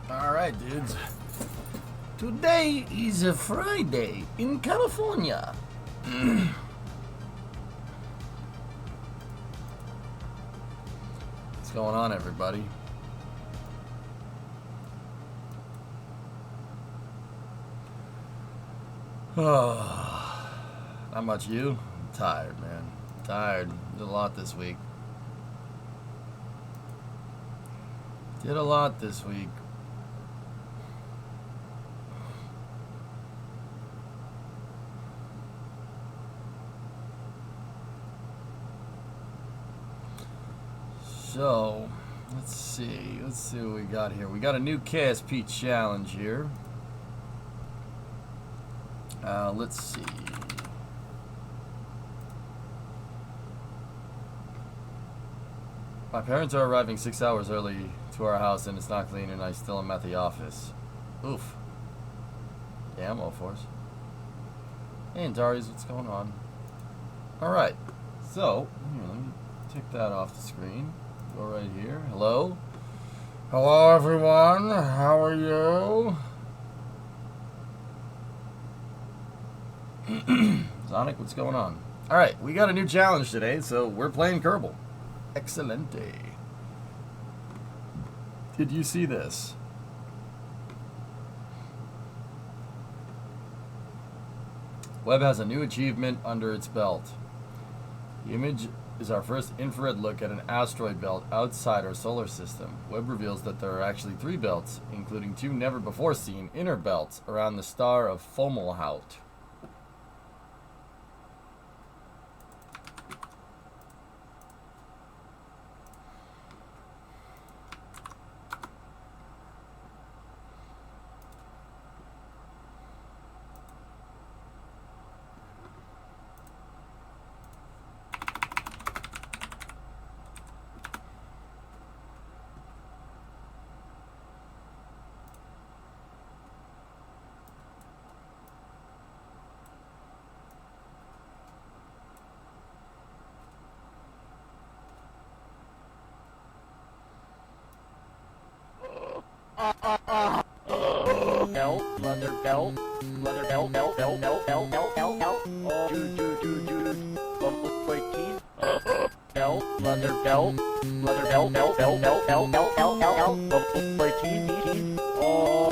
Alright, dudes. Today is a Friday in California. What's going on, everybody? Oh, not much. You? I'm tired, man. Tired. Did a lot this week. So, let's see what we got here. We got a new KSP challenge here. Let's see. My parents are arriving 6 hours early to our house and it's not clean and I still am at the office. Oof. Yeah, I'm all force. Hey, Antares, what's going on? Alright. So, here, let me take that off the screen. Go right here. Hello? Hello, everyone. How are you? Sonic, what's going on? Alright, we got a new challenge today, so we're playing Kerbal. Excelente. Did you see this? Webb has a new achievement under its belt. The image is our first infrared look at an asteroid belt outside our solar system. Webb reveals that there are actually 3 belts, including 2 never-before-seen inner belts around the star of Fomalhaut. Bell, leather bell, leather bell, bell, bell, bell, bell, bell, bell, bell. Oh, level 14. Bell, leather bell, leather bell, bell, bell, bell, bell, bell, bell, bell, bell. Level 14. Oh,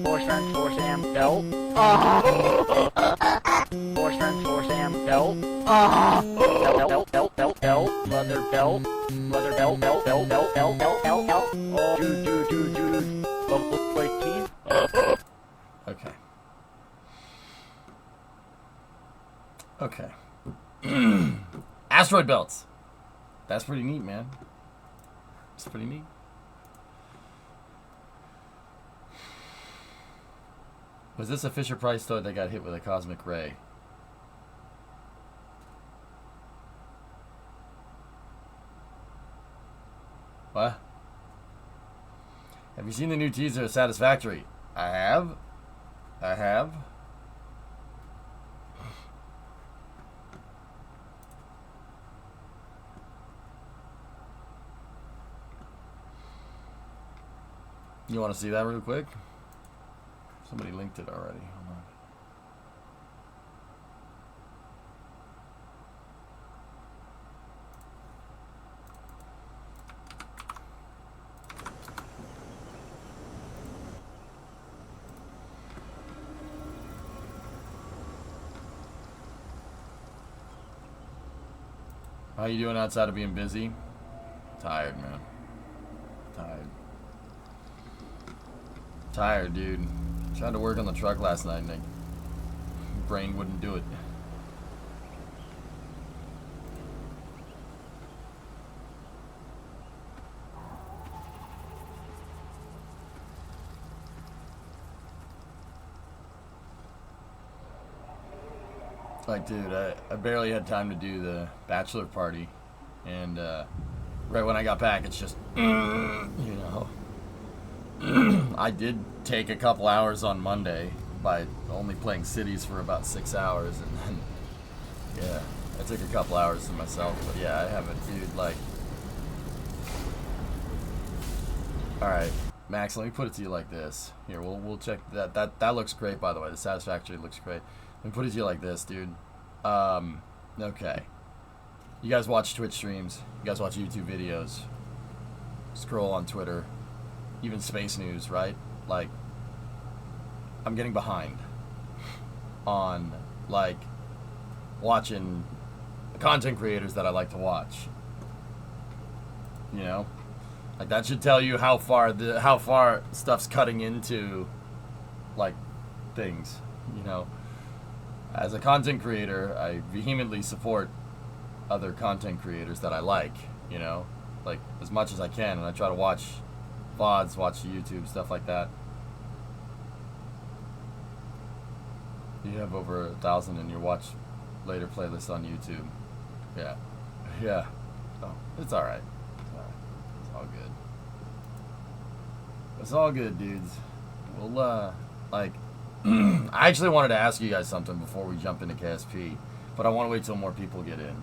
force run, force am, bell. Force run, force am, bell. Bell, bell, bell, bell, bell, leather bell, leather bell, bell, bell, bell, bell, bell, bell, bell. Oh, level 14. Okay. Okay. Asteroid belts. That's pretty neat, man. It's pretty neat. Was this a Fisher-Price toy that got hit with a cosmic ray? What? Have you seen the new teaser of Satisfactory? I have. I have. You want to see that real quick? Somebody linked it already. Hold on. How you doing outside of being busy? Tired, man. Tired, dude. Tried to work on the truck last night and my brain wouldn't do it. Like, dude, I barely had time to do the bachelor party, and right when I got back, it's just, you know. I did take a couple hours on Monday by only playing cities for about 6 hours, and then, yeah, I took a couple hours to myself, but yeah, I haven't, dude, like, alright, Max, let me put it to you like this. Here, we'll check, that looks great, by the way, the Satisfactory looks great. Let me put it to you like this, dude. Okay. You guys watch Twitch streams, you guys watch YouTube videos, scroll on Twitter, even Space News, right? Like, I'm getting behind on, like, watching the content creators that I like to watch. You know? Like, that should tell you how far stuff's cutting into, like, things, you know? As a content creator, I vehemently support other content creators that I like, you know? Like, as much as I can, and I try to watch VODs, watch YouTube, stuff like that. You have over 1,000 in your watch later playlist on YouTube. Yeah. Yeah. Oh, it's alright. It's alright. It's all good. It's all good, dudes. We'll, like, I actually wanted to ask you guys something before we jump into KSP, but I want to wait till more people get in.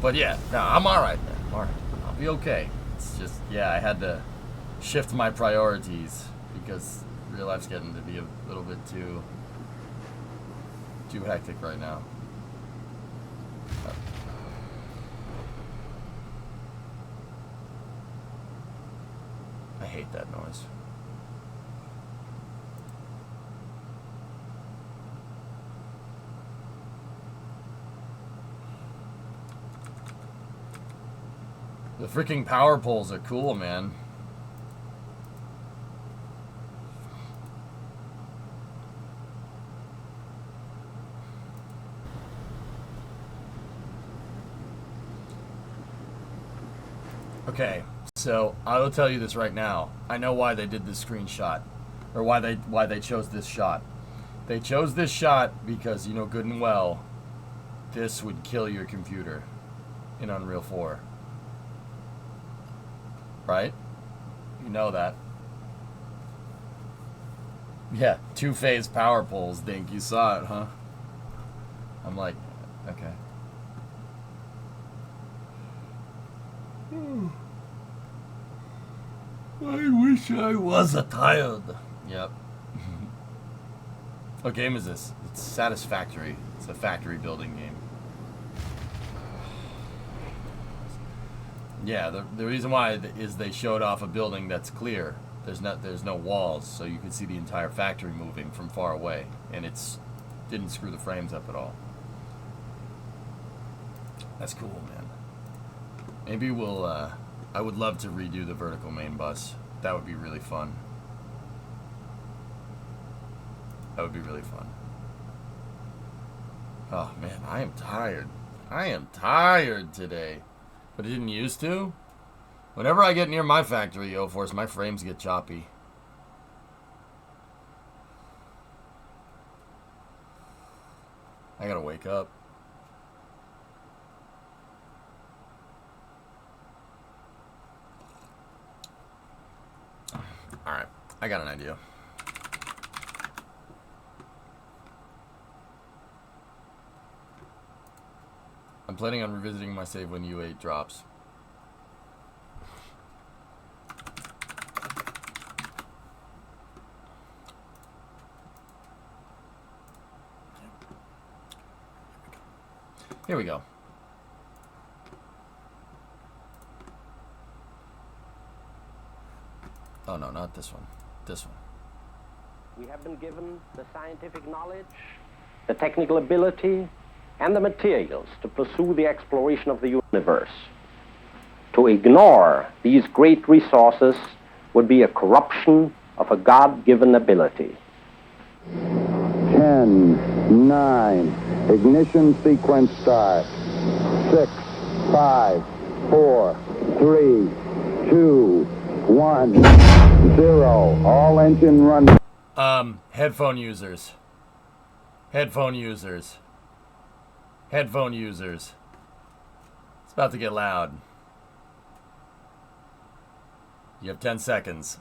But yeah, no, I'm alright, man. I'm alright. I'll be okay. It's just, yeah, I had to shift my priorities because real life's getting to be a little bit too hectic right now. I hate that noise. The freaking power poles are cool, man. Okay, so I will tell you this right now. I know why they did this screenshot, or why they chose this shot. They chose this shot because, you know good and well, this would kill your computer in Unreal 4. Right? You know that. Yeah, two-phase power poles, Dink. You saw it, huh? I'm like, okay. I wish I was a tired. Yep. What game is this? It's Satisfactory. It's a factory building game. Yeah, the reason why is they showed off a building that's clear. There's no walls, so you can see the entire factory moving from far away, and didn't screw the frames up at all. That's cool, man. Maybe we'll. I would love to redo the vertical main bus. That would be really fun. That would be really fun. Oh man, I am tired. I am tired today. But it didn't used to. Whenever I get near my factory, O-Force, my frames get choppy. I gotta wake up. Alright, I got an idea. I'm planning on revisiting my save when U8 drops. Here we go. Oh no, not this one. This one. We have been given the scientific knowledge, the technical ability, and the materials to pursue the exploration of the universe. To ignore these great resources would be a corruption of a God-given ability. 10, 9, ignition sequence start. 6, 5, 4, 3, 2, 1, 0. All engine run. Headphone users. Headphone users. Headphone users. It's about to get loud. You have 10 seconds.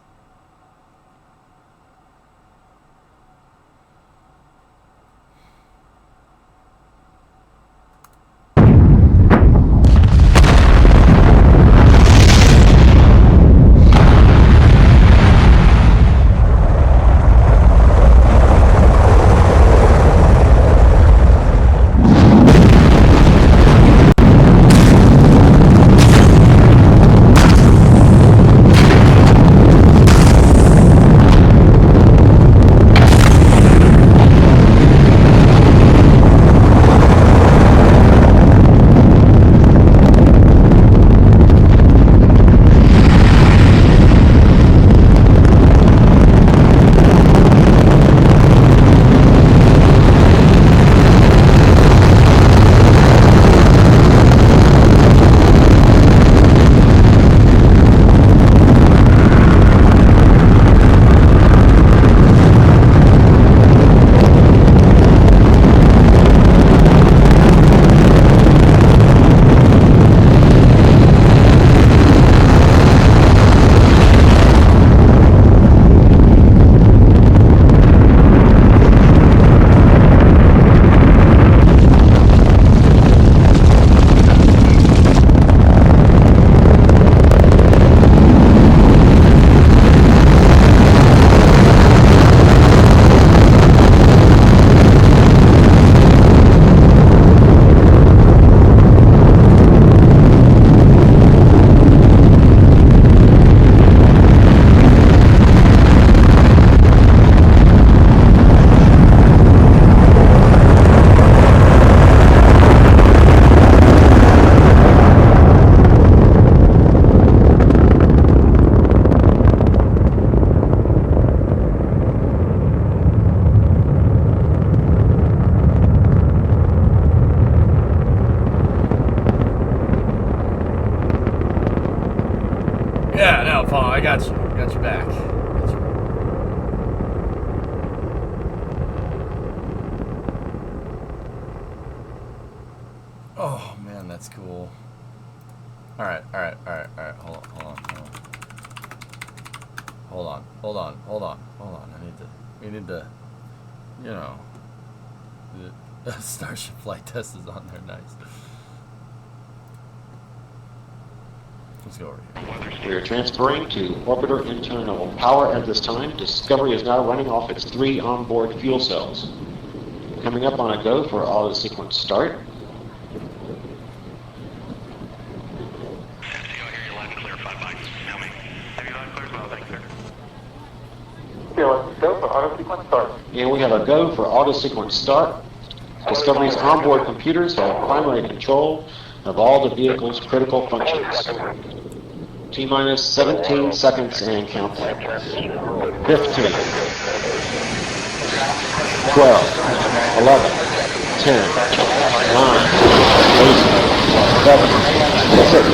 Yeah, no, Paul, I got you. Got your back. Got you. Oh, man, that's cool. Alright. Hold on. We need to, you know, the Starship flight test is on there, nice. Let's go over here. We are transferring to orbiter internal power at this time. Discovery is now running off its 3 onboard fuel cells. Coming up on a go for auto sequence start. And we have a go for auto sequence start. Discovery's onboard computers have primary control of all the vehicle's critical functions. T-minus 17 seconds and counting. 15, 12, 11, 10, 9, 8, 7, 6,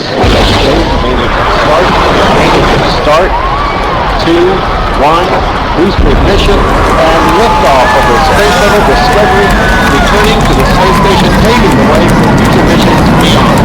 start, 2, 1, boost ignition, and liftoff of the Space Shuttle Discovery, returning to the space station, paving the way for future missions beyond.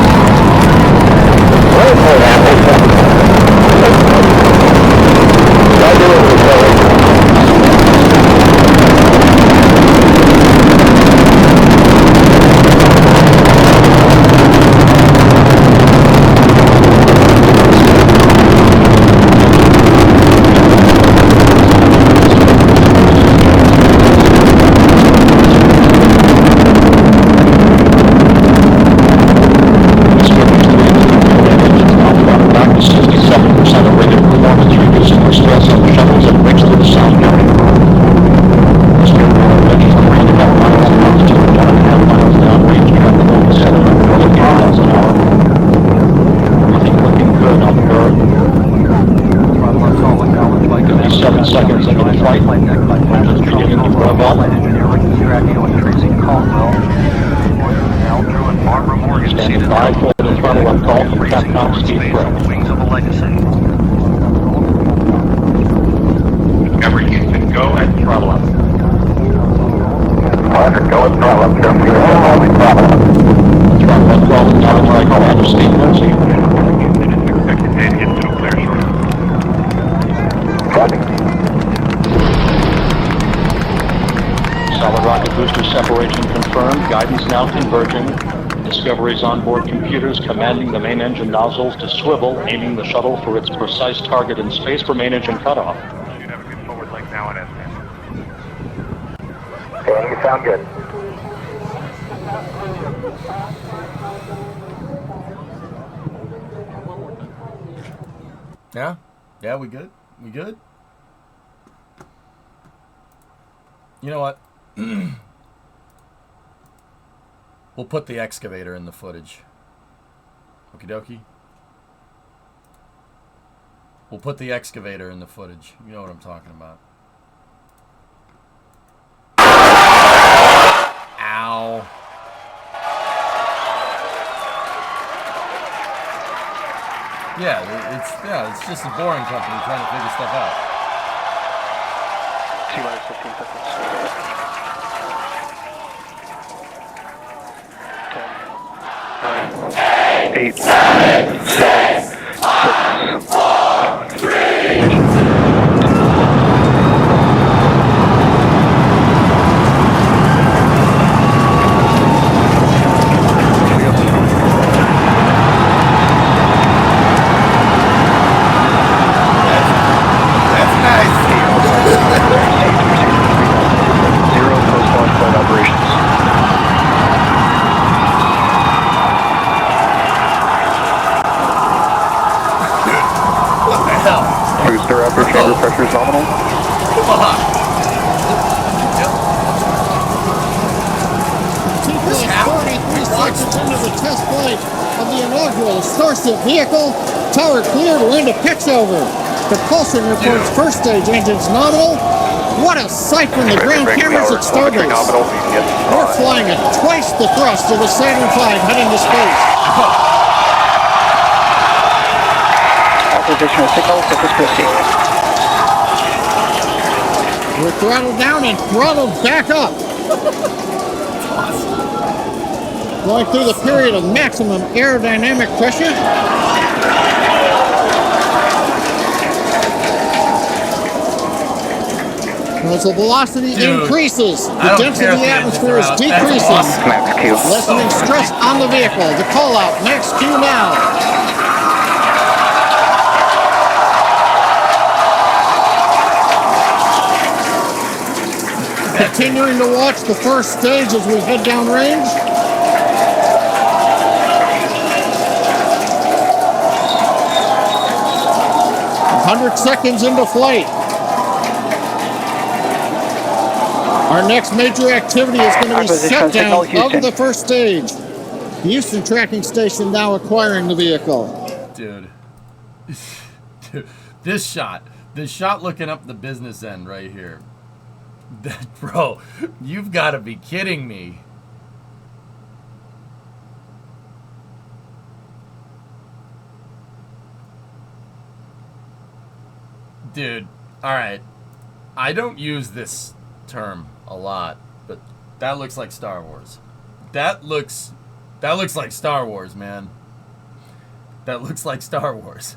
Solid rocket booster separation confirmed. Guidance now converging. Discovery's onboard computers commanding the main engine nozzles to swivel, aiming the shuttle for its precise target in space for main engine cutoff. Should have a good forward link now and Okay, you sound good. Yeah? Yeah, we good? We good? You know what? We'll put the excavator in the footage. Okie dokie. We'll put the excavator in the footage. You know what I'm talking about. Ow. Yeah, it's just a boring company trying to figure stuff out. T-minus 15 seconds. 10, 9, 8, 7, 6, 5, 3. Chamber pressure is nominal. Come on. This happened 43 seconds into the test flight of the inaugural Starship vehicle. Tower cleared, we're into pitch over. Propulsion reports first stage engines nominal. What a sight from the ground cameras at Starbase. We're flying at twice the thrust of the Saturn V heading to space. Authorization of signal, surface proceed. We're throttled down and throttled back up. Going through the period of maximum aerodynamic pressure. As the velocity increases, the density of the atmosphere is decreasing, Max Q. lessening stress on the vehicle. The call out, max Q now. Continuing to watch the first stage as we head down range. "100 seconds into flight. Our next major activity is going to be Acquisition shutdown signal, of Houston. the first stage. The Houston tracking station now acquiring the vehicle." Dude. Dude, this shot looking up the business end right here. Bro, you've got to be kidding me. Dude, all right. I don't use this term a lot, but that looks like Star Wars. That looks like Star Wars, man. That looks like Star Wars.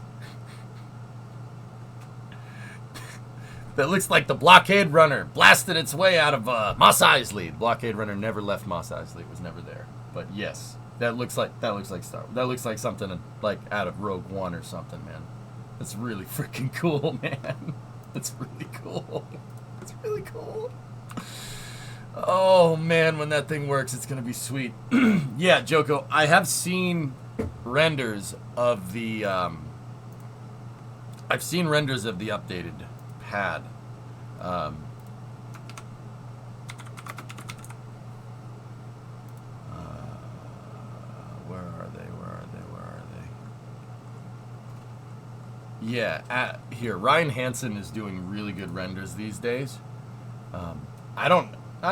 That looks like the blockade runner blasted its way out of Mos Eisley. The blockade runner never left Mos Eisley. It was never there. But yes, that looks like Star Wars. That looks like something like out of Rogue One or something, man. That's really freaking cool, man. That's really cool. That's really cool. Oh man, when that thing works, it's gonna be sweet. Yeah, Joko, I have seen renders of the I've seen renders of the updated pad. Where are they? Yeah, here, Ryan Hansen is doing really good renders these days. I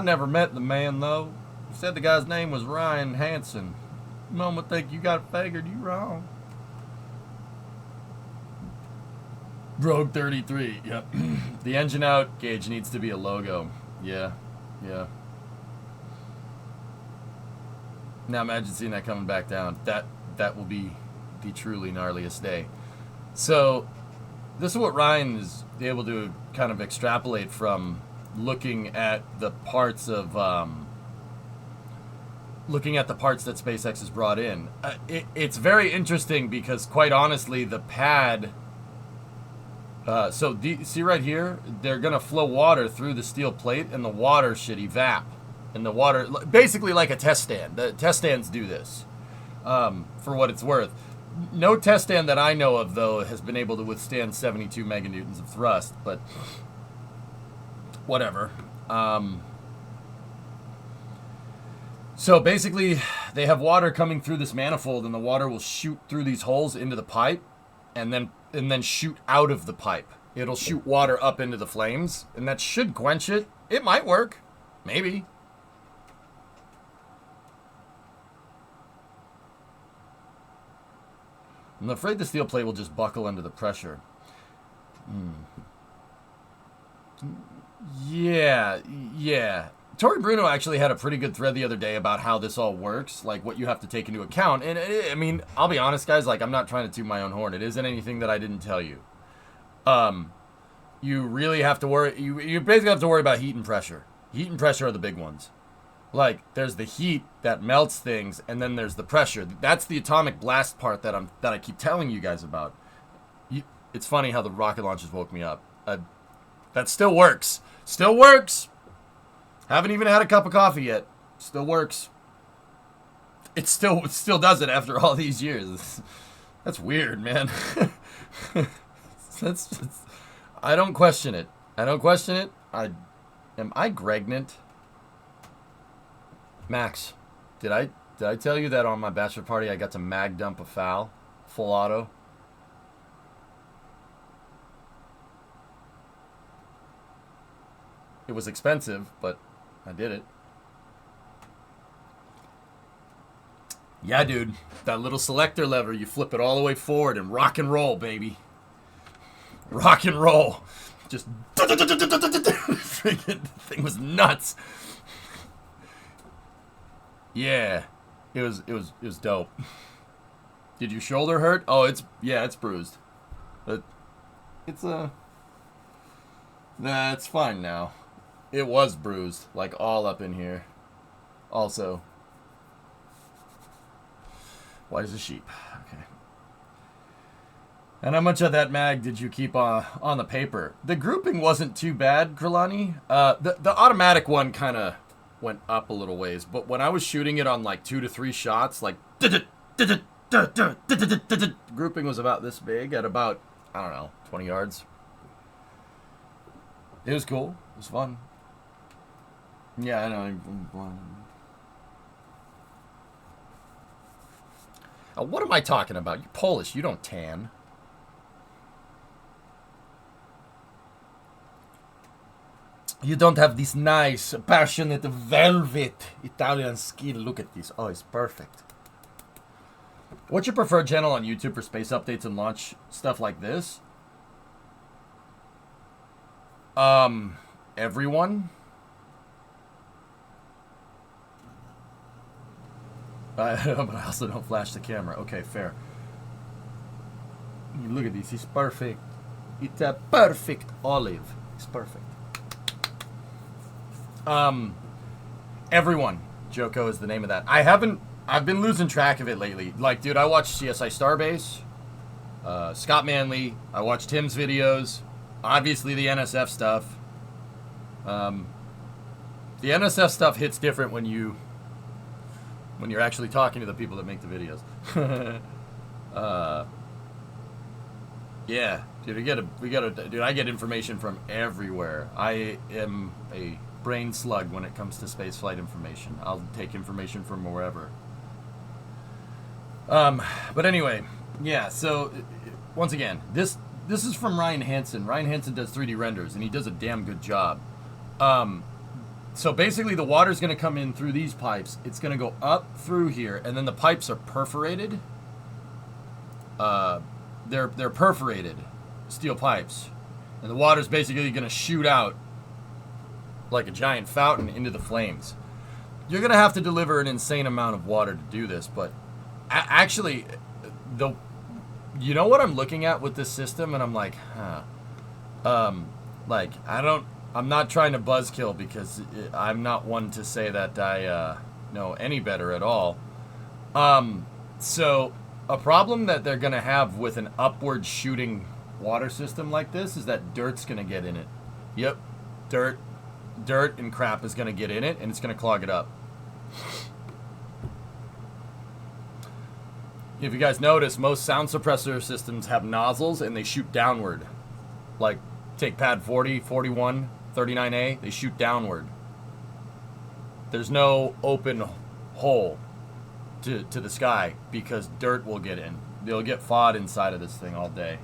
never met the man though. You said the guy's name was Ryan Hansen. Mom would think you got it figured. You wrong. Rogue 33. Yep. The engine out gauge needs to be a logo. Yeah. Now imagine seeing that coming back down. That will be the truly gnarliest day. So this is what Ryan is able to kind of extrapolate from looking at the parts of that SpaceX has brought in. It's very interesting because, quite honestly, the pad. See right here, they're gonna flow water through the steel plate, and the water should evap. And the water, basically like a test stand. The test stands do this, for what it's worth. No test stand that I know of, though, has been able to withstand 72 meganewtons of thrust. But whatever. So basically, they have water coming through this manifold, and the water will shoot through these holes into the pipe, and then shoot out of the pipe. It'll shoot water up into the flames, and that should quench it. It might work. Maybe. I'm afraid the steel plate will just buckle under the pressure. Yeah. Tori Bruno actually had a pretty good thread the other day about how this all works, like what you have to take into account. And I mean, I'll be honest, guys, like, I'm not trying to toot my own horn. It isn't anything that I didn't tell you. You really have to worry. You basically have to worry about heat and pressure. Heat and pressure are the big ones. Like, there's the heat that melts things, and then there's the pressure. That's the atomic blast part that I keep telling you guys about. It's funny how the rocket launches woke me up. That still works. Still works. Haven't even had a cup of coffee yet. Still works. It still does it after all these years. That's weird, man. I don't question it. Am I pregnant? Max, did I tell you that on my bachelor party I got to mag dump a foul, full auto? It was expensive, but I did it. Yeah, dude, that little selector lever, you flip it all the way forward and rock and roll, baby. Rock and roll. Just freaking thing was nuts. Yeah, it was dope. Did your shoulder hurt? Oh, it's bruised. But it's nah, it's fine now. It was bruised, like all up in here. Also, white as a sheep. Okay. And how much of that mag did you keep on the paper? The grouping wasn't too bad, Kralani. The automatic one kind of went up a little ways, but when I was shooting it on like 2 to 3 shots, like grouping was about this big at about, I don't know, 20 yards. It was cool. It was fun. Yeah, I know. What am I talking about? You're Polish. You don't tan. You don't have this nice, passionate, velvet Italian skin. Look at this. Oh, it's perfect. What's your preferred channel on YouTube for space updates and launch stuff like this? Everyone. But I also don't flash the camera. Okay, fair. Look at this. It's perfect. It's a perfect olive. It's perfect. Everyone. Joko is the name of that. I've been losing track of it lately. Like, dude, I watched CSI Starbase, Scott Manley. I watched Tim's videos. Obviously, the NSF stuff. The NSF stuff hits different when you're actually talking to the people that make the videos. Yeah, dude, dude, I get information from everywhere. I am a brain slug when it comes to spaceflight information. I'll take information from wherever. But anyway, yeah, so once again, this is from Ryan Hansen. Ryan Hansen does 3D renders, and he does a damn good job. So basically the water's going to come in through these pipes. It's going to go up through here, and then the pipes are perforated. They're perforated steel pipes, and the water's basically going to shoot out like a giant fountain into the flames. You're going to have to deliver an insane amount of water to do this, but actually, you know what I'm looking at with this system, and I'm like, like, I'm not trying to buzzkill because I'm not one to say that I know any better at all. So a problem that they're going to have with an upward shooting water system like this is that dirt's going to get in it. Yep, dirt and crap is going to get in it, and it's going to clog it up. If you guys notice, most sound suppressor systems have nozzles and they shoot downward. Like, take pad 40, 41, 39A, they shoot downward. There's no open hole to the sky because dirt will get in. They'll get FOD inside of this thing all day.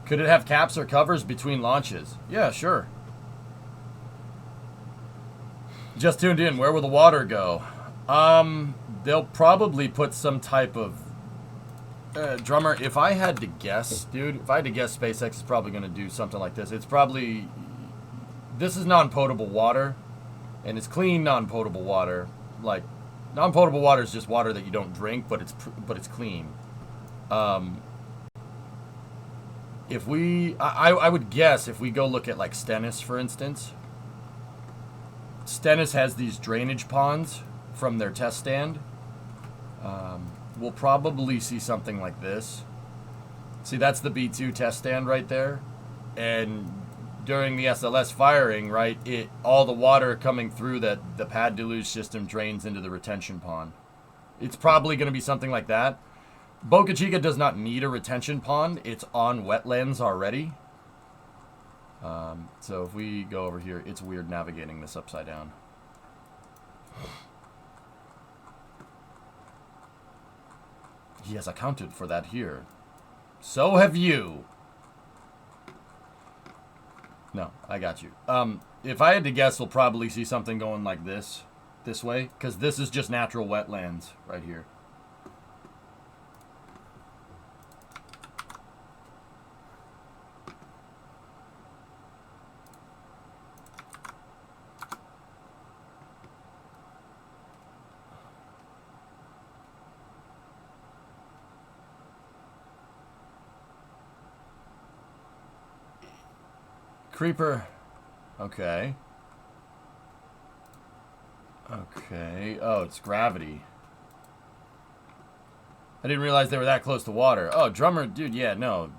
Could it have caps or covers between launches? Yeah, sure. Just tuned in. Where will the water go? They'll probably put some type of drummer. If I had to guess, dude, SpaceX is probably going to do something like this. It's probably, this is non-potable water, and it's clean non-potable water. Like, non-potable water is just water that you don't drink, but it's clean. If we, I would guess if we go look at like Stennis, for instance. Stennis has these drainage ponds from their test stand. We'll probably see something like this. See, that's the B2 test stand right there. And during the SLS firing, right, all the water coming through the pad deluge system drains into the retention pond. It's probably going to be something like that. Boca Chica does not need a retention pond. It's on wetlands already. So if we go over here, it's weird navigating this upside down. He has accounted for that here. So have you. No, I got you. If I had to guess, we'll probably see something going like this way, because this is just natural wetlands right here. Creeper. Okay. Okay. Oh, it's gravity. I didn't realize they were that close to water. Oh, Drummer, dude, yeah, no.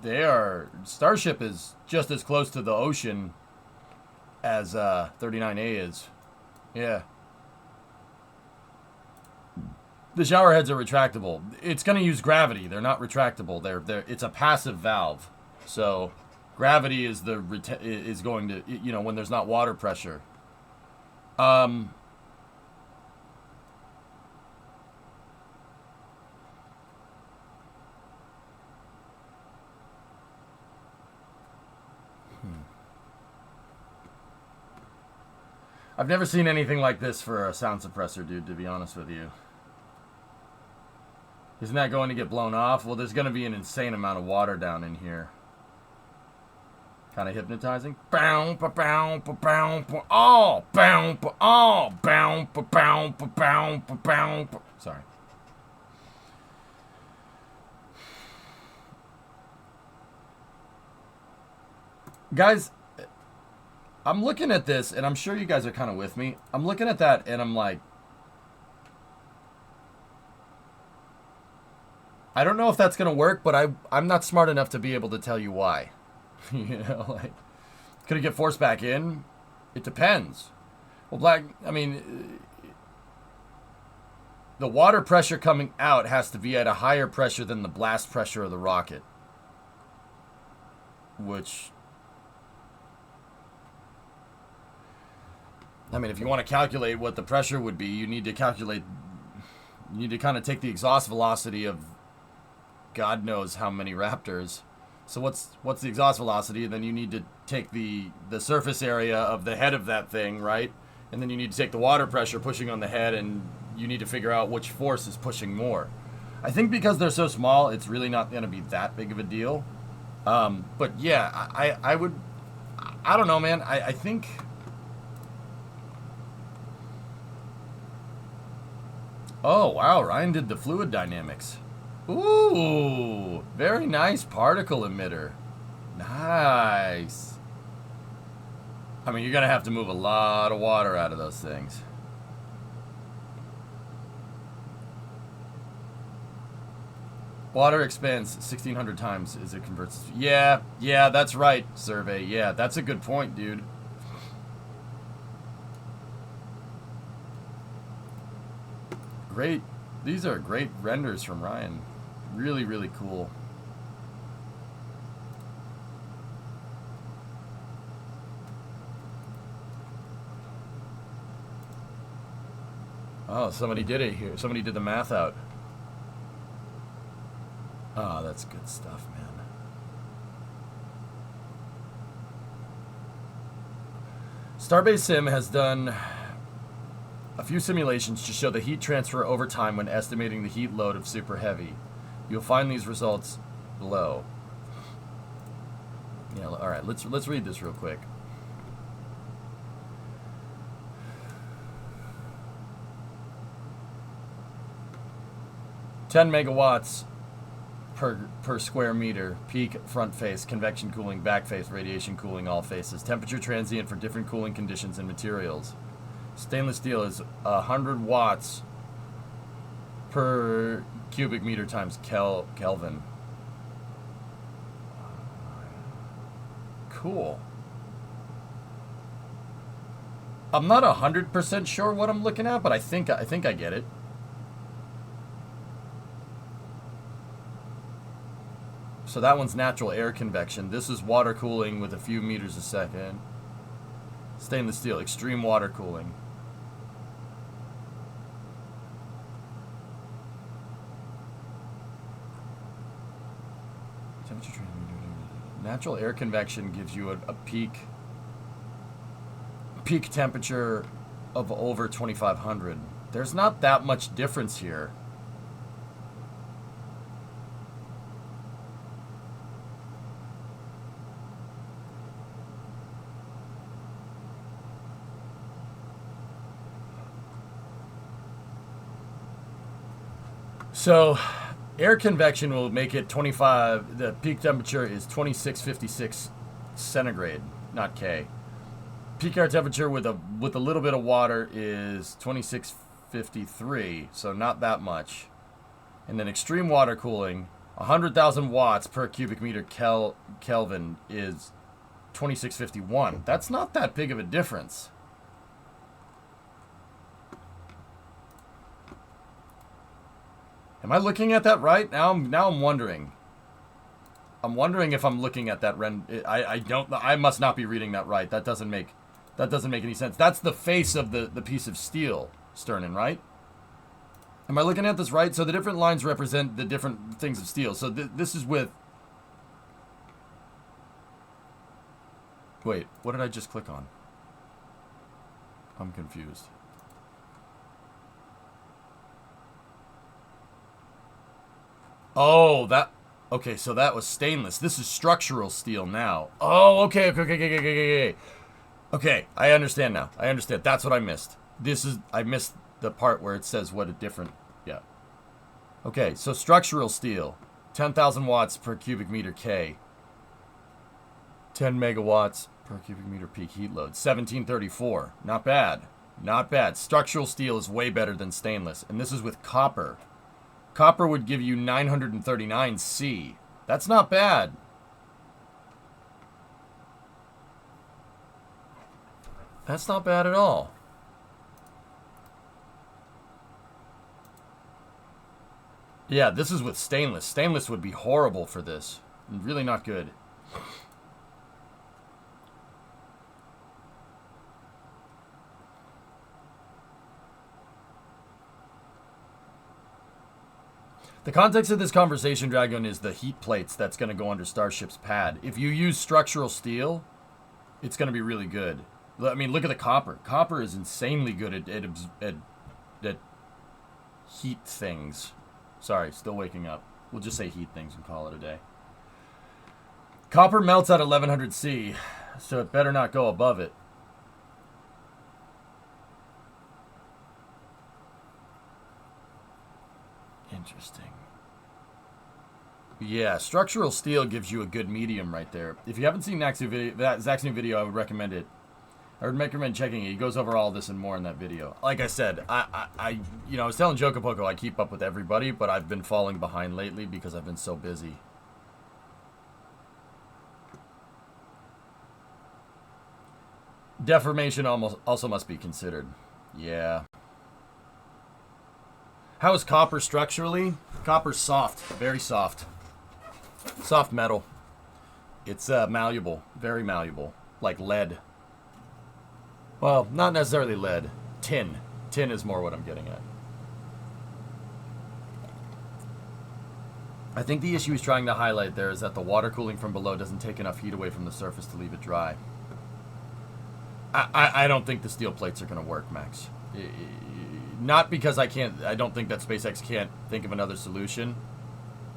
They are... Starship is just as close to the ocean as 39A is. Yeah. The shower heads are retractable. It's going to use gravity. They're not retractable. It's a passive valve. So gravity is is going to, you know, when there's not water pressure. I've never seen anything like this for a sound suppressor, dude, to be honest with you. Isn't that going to get blown off? Well, there's going to be an insane amount of water down in here. Kind of hypnotizing. Bow, ba, bow, ba, bow, ba, oh, bow, ba, oh, bow, ba, bow, ba, bow, ba, bow, ba. Sorry. Guys, I'm looking at this, and I'm sure you guys are kind of with me. I'm looking at that, and I'm like, I don't know if that's going to work, but I'm not smart enough to be able to tell you why. You know, like, could it get forced back in? It depends. Well, the water pressure coming out has to be at a higher pressure than the blast pressure of the rocket. Which, I mean, if you want to calculate what the pressure would be, you need to calculate, you need to kind of take the exhaust velocity of God knows how many Raptors. So what's the exhaust velocity? And then you need to take the surface area of the head of that thing, right? And then you need to take the water pressure pushing on the head, and you need to figure out which force is pushing more. I think because they're so small, it's really not going to be that big of a deal. But yeah, I don't know, man. I think... Oh, wow, Ryan did the fluid dynamics. Ooh, very nice particle emitter. Nice. I mean, you're going to have to move a lot of water out of those things. Water expands 1,600 times as it converts. Yeah, that's right, Survey. Yeah, that's a good point, dude. Great. These are great renders from Ryan. Really, really cool. Oh, somebody did it here. Somebody did the math out. Oh, that's good stuff, man. Starbase Sim has done a few simulations to show the heat transfer over time when estimating the heat load of Super Heavy. You'll find these results below. Yeah, all right, let's read this real quick. "10 megawatts per square meter, peak, front face, convection cooling, back face, radiation cooling, all faces. Temperature transient for different cooling conditions and materials. Stainless steel is 100 watts per cubic meter times Kelvin. Cool. I'm not 100% sure what I'm looking at, but I think I get it. So that one's natural air convection. This is water cooling with a few meters a second. Stainless steel, extreme water cooling. Natural air convection gives you a peak temperature of over 2,500. There's not that much difference here. So, air convection will make it 25, the peak temperature is 2656 centigrade, not K. Peak air temperature with a little bit of water is 2653, so not that much. And then extreme water cooling, 100,000 watts per cubic meter Kelvin is 2651. That's not that big of a difference. Am I looking at that right? Now I'm wondering. I'm wondering if I'm looking at that I must not be reading that right. That doesn't make any sense. That's the face of the piece of steel, Sternin, right? Am I looking at this right? So the different lines represent the different things of steel. So this is with... Wait, what did I just click on? I'm confused. Oh, that... Okay, so that was stainless. This is structural steel now. Oh, okay. Okay, I understand now. I understand. That's what I missed. I missed the part where it says what a different... Yeah. Okay, so structural steel. 10,000 watts per cubic meter K. 10 megawatts per cubic meter peak heat load. 1734. Not bad. Not bad. Structural steel is way better than stainless. And this is with copper. Copper would give you 939 C. That's not bad. That's not bad at all. Yeah, this is with stainless. Stainless would be horrible for this. Really not good. The context of this conversation, Dragon, is the heat plates that's going to go under Starship's pad. If you use structural steel, it's going to be really good. I mean, look at the copper. Copper is insanely good at heat things. Sorry, still waking up. We'll just say heat things and call it a day. Copper melts at 1100 C, so it better not go above it. Interesting. Yeah, structural steel gives you a good medium right there. If you haven't seen Zach's new video, I would recommend it. I would recommend checking it. He goes over all this and more in that video. Like I said, I was telling Jokapoko I keep up with everybody, but I've been falling behind lately because I've been so busy. Deformation also must be considered. Yeah. How is copper structurally? Copper's soft, very soft. Soft metal. It's malleable, very malleable, like lead. Well, not necessarily lead. Tin. Tin is more what I'm getting at. I think the issue he's trying to highlight there is that the water cooling from below doesn't take enough heat away from the surface to leave it dry. I don't think the steel plates are going to work, Max. Not because I don't think that SpaceX can't think of another solution.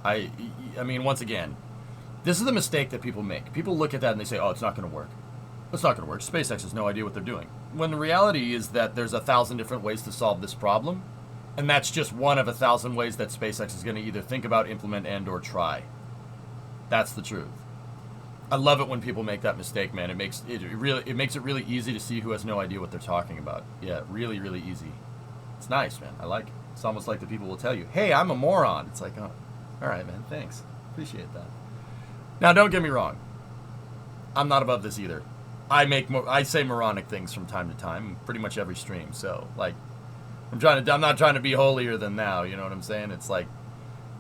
I mean, once again, this is the mistake that people make. People look at that and they say, oh, it's not going to work. It's not going to work. SpaceX has no idea what they're doing. When the reality is that there's 1,000 different ways to solve this problem, and that's just one of 1,000 ways that SpaceX is going to either think about, implement, and or try. That's the truth. I love it when people make that mistake, man. It makes it really easy to see who has no idea what they're talking about. Yeah, really, really easy. It's nice, man. I like it. It's almost like the people will tell you, hey, I'm a moron. It's like, oh, all right, man, thanks. Appreciate that. Now, don't get me wrong. I'm not above this either. I say moronic things from time to time, pretty much every stream. So, like, I'm not trying to be holier than thou. You know what I'm saying? It's like,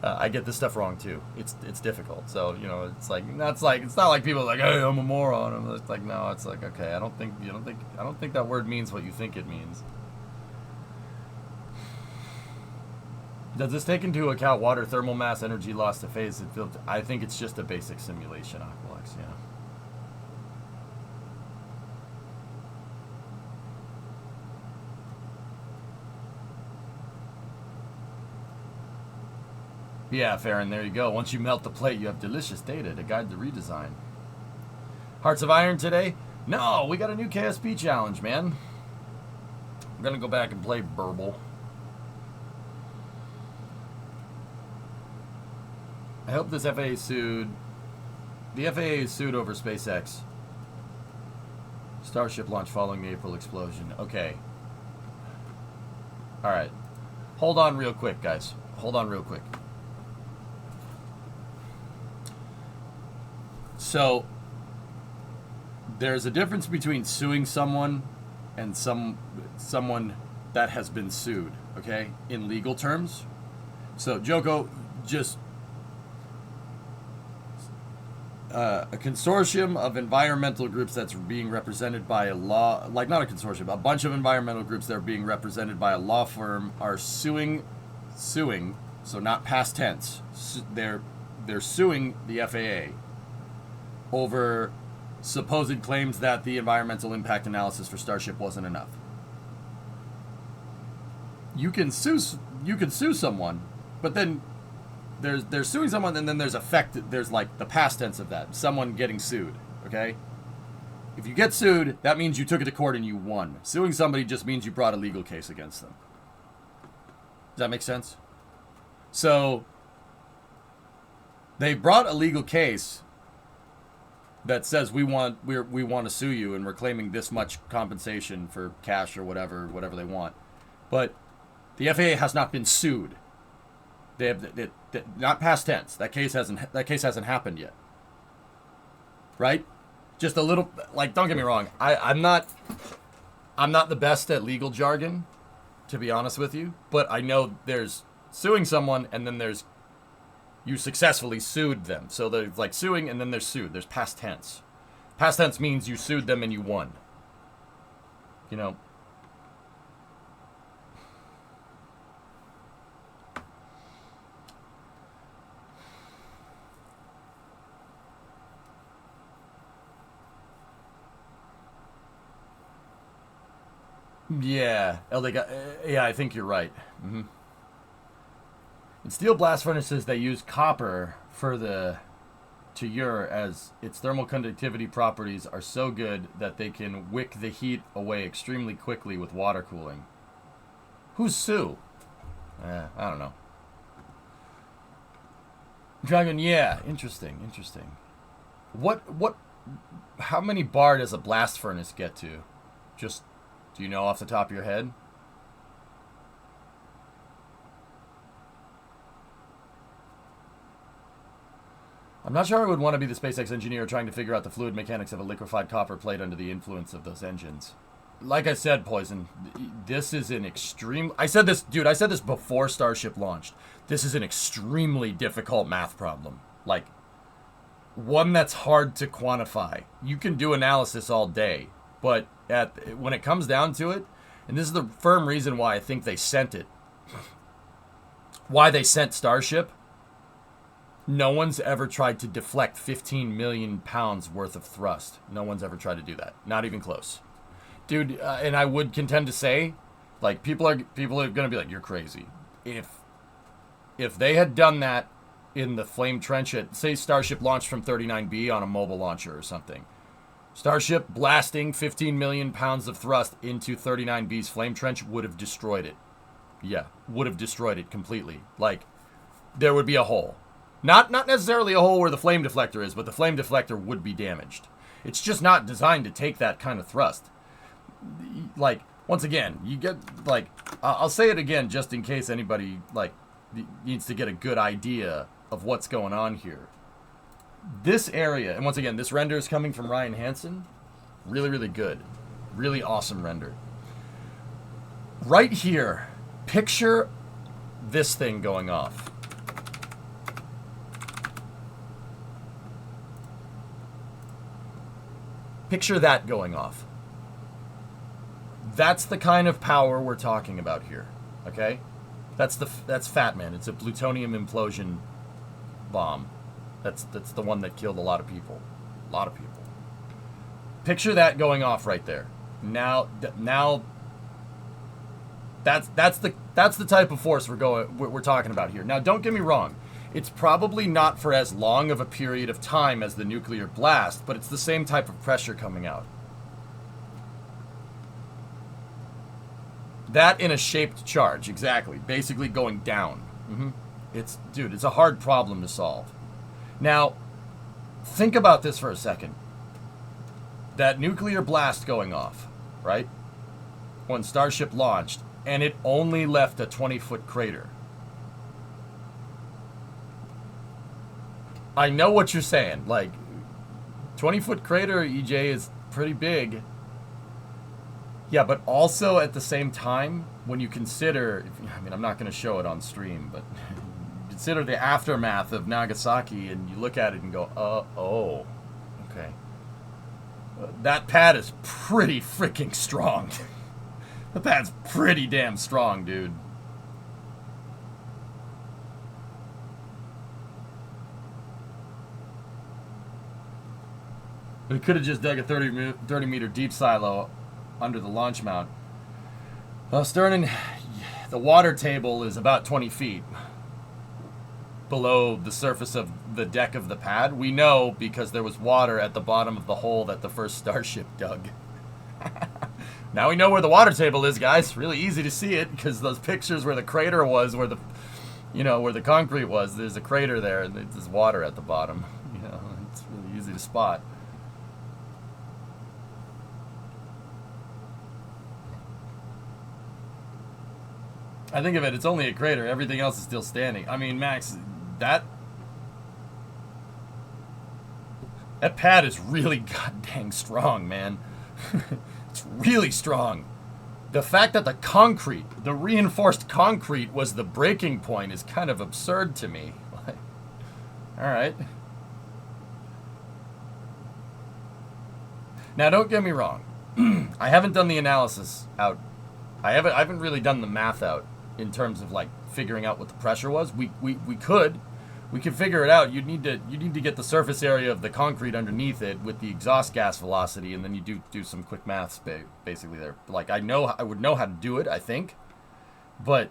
I get this stuff wrong too. It's difficult. So, you know, it's not like people are like, hey, I'm a moron. I'm just like, no, it's like, okay, I don't think that word means what you think it means. Does this take into account water, thermal mass, energy loss to phase? I think it's just a basic simulation, Aqualex, yeah. Yeah, Farron, there you go. Once you melt the plate, you have delicious data to guide the redesign. Hearts of Iron today? No, we got a new KSP challenge, man. I'm going to go back and play Kerbal. I hope this FAA sued. The FAA is sued over SpaceX. Starship launch following the April explosion. Okay. Alright. Hold on real quick, guys. hold on real quick. So, there's a difference between suing someone and someone that has been sued, okay, in legal terms. So, Joko, just a consortium of environmental groups that's being represented by a law, like not a consortium, a bunch of environmental groups that are being represented by a law firm are suing, so not past tense, they're suing the FAA over supposed claims that the environmental impact analysis for Starship wasn't enough. You can sue someone, but then they're suing someone, and then there's like the past tense of that, someone getting sued, okay? If you get sued, that means you took it to court and you won. Suing somebody just means you brought a legal case against them. Does that make sense? So they brought a legal case that says we want to sue you, and we're claiming this much compensation for cash or whatever they want. But the FAA has not been sued. They have not past tense. That case hasn't happened yet. Right? Just a little, like, don't get me wrong. I'm not the best at legal jargon, to be honest with you, but I know there's suing someone, and then there's you successfully sued them. So there's like suing, and then there's sued. There's past tense. Past tense means you sued them and you won. You know. Yeah, yeah, I think you're right. Mm-hmm. In steel blast furnaces, they use copper as its thermal conductivity properties are so good that they can wick the heat away extremely quickly with water cooling. Who's Sue? I don't know. Dragon, yeah, interesting. How many bar does a blast furnace get to? Just, do you know off the top of your head? I'm not sure I would want to be the SpaceX engineer trying to figure out the fluid mechanics of a liquefied copper plate under the influence of those engines. Like I said, Poison, this is an extreme... I said this before Starship launched. This is an extremely difficult math problem. Like, one that's hard to quantify. You can do analysis all day, but when it comes down to it, and this is the firm reason why I think they sent it, why they sent Starship, no one's ever tried to deflect 15 million pounds worth of thrust. No one's ever tried to do that. Not even close. Dude, and I would contend to say, like, people are going to be like, you're crazy. If they had done that in the flame trench at, say, Starship launched from 39B on a mobile launcher or something. Starship blasting 15 million pounds of thrust into 39B's flame trench would have destroyed it. Yeah, would have destroyed it completely. Like, there would be a hole. Not necessarily a hole where the flame deflector is, but the flame deflector would be damaged. It's just not designed to take that kind of thrust. Like, once again, you get, like, I'll say it again just in case anybody, like, needs to get a good idea of what's going on here. This area, and once again, this render is coming from Ryan Hansen. Really, really good. Really awesome render. Right here, picture this thing going off. Picture that going off. That's the kind of power we're talking about here, okay? That's Fat Man. It's a plutonium implosion bomb. That's the one that killed a lot of people. A lot of people. Picture that going off right there. Now that's the type of force we're talking about here. Now, don't get me wrong. It's probably not for as long of a period of time as the nuclear blast, but it's the same type of pressure coming out. That in a shaped charge, exactly. Basically going down. It's a hard problem to solve. Now, think about this for a second. That nuclear blast going off, right? When Starship launched, and it only left a 20-foot crater. I know what you're saying. Like, 20-foot crater, EJ, is pretty big. Yeah, but also at the same time, when you consider, I mean, I'm not going to show it on stream, but consider the aftermath of Nagasaki, and you look at it and go, oh, okay. That pad is pretty freaking strong. The pad's pretty damn strong, dude. We could have just dug a 30 meter deep silo under the launch mount. Well, Sterling, the water table is about 20 feet below the surface of the deck of the pad. We know because there was water at the bottom of the hole that the first Starship dug. Now we know where the water table is, guys. Really easy to see it because those pictures where the crater was, where the, where the concrete was, there's a crater there and there's water at the bottom. It's really easy to spot. I think of it, it's only a crater. Everything else is still standing. I mean, Max, that pad is really goddamn strong, man. It's really strong. The fact that the concrete, the reinforced concrete was the breaking point is kind of absurd to me. Like, all right. Now, don't get me wrong. I haven't done the analysis out. I haven't really done the math out in terms of like figuring out what the pressure was. We could figure it out. You'd need to get the surface area of the concrete underneath it with the exhaust gas velocity, and then you do some quick maths basically there. Like I would know how to do it, I think, but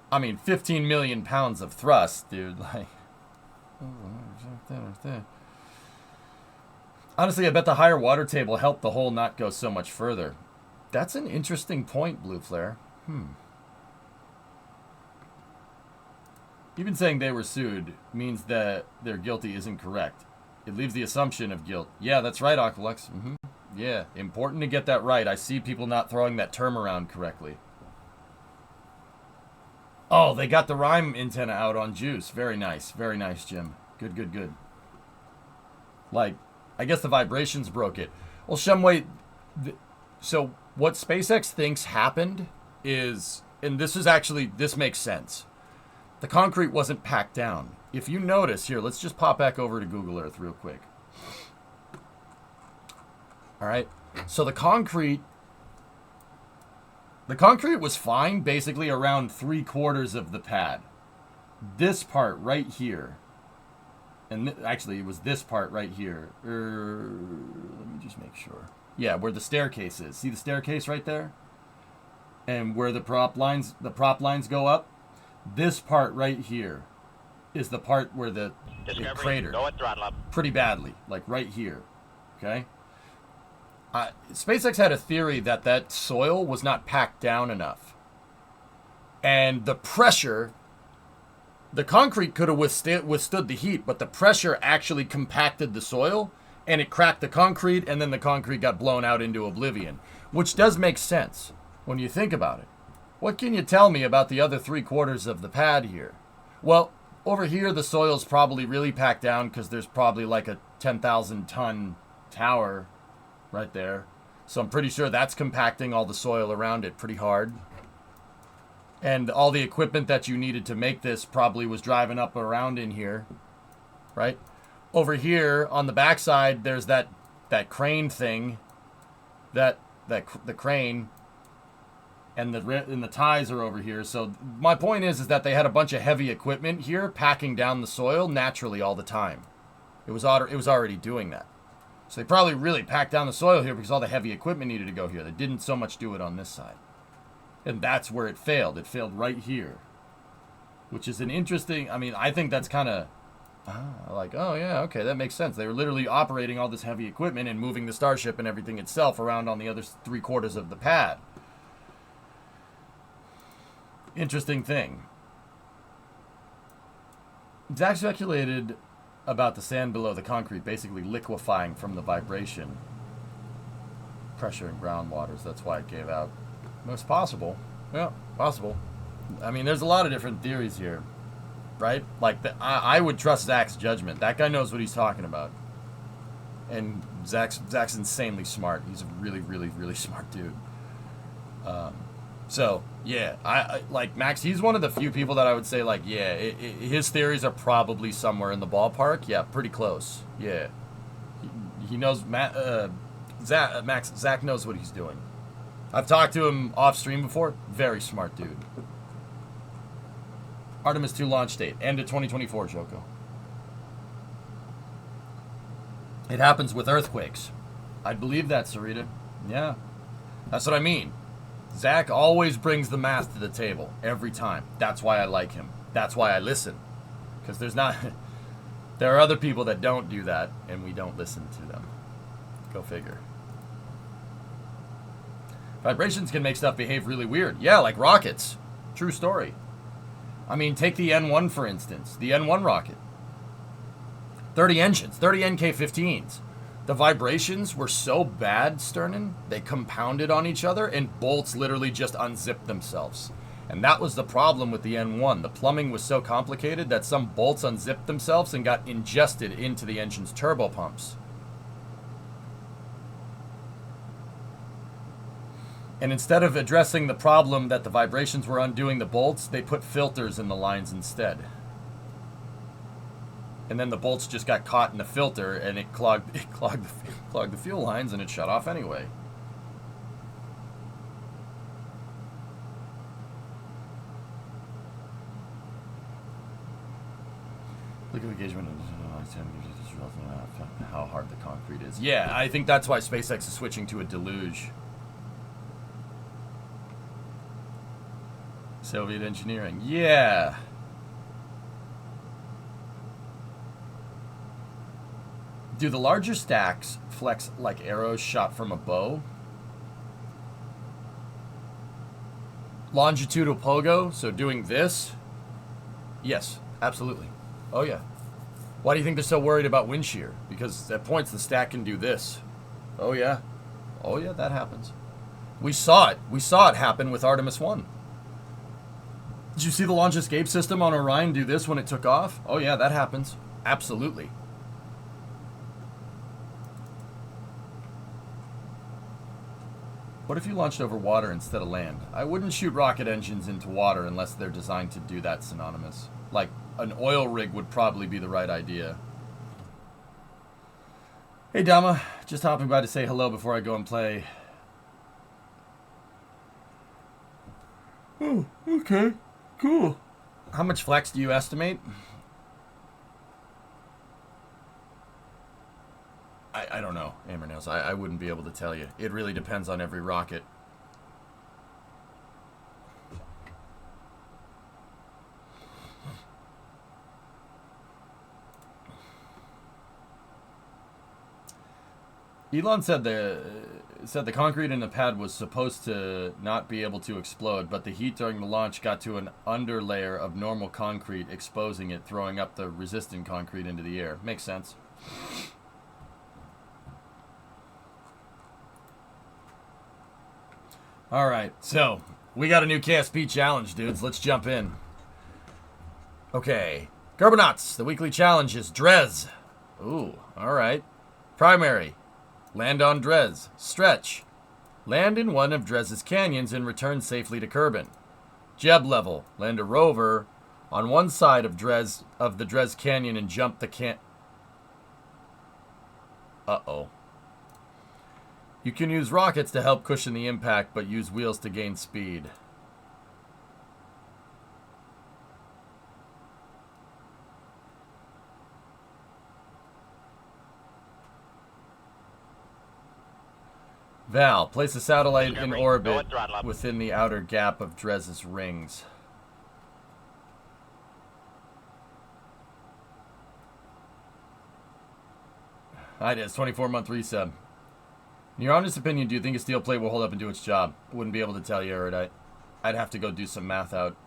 I mean 15 million pounds of thrust, dude. Like, honestly, I bet the higher water table helped the hole not go so much further. That's an interesting point, Blue Flare. Even saying they were sued means that they're guilty isn't correct. It leaves the assumption of guilt. Yeah, that's right, Aqualex. Yeah, important to get that right. I see people not throwing that term around correctly. Oh, they got the rhyme antenna out on Juice. Very nice, Jim. Good. Like, I guess the vibrations broke it. Well, Shumway, so what SpaceX thinks happened is, and this makes sense. The concrete wasn't packed down. If you notice, here, let's just pop back over to Google Earth real quick. All right. So the concrete was fine basically around 3/4 of the pad. This part right here, and actually it was this part right here. Let me just make sure. Yeah, where the staircase is. See the staircase right there? And where the prop lines go up? This part right here is the part where it cratered pretty badly, like right here. Okay? SpaceX had a theory that soil was not packed down enough. And the pressure, the concrete could have withstood the heat, but the pressure actually compacted the soil, and it cracked the concrete, and then the concrete got blown out into oblivion, which does make sense when you think about it. What can you tell me about the other 3/4 of the pad here? Well, over here, the soil's probably really packed down because there's probably like a 10,000 ton tower right there. So I'm pretty sure that's compacting all the soil around it pretty hard. And all the equipment that you needed to make this probably was driving up around in here, right? Over here on the backside, there's that crane thing, the crane, and the ties are over here. So my point is that they had a bunch of heavy equipment here packing down the soil naturally all the time. It was already doing that. So they probably really packed down the soil here because all the heavy equipment needed to go here. They didn't so much do it on this side. And that's where it failed. It failed right here. Which is an interesting, I mean, I think that's kind of like, oh yeah, okay, that makes sense. They were literally operating all this heavy equipment and moving the Starship and everything itself around on the other 3/4 of the pad. Interesting thing. Zach speculated about the sand below the concrete basically liquefying from the vibration, pressure, and groundwaters. That's why it gave out. It's possible. Yeah, possible. I mean, there's a lot of different theories here. right? Like, I would trust Zach's judgment. That guy knows what he's talking about. And Zach's insanely smart. He's a really, really, really smart dude. So, yeah, I like Max. He's one of the few people that I would say, like, yeah, his theories are probably somewhere in the ballpark. Yeah, pretty close. Yeah. He knows, Zach knows what he's doing. I've talked to him off stream before. Very smart dude. Artemis 2 launch date, end of 2024, Joko. It happens with earthquakes. I'd believe that, Sarita. Yeah. That's what I mean. Zach always brings the math to the table, every time. That's why I like him. That's why I listen. Because there are other people that don't do that, and we don't listen to them. Go figure. Vibrations can make stuff behave really weird. Yeah, like rockets. True story. I mean, take the N1, for instance. The N1 rocket. 30 engines, 30 NK-15s. The vibrations were so bad, Sternin, they compounded on each other, and bolts literally just unzipped themselves. And that was the problem with the N1. The plumbing was so complicated that some bolts unzipped themselves and got ingested into the engine's turbo pumps. And instead of addressing the problem that the vibrations were undoing the bolts, they put filters in the lines instead. And then the bolts just got caught in the filter, and it clogged the fuel lines, and it shut off anyway. Look at engagement and how hard the concrete is. Yeah, I think that's why SpaceX is switching to a deluge. Soviet engineering. Yeah. Do the larger stacks flex like arrows shot from a bow? Longitudinal pogo, so doing this? Yes, absolutely. Oh yeah. Why do you think they're so worried about wind shear? Because at points the stack can do this. Oh yeah. Oh yeah, that happens. We saw it. We saw it happen with Artemis 1. Did you see the launch escape system on Orion do this when it took off? Oh yeah, that happens. Absolutely. What if you launched over water instead of land? I wouldn't shoot rocket engines into water unless they're designed to do that, Synonymous. Like, an oil rig would probably be the right idea. Hey, Dama. Just hopping by to say hello before I go and play. Oh, okay. Cool. How much flex do you estimate? I don't know, Ambernails. I wouldn't be able to tell you. It really depends on every rocket. Elon said the concrete in the pad was supposed to not be able to explode, but the heat during the launch got to an underlayer of normal concrete, exposing it, throwing up the resistant concrete into the air. Makes sense. Alright, so, we got a new KSP challenge, dudes. Let's jump in. Okay. Kerbal, the weekly challenge is Drez. Ooh, alright. Primary. Land on Drez. Stretch. Land in one of Drez's canyons and return safely to Kerbin. Jeb level. Land a rover on one side of the Drez Canyon and jump the Uh-oh. You can use rockets to help cushion the impact, but use wheels to gain speed. Val, place a satellite in orbit within the outer gap of Drez's rings. Hi, Des. 24-month resub. In your honest opinion, do you think a steel plate will hold up and do its job? Wouldn't be able to tell you, Erudite. I'd have to go do some math out.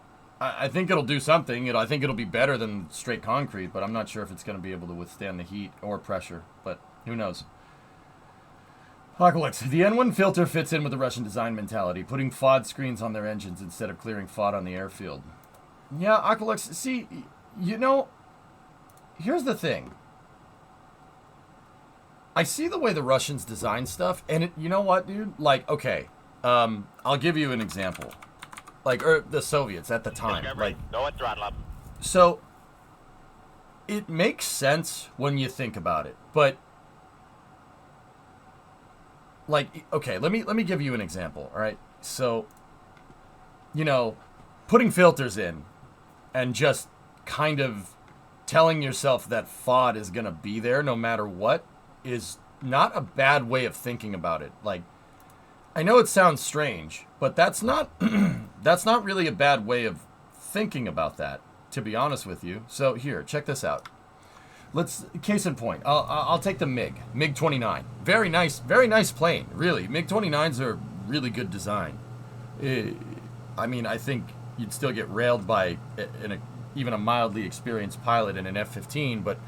I think it'll do something. I think it'll be better than straight concrete, but I'm not sure if it's going to be able to withstand the heat or pressure. But who knows? Aqualix, the N1 filter fits in with the Russian design mentality, putting FOD screens on their engines instead of clearing FOD on the airfield. Yeah, Aqualix, see, You know, here's the thing. I see the way the Russians design stuff, and you know what, dude? Like, okay, I'll give you an example. Like, or the Soviets at the time. Like, Go and throttle up. so it makes sense when you think about it, but like, okay, let me give you an example. All right, so you know, putting filters in and just kind of telling yourself that FOD is gonna be there no matter what is not a bad way of thinking about it. Like, I know it sounds strange, but that's not that's not really a bad way of thinking about that, to be honest with you. So here, check this out. Let's case in point. I'll take the MiG 29. Very nice plane, really. MiG 29s are really good design. I mean, I think you'd still get railed by even a mildly experienced pilot in an F-15, but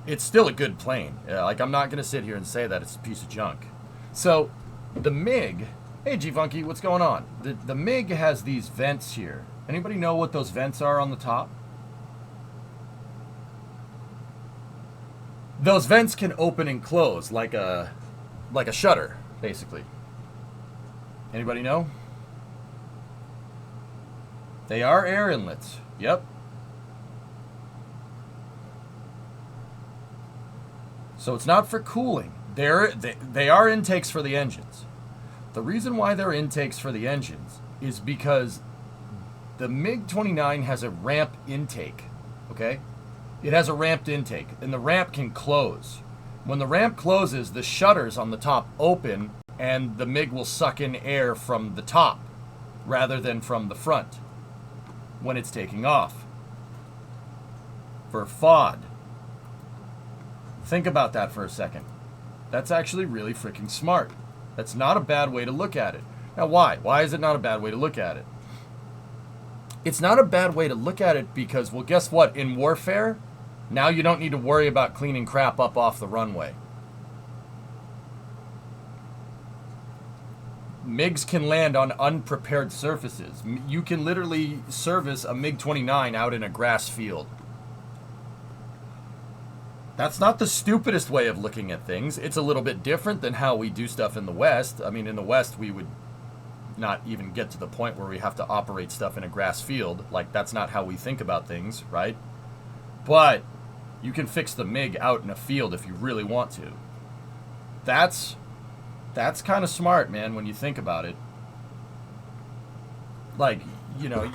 it's still a good plane. Like, I'm not gonna sit here and say that it's a piece of junk. So the MiG, hey G-Funky, what's going on? The MiG has these vents here. Anybody know what those vents are on the top? Those vents can open and close like a shutter, basically. Anybody know? They are air inlets. Yep. So it's not for cooling. They are intakes for the engines. The reason why they're intakes for the engines is because the MiG-29 has a ramp intake, okay? It has a ramped intake, and the ramp can close. When the ramp closes, the shutters on the top open, and the MiG will suck in air from the top rather than from the front when it's taking off. For FOD. Think about that for a second. That's actually really freaking smart. That's not a bad way to look at it. Now, why? Why is it not a bad way to look at it? It's not a bad way to look at it because, well, guess what? In warfare, now you don't need to worry about cleaning crap up off the runway. MiGs can land on unprepared surfaces. You can literally service a MiG-29 out in a grass field. That's not the stupidest way of looking at things. It's a little bit different than how we do stuff in the West. I mean, in the West, we would not even get to the point where we have to operate stuff in a grass field. Like, that's not how we think about things, right? But you can fix the MiG out in a field if you really want to. That's kind of smart, man, when you think about it. Like, you know,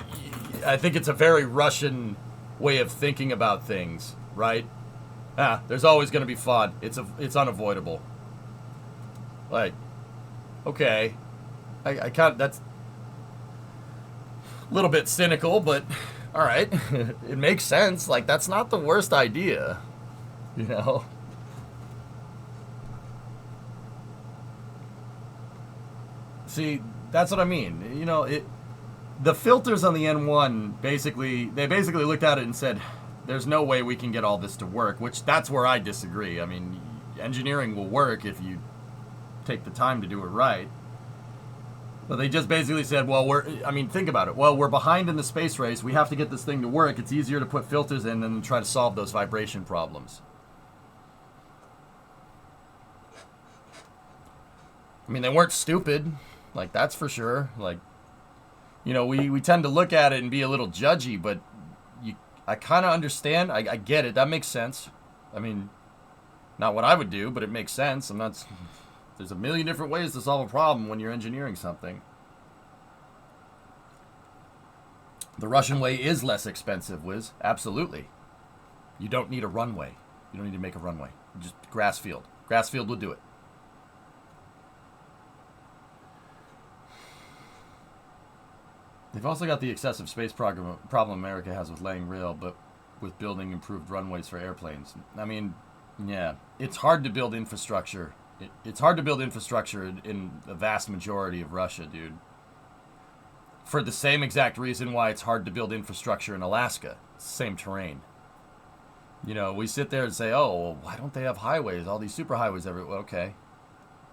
I think it's a very Russian way of thinking about things, right? There's always going to be FOD. It's unavoidable. Like, okay. I can't, that's a little bit cynical, but all right. It makes sense. Like, that's not the worst idea, you know? See, that's what I mean. You know, the filters on the N1 basically looked at it and said, there's no way we can get all this to work, which that's where I disagree. I mean, engineering will work if you take the time to do it right. But they just basically said, well, think about it. Well, we're behind in the space race. We have to get this thing to work. It's easier to put filters in than try to solve those vibration problems. I mean, they weren't stupid. Like, that's for sure. Like, you know, we tend to look at it and be a little judgy, but I kind of understand. I get it. That makes sense. I mean, not what I would do, but it makes sense. There's a million different ways to solve a problem when you're engineering something. The Russian way is less expensive, Wiz. Absolutely. You don't need a runway. You don't need to make a runway. Just grass field. Grass field will do it. They've also got the excessive space problem America has with laying rail, but with building improved runways for airplanes. I mean, yeah, it's hard to build infrastructure. It's hard to build infrastructure in the vast majority of Russia, dude. For the same exact reason why it's hard to build infrastructure in Alaska. Same terrain. You know, we sit there and say, oh, well, why don't they have highways? All these superhighways everywhere. Okay.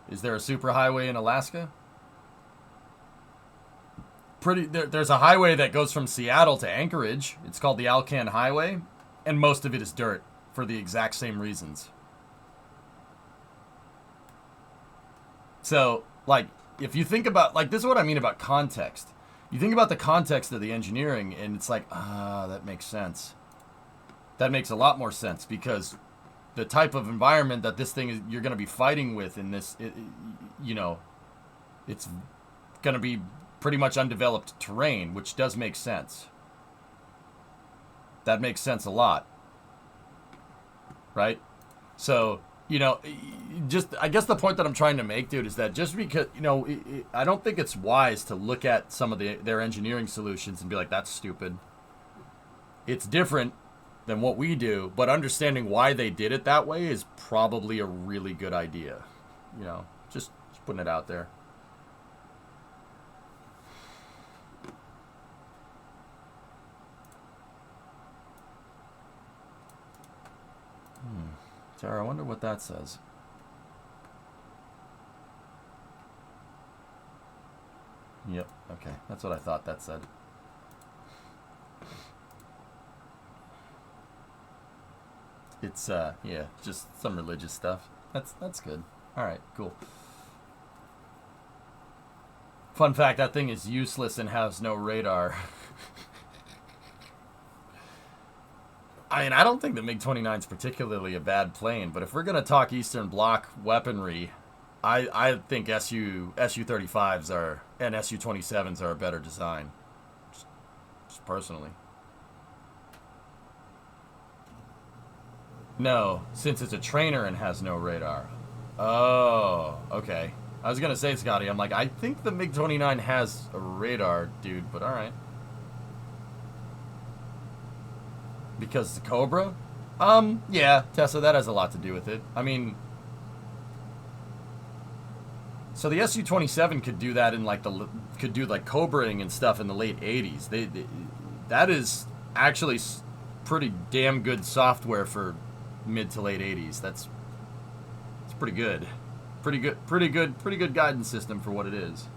Is there a superhighway in Alaska? There's a highway that goes from Seattle to Anchorage. It's called the Alcan Highway. And most of it is dirt for the exact same reasons. So, like, if you think about, like, this is what I mean about context. You think about the context of the engineering, and it's like, that makes sense. That makes a lot more sense, because the type of environment that this thing is, you're going to be fighting with in this, you know, it's going to be pretty much undeveloped terrain, which does make sense. That makes sense a lot. Right? So, you know, just, I guess the point that I'm trying to make, dude, is that just because, you know, I don't think it's wise to look at some of their engineering solutions and be like, that's stupid. It's different than what we do, but understanding why they did it that way is probably a really good idea. You know, just putting it out there. Tara, I wonder what that says. Yep, okay. That's what I thought that said. It's, yeah, just some religious stuff. That's good. Alright, cool. Fun fact, that thing is useless and has no radar. I mean, I don't think the MiG-29 is particularly a bad plane, but if we're going to talk Eastern Bloc weaponry, I think Su-35s are, and Su-27s are a better design. Just personally. No, since it's a trainer and has no radar. Oh, okay. I was going to say, Scotty, I'm like, I think the MiG-29 has a radar, dude, but alright. Because the Cobra? Yeah, Tessa, that has a lot to do with it. I mean, so the Su-27 could do that in like could do like Cobraing and stuff in the late 80s. That is actually pretty damn good software for mid to late 80s. It's pretty good. Pretty good guidance system for what it is.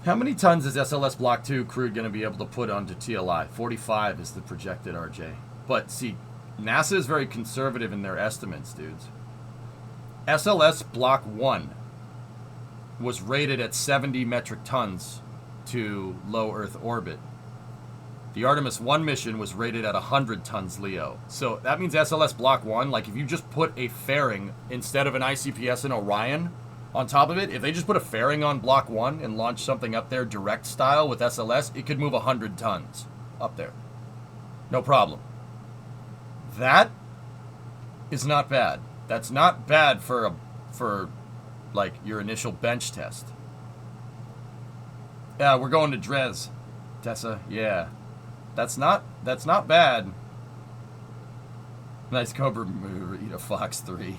How many tons is SLS Block 2 crude going to be able to put onto TLI? 45 is the projected, RJ. But see, NASA is very conservative in their estimates, dudes. SLS Block 1 was rated at 70 metric tons to low Earth orbit. The Artemis 1 mission was rated at 100 tons LEO. So that means SLS Block 1, like if you just put a fairing instead of an ICPS and Orion on top of it, if they just put a fairing on Block 1 and launch something up there direct style with SLS, it could move 100 tons up there. No problem. That is not bad. That's not bad for like your initial bench test. Yeah, we're going to Dres, Tessa. Yeah. That's not bad. Nice Cobra Marita Fox 3.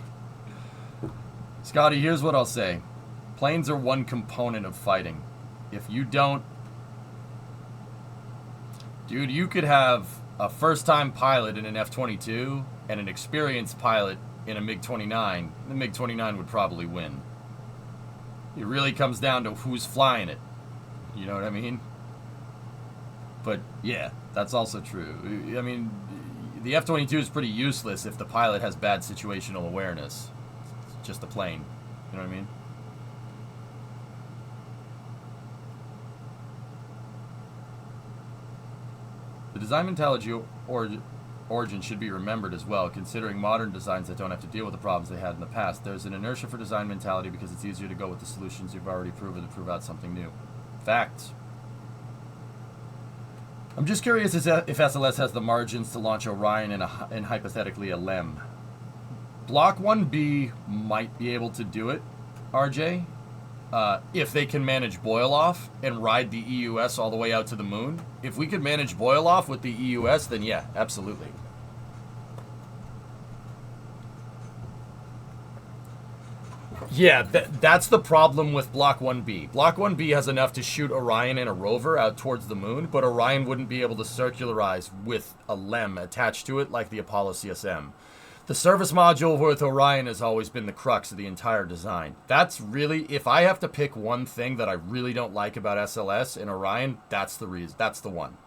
Scotty, here's what I'll say. Planes are one component of fighting. If you don't... Dude, you could have a first-time pilot in an F-22 and an experienced pilot in a MiG-29. The MiG-29 would probably win. It really comes down to who's flying it. You know what I mean? But, yeah, that's also true. I mean, the F-22 is pretty useless if the pilot has bad situational awareness. It's just a plane. You know what I mean? The design mentality origin should be remembered as well, considering modern designs that don't have to deal with the problems they had in the past. There's an inertia for design mentality because it's easier to go with the solutions you've already proven to prove out something new. Facts. I'm just curious if SLS has the margins to launch Orion and hypothetically a LEM. Block 1B might be able to do it, RJ, if they can manage boil-off and ride the EUS all the way out to the moon. If we could manage boil-off with the EUS, then yeah, absolutely. Yeah, that's the problem with Block 1B. Block 1B has enough to shoot Orion and a rover out towards the moon, but Orion wouldn't be able to circularize with a LEM attached to it like the Apollo CSM. The service module with Orion has always been the crux of the entire design. That's really, if I have to pick one thing that I really don't like about SLS and Orion, that's the reason. That's the one.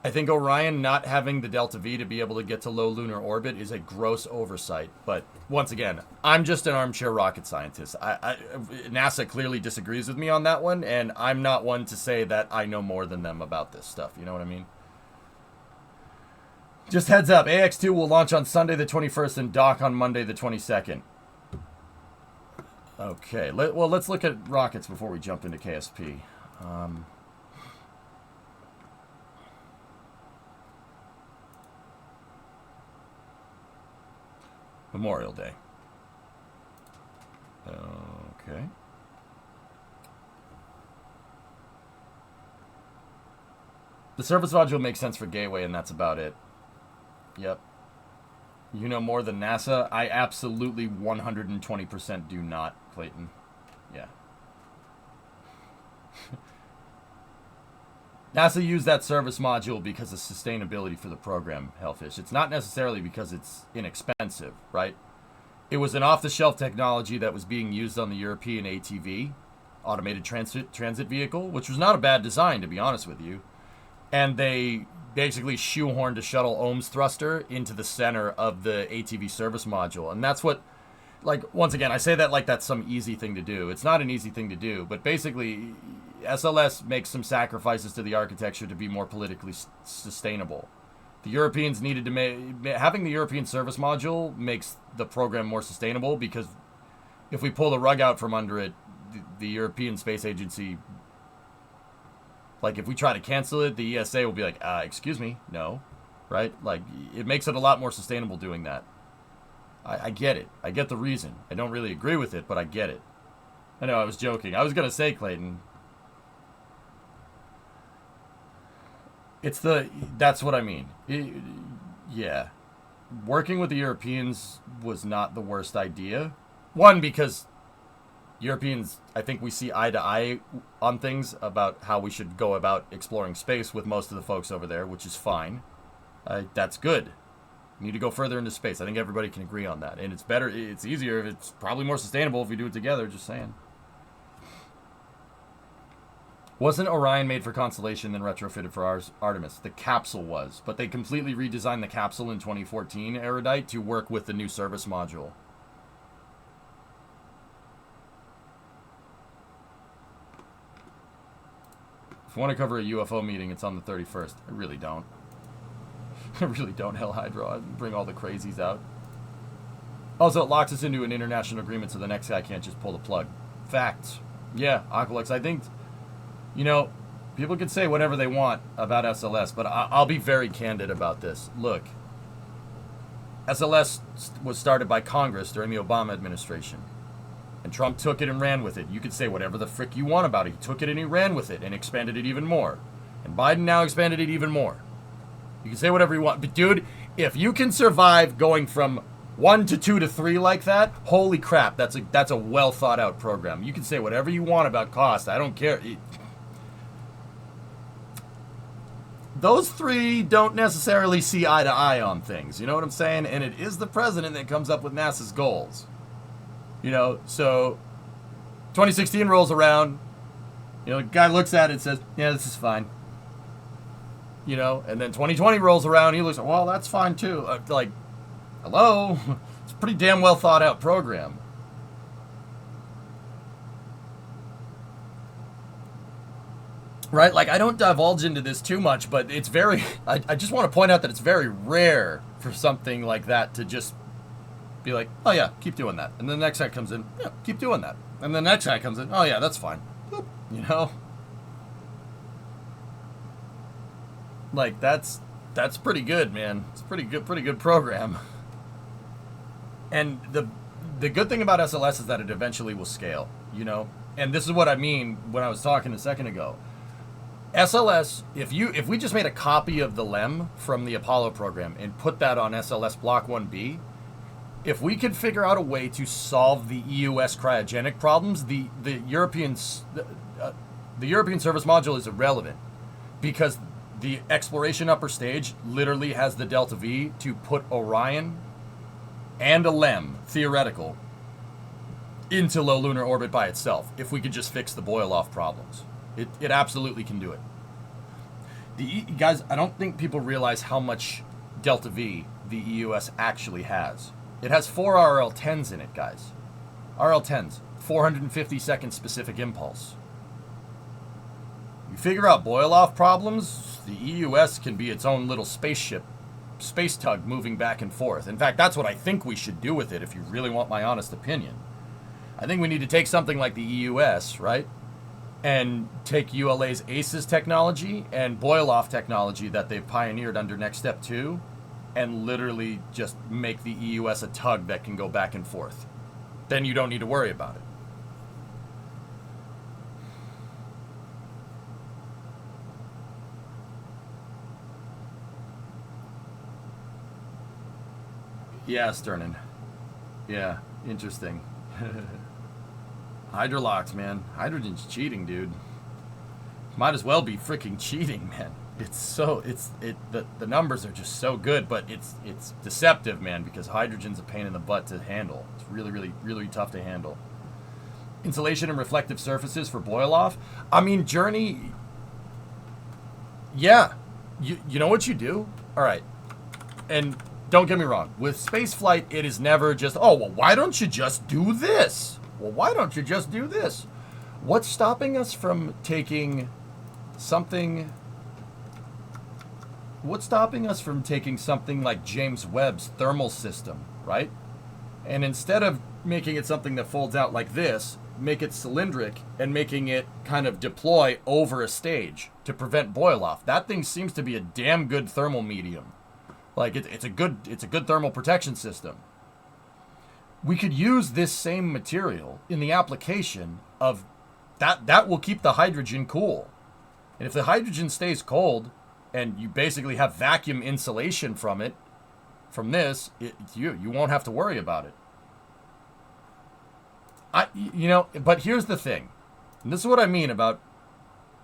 I think Orion not having the Delta V to be able to get to low lunar orbit is a gross oversight. But once again, I'm just an armchair rocket scientist. NASA clearly disagrees with me on that one, and I'm not one to say that I know more than them about this stuff. You know what I mean? Just heads up, AX2 will launch on Sunday the 21st and dock on Monday the 22nd. Okay, well, let's look at rockets before we jump into KSP. Memorial Day. Okay. The service module makes sense for Gateway, and that's about it. Yep. You know more than NASA? I absolutely 120% do not, Clayton. Yeah. NASA used that service module because of sustainability for the program, Hellfish. It's not necessarily because it's inexpensive, right? It was an off-the-shelf technology that was being used on the European ATV, Automated Transit Vehicle, which was not a bad design, to be honest with you. And they basically shoehorned a shuttle ohms thruster into the center of the ATV service module. And that's what, like, once again, I say that like that's some easy thing to do. It's not an easy thing to do, but basically SLS makes some sacrifices to the architecture to be more politically sustainable. The Europeans needed to having the European service module makes the program more sustainable, because if we pull the rug out from under it, the European Space Agency, like if we try to cancel it, the ESA will be like, excuse me, no, right? Like it makes it a lot more sustainable doing that. I get it. I get the reason. I don't really agree with it, but I get it. I know, I was joking. I was going to say, Clayton, that's what I mean. Yeah. Working with the Europeans was not the worst idea. One, because Europeans, I think we see eye to eye on things about how we should go about exploring space with most of the folks over there, which is fine. That's good. We need to go further into space. I think everybody can agree on that. And it's better, it's easier, it's probably more sustainable if we do it together, just saying. Wasn't Orion made for Constellation then retrofitted for Artemis? The capsule was, but they completely redesigned the capsule in 2014, Erudite, to work with the new service module. If you want to cover a UFO meeting, it's on the 31st. I really don't. I really don't, Hell Hydra. I bring all the crazies out. Also, it locks us into an international agreement so the next guy can't just pull the plug. Facts. Yeah, Aqualux, I think, you know, people can say whatever they want about SLS, but I'll be very candid about this. Look, SLS was started by Congress during the Obama administration. And Trump took it and ran with it. You could say whatever the frick you want about it. He took it and he ran with it and expanded it even more. And Biden now expanded it even more. You can say whatever you want. But dude, if you can survive going from 1 to 2 to 3 like that, holy crap, that's a well thought out program. You can say whatever you want about cost. I don't care. Those three don't necessarily see eye to eye on things. You know what I'm saying? And it is the president that comes up with NASA's goals. You know, so 2016 rolls around, you know, the guy looks at it and says, yeah, this is fine. You know, and then 2020 rolls around, he looks at, well, that's fine too. Like, hello? It's a pretty damn well thought out program. Right? Like, I don't divulge into this too much, but it's very, I just want to point out that it's very rare for something like that to just be like, oh yeah, keep doing that. And then the next guy comes in, yeah, keep doing that. And the next guy comes in, oh yeah, that's fine. Boop. You know? Like, that's pretty good, man. It's pretty good program. And the good thing about SLS is that it eventually will scale, you know? And this is what I mean when I was talking a second ago. SLS, if we just made a copy of the LEM from the Apollo program and put that on SLS Block 1B, if we could figure out a way to solve the EUS cryogenic problems, the European service module is irrelevant, because the exploration upper stage literally has the Delta V to put Orion and a LEM, theoretical, into low lunar orbit by itself, if we could just fix the boil-off problems. It absolutely can do it. Guys, I don't think people realize how much Delta V the EUS actually has. It has 4 RL-10s in it, guys. RL-10s, 450-second specific impulse. You figure out boil-off problems, the EUS can be its own little spaceship, space tug moving back and forth. In fact, that's what I think we should do with it, if you really want my honest opinion. I think we need to take something like the EUS, right? And take ULA's ACES technology and boil-off technology that they've pioneered under Next Step 2 and literally just make the EUS a tug that can go back and forth. Then you don't need to worry about it. Yeah, Sternin. Yeah, interesting. Hydrolox, man. Hydrogen's cheating, dude. Might as well be freaking cheating, man. The numbers are just so good, but it's deceptive, man, because hydrogen's a pain in the butt to handle. It's really, really, really tough to handle. Insulation and reflective surfaces for boil-off. I mean, Journey. Yeah, you know what you do? All right, and don't get me wrong. With spaceflight, it is never just, oh, well, why don't you just do this? Well, why don't you just do this? What's stopping us from taking something... What's stopping us from taking something like James Webb's thermal system, right? And instead of making it something that folds out like this, make it cylindric and making it kind of deploy over a stage to prevent boil-off. That thing seems to be a damn good thermal medium. Like, it's a good thermal protection system. We could use this same material in the application of that will keep the hydrogen cool. And if the hydrogen stays cold and you basically have vacuum insulation from it, from this, you won't have to worry about it. But here's the thing. And this is what I mean about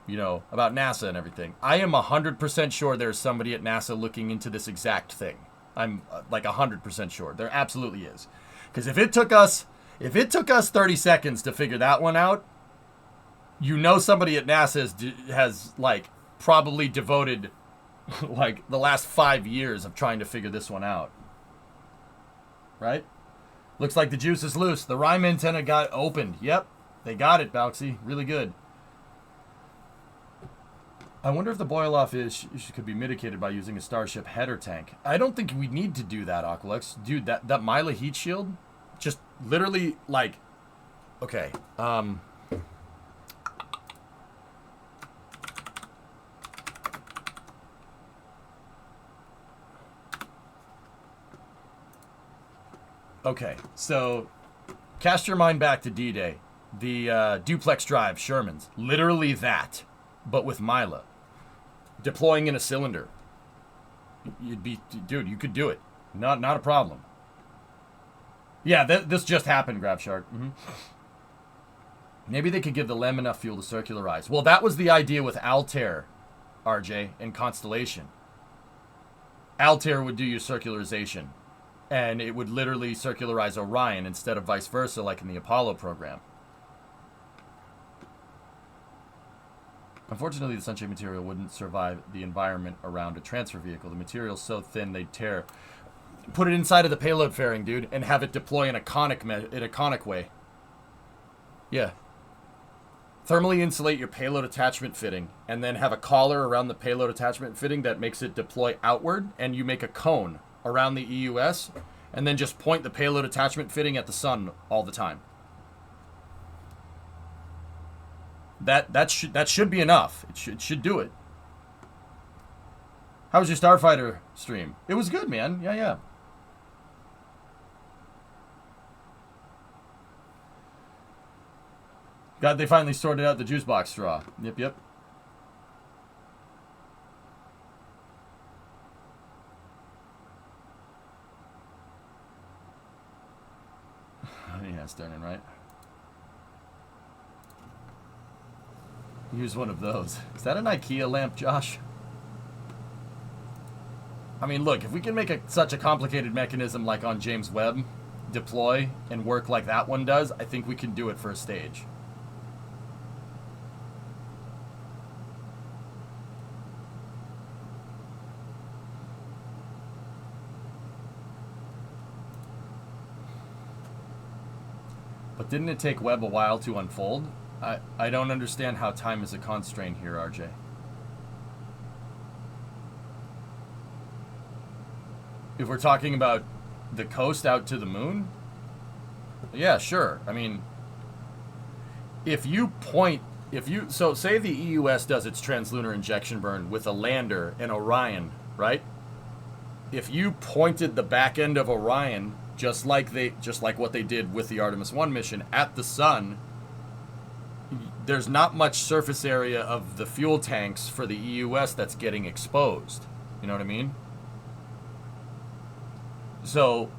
NASA and everything. I am 100% sure there's somebody at NASA looking into this exact thing. I'm like 100% sure. There absolutely is. Because if it took us 30 seconds to figure that one out, somebody at NASA has like probably devoted like the last 5 years of trying to figure this one out. Right? Looks like the juice is loose. The rhyme antenna got opened. Yep, they got it, Bauxy. Really good. I wonder if the boil-off could be mitigated by using a Starship header tank. I don't think we need to do that, Aqualex. Dude, that Mila heat shield, just literally, like, okay, okay, so cast your mind back to D-Day. The duplex drive, Sherman's, literally that, but with Mila. Deploying in a cylinder. Dude, you could do it. Not a problem. Yeah, this just happened, Grab Shark. Mm-hmm. Maybe they could give the LEM enough fuel to circularize. Well, that was the idea with Altair, RJ, and Constellation. Altair would do your circularization, and it would literally circularize Orion instead of vice versa, like in the Apollo program. Unfortunately, the sunshade material wouldn't survive the environment around a transfer vehicle. The material's so thin they'd tear. Put it inside of the payload fairing, dude, and have it deploy in a conic way. Yeah. Thermally insulate your payload attachment fitting, and then have a collar around the payload attachment fitting that makes it deploy outward, and you make a cone around the EUS, and then just point the payload attachment fitting at the sun all the time. That should be enough. It should do it. How was your Starfighter stream? It was good, man. Yeah. God, they finally sorted out the juice box straw. Yep. Yeah, Sternin, right? Use one of those. Is that an IKEA lamp, Josh? I mean, look, if we can make such a complicated mechanism like on James Webb deploy and work like that one does, I think we can do it for a stage. But didn't it take Webb a while to unfold? I don't understand how time is a constraint here, RJ. If we're talking about the coast out to the moon, yeah, sure. I mean, so say the EUS does its translunar injection burn with a lander and Orion, right? If you pointed the back end of Orion just like what they did with the Artemis 1 mission at the sun, there's not much surface area of the fuel tanks for the EUS that's getting exposed. You know what I mean? So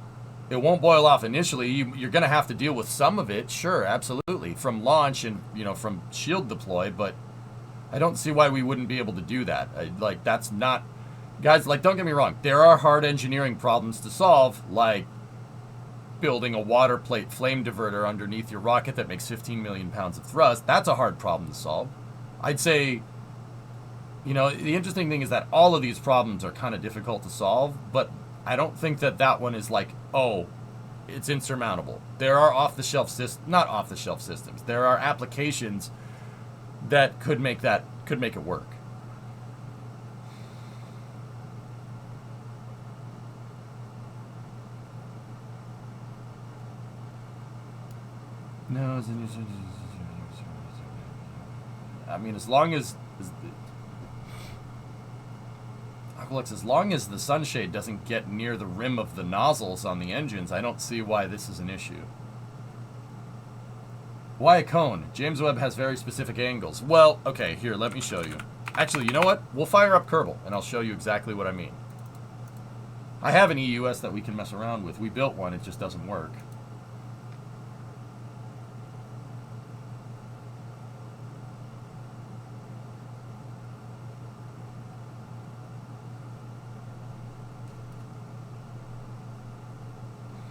it won't boil off initially. You're going to have to deal with some of it, sure, absolutely, from launch and from shield deploy. But I don't see why we wouldn't be able to do that. That's not, guys. Don't get me wrong. There are hard engineering problems to solve, like building a water plate flame diverter underneath your rocket that makes 15 million pounds of thrust. That's a hard problem to solve. I'd say, the interesting thing is that all of these problems are kind of difficult to solve, but I don't think that one is it's insurmountable. There are not off-the-shelf systems. There are applications that could make it work. No, I mean, as long as the sunshade doesn't get near the rim of the nozzles on the engines, I don't see why this is an issue. Why a cone? James Webb has very specific angles. Well, okay, here, let me show you. Actually, you know what? We'll fire up Kerbal, and I'll show you exactly what I mean. I have an EUS that we can mess around with. We built one, it just doesn't work.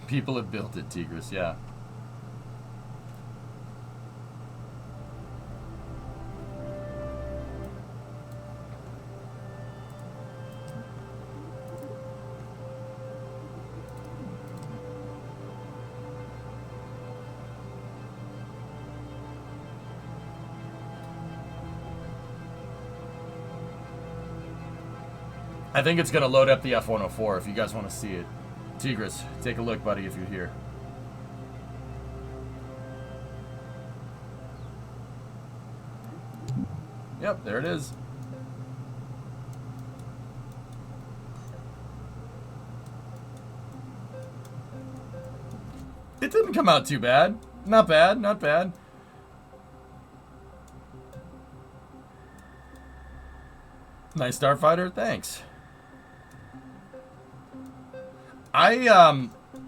People have built it, Tigris, yeah. I think it's going to load up the F-104 if you guys want to see it. Tigris, take a look, buddy, if you're here. Yep, there it is. It didn't come out too bad. Not bad, not bad. Nice Starfighter, thanks.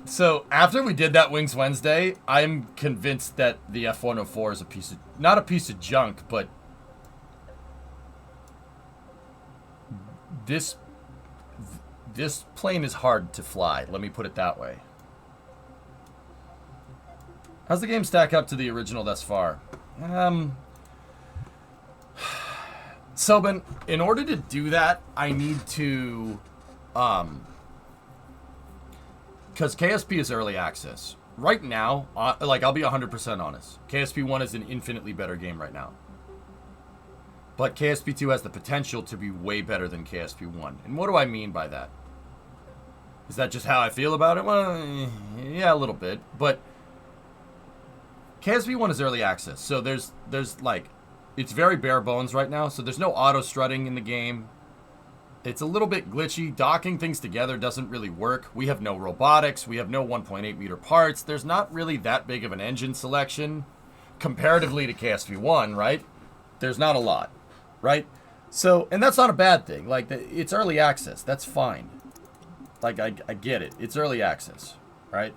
So after we did that Wings Wednesday, I'm convinced that the F-104 is not a piece of junk, but this plane is hard to fly. Let me put it that way. How's the game stack up to the original thus far? Sobin, in order to do that, I need to, because KSP is early access. Right now, I'll be 100% honest. KSP 1 is an infinitely better game right now. But KSP 2 has the potential to be way better than KSP 1. And what do I mean by that? Is that just how I feel about it? Well, yeah, a little bit. But KSP 1 is early access. So there's it's very bare bones right now. So there's no auto strutting in the game. It's a little bit glitchy. Docking things together doesn't really work. We have no robotics. We have no 1.8 meter parts. There's not really that big of an engine selection comparatively to KSP 1, right? There's not a lot, right? So, and that's not a bad thing. It's early access. That's fine. I get it. It's early access, right?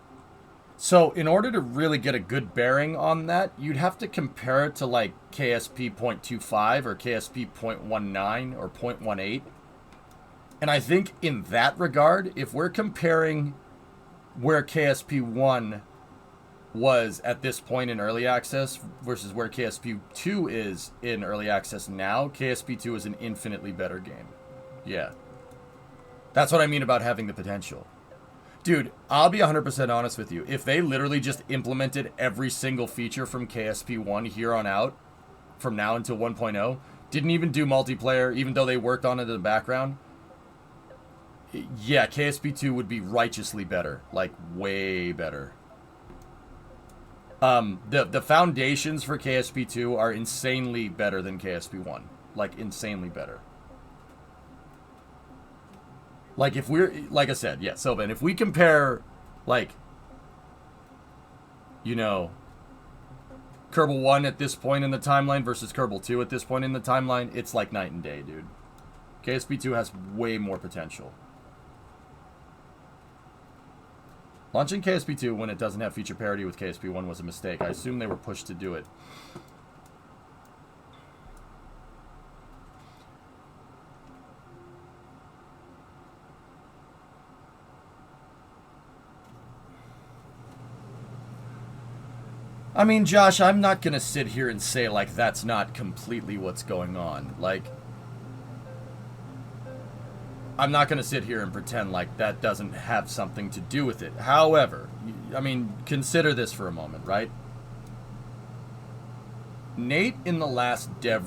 So, in order to really get a good bearing on that, you'd have to compare it to KSP 0.25 or KSP 0.19 or 0.18. And I think in that regard, if we're comparing where KSP 1 was at this point in early access versus where KSP 2 is in early access now, KSP 2 is an infinitely better game. Yeah. That's what I mean about having the potential. Dude, I'll be 100% honest with you. If they literally just implemented every single feature from KSP1 here on out, from now until 1.0, didn't even do multiplayer, even though they worked on it in the background, yeah, KSP2 would be righteously better. Like, way better. The foundations for KSP2 are insanely better than KSP1. Like, insanely better. Like, if we're, like I said, yeah, Sylvan, if we compare, like, you know, Kerbal 1 at this point in the timeline versus Kerbal 2 at this point in the timeline, it's like night and day, dude. KSP2 has way more potential. Launching KSP2 when it doesn't have feature parity with KSP1 was a mistake. I assume they were pushed to do it. I mean, Josh, I'm not going to sit here and say, like, that's not completely what's going on. Like, I'm not going to sit here and pretend like that doesn't have something to do with it. However, I mean, consider this for a moment, right? Nate in the last dev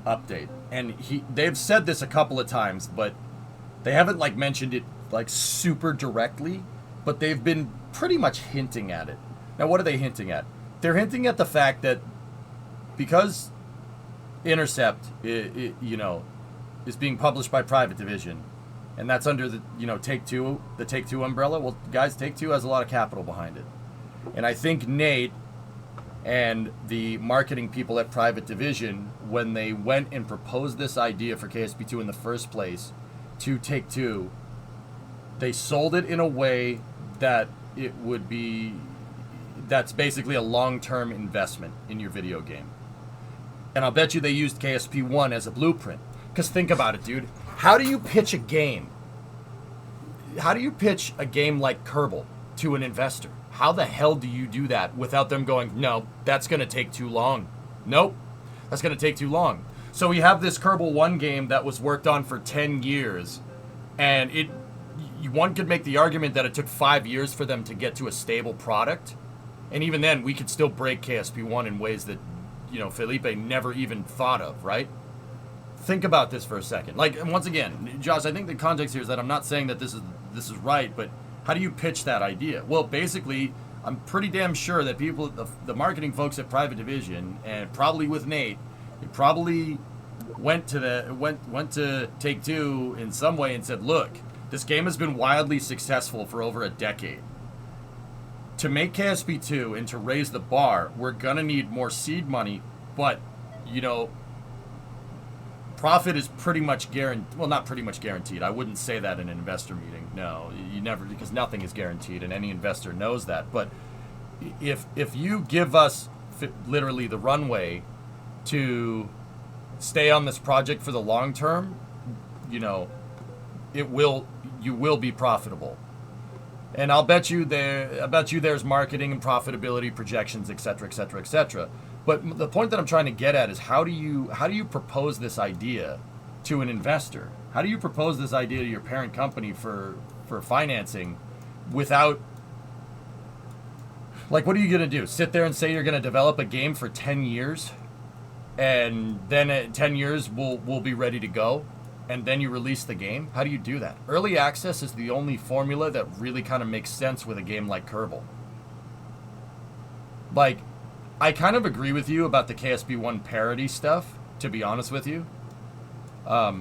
update, and they've said this a couple of times, but they haven't, like, mentioned it, like, super directly, but they've been pretty much hinting at it. Now, what are they hinting at? They're hinting at the fact that because Intercept, you know, is being published by Private Division, and that's under the, you know, Take-Two, the Take-Two umbrella. Well, guys, Take-Two has a lot of capital behind it. And I think Nate and the marketing people at Private Division, when they went and proposed this idea for KSP2 in the first place to Take-Two, they sold it in a way that it would be, that's basically a long-term investment in your video game. And I'll bet you they used KSP1 as a blueprint. Because think about it, dude. How do you pitch a game? How do you pitch a game like Kerbal to an investor? How the hell do you do that without them going, no, that's going to take too long? Nope, that's going to take too long. So we have this Kerbal 1 game that was worked on for 10 years. And one could make the argument that it took 5 years for them to get to a stable product. And even then, we could still break KSP1 in ways that, you know, Felipe never even thought of, right? Think about this for a second. Like, and once again, Josh, I think the context here is that I'm not saying that this is right, but how do you pitch that idea? Well, basically, I'm pretty damn sure that people, the marketing folks at Private Division, and probably with Nate, they probably went to Take-Two in some way and said, look, this game has been wildly successful for over a decade. To make KSP2 and to raise the bar, we're going to need more seed money, but, you know, profit is pretty much guaranteed. Well, not pretty much guaranteed. I wouldn't say that in an investor meeting. No, you never, because nothing is guaranteed, and any investor knows that. But if you give us literally the runway to stay on this project for the long term, you know, you will be profitable. And I'll bet you there's marketing and profitability projections, et cetera, et cetera, et cetera. But the point that I'm trying to get at is how do you propose this idea to an investor? How do you propose this idea to your parent company for financing without, like, what are you going to do? Sit there and say you're going to develop a game for 10 years and then at 10 years we'll be ready to go? And then you release the game? How do you do that? Early access is the only formula that really kind of makes sense with a game like Kerbal. Like, I kind of agree with you about the KSP1 parody stuff, to be honest with you. I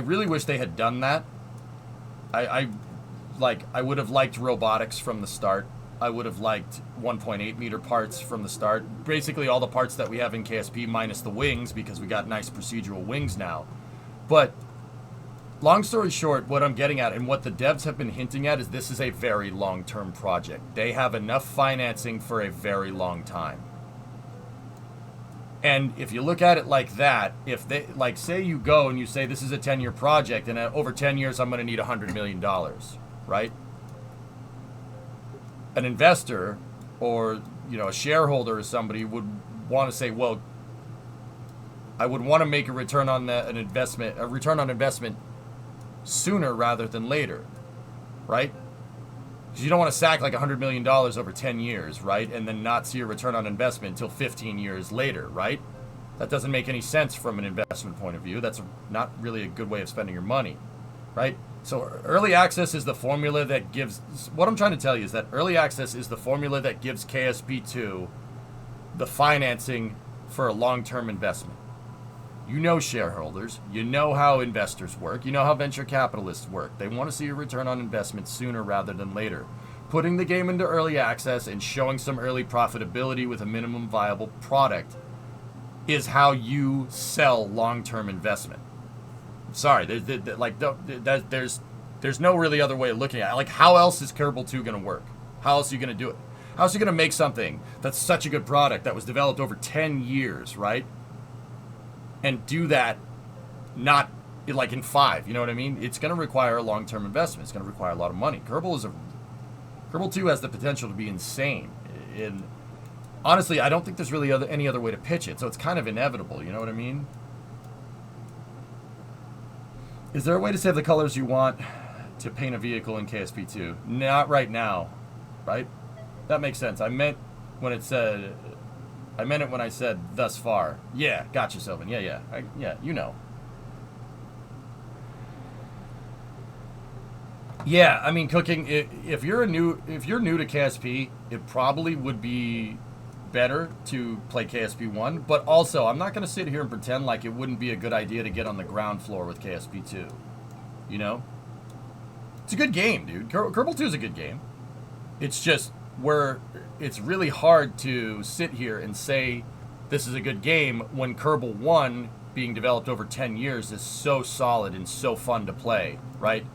really wish they had done that. I would have liked robotics from the start. I would have liked 1.8 meter parts from the start. Basically all the parts that we have in KSP minus the wings, because we got nice procedural wings now. But long story short, what I'm getting at and what the devs have been hinting at is this is a very long-term project. They have enough financing for a very long time. And if you look at it like that, if they, like, say you go and you say this is a 10-year project and over 10 years I'm going to need $100 million, right? An investor or, you know, a shareholder or somebody would want to say, well, I would want to make a return on investment sooner rather than later, right? Because you don't want to sack like $100 million over 10 years, right? And then not see your return on investment until 15 years later, right? That doesn't make any sense from an investment point of view. That's not really a good way of spending your money, right? So early access is the formula that gives, what I'm trying to tell you is that early access is the formula that gives KSP2 the financing for a long-term investment. You know shareholders, you know how investors work, you know how venture capitalists work. They want to see a return on investment sooner rather than later. Putting the game into early access and showing some early profitability with a minimum viable product is how you sell long-term investment. Sorry, there's no really other way of looking at it. Like, how else is Kerbal 2 going to work? How else are you going to do it? How else are you going to make something that's such a good product that was developed over 10 years, right? And do that not like in 5, you know what I mean? It's going to require a long-term investment. It's going to require a lot of money. Kerbal 2 has the potential to be insane. And honestly, I don't think there's really any other way to pitch it, so it's kind of inevitable, you know what I mean? Is there a way to save the colors you want to paint a vehicle in KSP2? Not right now, right? That makes sense. I meant it when I said thus far. Yeah, gotcha, Sylvan. Yeah, you know. Yeah, I mean, cooking. If you're new to KSP, it probably would be better to play KSP 1. But also, I'm not going to sit here and pretend like it wouldn't be a good idea to get on the ground floor with KSP 2. You know, it's a good game, dude. Kerbal 2 is a good game. It's just where it's really hard to sit here and say this is a good game when Kerbal 1, being developed over 10 years, is so solid and so fun to play, right?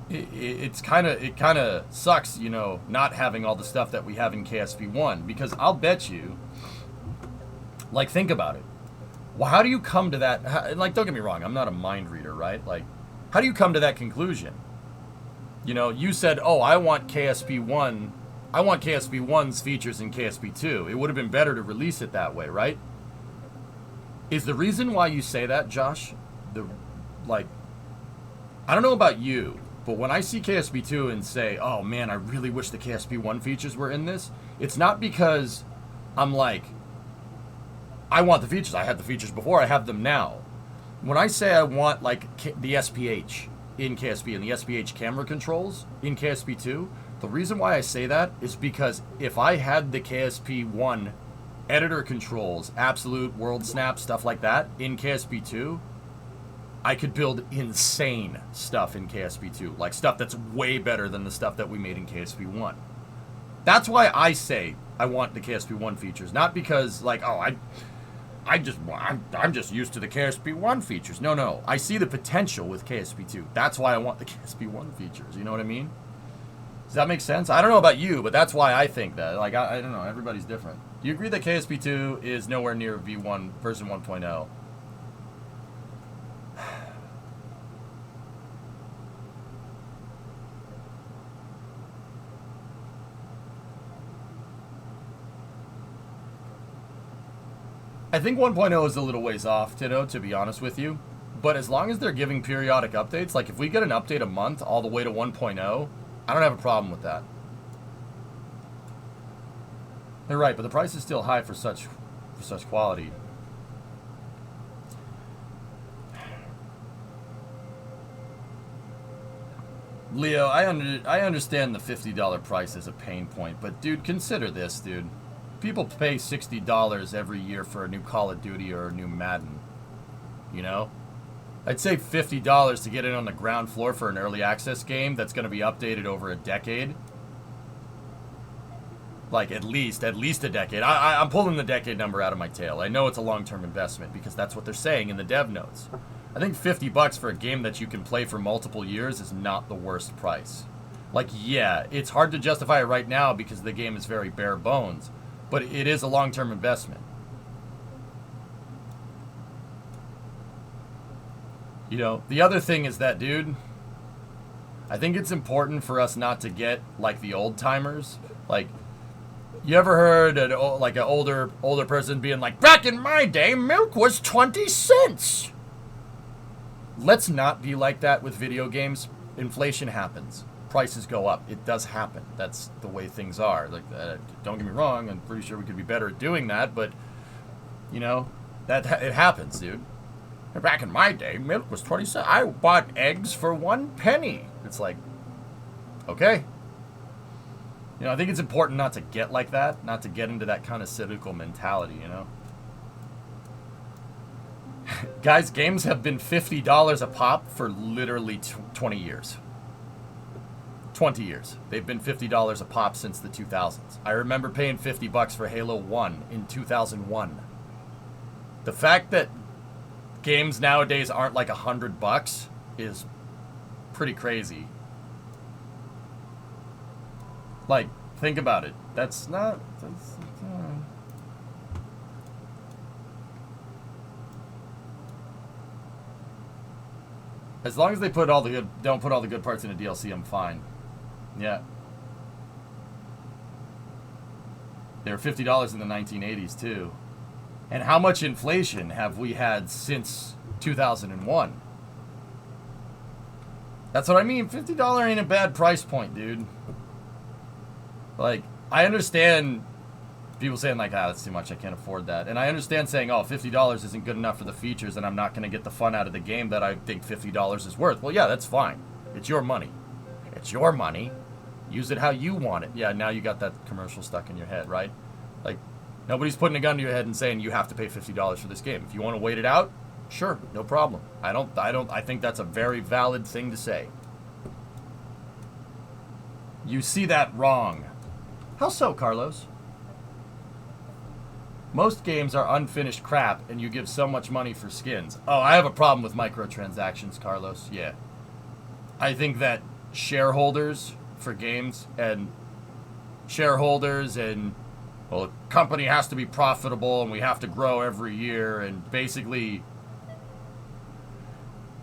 It kind of sucks, you know, not having all the stuff that we have in KSP 1, because I'll bet you, like, think about it. Well, how do you come to that? Like, don't get me wrong, I'm not a mind reader, right? Like, how do you come to that conclusion? You know, you said, oh, I want KSP 1's features in KSP 2. It would have been better to release it that way, right? Is the reason why you say that, Josh, I don't know about you, but when I see KSP 2 and say, oh man, I really wish the KSP 1 features were in this, it's not because I'm like, I want the features. I had the features before, I have them now. When I say I want like the SPH in KSP and the SPH camera controls in KSP 2, the reason why I say that is because if I had the KSP 1 editor controls, absolute, world snap, stuff like that in KSP 2, I could build insane stuff in KSP 2, like stuff that's way better than the stuff that we made in KSP 1. That's why I say I want the KSP 1 features, not because like, oh, I'm just used to the KSP 1 features. No, I see the potential with KSP 2. That's why I want the KSP 1 features. You know what I mean? Does that make sense? I don't know about you, but that's why I think that. Like, I don't know. Everybody's different. Do you agree that KSP 2 is nowhere near V1 version 1.0? I think 1.0 is a little ways off, Tito, to be honest with you. But as long as they're giving periodic updates, like if we get an update a month all the way to 1.0, I don't have a problem with that. You're right, but the price is still high for such quality. Leo, I understand the $50 price is a pain point, but dude, consider this, dude. People pay $60 every year for a new Call of Duty or a new Madden. You know? I'd say $50 to get in on the ground floor for an early access game that's going to be updated over a decade. Like, at least a decade. I'm pulling the decade number out of my tail. I know it's a long-term investment because that's what they're saying in the dev notes. I think $50 for a game that you can play for multiple years is not the worst price. Like, yeah, it's hard to justify it right now because the game is very bare bones. But it is a long-term investment. You know, the other thing is that, dude, I think it's important for us not to get like the old timers. Like, you ever heard an older person being like, back in my day, milk was 20 cents. let's not be like that with video games. Inflation happens. Prices go up. It does happen. That's the way things are. Like, don't get me wrong. I'm pretty sure we could be better at doing that, but you know, it happens, dude. Back in my day, milk was 20 cents. I bought eggs for 1 penny. It's like, okay. You know, I think it's important not to get like that, not to get into that kind of cynical mentality, you know? Guys, games have been $50 a pop for literally 20 years. 20 years. They've been $50 a pop since the 2000s. I remember paying $50 for Halo 1 in 2001. The fact that games nowadays aren't like $100 is pretty crazy. Like, think about it. That's not... As long as they put all the good, don't put all the good parts in a DLC, I'm fine. Yeah. They were $50 in the 1980s too. And how much inflation have we had since 2001? That's what I mean. $50 ain't a bad price point, dude. Like, I understand people saying like, that's too much, I can't afford that. And I understand saying, oh, $50 isn't good enough for the features and I'm not going to get the fun out of the game that I think $50 is worth. Well, yeah, that's fine. It's your money. It's your money. Use it how you want it. Yeah, now you got that commercial stuck in your head, right? Like, nobody's putting a gun to your head and saying you have to pay $50 for this game. If you want to wait it out, sure, no problem. I think that's a very valid thing to say. You see that wrong. How so, Carlos? Most games are unfinished crap, and you give so much money for skins. Oh, I have a problem with microtransactions, Carlos. Yeah. I think that shareholders for games and shareholders and, well, a company has to be profitable and we have to grow every year, and basically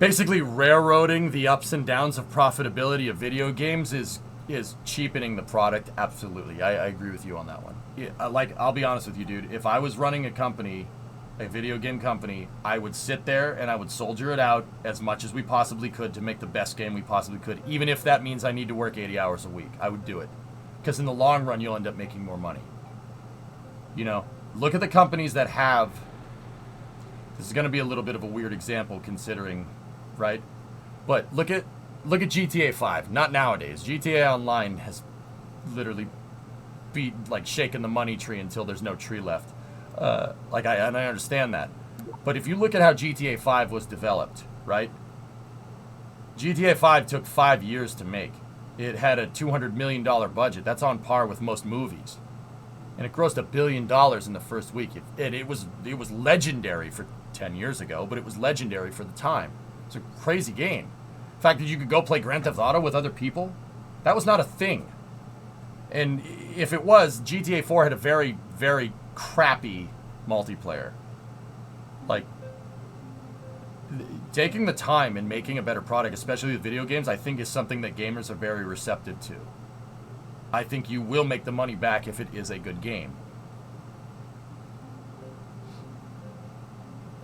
railroading the ups and downs of profitability of video games is cheapening the product. Absolutely. I agree with you on that one. Yeah, like, I'll be honest with you, dude. If I was running a company, a video game company, I would sit there and I would soldier it out as much as we possibly could to make the best game we possibly could. Even if that means I need to work 80 hours a week, I would do it. Because in the long run, you'll end up making more money. You know, look at the companies that have... This is going to be a little bit of a weird example considering, right? But look at GTA 5. Not nowadays. GTA Online has literally shaken the money tree until there's no tree left. I understand that. But if you look at how GTA 5 was developed, right? GTA 5 took 5 years to make. It had a $200 million budget. That's on par with most movies. And it grossed $1 billion in the first week. It was legendary for 10 years ago, but it was legendary for the time. It's a crazy game. The fact that you could go play Grand Theft Auto with other people, that was not a thing. And if it was, GTA 4 had a very, very crappy multiplayer. Like, taking the time and making a better product, especially with video games, I think is something that gamers are very receptive to. I think you will make the money back if it is a good game.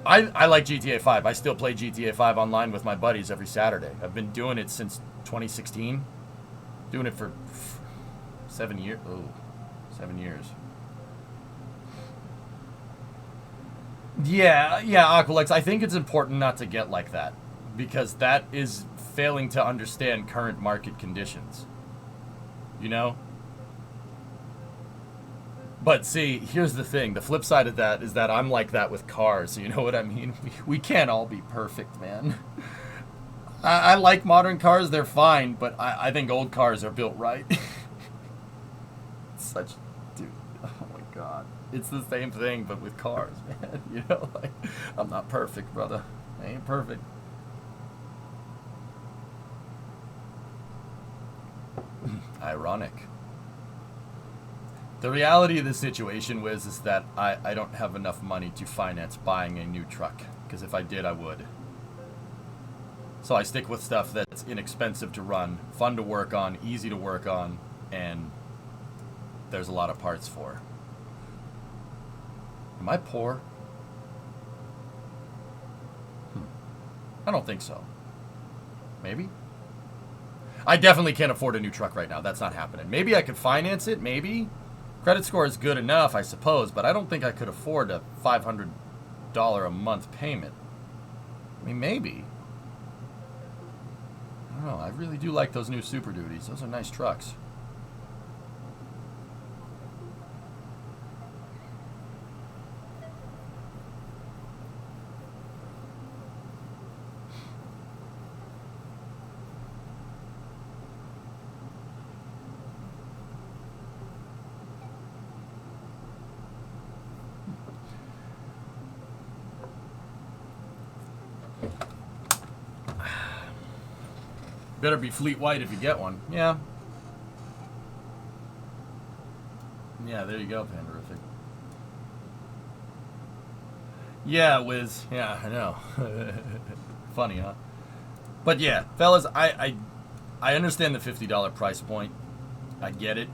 I like GTA 5. I still play GTA 5 online with my buddies every Saturday. I've been doing it since 2016. Doing it for 7 years. Oh, 7 years. Yeah, Aqualex, I think it's important not to get like that. Because that is failing to understand current market conditions. You know? But see, here's the thing. The flip side of that is that I'm like that with cars. You know what I mean? We can't all be perfect, man. I like modern cars. They're fine. But I think old cars are built right. Dude, oh my God. It's the same thing, but with cars, man. You know, like, I'm not perfect, brother. I ain't perfect. Ironic. The reality of the situation, Wiz, is that I don't have enough money to finance buying a new truck. Because if I did, I would. So I stick with stuff that's inexpensive to run, fun to work on, easy to work on, and there's a lot of parts for. Am I poor? I don't think so. Maybe? I definitely can't afford a new truck right now. That's not happening. Maybe I could finance it, maybe. Credit score is good enough, I suppose, but I don't think I could afford a $500 a month payment. I mean, maybe. I don't know. I really do like those new Super Duties. Those are nice trucks. Better be fleet white if you get one. Yeah. Yeah, there you go, Panderific. Yeah, Wiz. Yeah, I know. Funny, huh? But yeah, fellas, I understand the $50 price point. I get it.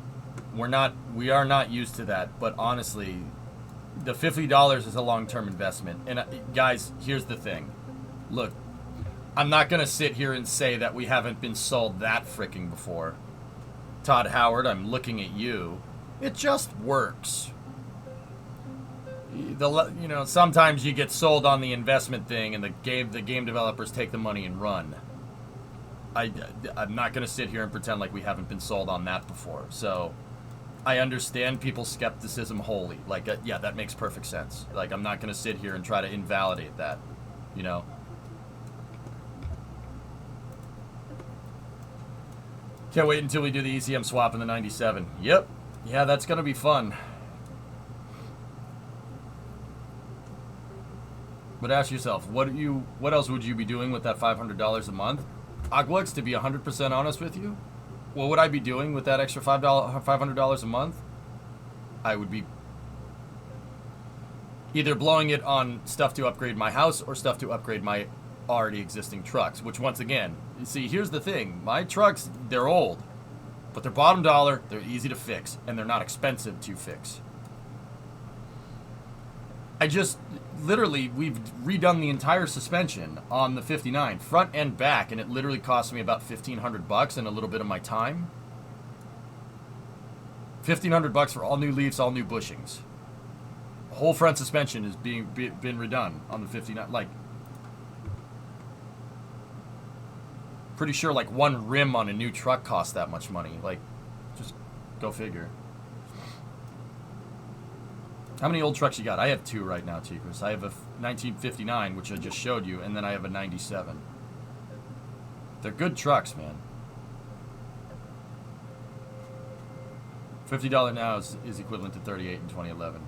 We are not used to that, but honestly, the $50 is a long-term investment. And guys, here's the thing. Look, I'm not going to sit here and say that we haven't been sold that fricking before. Todd Howard, I'm looking at you. It just works. Sometimes you get sold on the investment thing and the game developers take the money and run. I'm not going to sit here and pretend like we haven't been sold on that before. So I understand people's skepticism wholly. Like, yeah, that makes perfect sense. Like, I'm not going to sit here and try to invalidate that, you know? Can't wait until we do the ECM swap in the 97. Yep. Yeah, that's going to be fun. But ask yourself, what else would you be doing with that $500 a month? Agwix, to be 100% honest with you, what would I be doing with that extra $500 a month? I would be either blowing it on stuff to upgrade my house or stuff to upgrade my already existing trucks, which once again, you see, here's the thing. My trucks, they're old, but they're bottom dollar, they're easy to fix, and they're not expensive to fix. Literally, we've redone the entire suspension on the 59, front and back, and it literally cost me about $1,500 and a little bit of my time. $1,500 for all new leaves, all new bushings. The whole front suspension is been redone on the 59. Like, pretty sure like one rim on a new truck costs that much money. Like, just go figure. How many old trucks you got? I have two right now, Tigris. I have a 1959, which I just showed you, and then I have a 97. They're good trucks, man. $50 now is equivalent to $38 in 2011.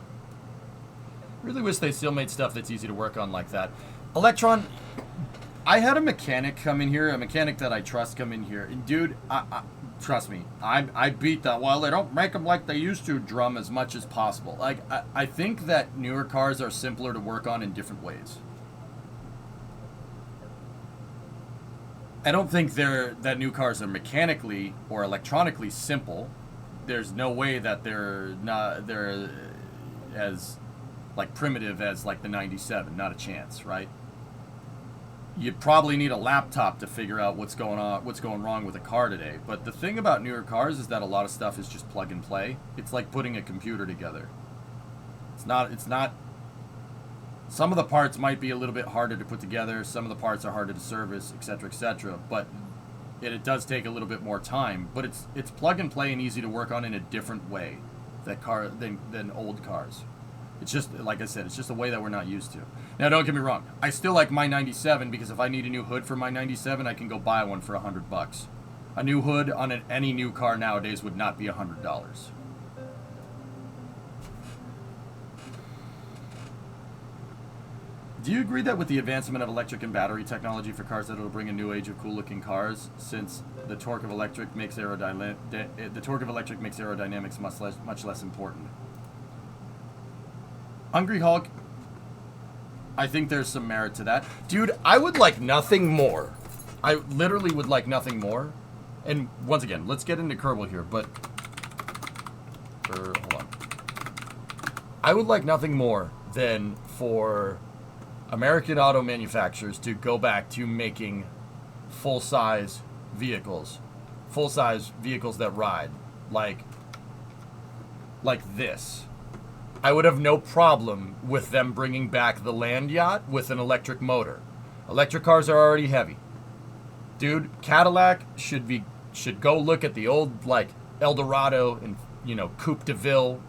Really wish they still made stuff that's easy to work on like that. Electron, I had a mechanic come in here, a mechanic that I trust come in here, and dude, trust me, I beat that. Well, they don't make them like they used to drum as much as possible. Like, I think that newer cars are simpler to work on in different ways. I don't think that new cars are mechanically or electronically simple. There's no way that they're as like primitive as like the 97. Not a chance, right? You'd probably need a laptop to figure out what's going wrong with a car today. But the thing about newer cars is that a lot of stuff is just plug and play. It's like putting a computer together. It's not. Some of the parts might be a little bit harder to put together. Some of the parts are harder to service, etc., etc. But it does take a little bit more time. But it's plug and play and easy to work on in a different way than old cars. It's just, like I said, it's just a way that we're not used to. Now, don't get me wrong. I still like my 97 because if I need a new hood for my 97, I can go buy one for $100. A new hood on any new car nowadays would not be $100. Do you agree that with the advancement of electric and battery technology for cars, that it'll bring a new age of cool-looking cars, since the torque of electric makes aerodynamics much less important? Hungry Hulk, I think there's some merit to that. Dude, I would like nothing more. I literally would like nothing more. And once again, let's get into Kerbal here, but... hold on. I would like nothing more than for American auto manufacturers to go back to making full-size vehicles. Full-size vehicles that ride. Like this. I would have no problem with them bringing back the land yacht with an electric motor. Electric cars are already heavy. Dude, Cadillac should go look at the old, like, Eldorado and, you know, Coupe de Ville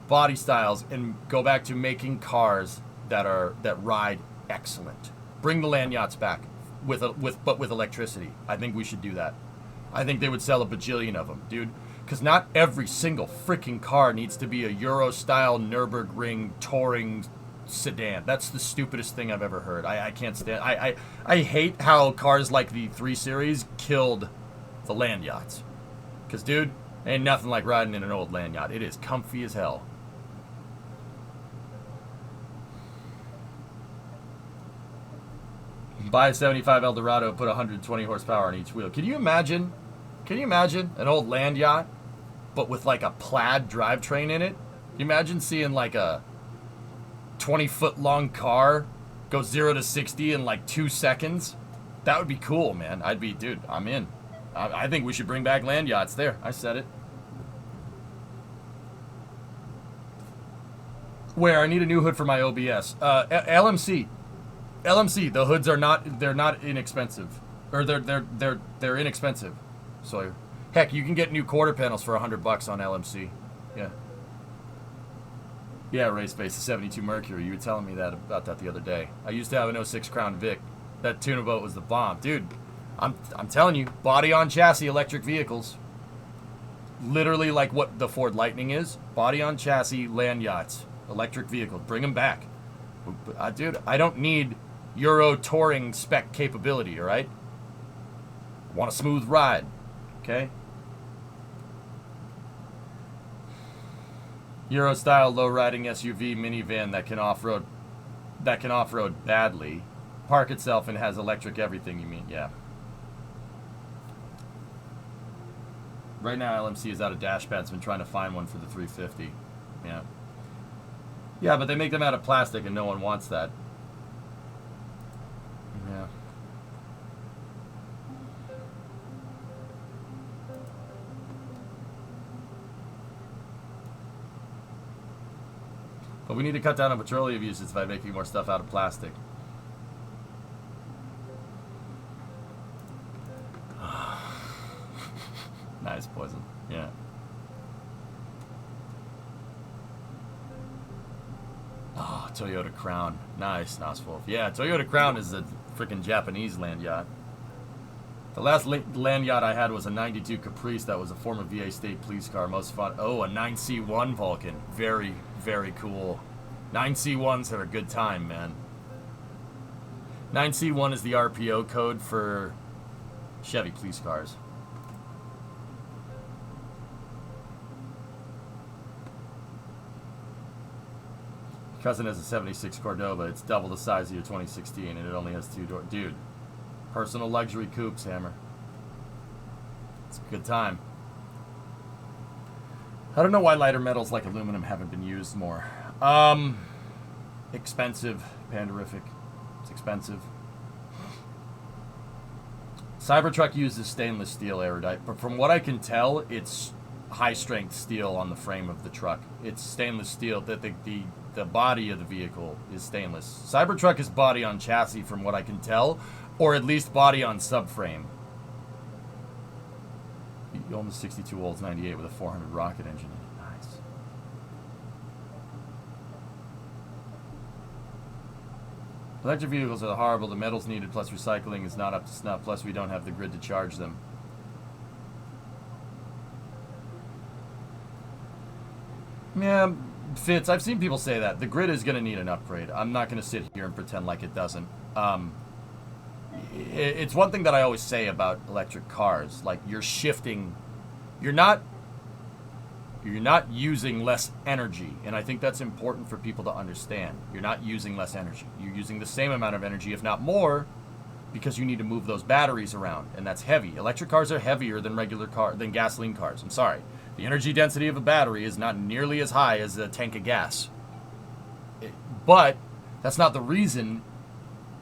body styles and go back to making cars that ride excellent. Bring the land yachts back with electricity. I think we should do that. I think they would sell a bajillion of them, dude. Because not every single freaking car needs to be a Euro-style Nürburgring touring sedan. That's the stupidest thing I've ever heard. I can't stand. I hate how cars like the 3 Series killed the land yachts. Because, dude, ain't nothing like riding in an old land yacht. It is comfy as hell. Buy a 75 Eldorado, put 120 horsepower on each wheel. Can you imagine an old land yacht, but with like a plaid drivetrain in it? Can you imagine seeing like a 20-foot long car go 0 to 60 in like 2 seconds? That would be cool, man. Dude, I'm in. I think we should bring back land yachts. There, I said it. Where? I need a new hood for my OBS. LMC. LMC. The hoods are not inexpensive, or they're inexpensive. So, heck, you can get new quarter panels for $100 on LMC. Yeah. Yeah, race base, the 72 Mercury. You were telling me about that the other day. I used to have an 06 Crown Vic. That tuna boat was the bomb, dude. I'm telling you, body on chassis electric vehicles. Literally like what the Ford Lightning is. Body on chassis land yachts, electric vehicles. Bring them back, dude. I don't need Euro touring spec capability. All right. Want a smooth ride, okay? Euro style low riding SUV minivan that can off road badly. Park itself and has electric everything. You mean? Yeah. Right now, LMC is out of dash pads. Been trying to find one for the 350. Yeah. Yeah, but they make them out of plastic, and no one wants that. Yeah. But we need to cut down on petroleum usage by making more stuff out of plastic. Nice, Poison. Yeah. Oh, Toyota Crown. Nice, Noswolf. Yeah, Toyota Crown is a freaking Japanese land yacht. The last land yacht I had was a 92 Caprice that was a former VA state police car. Most fun. Oh, a 9C1 Vulcan. Very, very cool. 9C1s have a good time, man. 9C1 is the RPO code for Chevy police cars. Cousin has a 76 Cordoba. It's double the size of your 2016, and it only has 2 doors. Dude, personal luxury coupes, Hammer. It's a good time. I don't know why lighter metals like aluminum haven't been used more. Expensive. Panderific. It's expensive. Cybertruck uses stainless steel erudite, but from what I can tell, it's high-strength steel on the frame of the truck. It's stainless steel. The body of the vehicle is stainless. Cybertruck is body on chassis from what I can tell, or at least body on subframe. You own the 62 Olds 98 with a 400 rocket engine in it. Nice. Electric vehicles are horrible. The metals needed plus recycling is not up to snuff. Plus we don't have the grid to charge them. Yeah, Fitz, I've seen people say that. The grid is going to need an upgrade. I'm not going to sit here and pretend like it doesn't. It's one thing that I always say about electric cars. Like, you're shifting. You're not using less energy. And I think that's important for people to understand. You're not using less energy. You're using the same amount of energy, if not more, because you need to move those batteries around. And that's heavy. Electric cars are heavier than than gasoline cars. I'm sorry. The energy density of a battery is not nearly as high as a tank of gas. But That's not the reason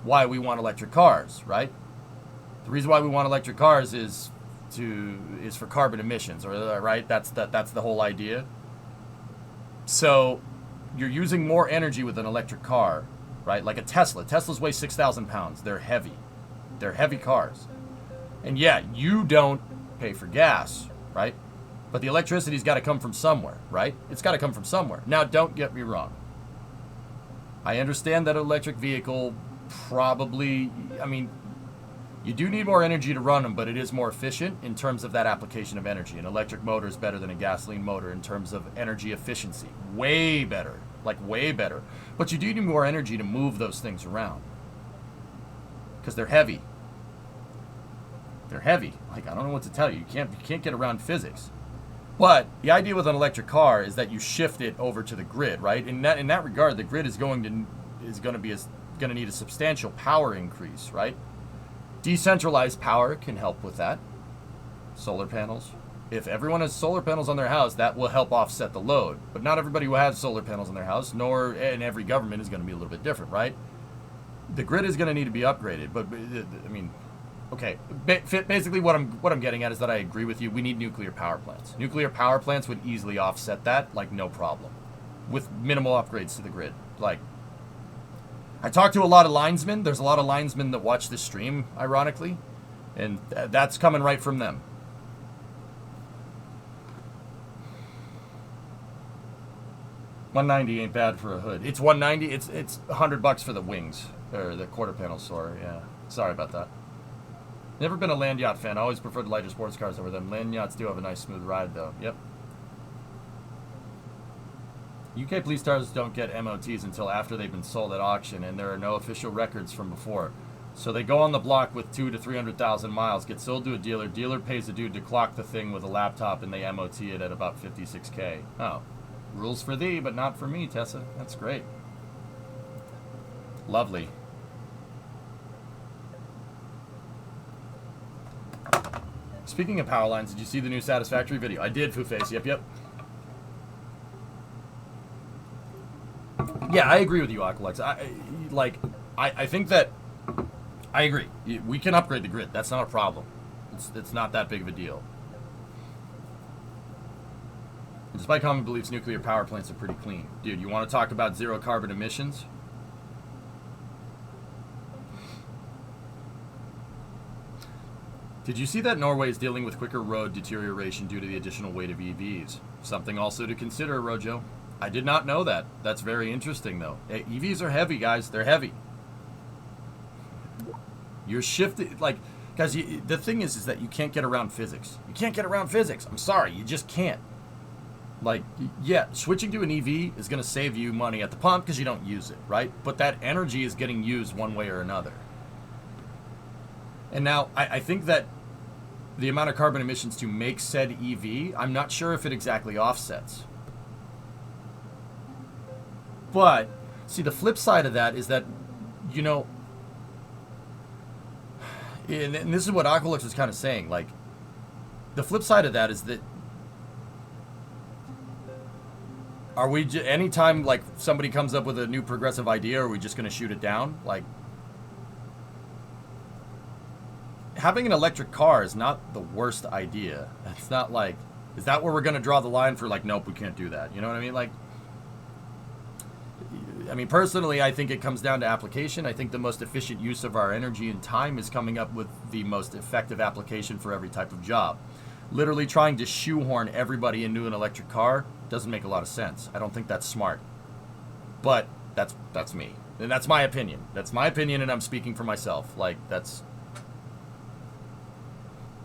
why we want electric cars, right? The reason why we want electric cars is for carbon emissions, or right? That's the whole idea. So you're using more energy with an electric car, right? Like a Tesla. Teslas weigh 6,000 pounds. They're heavy. They're heavy cars. And yeah, you don't pay for gas, right? But the electricity's got to come from somewhere, right? It's got to come from somewhere. Now, don't get me wrong. I understand that an electric vehicle probably, I mean, you do need more energy to run them, but it is more efficient in terms of that application of energy. An electric motor is better than a gasoline motor in terms of energy efficiency. Way better. Like, way better. But you do need more energy to move those things around. Because they're heavy. They're heavy. Like, I don't know what to tell you. You can't get around physics. But the idea with an electric car is that you shift it over to the grid, right? In that regard, the grid is going to need a substantial power increase, right? Decentralized power can help with that. Solar panels. If everyone has solar panels on their house, that will help offset the load. But not everybody who has solar panels on their house, and every government is going to be a little bit different, right? The grid is going to need to be upgraded. But I mean, okay. Basically, what I'm getting at is that I agree with you. We need nuclear power plants. Nuclear power plants would easily offset that, like no problem, with minimal upgrades to the grid. Like, I talked to a lot of linesmen. There's a lot of linesmen that watch this stream, ironically, and that's coming right from them. $190 ain't bad for a hood. It's $190. It's $100 for the wings or the quarter panel. Sorry, yeah. Sorry about that. Never been a land yacht fan. I always preferred lighter sports cars over them. Land yachts do have a nice smooth ride, though. Yep. UK police cars don't get MOTs until after they've been sold at auction, and there are no official records from before. So they go on the block with 200,000 to 300,000 miles, get sold to a dealer. Dealer pays a dude to clock the thing with a laptop, and they MOT it at about 56K. Oh, rules for thee, but not for me, Tessa. That's great. Lovely. Speaking of power lines, did you see the new Satisfactory video? I did, Foo-Face. Yep. Yeah, I agree with you, Aqualex. I think that I agree. We can upgrade the grid. That's not a problem. It's not that big of a deal. Despite common beliefs, nuclear power plants are pretty clean. Dude, you want to talk about zero carbon emissions? Did you see that Norway is dealing with quicker road deterioration due to the additional weight of EVs? Something also to consider, Rojo. I did not know that. That's very interesting, though. EVs are heavy, guys. They're heavy. You're shifting, like, guys, the thing is that you can't get around physics. You can't get around physics. I'm sorry, you just can't. Like, yeah, switching to an EV is going to save you money at the pump because you don't use it, right? But that energy is getting used one way or another. And now, I think that the amount of carbon emissions to make said EV, I'm not sure if it exactly offsets. But, see, the flip side of that is that, you know, and this is what Aqualux was kind of saying, like, the flip side of that is that are we, anytime, like, somebody comes up with a new progressive idea, are we just going to shoot it down? Like, having an electric car is not the worst idea. It's not like, is that where we're going to draw the line for, like, nope, we can't do that? You know what I mean? Like, I mean, personally, I think it comes down to application. I think the most efficient use of our energy and time is coming up with the most effective application for every type of job. Literally trying to shoehorn everybody into an electric car doesn't make a lot of sense. I don't think that's smart. But that's me. And that's my opinion. That's my opinion, and I'm speaking for myself. Like, that's,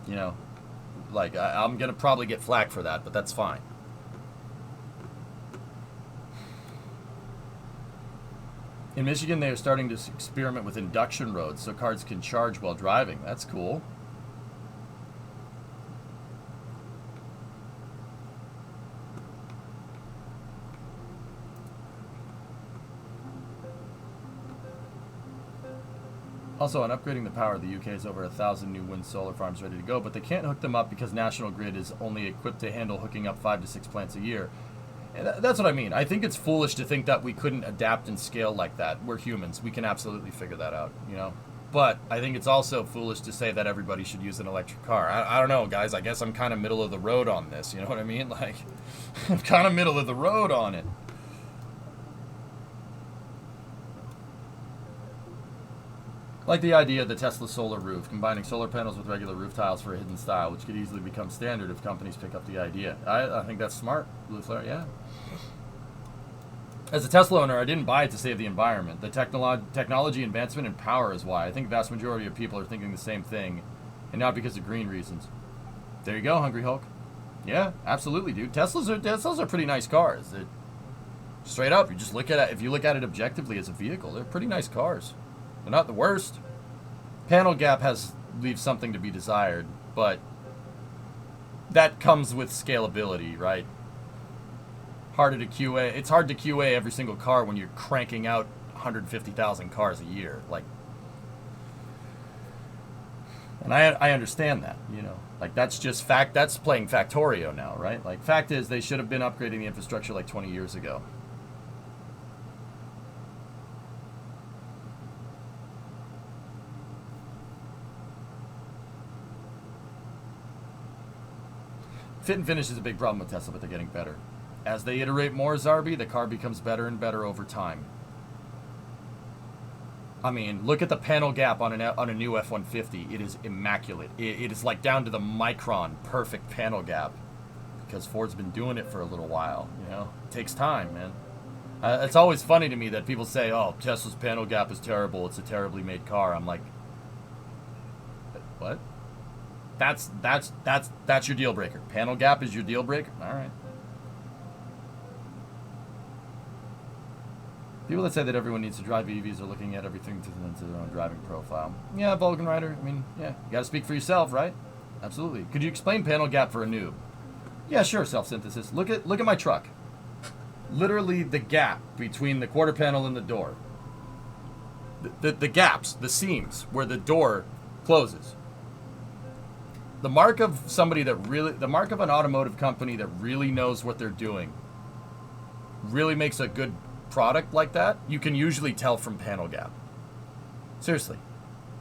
you know, like, I'm going to probably get flack for that, but that's fine. In Michigan, they are starting to experiment with induction roads so cars can charge while driving. That's cool. Also, on upgrading the power, the UK has over 1,000 new wind solar farms ready to go, but they can't hook them up because National Grid is only equipped to handle hooking up 5 to 6 plants a year. That's what I mean. I think it's foolish to think that we couldn't adapt and scale like that. We're humans. We can absolutely figure that out, you know? But I think it's also foolish to say that everybody should use an electric car. I don't know, guys. I guess I'm kind of middle of the road on this. You know what I mean? Like, I'm kind of middle of the road on it. Like the idea of the Tesla solar roof, combining solar panels with regular roof tiles for a hidden style, which could easily become standard if companies pick up the idea. I think that's smart, Blue Flare, yeah. As a Tesla owner, I didn't buy it to save the environment. The technology advancement and power is why. I think the vast majority of people are thinking the same thing, and not because of green reasons. There you go, Hungry Hulk. Yeah, absolutely, dude. Teslas are pretty nice cars. They're straight up, you just look at it, if you look at it objectively as a vehicle, they're pretty nice cars. They're not the worst. Panel gap leaves something to be desired, but that comes with scalability, right? Harder to QA. It's hard to QA every single car when you're cranking out 150,000 cars a year. Like, and I understand that, you know. Like, that's just fact. That's playing Factorio now, right? Like, fact is they should have been upgrading the infrastructure like 20 years ago. Fit and finish is a big problem with Tesla, but they're getting better. As they iterate more, Zarby, the car becomes better and better over time. I mean, look at the panel gap on a new F-150. It is immaculate. It is like down to the micron perfect panel gap. Because Ford's been doing it for a little while, you know? It takes time, man. It's always funny to me that people say, oh, Tesla's panel gap is terrible. It's a terribly made car. I'm like, what? That's your deal breaker. Panel gap is your deal breaker? All right. People that say that everyone needs to drive EVs are looking at everything to their own driving profile. Yeah, Vulcan Rider. I mean, yeah, you gotta speak for yourself, right? Absolutely. Could you explain panel gap for a noob? Yeah, sure, self-synthesis. Look at my truck. Literally the gap between the quarter panel and the door. The gaps, the seams where the door closes. The mark of the mark of an automotive company that really knows what they're doing, really makes a good product like that, you can usually tell from panel gap. Seriously.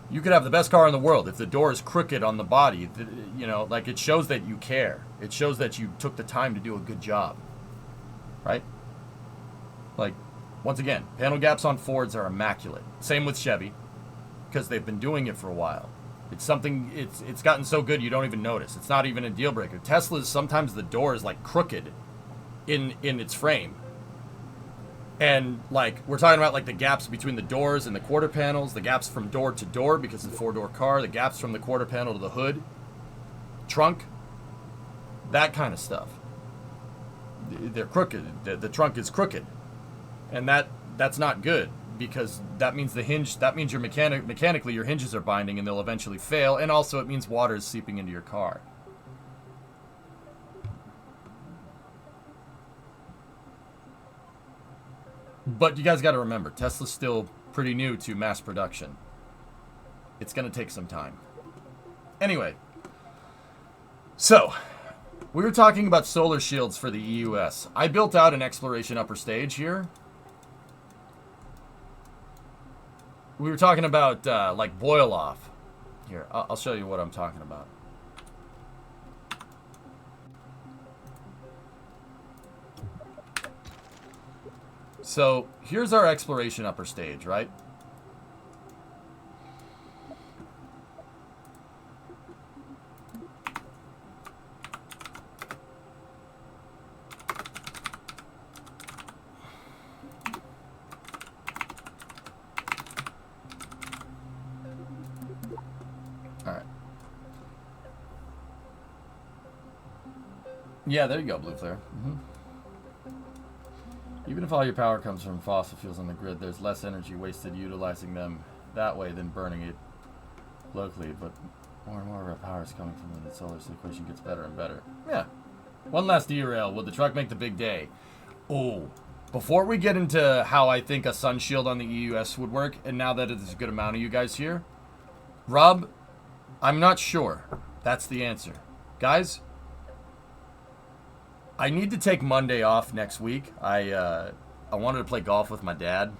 You could have the best car in the world. If the door is crooked on the body, you know, like, it shows that you care. It shows that you took the time to do a good job. Right? Like, once again, panel gaps on Fords are immaculate. Same with Chevy, because they've been doing it for a while. It's something, it's gotten so good you don't even notice. It's not even a deal breaker. Tesla's, sometimes the door is like crooked in its frame. And like, we're talking about like the gaps between the doors and the quarter panels, the gaps from door to door because it's a 4-door car, the gaps from the quarter panel to the hood, trunk, that kind of stuff. They're crooked. The trunk is crooked. And that's not good. Because that means you're mechanically your hinges are binding and they'll eventually fail, and also it means water is seeping into your car. But you guys got to remember, Tesla's still pretty new to mass production. It's going to take some time. Anyway, so we were talking about solar shields for the EUS. I built out an exploration upper stage here. We were talking about, like, boil off. Here, I'll show you what I'm talking about. So, here's our exploration upper stage, right? Yeah, there you go, Blue Flare. Even if all your power comes from fossil fuels on the grid, there's less energy wasted utilizing them that way than burning it locally, but more and more of our power is coming from the solar, so the equation gets better and better. Yeah. One last derail. Will the truck make the big day? Oh, before we get into how I think a sun shield on the EUS would work, and now that there's a good amount of you guys here, Rob, I'm not sure. That's the answer. Guys, I need to take Monday off next week. I wanted to play golf with my dad.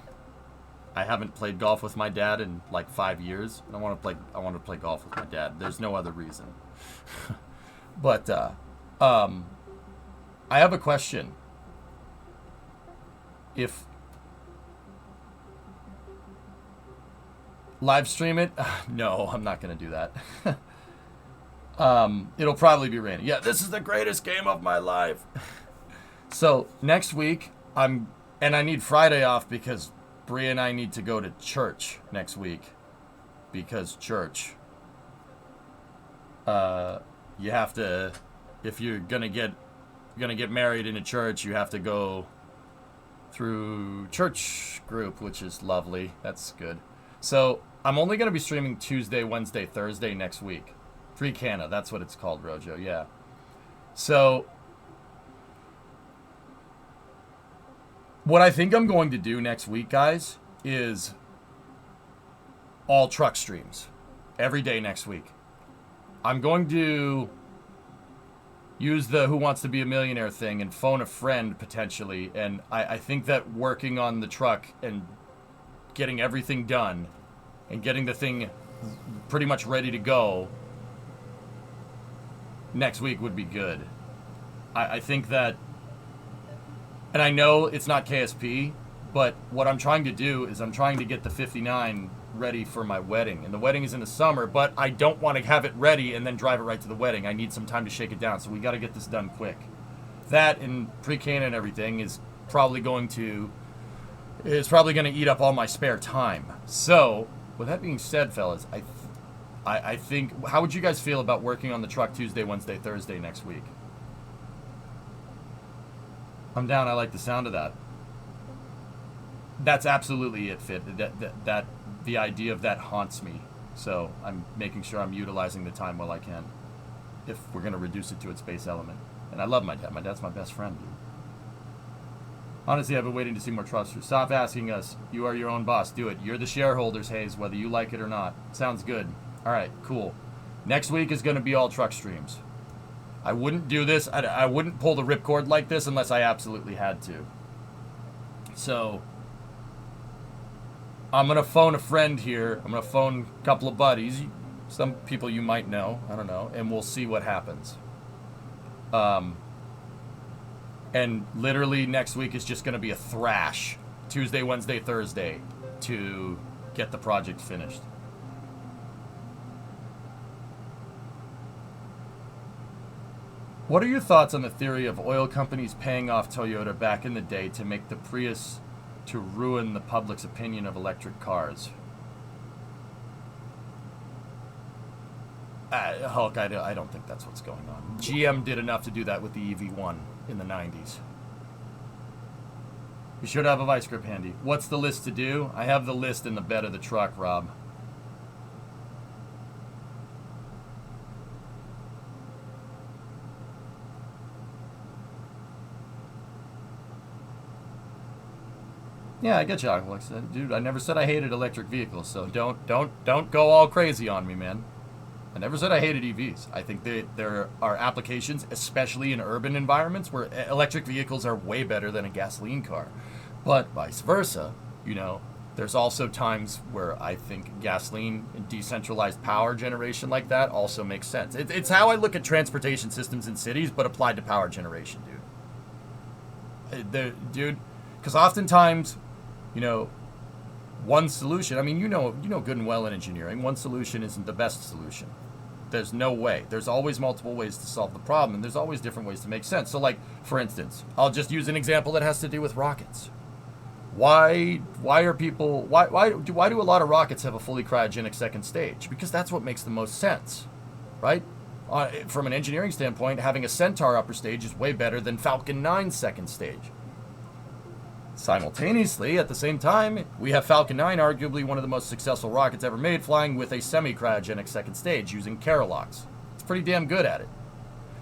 I haven't played golf with my dad in like 5 years, and I want to play golf with my dad. There's no other reason. But I have a question. If live stream it? No, I'm not going to do that. It'll probably be raining. Yeah, this is the greatest game of my life. So next week, I need Friday off because Bree and I need to go to church next week. Because church. You have to, if you're gonna get married in a church, you have to go through church group, which is lovely. That's good. So I'm only gonna be streaming Tuesday, Wednesday, Thursday next week. Free Canna, that's what it's called, Rojo. Yeah. So what I think I'm going to do next week, guys, is all truck streams every day next week. I'm going to use the Who Wants to Be a Millionaire thing and phone a friend potentially. And I think that working on the truck and getting everything done and getting the thing pretty much ready to go next week would be good. I think that, and I know it's not KSP, but what I'm trying to do is I'm trying to get the 59 ready for my wedding. And the wedding is in the summer, but I don't want to have it ready and then drive it right to the wedding. I need some time to shake it down, so we got to get this done quick. That and pre-Canna and everything is probably going to eat up all my spare time. So, with that being said, fellas, I think, how would you guys feel about working on the truck Tuesday, Wednesday, Thursday next week? I'm down. I like the sound of that. That's absolutely it, Fit. That the idea of that haunts me. So I'm making sure I'm utilizing the time while I can, if we're going to reduce it to its base element. And I love my dad. My dad's my best friend, dude. Honestly, I've been waiting to see more trust. Stop asking us. You are your own boss. Do it. You're the shareholders, Hayes, whether you like it or not. Sounds good. All right, cool. Next week is going to be all truck streams. I wouldn't do this. I wouldn't pull the ripcord like this unless I absolutely had to. So I'm going to phone a friend here. I'm going to phone a couple of buddies. Some people you might know. I don't know. And we'll see what happens. And literally next week is just going to be a thrash. Tuesday, Wednesday, Thursday to get the project finished. What are your thoughts on the theory of oil companies paying off Toyota back in the day to make the Prius to ruin the public's opinion of electric cars? Hulk, I don't think that's what's going on. GM did enough to do that with the EV1 in the 90s. You should have a vice grip handy. What's the list to do? I have the list in the bed of the truck, Rob. Yeah, I get you, Alex. Dude, I never said I hated electric vehicles, so don't go all crazy on me, man. I never said I hated EVs. I think there are applications, especially in urban environments, where electric vehicles are way better than a gasoline car. But vice versa, you know, there's also times where I think gasoline and decentralized power generation like that also makes sense. It's how I look at transportation systems in cities, but applied to power generation, dude. Because oftentimes, you know, one solution, I mean, you know good and well in engineering, one solution isn't the best solution. There's no way. There's always multiple ways to solve the problem, and there's always different ways to make sense. So, like, for instance, I'll just use an example that has to do with rockets. Why do a lot of rockets have a fully cryogenic second stage? Because that's what makes the most sense, right? From an engineering standpoint, having a Centaur upper stage is way better than Falcon 9's second stage. Simultaneously, at the same time, we have Falcon 9, arguably one of the most successful rockets ever made, flying with a semi-cryogenic second stage using Kerbal's. It's pretty damn good at it.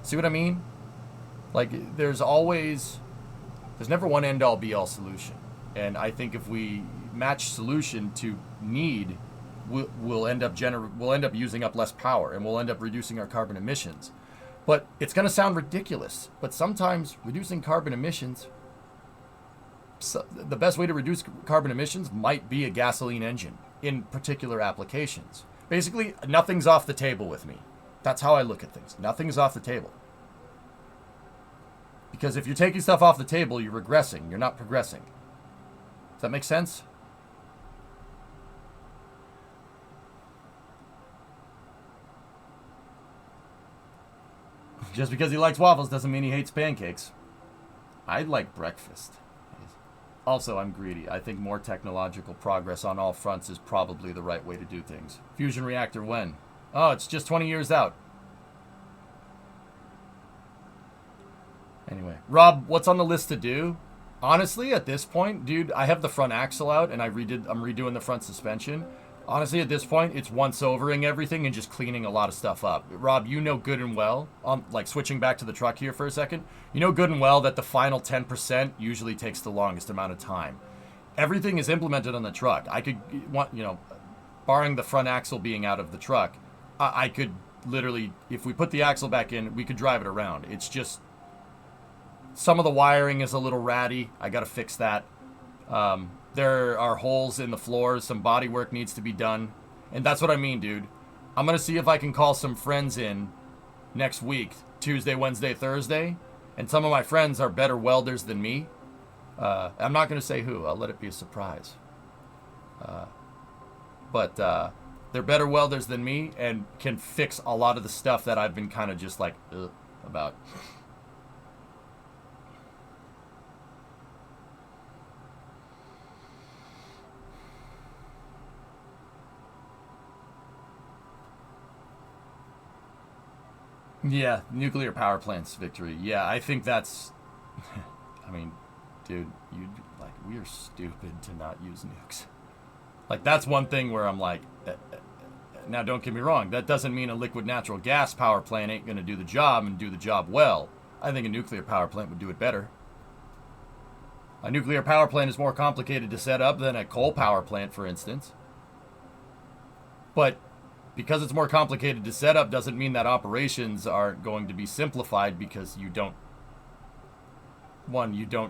See what I mean? Like, there's never one end-all, be-all solution. And I think if we match solution to need, we'll end up using up less power, and we'll end up reducing our carbon emissions. But it's going to sound ridiculous. But sometimes reducing carbon emissions, the best way to reduce carbon emissions might be a gasoline engine in particular applications. Basically, nothing's off the table with me. That's how I look at things. Nothing's off the table. Because if you're taking stuff off the table, you're regressing. You're not progressing. Does that make sense? Just because he likes waffles doesn't mean he hates pancakes. I like breakfast. Also, I'm greedy. I think more technological progress on all fronts is probably the right way to do things. Fusion reactor when? Oh, it's just 20 years out. Anyway, Rob, what's on the list to do? Honestly, at this point, dude, I have the front axle out and I'm redoing the front suspension. Honestly, at this point, it's once-overing everything and just cleaning a lot of stuff up. Rob, you know good and well, like switching back to the truck here for a second, you know good and well that the final 10% usually takes the longest amount of time. Everything is implemented on the truck. I could, barring the front axle being out of the truck, I could literally, if we put the axle back in, we could drive it around. It's just, some of the wiring is a little ratty. I got to fix that. There are holes in the floors. Some body work needs to be done. And that's what I mean, dude. I'm going to see if I can call some friends in next week, Tuesday, Wednesday, Thursday. And some of my friends are better welders than me. I'm not going to say who. I'll let it be a surprise. But they're better welders than me and can fix a lot of the stuff that I've been kind of just like, ugh, about. Yeah, nuclear power plants victory. Yeah, I think that's... I mean, dude, we are stupid to not use nukes. Like, that's one thing where I'm like... Now, don't get me wrong. That doesn't mean a liquid natural gas power plant ain't going to do the job and do the job well. I think a nuclear power plant would do it better. A nuclear power plant is more complicated to set up than a coal power plant, for instance. But... because it's more complicated to set up doesn't mean that operations aren't going to be simplified because you don't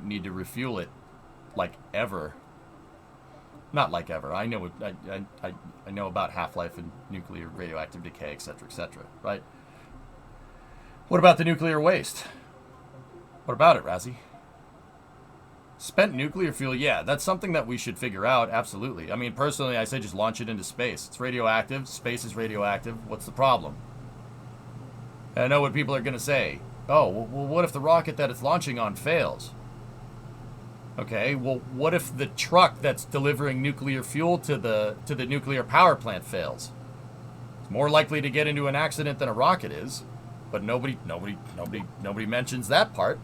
need to refuel it like ever. Not like ever. I know I know about half-life and nuclear radioactive decay, etc., right? What about the nuclear waste? What about it, Razzie? Spent nuclear fuel, yeah, that's something that we should figure out, absolutely. I mean, personally, I say just launch it into space. It's radioactive. Space is radioactive. What's the problem? And I know what people are going to say. Oh, well, what if the rocket that it's launching on fails? Okay, well, what if the truck that's delivering nuclear fuel to the nuclear power plant fails? It's more likely to get into an accident than a rocket is, but nobody mentions that part.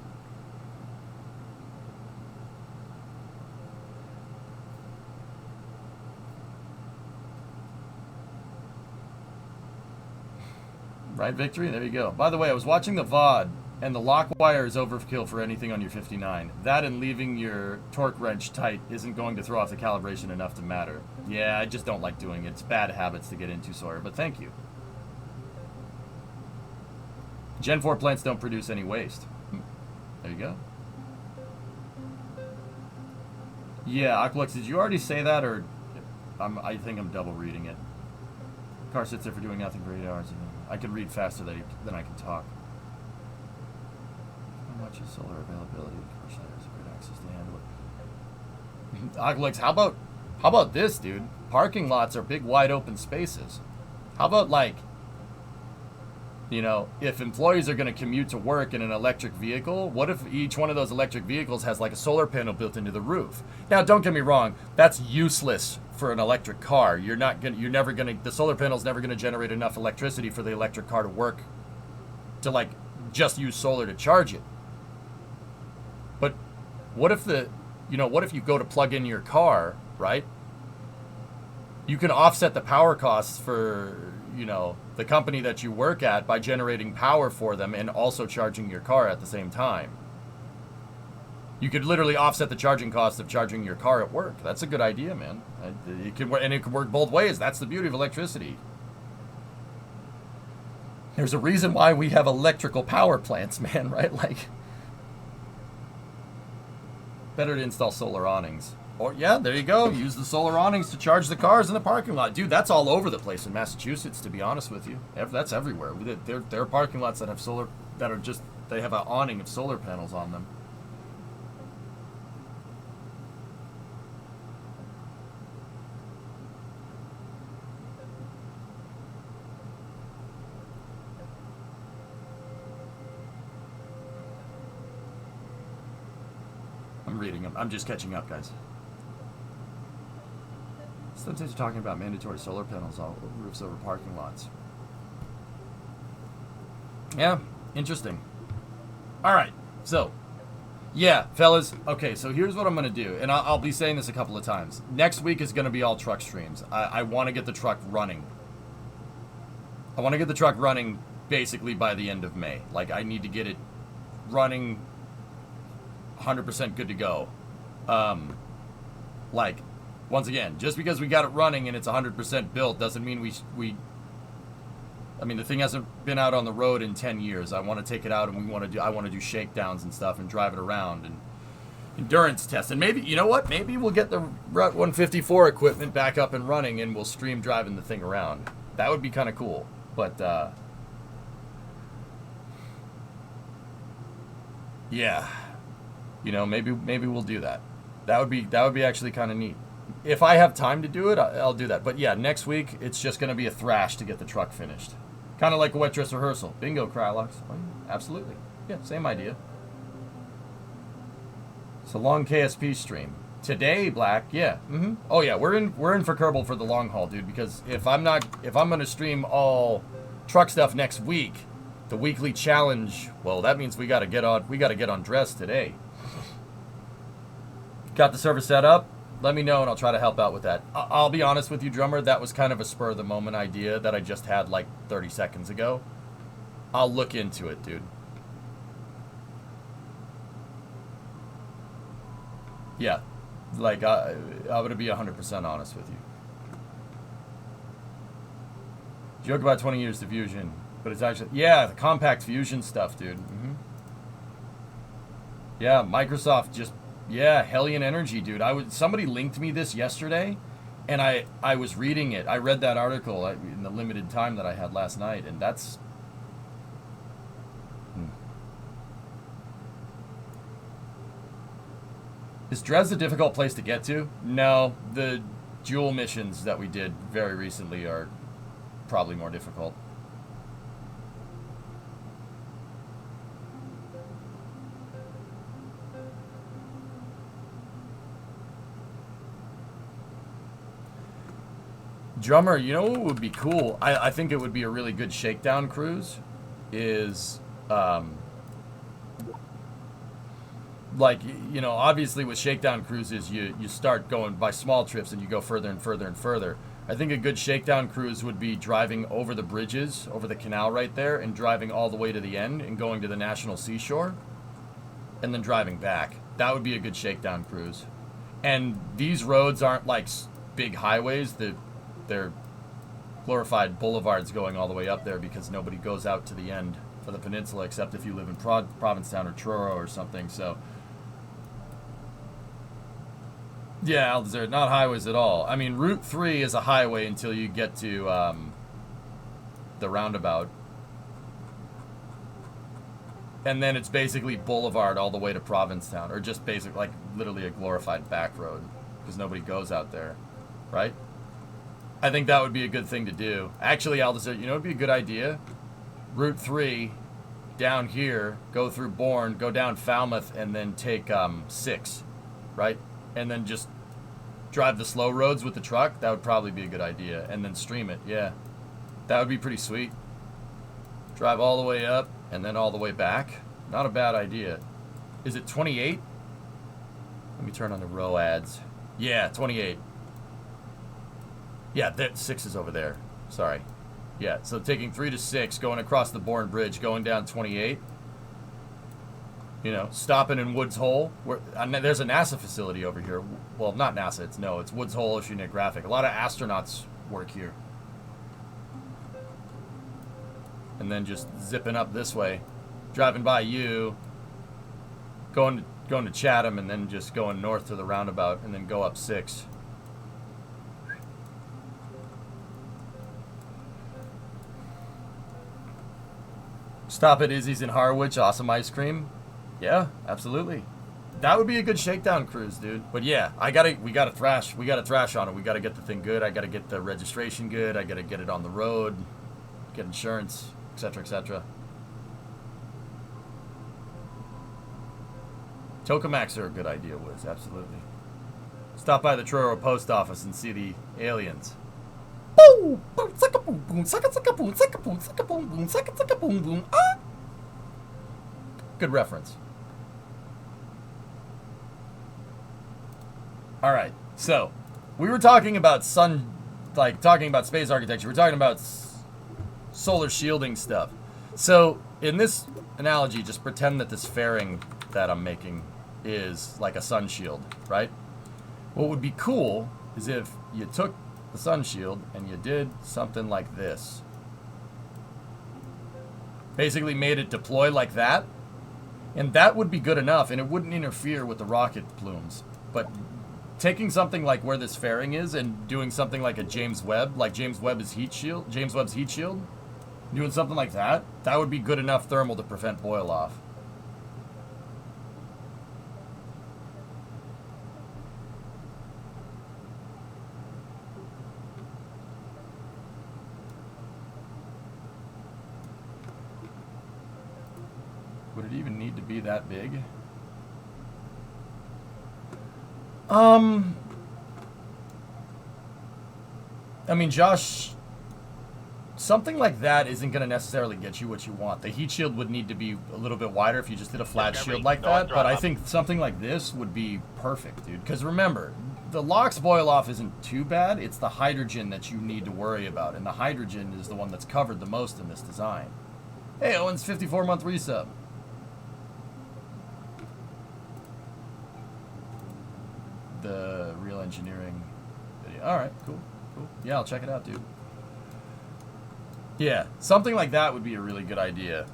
Right, Victory? There you go. By the way, I was watching the VOD, and the lock wire is overkill for anything on your 59. That and leaving your torque wrench tight isn't going to throw off the calibration enough to matter. Yeah, I just don't like doing it. It's bad habits to get into, Sawyer, but thank you. Gen 4 plants don't produce any waste. There you go. Yeah, Aqualux, did you already say that, or I think I'm double reading it. Car sits there for doing nothing for 8 hours. I can read faster than I can talk. How much is solar availability? Of course, there's great access to handle it. Aqualux, how about this, dude? Parking lots are big, wide open spaces. How about, like, if employees are going to commute to work in an electric vehicle, what if each one of those electric vehicles has like a solar panel built into the roof? Now, don't get me wrong, that's useless for an electric car. The solar panel's never going to generate enough electricity for the electric car to work, to like just use solar to charge it. But what if what if you go to plug in your car, right? You can offset the power costs for, the company that you work at by generating power for them and also charging your car at the same time. You could literally offset the charging cost of charging your car at work. That's a good idea, man. It can work both ways. That's the beauty of electricity. There's a reason why we have electrical power plants, man, right? Like, better to install solar awnings. Or, yeah, there you go. Use the solar awnings to charge the cars in the parking lot. Dude, that's all over the place in Massachusetts, to be honest with you. That's everywhere. There are parking lots that have solar, that are just, they have an awning of solar panels on them. I'm reading them. I'm just catching up, guys. Sometimes you're talking about mandatory solar panels on roofs over parking lots. Yeah, interesting. All right, so, yeah, fellas. Okay, so here's what I'm going to do, and I'll be saying this a couple of times. Next week is going to be all truck streams. I want to get the truck running. I want to get the truck running basically by the end of May. Like, I need to get it running 100% good to go. Like, once again, just because we got it running and it's 100% built doesn't mean I mean, the thing hasn't been out on the road in 10 years. I want to take it out and I want to do shakedowns and stuff and drive it around and endurance test. And maybe, you know what? Maybe we'll get the Route 154 equipment back up and running and we'll stream driving the thing around. That would be kind of cool. But, yeah, you know, maybe we'll do that. That would be actually kind of neat. If I have time to do it, I'll do that. But yeah, next week, it's just going to be a thrash to get the truck finished. Kind of like a wet dress rehearsal. Bingo, Krylox. Oh, yeah, absolutely. Yeah, same idea. It's a long KSP stream. Today, Black, yeah. Oh yeah, we're in for Kerbal for the long haul, dude, because if I'm going to stream all truck stuff next week, the weekly challenge, well, that means we got to get on dress today. Got the server set up? Let me know and I'll try to help out with that. I'll be honest with you, drummer, that was kind of a spur of the moment idea that I just had like 30 seconds ago. I'll look into it, dude. Yeah, like I'm gonna be 100% honest with you. Joke about 20 years to Fusion, but it's actually, yeah, the compact Fusion stuff, dude. Yeah, Microsoft just, yeah, Hellion Energy, dude. Somebody linked me this yesterday, and I was reading it. I read that article in the limited time that I had last night, and that's... Is Dres a difficult place to get to? No, the Joule missions that we did very recently are probably more difficult. Drummer, you know what would be cool? I think it would be a really good shakedown cruise is, like, you know, obviously with shakedown cruises, you start going by small trips and you go further and further and further. I think a good shakedown cruise would be driving over the bridges, over the canal right there, and driving all the way to the end and going to the National Seashore, and then driving back. That would be a good shakedown cruise. And these roads aren't like big highways. They're glorified boulevards going all the way up there because nobody goes out to the end of the peninsula except if you live in Provincetown or Truro or something. So, yeah, Aldezert, not highways at all. I mean, Route 3 is a highway until you get to the roundabout. And then it's basically boulevard all the way to Provincetown, or just basically, like, literally a glorified back road because nobody goes out there, right? I think that would be a good thing to do. Actually, Aldezert, you know what would be a good idea? Route 3, down here, go through Bourne, go down Falmouth, and then take 6, right? And then just drive the slow roads with the truck. That would probably be a good idea. And then stream it, yeah. That would be pretty sweet. Drive all the way up, and then all the way back. Not a bad idea. Is it 28? Let me turn on the row ads. Yeah, 28. Yeah, 6 is over there. Sorry. Yeah, so taking 3 to 6, going across the Bourne Bridge, going down 28. You know, stopping in Woods Hole. There's a NASA facility over here. Well, not NASA. It's Woods Hole Oceanographic. A lot of astronauts work here. And and then just zipping up this way, driving by you, going to Chatham, and then just going north to the roundabout, and then go up 6. Stop at Izzy's in Harwich, awesome ice cream. Yeah, absolutely. That would be a good shakedown cruise, dude. But yeah, we gotta thrash on it. We gotta get the thing good. I gotta get the registration good. I gotta get it on the road, get insurance, etc., etc. Tokamaks are a good idea, Wiz, absolutely. Stop by the Truro post office and see the aliens. Boom, boom, sucka boom, boom, sucka sucka boom, sucka boom, sucka boom, boom, sucka sucka boom, boom. Ah. Good reference. All right, so we were talking about talking about space architecture. We're talking about solar shielding stuff. So in this analogy, just pretend that this fairing that I'm making is like a sun shield, right? What would be cool is if you took the sun shield and you did something like this. Basically made it deploy like that, and that would be good enough, and it wouldn't interfere with the rocket plumes. But taking something like where this fairing is and doing something like a James Webb, like James Webb's heat shield, doing something like that, that would be good enough thermal to prevent boil off. Would it even need to be that big? I mean, Josh, something like that isn't going to necessarily get you what you want. The heat shield would need to be a little bit wider if you just did a flat shield like that, but I think something like this would be perfect, dude. Because remember, the LOX boil off isn't too bad. It's the hydrogen that you need to worry about, and the hydrogen is the one that's covered the most in this design. Hey, Owen's 54-month resub. The real engineering video. All right, cool. Yeah, I'll check it out, dude. Yeah, something like that would be a really good idea.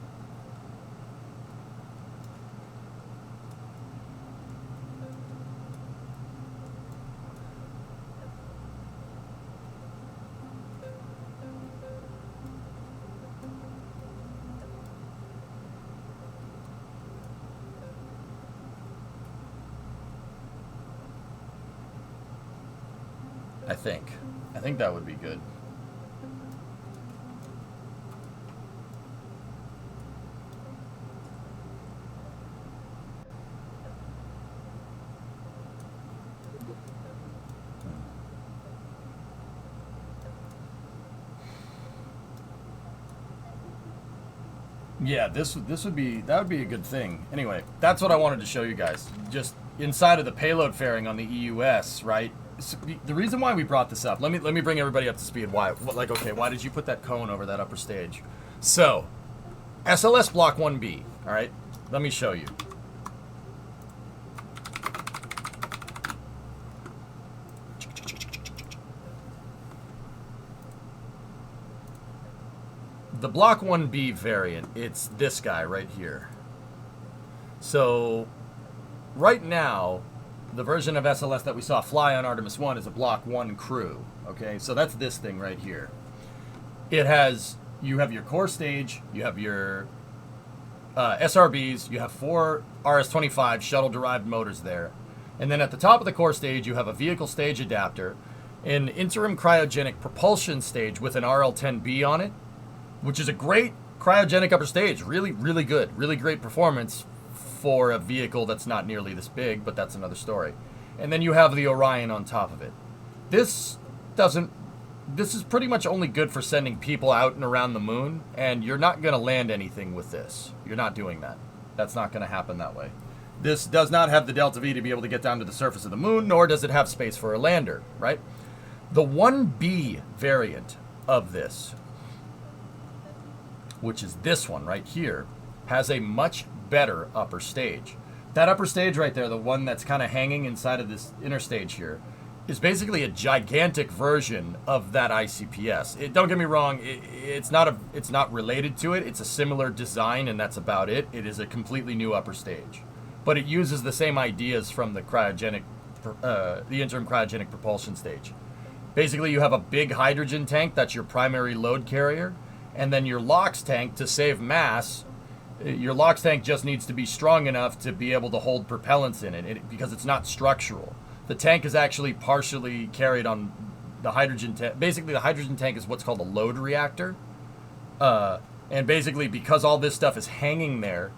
I think that would be good. Yeah, that would be a good thing. Anyway, that's what I wanted to show you guys. Just inside of the payload fairing on the EUS, right? So the reason why we brought this up, let me bring everybody up to speed. Why did you put that cone over that upper stage? So, SLS Block 1B, all right? Let me show you. The Block 1B variant, it's this guy right here. So, right now, the version of SLS that we saw fly on Artemis 1 is a Block 1 crew, okay? So that's this thing right here. You have your core stage, you have your SRBs, you have 4 RS-25 shuttle-derived motors there. And then at the top of the core stage, you have a vehicle stage adapter, an interim cryogenic propulsion stage with an RL-10B on it, which is a great cryogenic upper stage. Really, really good. Really great performance for a vehicle that's not nearly this big, but that's another story. And then you have the Orion on top of it. This is pretty much only good for sending people out and around the moon, and you're not going to land anything with this. You're not doing that. That's not going to happen that way. This does not have the Delta V to be able to get down to the surface of the moon, nor does it have space for a lander, right? The 1B variant of this, which is this one right here, has a much better upper stage. That upper stage right there, the one that's kind of hanging inside of this inner stage here, is basically a gigantic version of that ICPS. Don't get me wrong, it's not related to it. It's a similar design, and that's about it. It is a completely new upper stage, but it uses the same ideas from the interim cryogenic propulsion stage. Basically, you have a big hydrogen tank that's your primary load carrier, and then your LOX tank to save mass. Your LOX tank just needs to be strong enough to be able to hold propellants in it because it's not structural. The tank is actually partially carried on the hydrogen tank. Basically, the hydrogen tank is what's called a load reactor. And basically, because all this stuff is hanging there,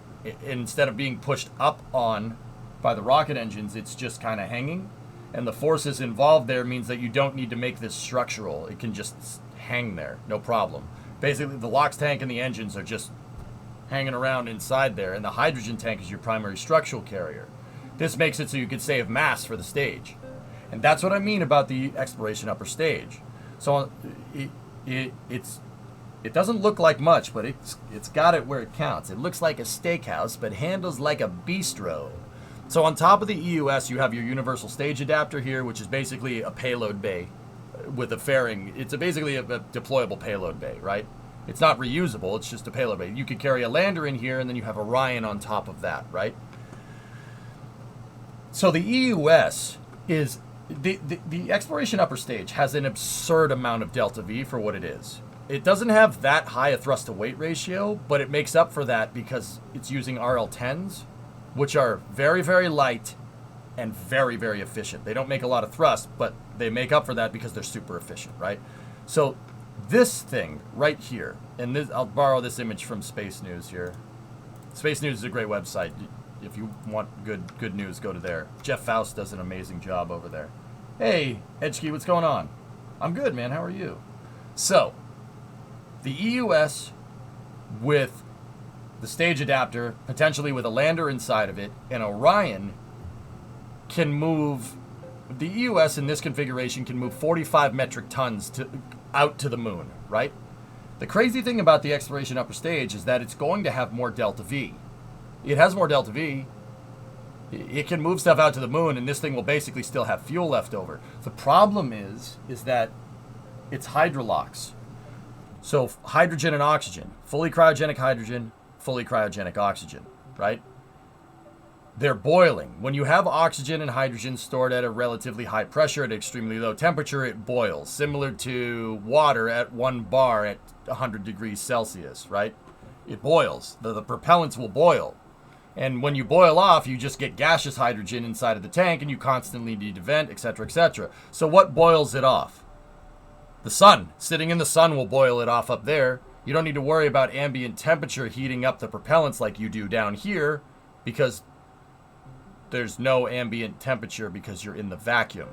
instead of being pushed up on by the rocket engines, it's just kind of hanging. And the forces involved there means that you don't need to make this structural. It can just hang there, no problem. Basically, the LOX tank and the engines are just hanging around inside there, and the hydrogen tank is your primary structural carrier. This makes it so you could save mass for the stage. And that's what I mean about the exploration upper stage. So it doesn't look like much, but it's got it where it counts. It looks like a steakhouse, but handles like a bistro. So on top of the EUS, you have your universal stage adapter here, which is basically a payload bay with a fairing. It's basically a deployable payload bay, right? It's not reusable, it's just a payload bay. You could carry a lander in here, and then you have Orion on top of that, right? So the EUS is, the exploration upper stage has an absurd amount of delta V for what it is. It doesn't have that high a thrust to weight ratio, but it makes up for that because it's using RL-10s, which are very, very light and very, very efficient. They don't make a lot of thrust, but they make up for that because they're super efficient, right? So this thing right here, and this, I'll borrow this image from Space News here. Space News is a great website. If you want good news, go to there. Jeff Faust does an amazing job over there. Hey, Edgekey, what's going on? I'm good, man. How are you? So, the EUS with the stage adapter, potentially with a lander inside of it, and Orion can move. The EUS in this configuration can move 45 metric tons out to the moon, right? The crazy thing about the exploration upper stage is that it's going to have more delta V. It has more delta V. It can move stuff out to the moon, and this thing will basically still have fuel left over. The problem is that it's hydrolox. So hydrogen and oxygen, fully cryogenic hydrogen, fully cryogenic oxygen, right? They're boiling. When you have oxygen and hydrogen stored at a relatively high pressure at extremely low temperature, it boils, similar to water at 1 bar at 100 degrees Celsius, right? It boils. The propellants will boil. And when you boil off, you just get gaseous hydrogen inside of the tank, and you constantly need to vent, etc., etc. So what boils it off? The sun. Sitting in the sun will boil it off up there. You don't need to worry about ambient temperature heating up the propellants like you do down here, because there's no ambient temperature because you're in the vacuum.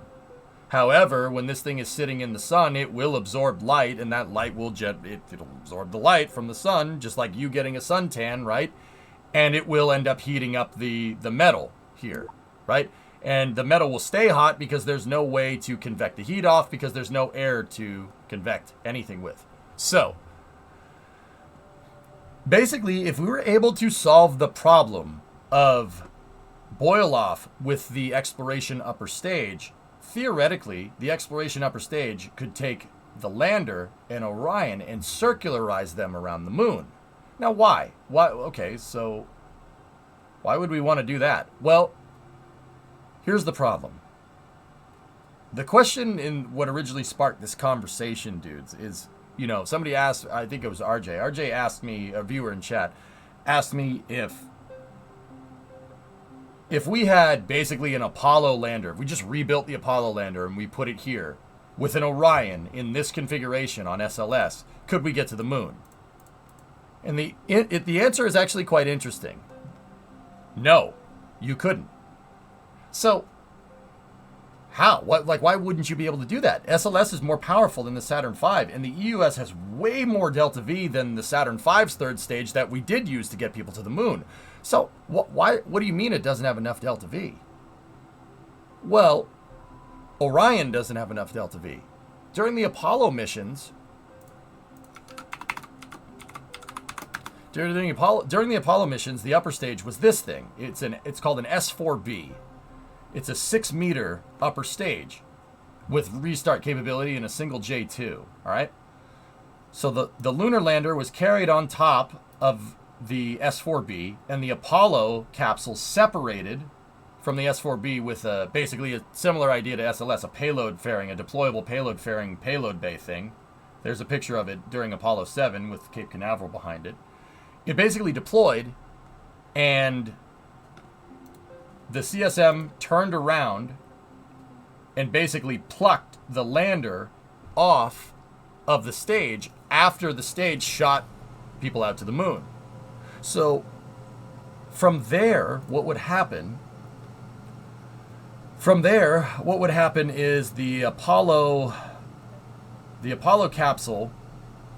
However, when this thing is sitting in the sun, it will absorb light, and that light will it'll absorb the light from the sun, just like you getting a suntan, right? And it will end up heating up the metal here, right? And the metal will stay hot because there's no way to convect the heat off because there's no air to convect anything with. So, basically, if we were able to solve the problem of boil off with the exploration upper stage, theoretically, the exploration upper stage could take the lander and Orion and circularize them around the moon. Now, why? Okay, so why would we want to do that? Well, here's the problem. The question in what originally sparked this conversation, dudes, is, somebody asked, I think it was RJ. RJ asked me, a viewer in chat, asked me if we had basically an Apollo lander, if we just rebuilt the Apollo lander and we put it here with an Orion in this configuration on SLS, could we get to the moon? And the answer is actually quite interesting. No, you couldn't. So, how? Why wouldn't you be able to do that? SLS is more powerful than the Saturn V, and the EUS has way more delta V than the Saturn V's third stage that we did use to get people to the moon. So, what do you mean it doesn't have enough delta V? Well, Orion doesn't have enough delta V. During the Apollo missions, During the Apollo missions, the upper stage was this thing. It's called an S4B. It's a 6-meter upper stage. with restart capability in a single J2. All right. So the lunar lander was carried on top of the S4B, and the Apollo capsule separated from the S4B with basically a similar idea to SLS, a payload fairing, a deployable payload fairing payload bay thing. There's a picture of it during Apollo 7 with Cape Canaveral behind it. It basically deployed, and the CSM turned around and basically plucked the lander off of the stage after the stage shot people out to the moon. So from there, what would happen is the Apollo capsule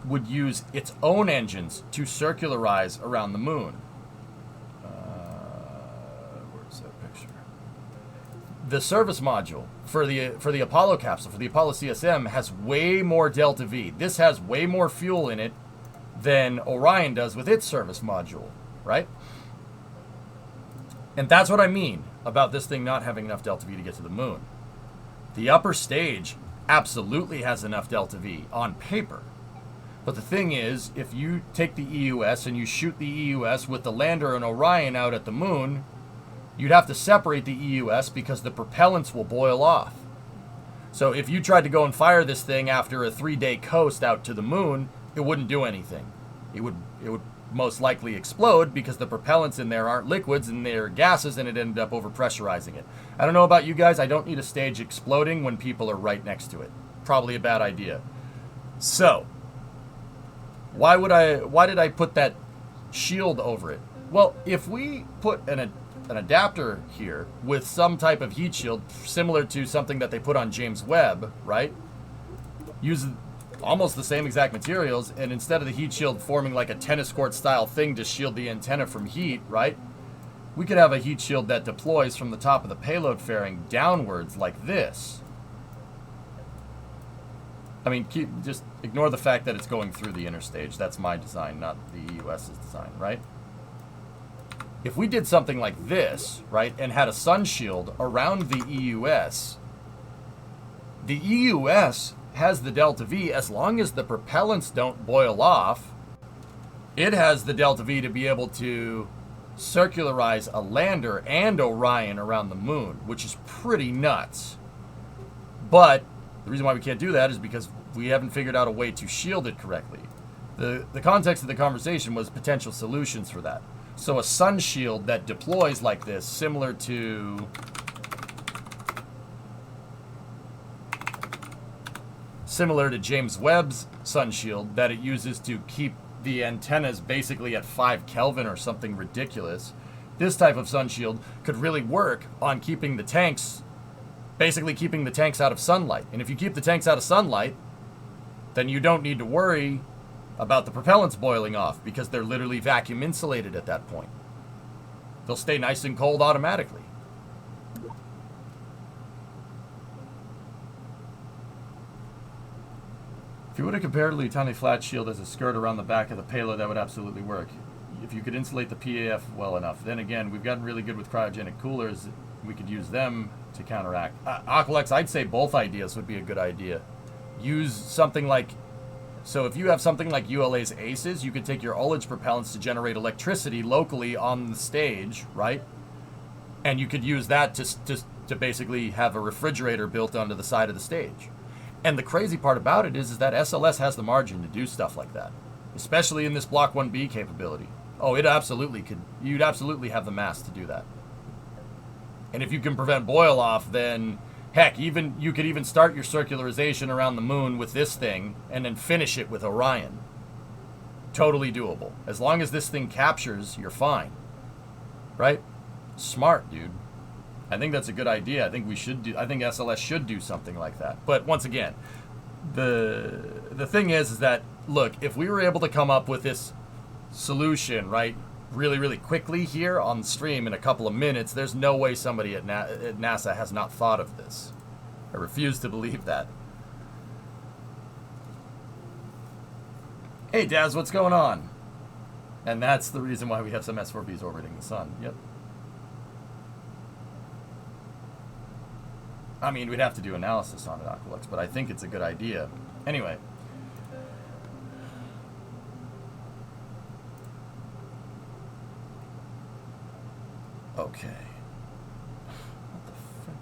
would use its own engines to circularize around the moon. Where's that picture? The service module for the Apollo capsule, for the Apollo CSM, has way more delta V. This has way more fuel in it than Orion does with its service module, right? And that's what I mean about this thing not having enough delta V to get to the moon. The upper stage absolutely has enough delta V on paper. But the thing is, if you take the EUS and you shoot the EUS with the lander and Orion out at the moon, you'd have to separate the EUS because the propellants will boil off. So if you tried to go and fire this thing after a 3-day coast out to the moon, it wouldn't do anything. It would most likely explode because the propellants in there aren't liquids and they're gases, and it ended up overpressurizing it. I don't know about you guys. I don't need a stage exploding when people are right next to it. Probably a bad idea. So, why did I put that shield over it? Well, if we put an adapter here with some type of heat shield similar to something that they put on James Webb, right? Use almost the same exact materials, and instead of the heat shield forming like a tennis court style thing to shield the antenna from heat, right? We could have a heat shield that deploys from the top of the payload fairing downwards like this. I mean, just ignore the fact that it's going through the inner stage. That's my design, not the EUS's design, right? If we did something like this, right, and had a sun shield around the EUS has the delta V. As long as the propellants don't boil off, it has the delta V to be able to circularize a lander and Orion around the moon, which is pretty nuts. But the reason why we can't do that is because we haven't figured out a way to shield it correctly. The context of the conversation was potential solutions for that. So a sun shield that deploys like this, similar to James Webb's sun shield that it uses to keep the antennas basically at 5 Kelvin or something ridiculous. This type of sun shield could really work on keeping the tanks, basically keeping the tanks out of sunlight. And if you keep the tanks out of sunlight, then you don't need to worry about the propellants boiling off because they're literally vacuum insulated at that point. They'll stay nice and cold automatically. If you would have comparatively tiny flat shield as a skirt around the back of the payload, that would absolutely work. If you could insulate the PAF well enough. Then again, we've gotten really good with cryogenic coolers. We could use them to counteract. Aqualex, I'd say both ideas would be a good idea. Use something like... So if you have something like ULA's ACES, you could take your ullage propellants to generate electricity locally on the stage, right? And you could use that to basically have a refrigerator built onto the side of the stage. And the crazy part about it is that SLS has the margin to do stuff like that, especially in this Block 1B capability. Oh, it absolutely could. You'd absolutely have the mass to do that. And if you can prevent boil off, then heck, you could even start your circularization around the moon with this thing and then finish it with Orion. Totally doable. As long as this thing captures, you're fine. Right? Smart, dude. I think that's a good idea. I think SLS should do something like that. But once again, the thing is that, look, if we were able to come up with this solution, right, really, really quickly here on the stream in a couple of minutes, there's no way somebody at NASA has not thought of this. I refuse to believe that. Hey, Daz, what's going on? And that's the reason why we have some S4Bs orbiting the sun. Yep. I mean, we'd have to do analysis on it, Aqualux, but I think it's a good idea. Anyway. Okay. What the frick?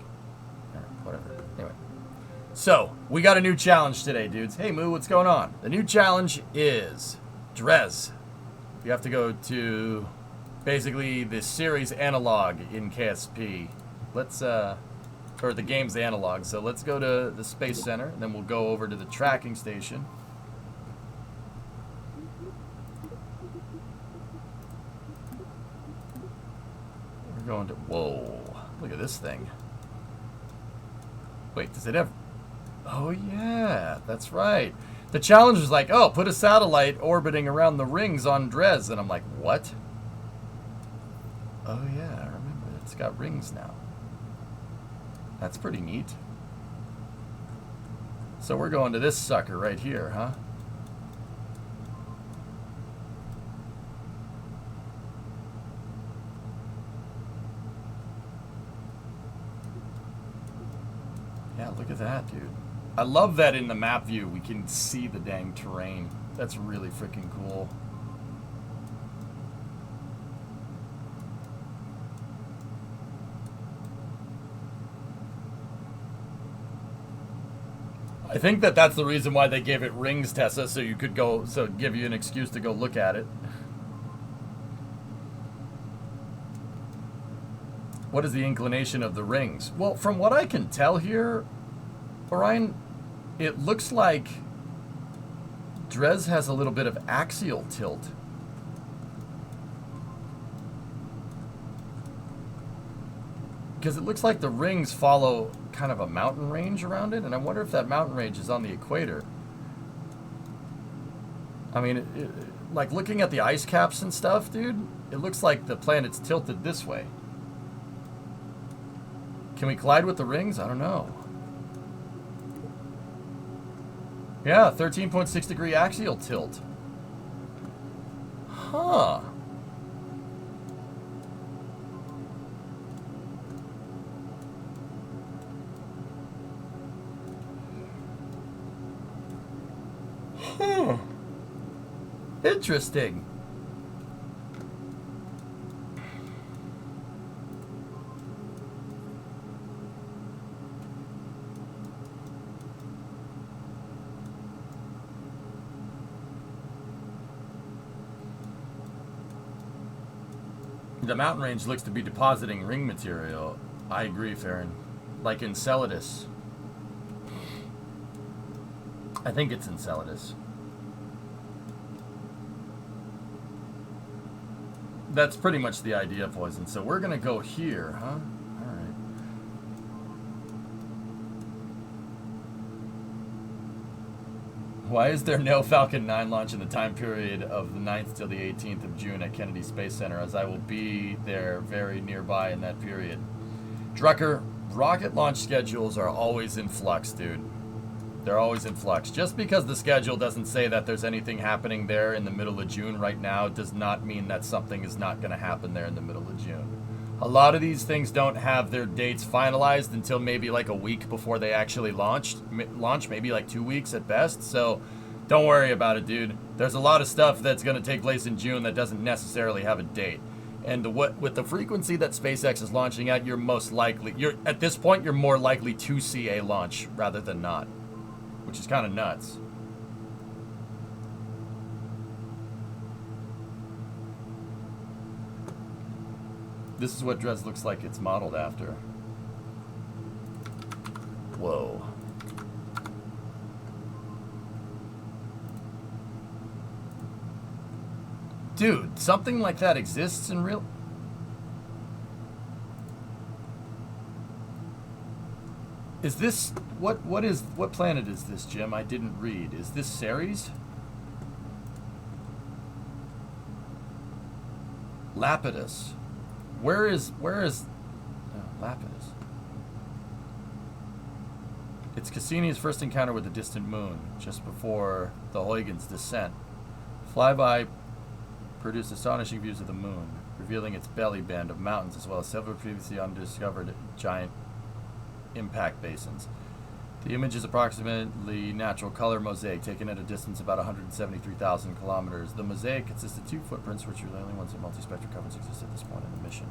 Alright, whatever. Anyway. So, we got a new challenge today, dudes. Hey, Moo, what's going on? The new challenge is Drez. You have to go to basically the series analog in KSP. Let's, or the game's analog. So let's go to the Space Center, and then we'll go over to the tracking station. We're going to, whoa, look at this thing. Wait, does it have, oh yeah, that's right. The challenge was like, oh, put a satellite orbiting around the rings on Drez. And I'm like, what? Oh yeah, I remember. It's got rings now. That's pretty neat. So we're going to this sucker right here, huh? Yeah, look at that, dude. I love that in the map view we can see the dang terrain. That's really freaking cool. I think that that's the reason why they gave it rings, Tessa, so you could go, so give you an excuse to go look at it. What is the inclination of the rings? Well, from what I can tell here, Orion, it looks like Drez has a little bit of axial tilt. Because it looks like the rings follow kind of a mountain range around it, and I wonder if that mountain range is on the equator. I mean, like looking at the ice caps and stuff, dude, it looks like the planet's tilted this way. Can we collide with the rings? I don't know. Yeah, 13.6 degree axial tilt. Huh. Huh. Interesting. The mountain range looks to be depositing ring material. I agree, Farron. Like Enceladus. I think it's Enceladus. That's pretty much the idea, Poison. So we're gonna go here, huh? Alright. Why is there no Falcon 9 launch in the time period of the 9th till the 18th of June at Kennedy Space Center, as I will be there very nearby in that period? Drucker, rocket launch schedules are always in flux, dude. They're always in flux. Just because the schedule doesn't say that there's anything happening there in the middle of June right now does not mean that something is not going to happen there in the middle of June. A lot of these things don't have their dates finalized until maybe like a week before they actually launch, maybe like 2 weeks at best. So don't worry about it, dude. There's a lot of stuff that's going to take place in June that doesn't necessarily have a date. And with the frequency that SpaceX is launching at, at this point, you're more likely to see a launch rather than not. Which is kind of nuts. This is what Drez looks like it's modeled after. Whoa. Dude, something like that exists in real... Is this, what planet is this, Jim? I didn't read. Is this Ceres? Lapidus. Where is, oh, Lapidus. It's Cassini's first encounter with the distant moon, just before the Huygens descent. Flyby produced astonishing views of the moon, revealing its belly band of mountains as well as several previously undiscovered giant impact basins. The image is approximately natural color mosaic taken at a distance about 173,000 kilometers. The mosaic consists of 2 footprints, which are the only ones that multispectral coverage exists at this point in the mission.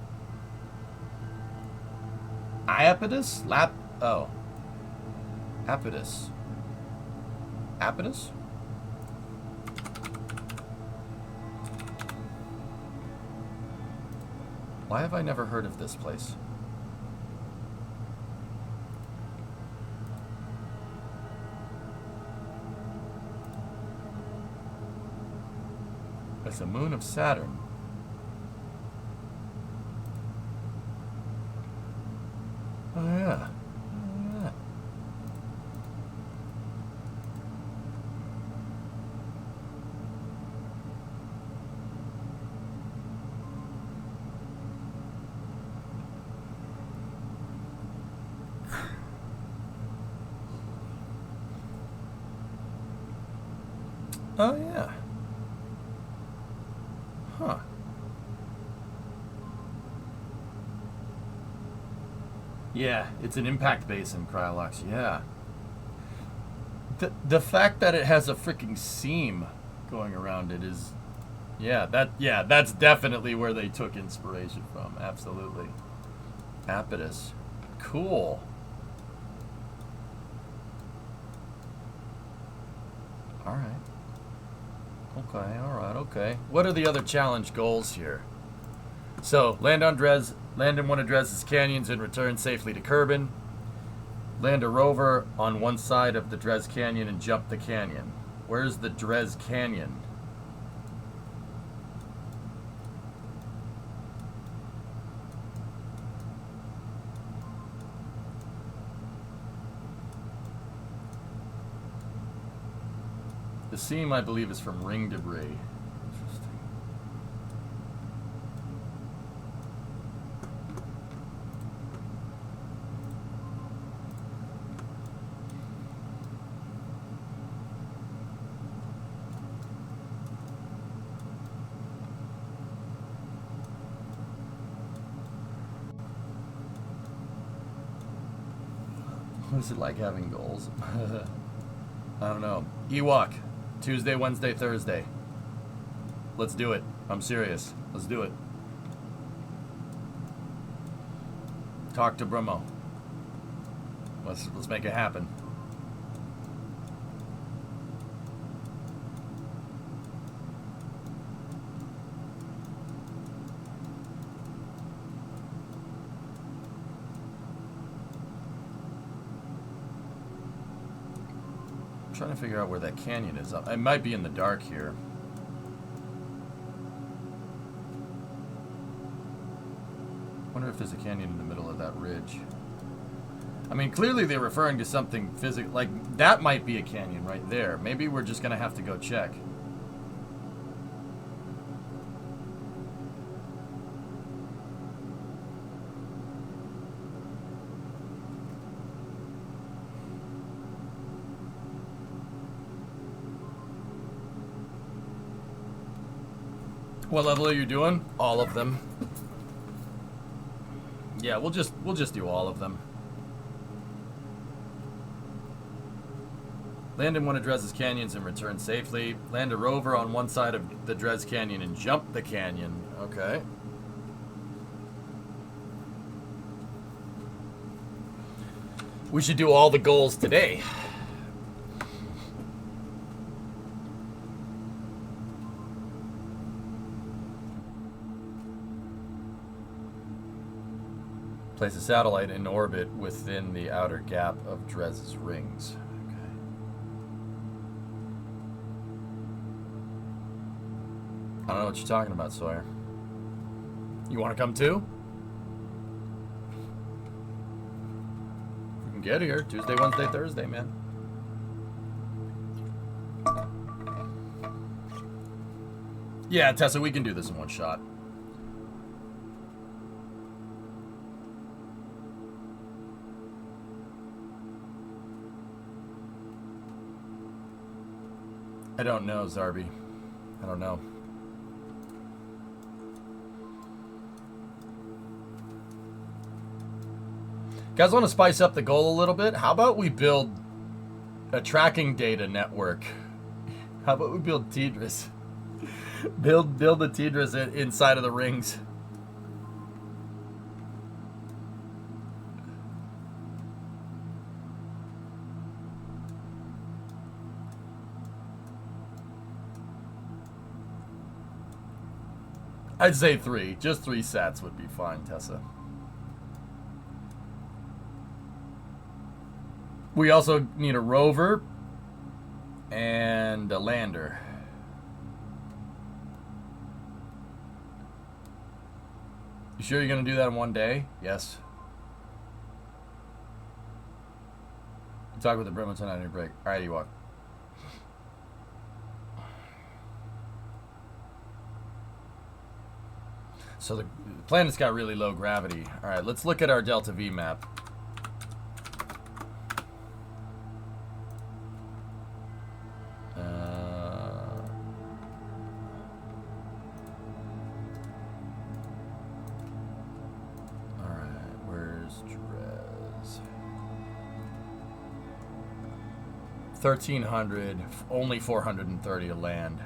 Iapetus? Apidus. Apidus? Why have I never heard of this place? It's a moon of Saturn. Oh yeah. Oh, yeah. Oh yeah. Huh. Yeah, it's an impact basin, Cryolox. Yeah. The fact that it has a freaking seam going around it is, that's definitely where they took inspiration from. Absolutely. Apidus. Cool. All right. Okay, all right, okay. What are the other challenge goals here? So, land in one of Dres's canyons and return safely to Kerbal. Land a rover on one side of the Dres Canyon and jump the canyon. Where's the Dres Canyon? The seam, I believe, is from ring debris. Interesting. What is it like having goals? I don't know. Ewok. Tuesday, Wednesday, Thursday. Let's do it. I'm serious. Let's do it. Talk to Brumo. Let's make it happen. I'm trying to figure out where that canyon is. It might be in the dark here. Wonder if there's a canyon in the middle of that ridge. I mean, clearly they're referring to something physical. Like, that might be a canyon right there. Maybe we're just going to have to go check. What level are you doing? All of them. Yeah, we'll just do all of them. Land in one of Dres's canyons and return safely. Land a rover on one side of the Dres Canyon and jump the canyon. Okay. We should do all the goals today. Place a satellite in orbit within the outer gap of Dres's rings. Okay. I don't know what you're talking about, Sawyer. You want to come too? You can get here Tuesday, Wednesday, Thursday, man. Yeah, Tessa, we can do this in one shot. I don't know, Zarby. I don't know. Guys want to spice up the goal a little bit? How about we build a tracking data network? How about we build Tidris? build the Tidris inside of the rings. I'd say 3. Just 3 sats would be fine, Tessa. We also need a rover and a lander. You sure you're going to do that in one day? Yes. Talk with the Bremen tonight on your break. All right, you walk. So the planet's got really low gravity. All right, let's look at our Delta V map. All right, where's Drez? 1,300, only 430 to land.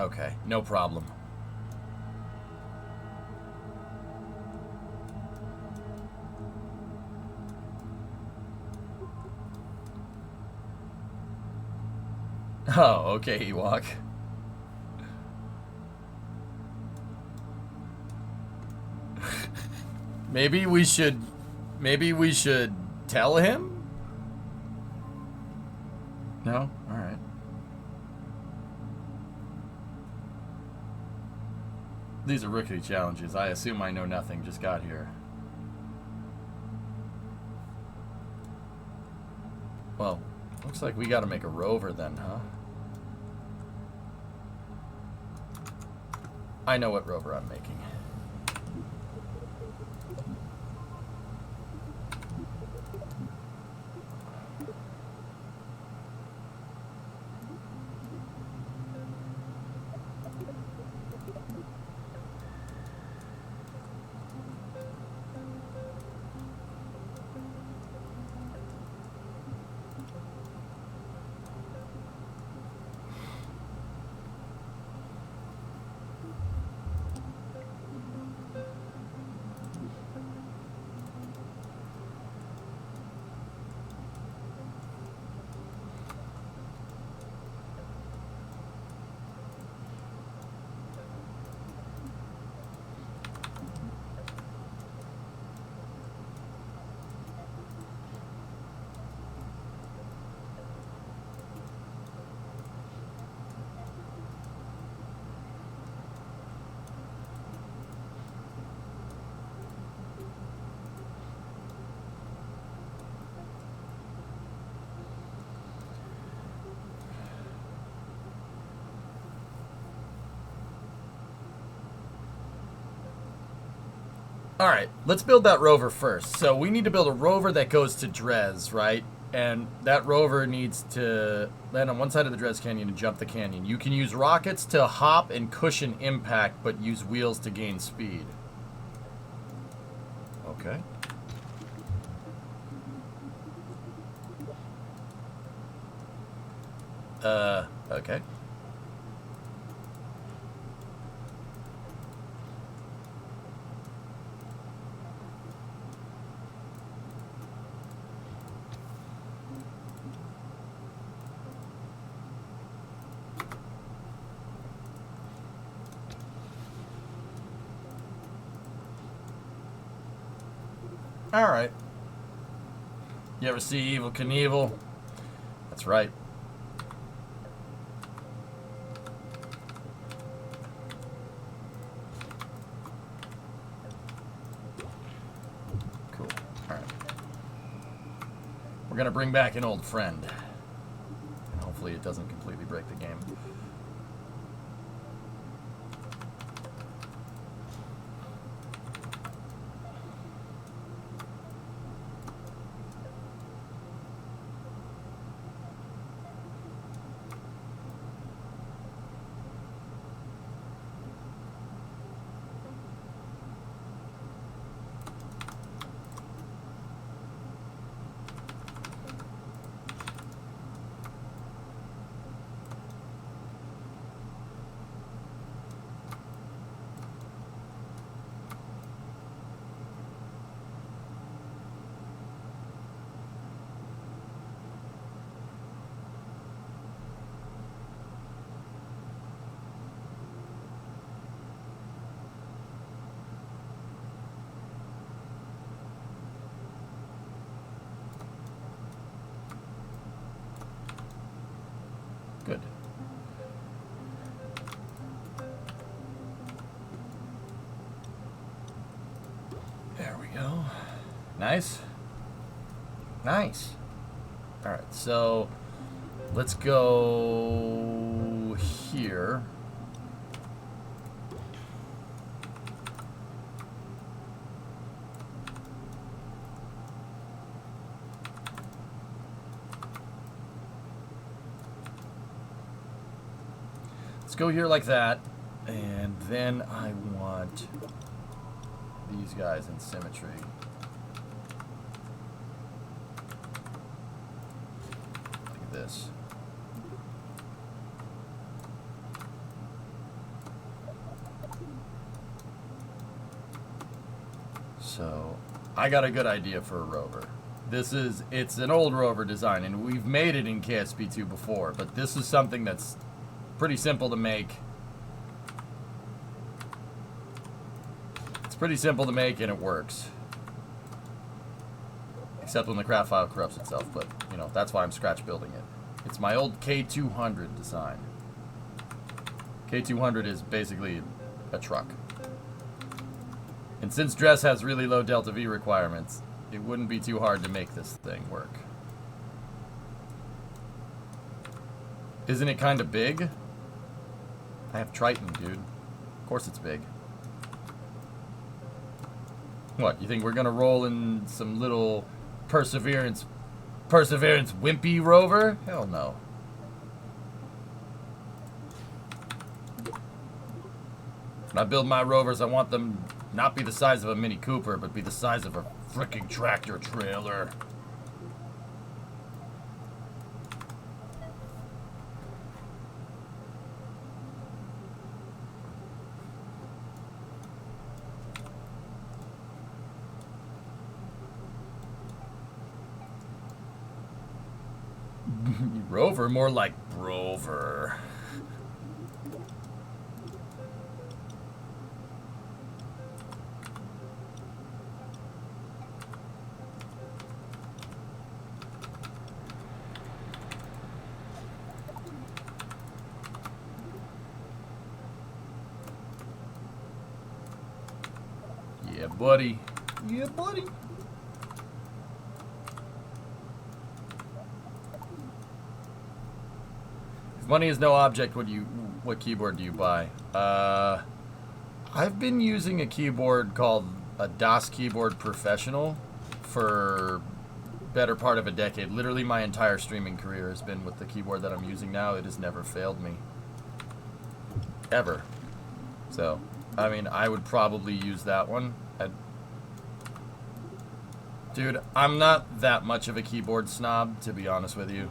Okay, no problem. Oh, okay, Ewok. Maybe we should tell him? No? All right. These are rookie challenges. I assume I know nothing, just got here. Well, looks like we got to make a rover then, huh? I know what rover I'm making. All right, let's build that rover first. So we need to build a rover that goes to Drez, right? And that rover needs to land on one side of the Drez Canyon and jump the canyon. You can use rockets to hop and cushion impact, but use wheels to gain speed. Okay. Okay. All right. You ever see Evil Knievel? That's right. Cool. All right. We're gonna bring back an old friend. And hopefully it doesn't completely break the game. nice. Nice. Alright, so let's go here. Let's go here like that, and then I want these guys in symmetry. Like this. So, I got a good idea for a rover. It's an old rover design, and we've made it in KSP2 before, but this is something that's pretty simple to make. It's pretty simple to make and it works. Except when the craft file corrupts itself, but you know, that's why I'm scratch building it. It's my old K200 design. K200 is basically a truck. And since Dress has really low delta V requirements, it wouldn't be too hard to make this thing work. Isn't it kind of big? I have Triton, dude. Of course it's big. What, you think we're gonna roll in some little Perseverance wimpy rover? Hell no. When I build my rovers, I want them not be the size of a Mini Cooper, but be the size of a freaking tractor trailer. Rover, more like Rover. Yeah, buddy. Yeah, buddy. Money is no object. What keyboard do you buy? I've been using a keyboard called a DOS Keyboard Professional for better part of a decade. Literally my entire streaming career has been with the keyboard that I'm using now. It has never failed me. Ever. So, I mean, I would probably use that one. Dude, I'm not that much of a keyboard snob, to be honest with you.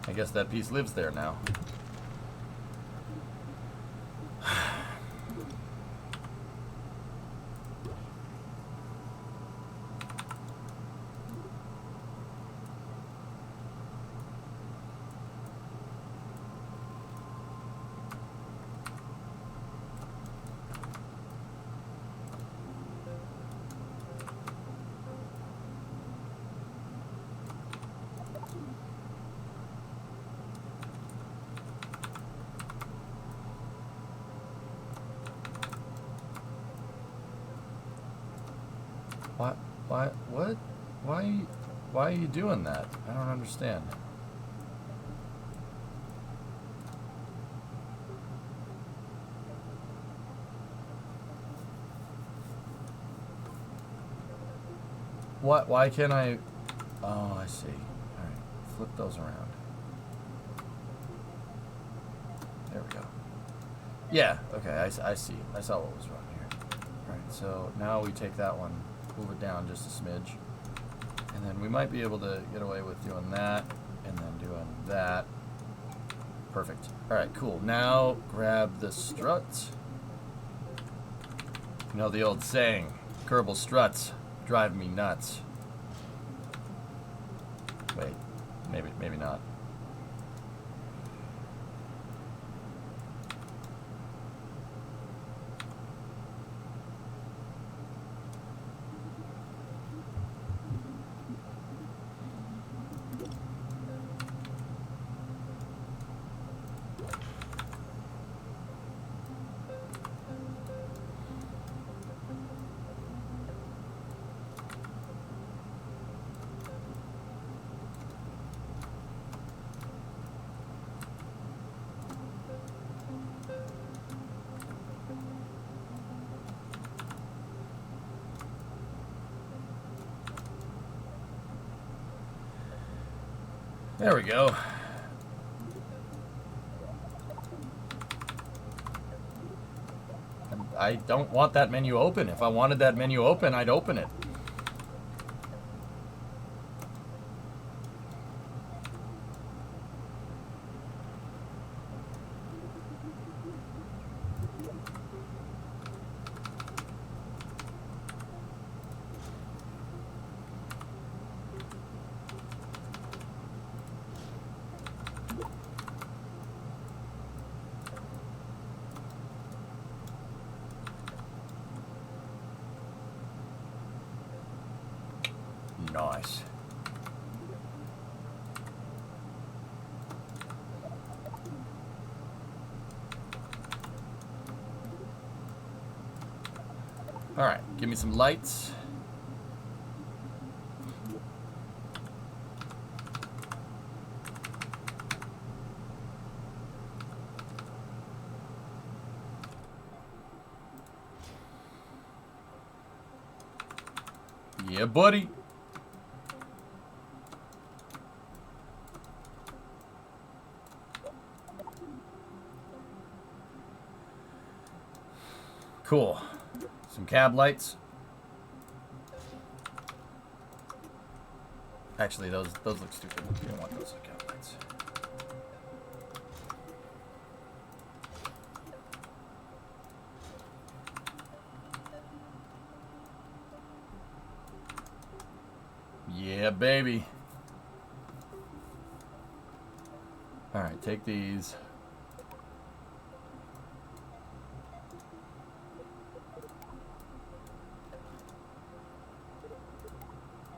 I guess that piece lives there now. What? Why are you doing that? I don't understand. What? Why can't I? Oh, I see. Alright, flip those around. we go. Yeah, okay, I see. I saw what was wrong here. Alright, so now we take that one, move it down just a smidge. And then we might be able to get away with doing that, and then doing that. Perfect. Alright, cool. Now grab the strut. You know the old saying, Kerbal struts drive me nuts. Wait, maybe not. There we go. I don't want that menu open. If I wanted that menu open, I'd open it. Nice. All right, give me some lights. Yeah, buddy. Cool. Some cab lights. Actually, those look stupid. You don't want those cab lights. Yeah, baby. All right, take these.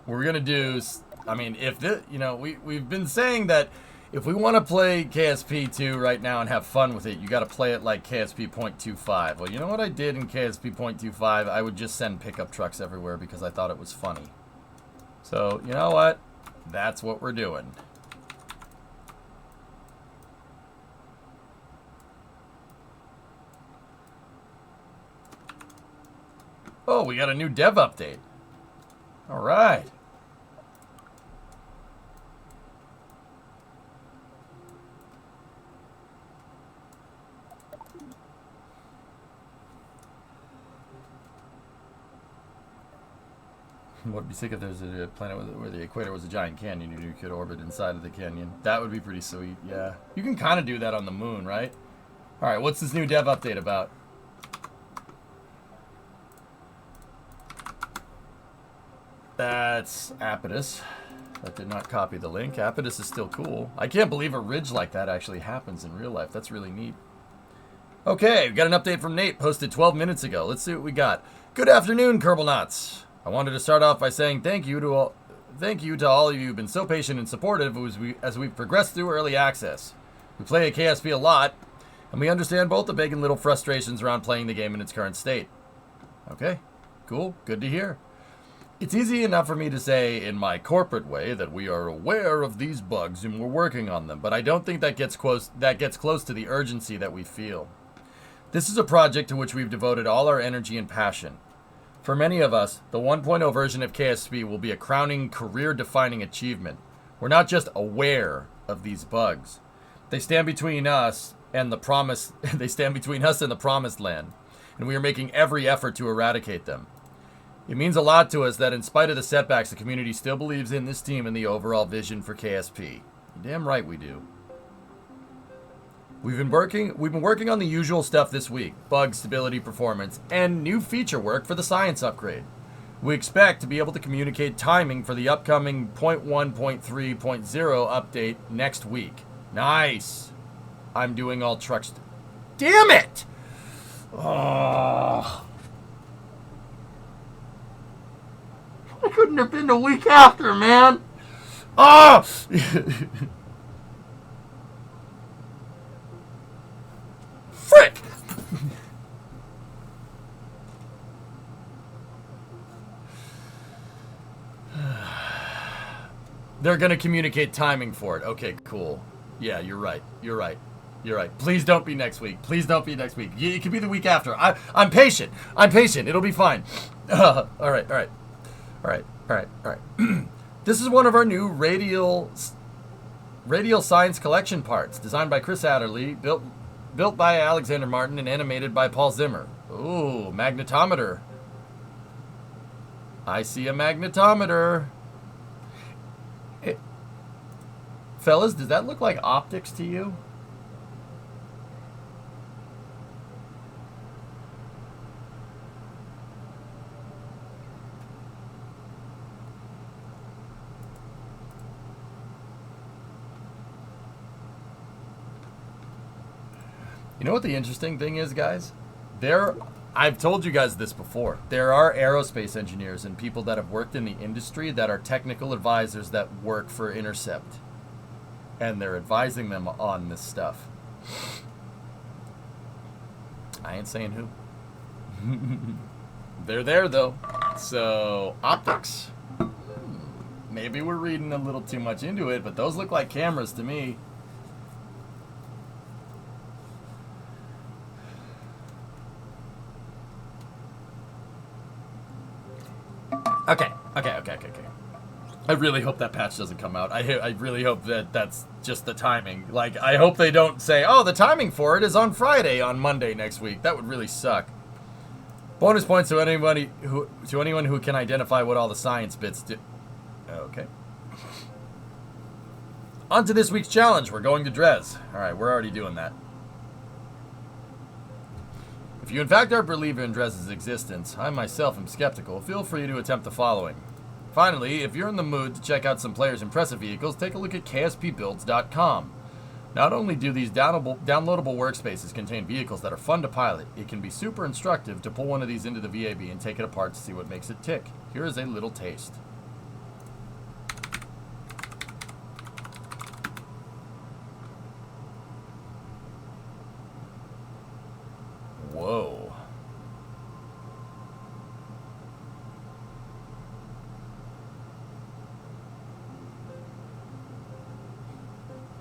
We're gonna do, I mean, if this, you know, we've been saying that if we want to play KSP 2 right now and have fun with it, you got to play it like KSP 0.25. Well, you know what I did in KSP 0.25? I would just send pickup trucks everywhere because I thought it was funny. So, you know what? That's what we're doing. Oh, we got a new dev update. All right. Would be sick if there's a planet where the equator was a giant canyon and you could orbit inside of the canyon. That would be pretty sweet, yeah. You can kind of do that on the moon, right? All right, what's this new dev update about? That's Apidus. That did not copy the link. Apidus is still cool. I can't believe a ridge like that actually happens in real life. That's really neat. Okay, we got an update from Nate, posted 12 minutes ago. Let's see what we got. Good afternoon, Kerbal Knots. I wanted to start off by saying thank you to all of you who've been so patient and supportive as we've progressed through early access. We play at KSP a lot, and we understand both the big and little frustrations around playing the game in its current state. Okay, cool, good to hear. It's easy enough for me to say in my corporate way that we are aware of these bugs and we're working on them, but I don't think that gets close to the urgency that we feel. This is a project to which we've devoted all our energy and passion. For many of us, the 1.0 version of KSP will be a crowning, career-defining achievement. We're not just aware of these bugs. They stand between us and the promise. They stand between us and the promised land, and we are making every effort to eradicate them. It means a lot to us that in spite of the setbacks, the community still believes in this team and the overall vision for KSP. Damn right we do. We've been working on the usual stuff this week: bug, stability, performance, and new feature work for the science upgrade. We expect to be able to communicate timing for the upcoming 0.1.3.0 update next week. Nice. I'm doing all trucks. Damn it! Oh. I couldn't have been the week after, man. Oh! Frick! They're going to communicate timing for it. Okay, cool. Yeah, you're right. You're right. You're right. Please don't be next week. Please don't be next week. It could be the week after. I'm patient. I'm patient. It'll be fine. All right. All right. All right. All right. All right. This is one of our new radial science collection parts, designed by Chris Adderley, built by Alexander Martin, and animated by Paul Zimmer. Ooh, magnetometer. I see a magnetometer. Fellas, does that look like optics to you? You know what the interesting thing is, guys? I've told you guys this before. There are aerospace engineers and people that have worked in the industry that are technical advisors that work for Intercept. And they're advising them on this stuff. I ain't saying who. They're there, though. So, optics. Maybe we're reading a little too much into it, but those look like cameras to me. Okay. I really hope that patch doesn't come out. I really hope that that's just the timing. Like, I hope they don't say, oh, the timing for it is on Friday, on Monday next week. That would really suck. Bonus points to anyone who can identify what all the science bits do. Okay. On to this week's challenge. We're going to Dres. All right, we're already doing that. If you in fact are a believer in Dres's existence, I myself am skeptical, feel free to attempt the following. Finally, if you're in the mood to check out some players' impressive vehicles, take a look at kspbuilds.com. Not only do these downloadable workspaces contain vehicles that are fun to pilot, it can be super instructive to pull one of these into the VAB and take it apart to see what makes it tick. Here is a little taste. Whoa.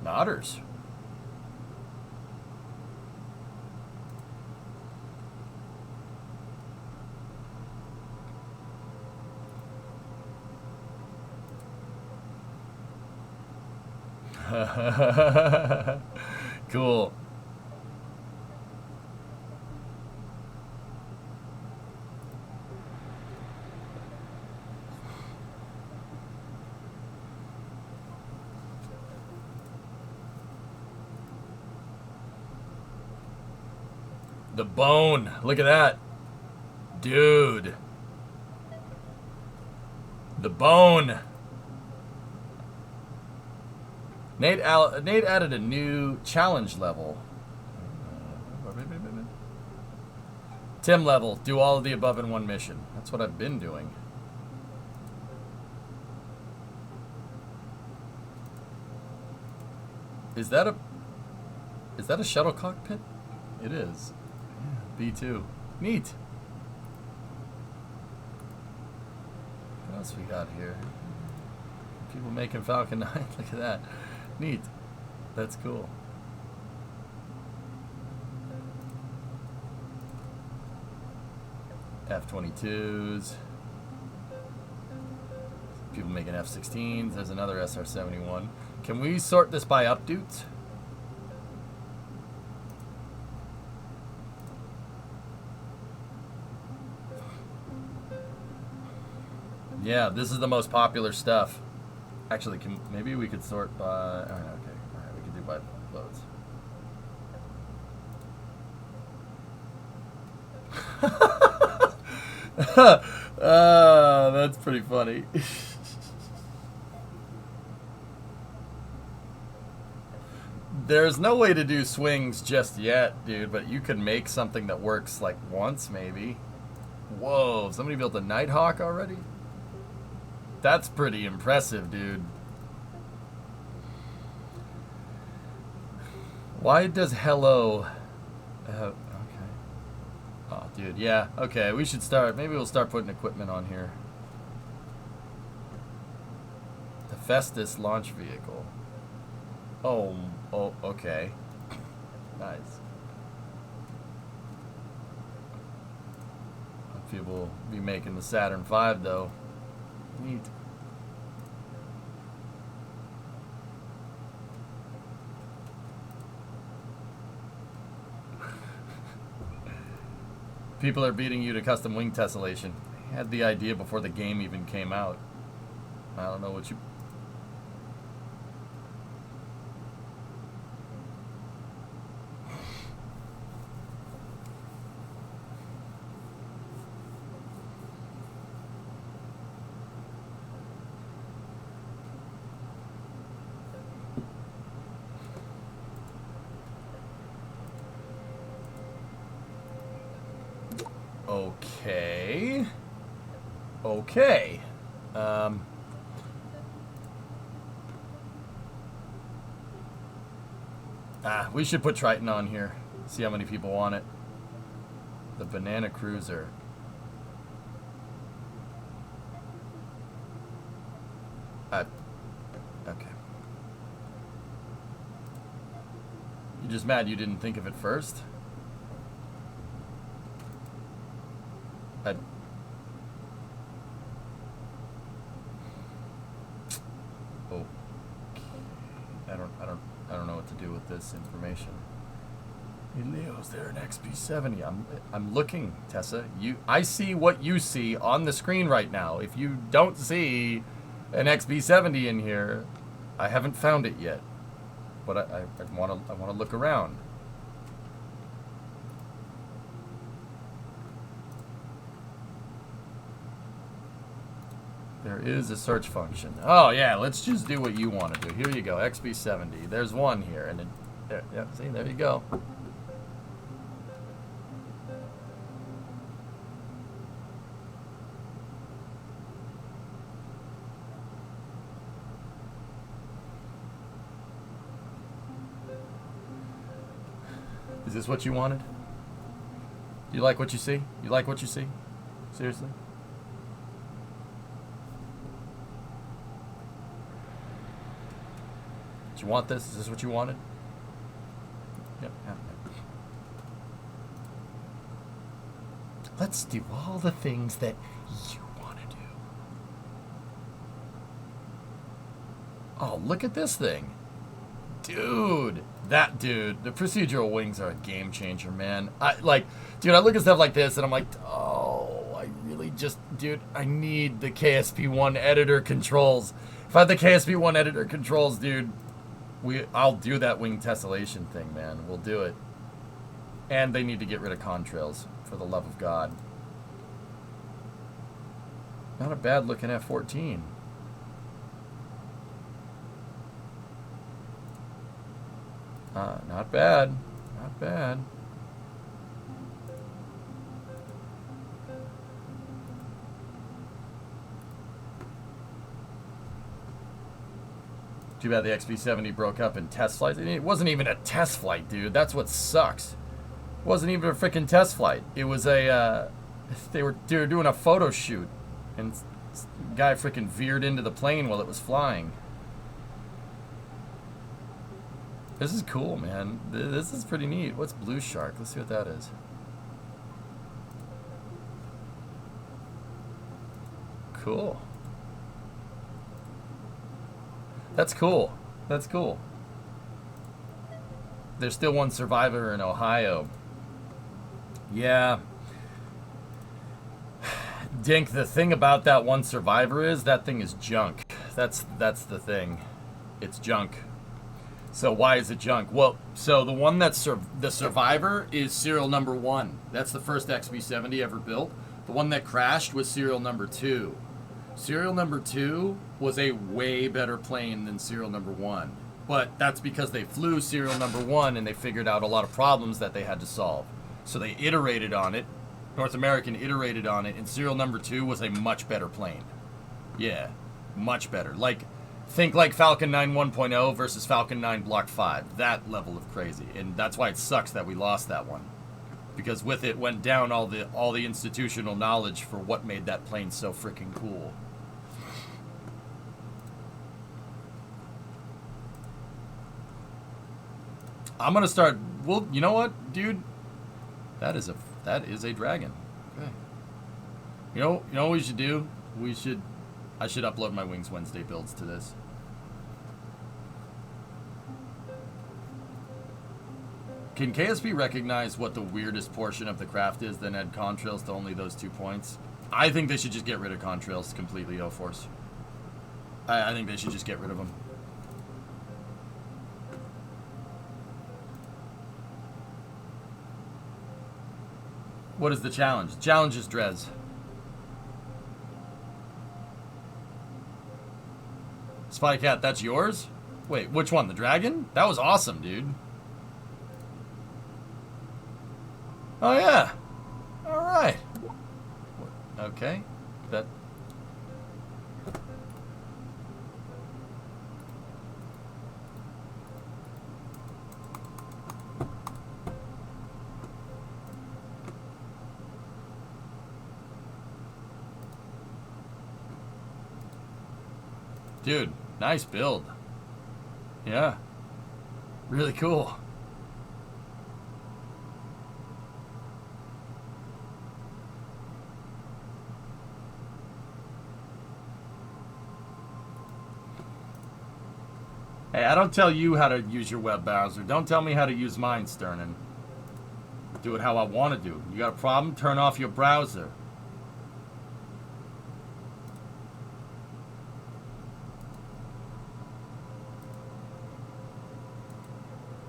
Otters. Cool. The bone. Look at that. Dude. The bone. Nate added a new challenge level. Tim level. Do all of the above in one mission. That's what I've been doing. Is that a shuttle cockpit? It is. B2. Neat. What else we got here? People making Falcon 9. Look at that. Neat. That's cool. F-22s. People making F-16s. There's another SR-71. Can we sort this by updates? Yeah, this is the most popular stuff. Actually, maybe we could sort by... okay, alright, we could do by loads. That's pretty funny. There's no way to do swings just yet, dude, but you can make something that works like once, maybe. Whoa, somebody built a Nighthawk already? That's pretty impressive, dude. Why does hello... okay. Oh, dude, yeah. Okay, we should start... Maybe we'll start putting equipment on here. The Festus launch vehicle. Oh, okay. Nice. People will be making the Saturn V, though. Neat. People are beating you to custom wing tessellation. I had the idea before the game even came out. I don't know what you... Okay. Okay. We should put Triton on here. See how many people want it. The Banana Cruiser. Okay. You're just mad you didn't think of it first? I don't know what to do with this information. Hey Leo, is there an XP70? I'm looking, Tessa. I see what you see on the screen right now. If you don't see an XP70 in here, I haven't found it yet. But I want to look around. There is a search function. Oh yeah, let's just do what you want to do. Here you go, XP70. There's one here, and there, yeah, see, there you go. Is this what you wanted? You like what you see? You like what you see? Seriously? Do you want this? Is this what you wanted? Yep. Let's do all the things that you want to do. Oh, look at this thing. Dude. The procedural wings are a game changer, man. I look at stuff like this and I'm like, oh, I really just, dude, I need the KSP1 editor controls. If I had the KSP1 editor controls, dude, I'll do that wing tessellation thing, man. We'll do it. And they need to get rid of contrails, for the love of God. Not a bad looking F-14. Not bad. Not bad. Too bad the XB-70 broke up in test flights. It wasn't even a test flight, dude. That's what sucks. It wasn't even a freaking test flight. It was a, they were doing a photo shoot, and the guy freaking veered into the plane while it was flying. This is cool, man. This is pretty neat. What's Blue Shark? Let's see what that is. Cool. That's cool. That's cool. There's still one survivor in Ohio. Yeah. Dink, the thing about that one survivor is that thing is junk. That's the thing. It's junk. So why is it junk? Well, so the one that's the survivor is serial number 1. That's the first XB-70 ever built. The one that crashed was serial number 2. Serial number 2 was a way better plane than serial number 1. But that's because they flew serial number 1 and they figured out a lot of problems that they had to solve. So they iterated on it. North American iterated on it, and serial number 2 was a much better plane. Yeah, much better. Like, think like Falcon 9 1.0 versus Falcon 9 Block 5. That level of crazy. And that's why it sucks that we lost that one. Because with it went down all the institutional knowledge for what made that plane so freaking cool. I'm gonna start. Well, you know what, dude? That is a dragon. Okay. You know what we should do? I should upload my Wings Wednesday builds to this. Can KSP recognize what the weirdest portion of the craft is, then add contrails to only those 2 points? I think they should just get rid of contrails completely, O-Force. I think they should just get rid of them. What is the challenge? The challenge is Drez. Spy Cat, that's yours? Wait, which one? The dragon? That was awesome, dude. Oh, yeah. All right. Okay. That... Dude, nice build. Yeah. Really cool. Hey, I don't tell you how to use your web browser. Don't tell me how to use mine, Sternin. Do it how I want to do. You got a problem? Turn off your browser.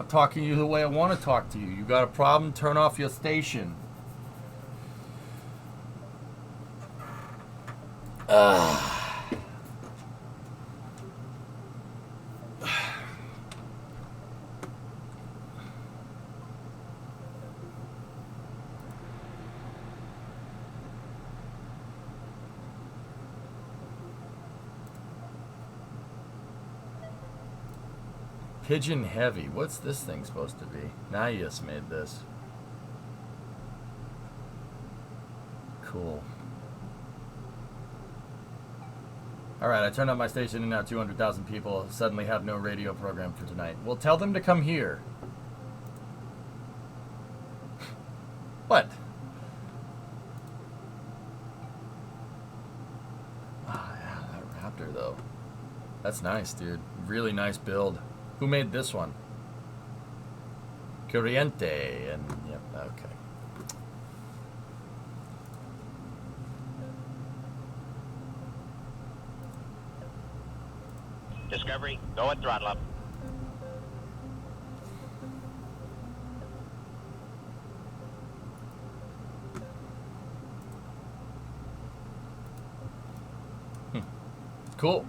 I'm talking to you the way I want to talk to you. You got a problem? Turn off your station. Pigeon heavy. What's this thing supposed to be? Nias made this. Cool. Alright, I turned on my station and now 200,000 people suddenly have no radio program for tonight. Well, tell them to come here. What? Ah, yeah, that Raptor though. That's nice, dude. Really nice build. Who made this one? Corriente, and yep, okay. Discovery, go at throttle up. Cool.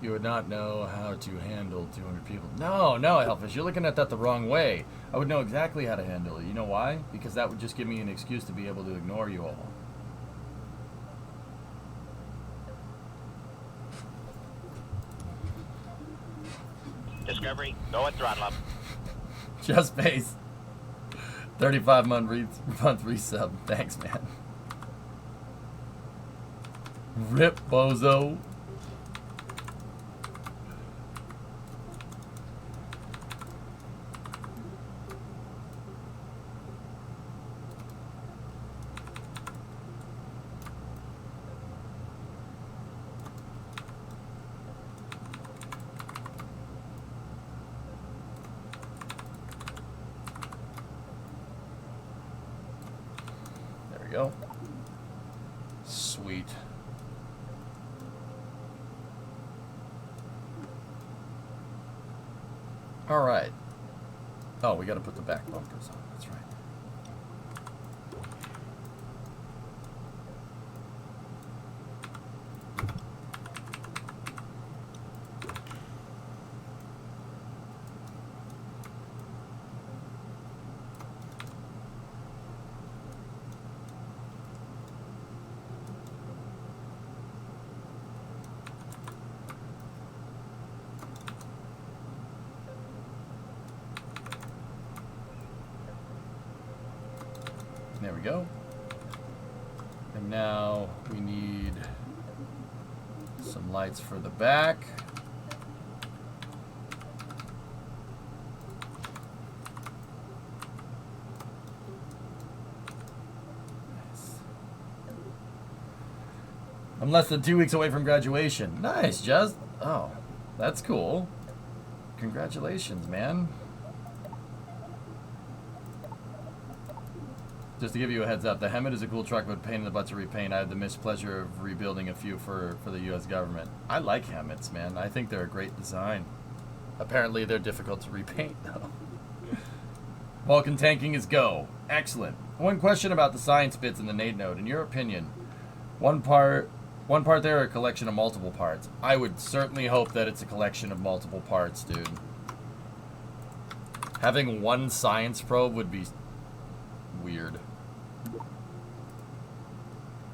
You would not know how to handle 200 people. No, Hellfish, you're looking at that the wrong way. I would know exactly how to handle it. You know why? Because that would just give me an excuse to be able to ignore you all. Discovery, go at throttle up. Just base. 35-month resub. Thanks, man. Rip, bozo. go. Sweet. All right. Oh, we got to put the back bumpers on. That's right. There we go. And now we need some lights for the back. Nice. I'm less than 2 weeks away from graduation. Nice, Jazz. Oh, that's cool. Congratulations, man. Just to give you a heads up, the Hemet is a cool truck, but pain in the butt to repaint. I had the mispleasure of rebuilding a few for the U.S. government. I like Hemets, man. I think they're a great design. Apparently, they're difficult to repaint, though. Vulcan tanking is go. Excellent. One question about the science bits in the nade node. In your opinion, one part there or a collection of multiple parts? I would certainly hope that it's a collection of multiple parts, dude. Having one science probe would be weird.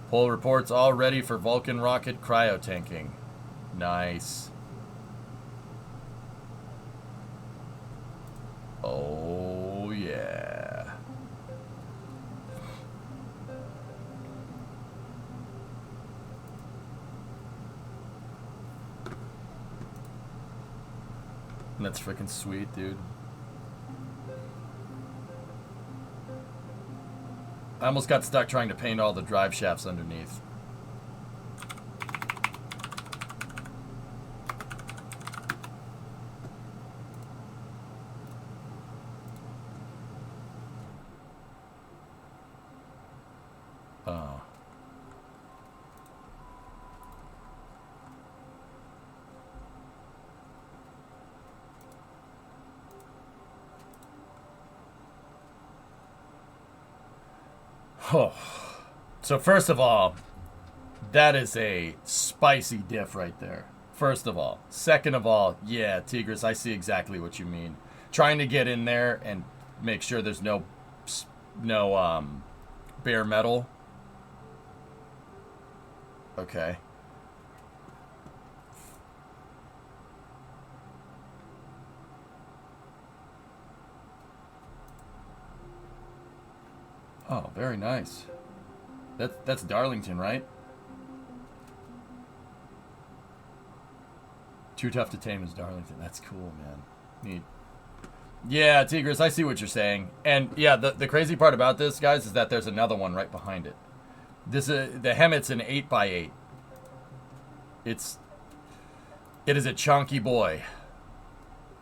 Poll reports all ready for Vulcan rocket cryo-tanking. Nice. Oh, yeah. That's freaking sweet, dude. I almost got stuck trying to paint all the drive shafts underneath. Oh. Oh. So first of all, that is a spicy diff right there. First of all. Second of all, yeah, Tigris, I see exactly what you mean. Trying to get in there and make sure there's no bare metal. Okay. Oh, very nice. That's Darlington, right? Too tough to tame is Darlington. That's cool, man. Neat. Yeah, Tigris, I see what you're saying. And yeah, the crazy part about this, guys, is that there's another one right behind it. The Hemet's an 8x8. It is a chunky boy.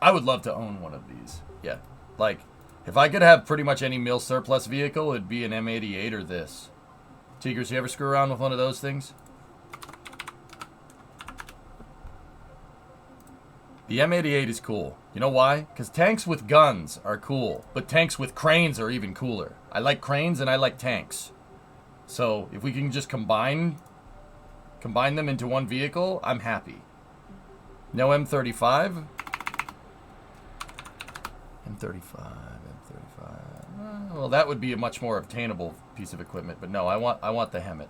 I would love to own one of these. Yeah, like, if I could have pretty much any mil surplus vehicle, it'd be an M88 or this. Tigers, you ever screw around with one of those things? The M88 is cool. You know why? Because tanks with guns are cool, but tanks with cranes are even cooler. I like cranes and I like tanks. So if we can just combine them into one vehicle, I'm happy. No M35? M35. Well, that would be a much more obtainable piece of equipment, but no, I want the Hemet.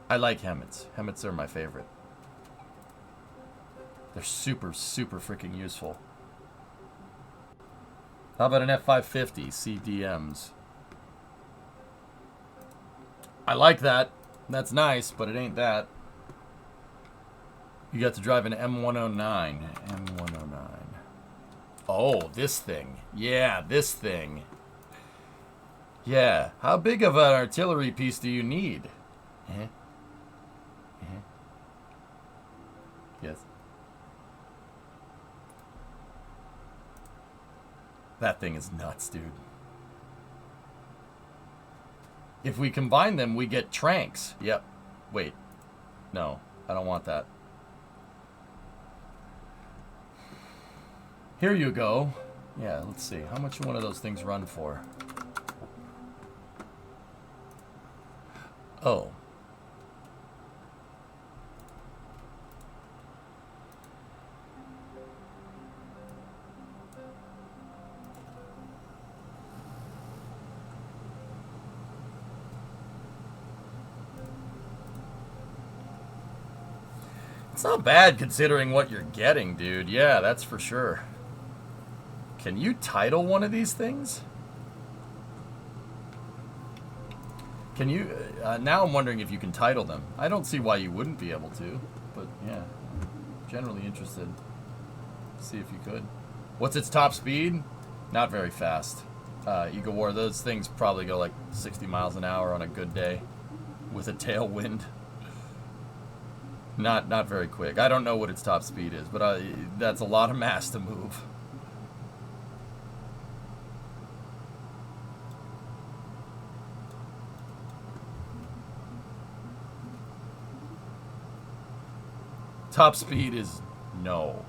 I like Hemets. Hemets are my favorite. They're super, super freaking useful. How about an F550 CDMs? I like that. That's nice, but it ain't that. You got to drive an M109. M109. Oh, this thing. Yeah, this thing. Yeah. How big of an artillery piece do you need? Yes. That thing is nuts, dude. If we combine them, we get Tranks. Yep. Wait. No, I don't want that. Here you go. Yeah, let's see. How much one of those things run for? Oh. It's not bad considering what you're getting, dude. Yeah, that's for sure. Can you title one of these things? Can you... now I'm wondering if you can title them. I don't see why you wouldn't be able to. But, yeah. I'm generally interested. See if you could. What's its top speed? Not very fast. Eagle War, those things probably go like 60 miles an hour on a good day. With a tailwind. Not very quick. I don't know what its top speed is, but that's a lot of mass to move. Top speed is no.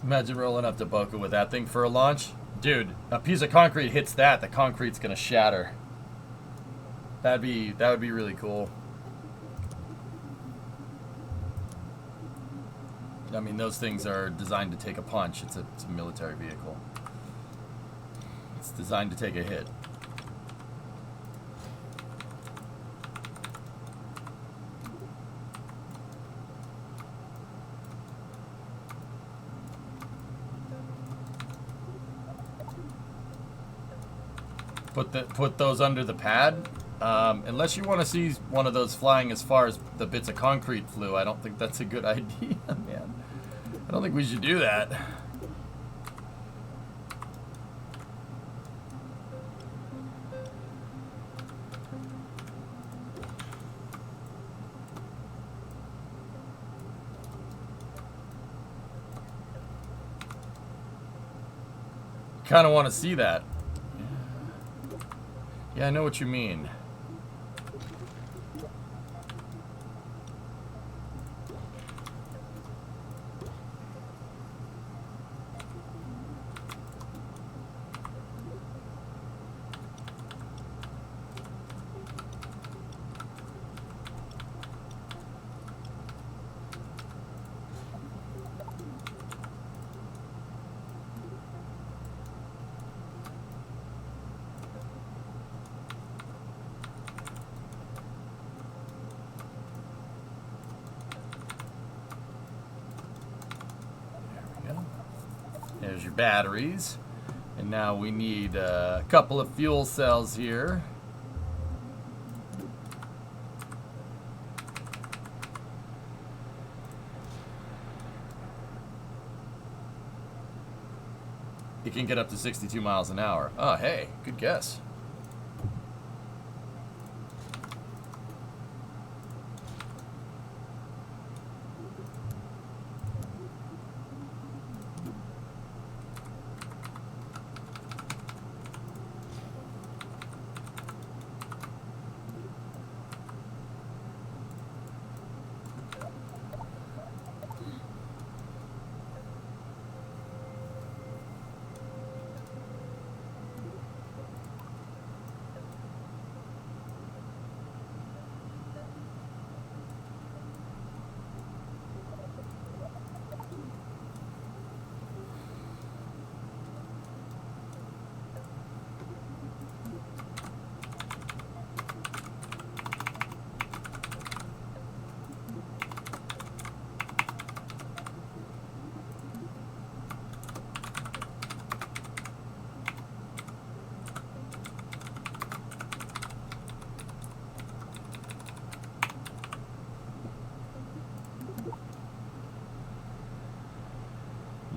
Imagine rolling up to Boca with that thing for a launch. Dude, a piece of concrete hits that, the concrete's gonna shatter. That would be really cool. I mean, those things are designed to take a punch. It's a military vehicle. It's designed to take a hit. Put those under the pad. Unless you want to see one of those flying as far as the bits of concrete flew, I don't think that's a good idea, man. I don't think we should do that. Kind of want to see that. Yeah, I know what you mean. There's your batteries. And now we need a couple of fuel cells here. It can get up to 62 miles an hour. Oh, hey, good guess.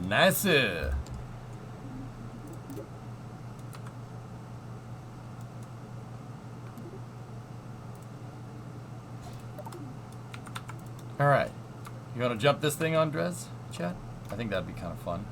Nice. All right. You want to jump this thing on, Drez, chat? I think that'd be kind of fun.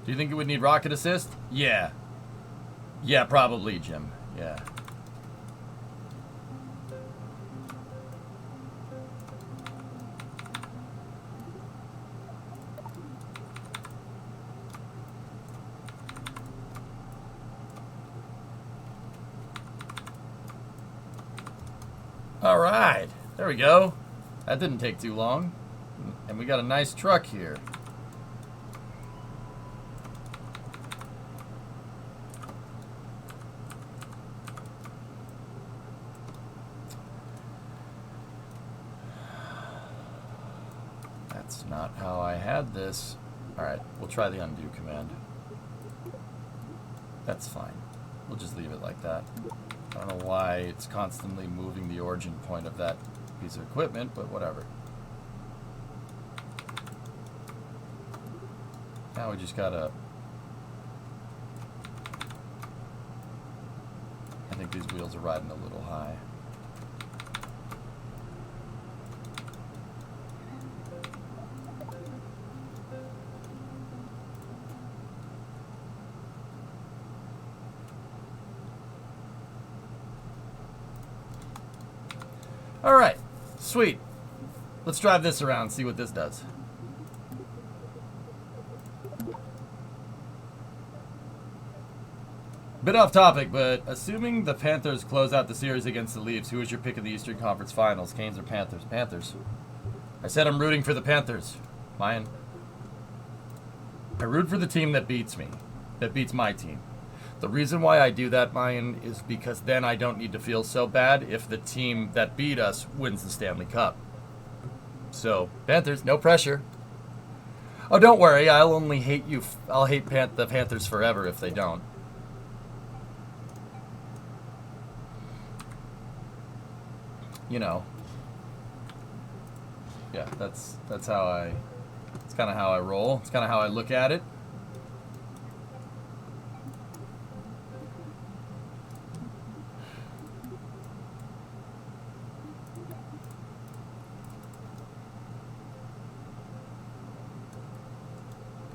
Do you think it would need rocket assist? Yeah. Yeah, probably, Jim. Yeah. All right. There we go. That didn't take too long. And we got a nice truck here. That's not how I had this. Alright, we'll try the undo command. That's fine. We'll just leave it like that. I don't know why it's constantly moving the origin point of that piece of equipment, but whatever. Now we just gotta... I think these wheels are riding a little high. Alright, sweet. Let's drive this around and see what this does. Bit off topic, but assuming the Panthers close out the series against the Leafs, who is your pick in the Eastern Conference Finals? Canes or Panthers? Panthers. I said I'm rooting for the Panthers. Mine. I root for the team that beats me. That beats my team. The reason why I do that, Mayan, is because then I don't need to feel so bad if the team that beat us wins the Stanley Cup. So, Panthers, no pressure. Oh, don't worry, I'll only hate you. I'll hate the Panthers forever if they don't. You know. Yeah, that's how I. It's kind of how I roll. It's kind of how I look at it.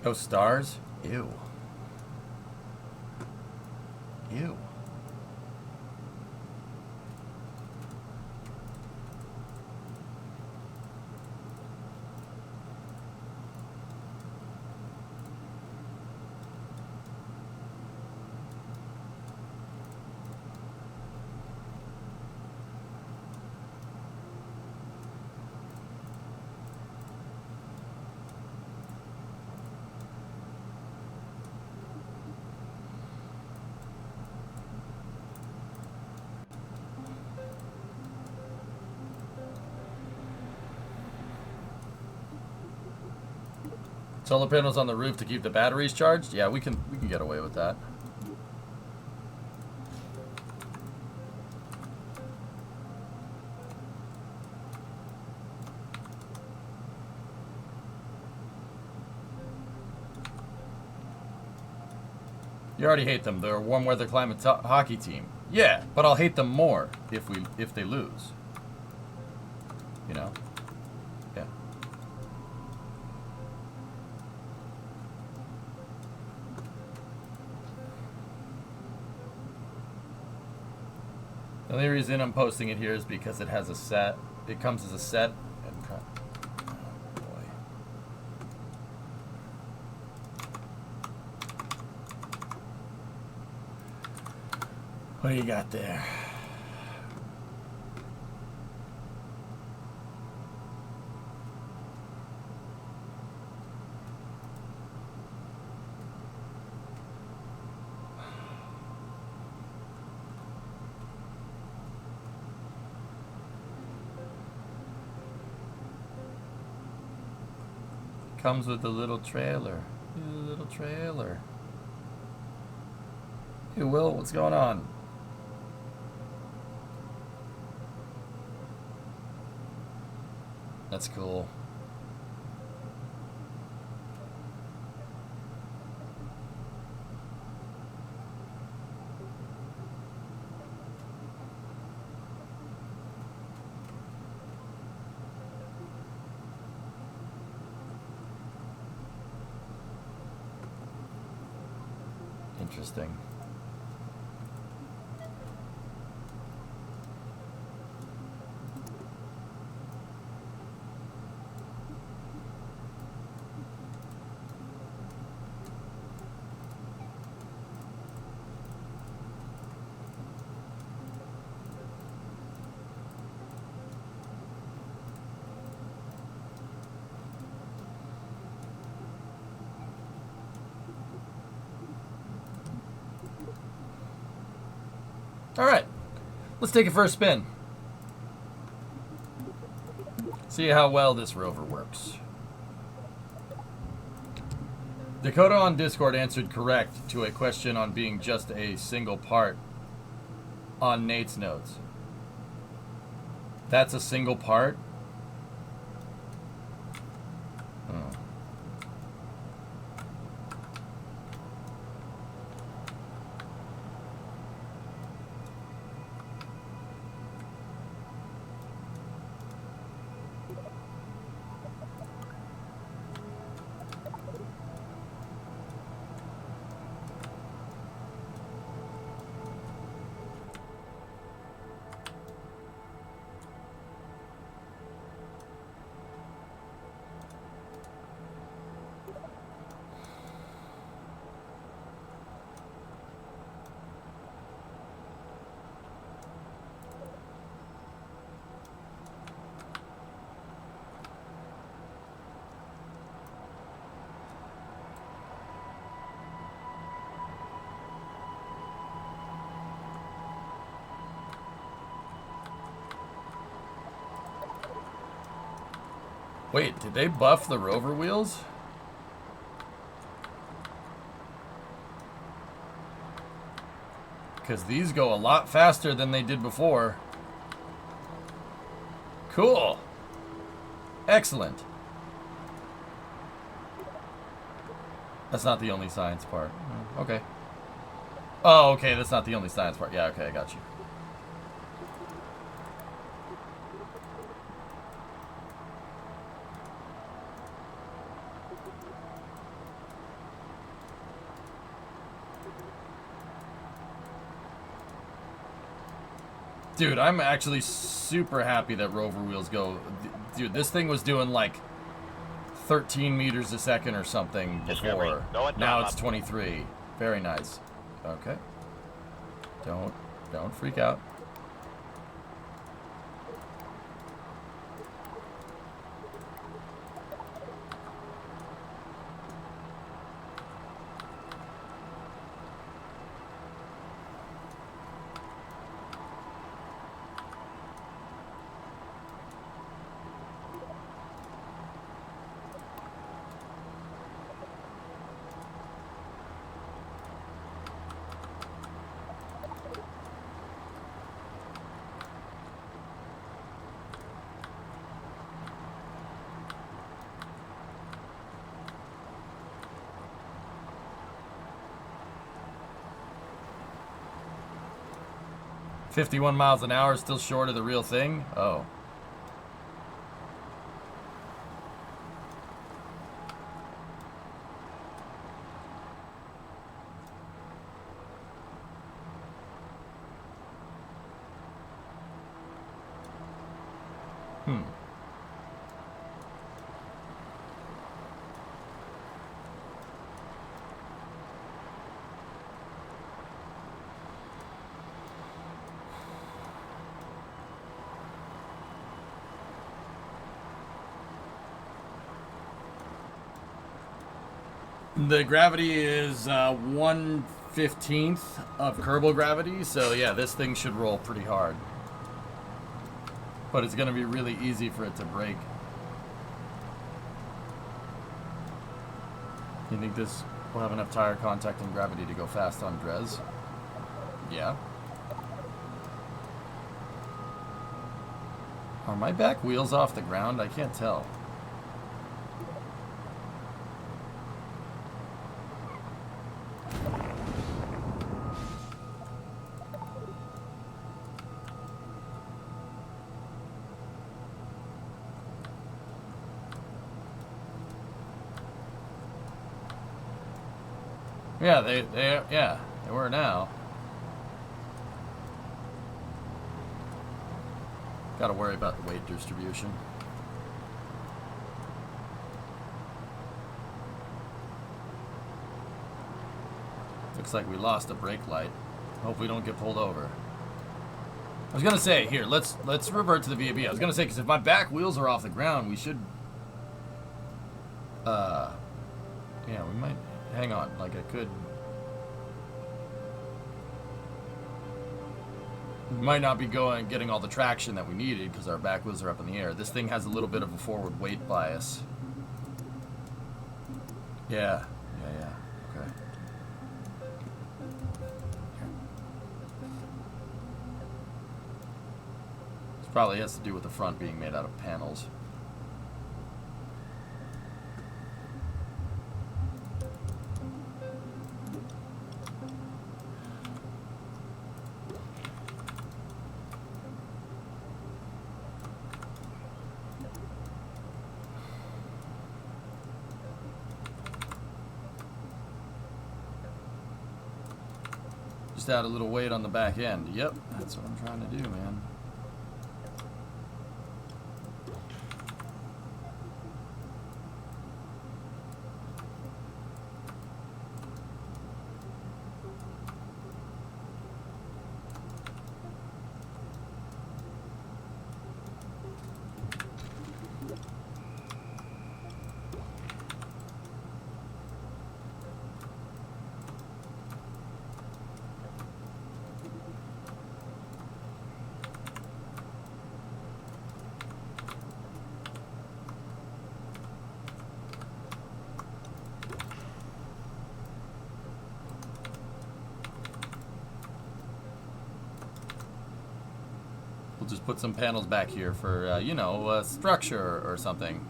Oh, stars? Ew. Ew. Solar panels on the roof to keep the batteries charged? Yeah, we can get away with that. You already hate them. They're a warm weather climate hockey team. Yeah, but I'll hate them more if they lose. You know? Yeah. The only reason I'm posting it here is because it has a set. It comes as a set. And oh boy. What do you got there? Comes with a little trailer. A little trailer. Hey, Will, what's going on? That's cool. Interesting. All right, let's take it for a spin. See how well this rover works. Dakota on Discord answered correct to a question on being just a single part on Nate's notes. That's a single part? Oh. Wait, did they buff the rover wheels? Because these go a lot faster than they did before. Cool. Excellent. That's not the only science part. Okay. Oh, okay, that's not the only science part. Yeah, okay, I got you. Dude, I'm actually super happy that rover wheels go. Dude, this thing was doing like 13 meters a second or something before. Now it's 23. Very nice. Okay. Don't freak out. $51 miles an hour, still short of the real thing? Oh. The gravity is 1/15 of Kerbal gravity, so yeah, this thing should roll pretty hard. But it's going to be really easy for it to break. You think this will have enough tire contact and gravity to go fast on Drez? Yeah. Are my back wheels off the ground? I can't tell. Yeah, they were now. Gotta worry about the weight distribution. Looks like we lost a brake light. Hope we don't get pulled over. I was gonna say, here, let's revert to the VAB. I was gonna say, because if my back wheels are off the ground, we should, yeah, we might, hang on, like I could, we might not be getting all the traction that we needed because our back wheels are up in the air. This thing has a little bit of a forward weight bias. Yeah, okay. This probably has to do with the front being made out of panels. Just add a little weight on the back end. Yep, that's what I'm trying to do, man. We'll just put some panels back here for, you know, structure or something.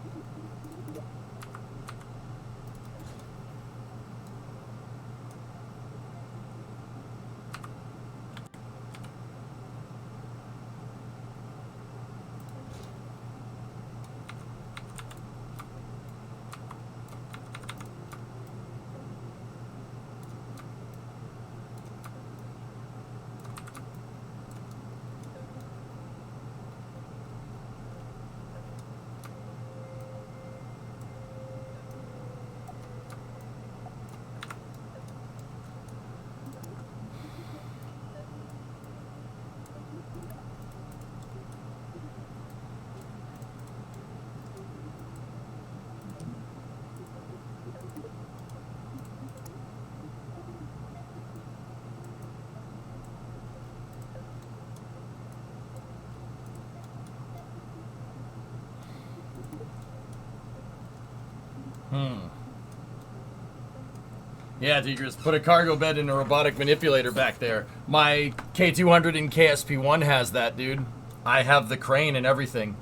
Yeah, Tigris, put a cargo bed and a robotic manipulator back there. My K200 in KSP1 has that, dude. I have the crane and everything.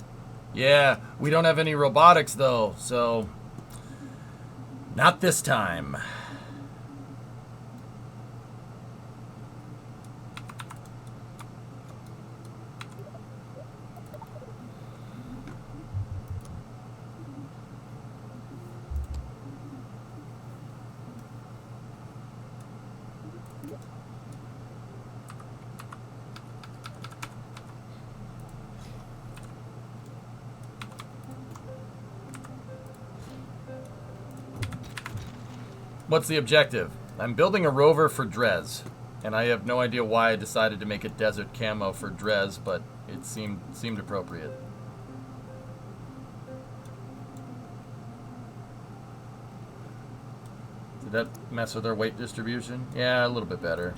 Yeah, we don't have any robotics, though, so... Not this time. What's the objective? I'm building a rover for Drez, and I have no idea why I decided to make a desert camo for Drez, but it seemed appropriate. Did that mess with our weight distribution? Yeah, a little bit better.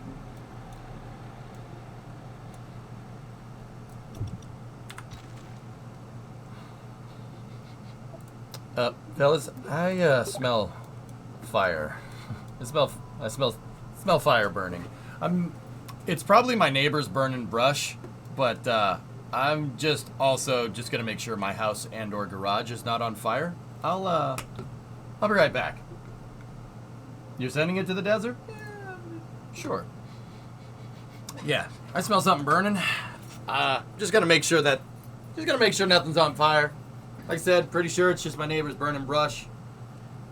Fellas, I smell fire. I smell fire burning. It's probably my neighbor's burning brush, but I'm just gonna make sure my house and/or garage is not on fire. I'll be right back. You're sending it to the desert? Yeah, sure. Yeah, I smell something burning. Just gonna make sure nothing's on fire. Like I said, pretty sure it's just my neighbor's burning brush.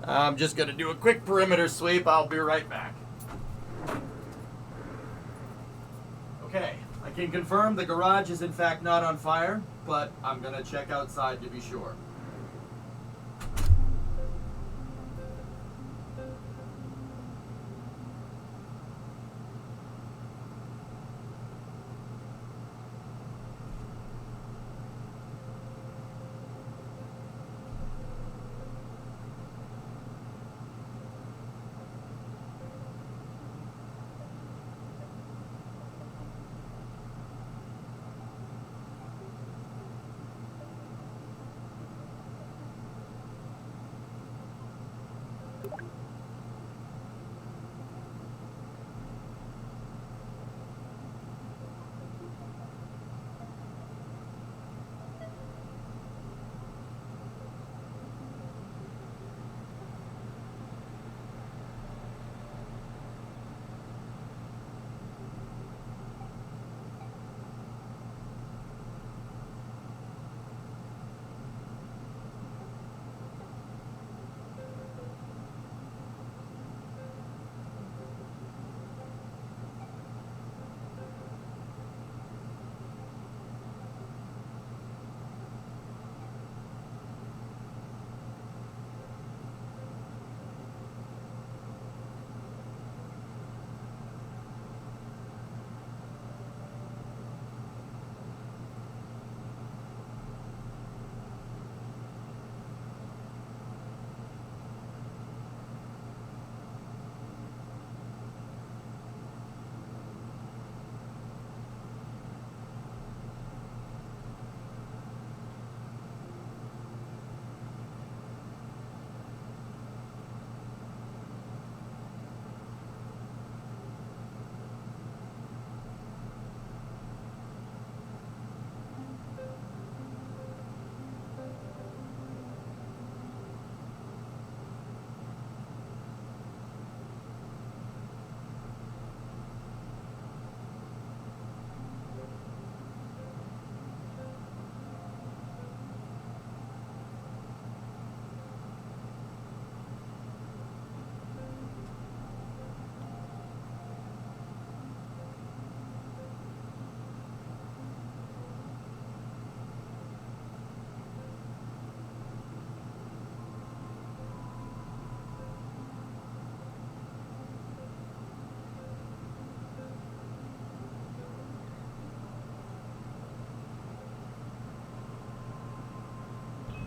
I'm just gonna do a quick perimeter sweep. I'll be right back. Okay, I can confirm the garage is in fact not on fire, but I'm gonna check outside to be sure.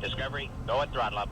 Discovery, go at throttle up.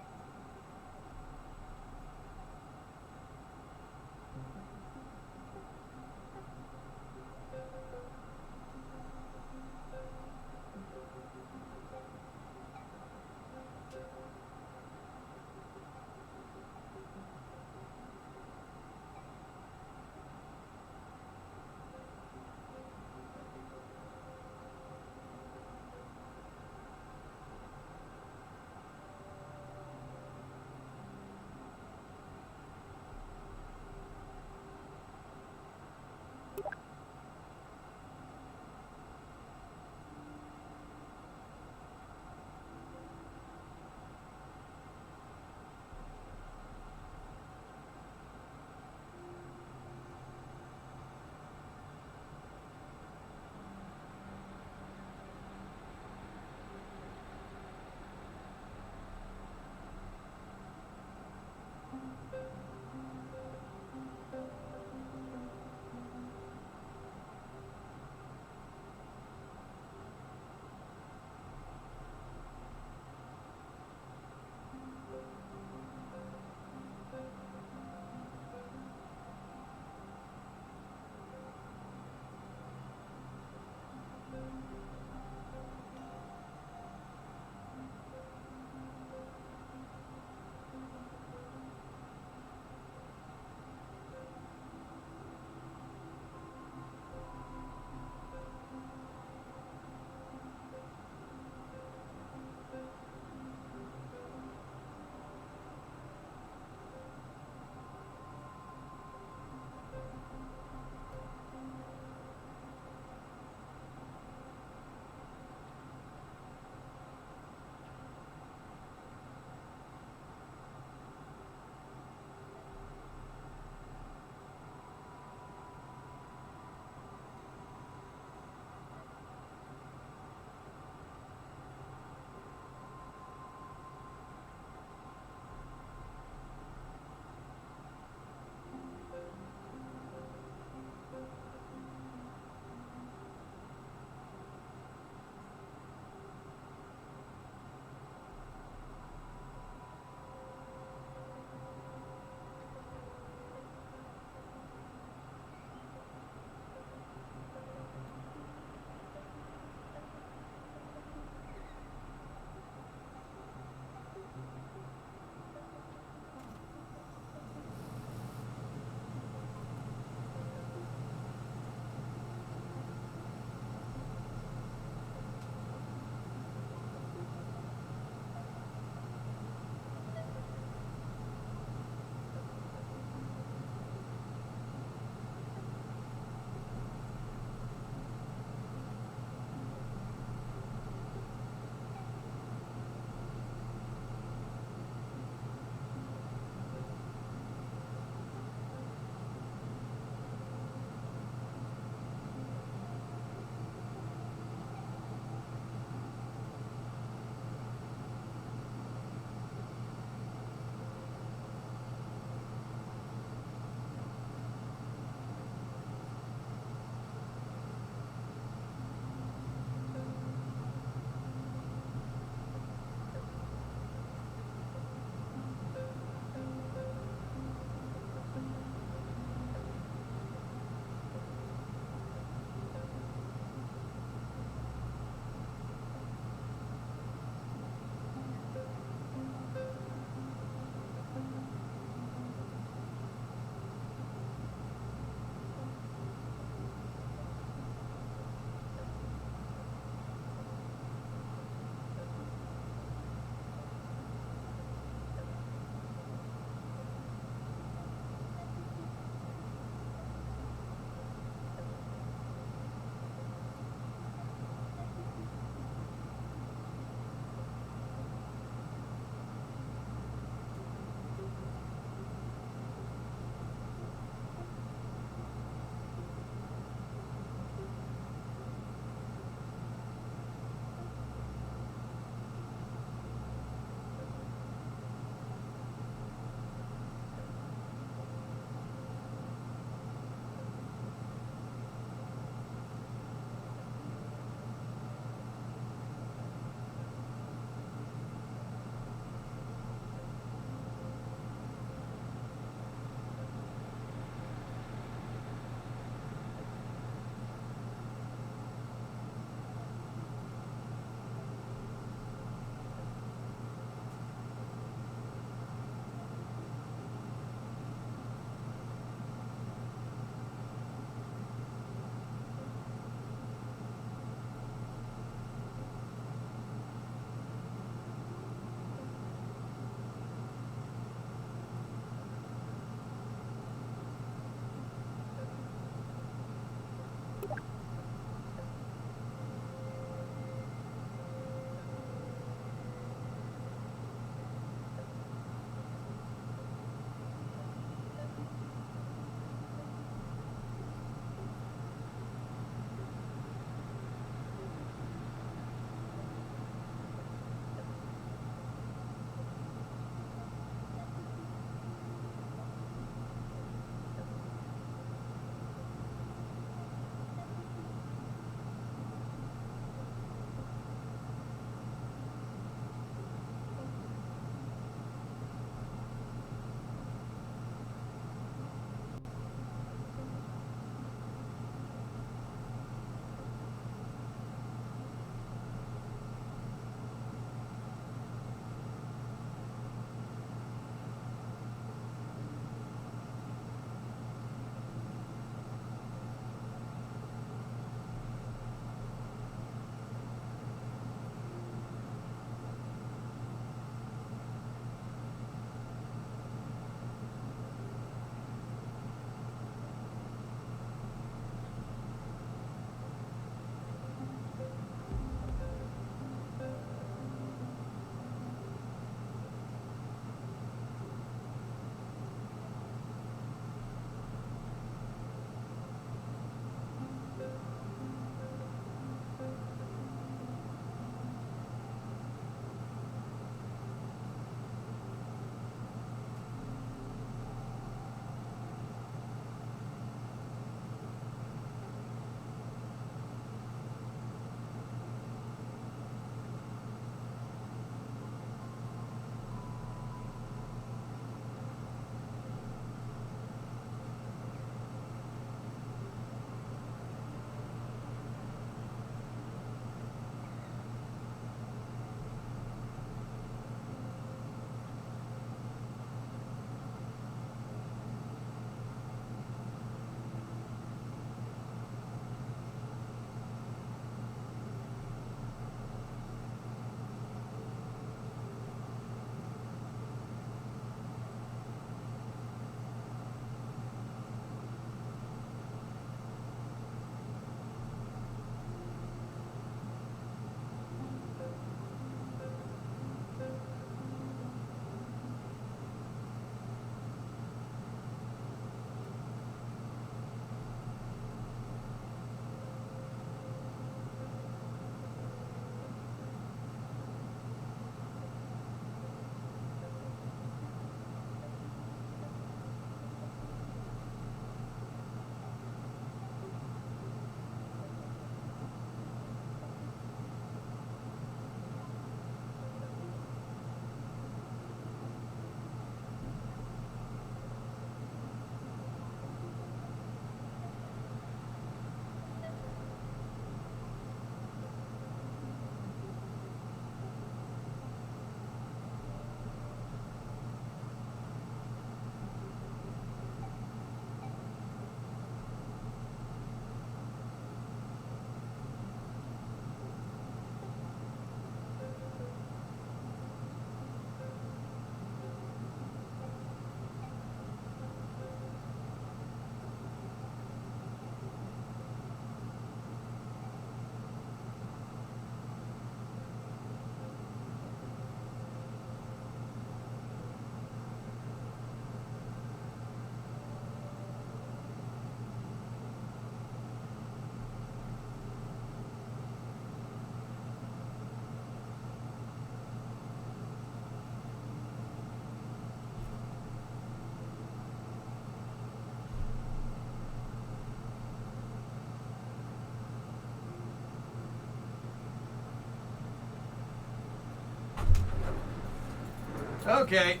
Okay.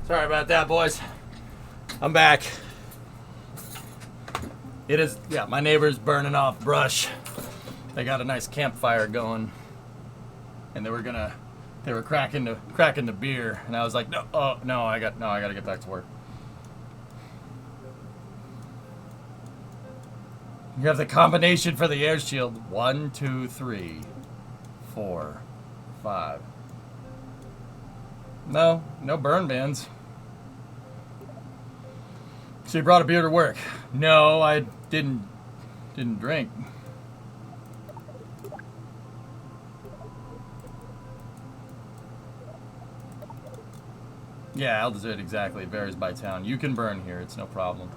Sorry about that, boys. I'm back. It is, yeah, my neighbor's burning off brush. They got a nice campfire going. And they were cracking the beer. And I was like, no, I gotta get back to work. You have the combination for the air shield. 1, 2, 3, 4, 5. No burn bans. So you brought a beer to work? No, I didn't drink. Yeah, altitude exactly. It varies by town. You can burn here. It's no problem.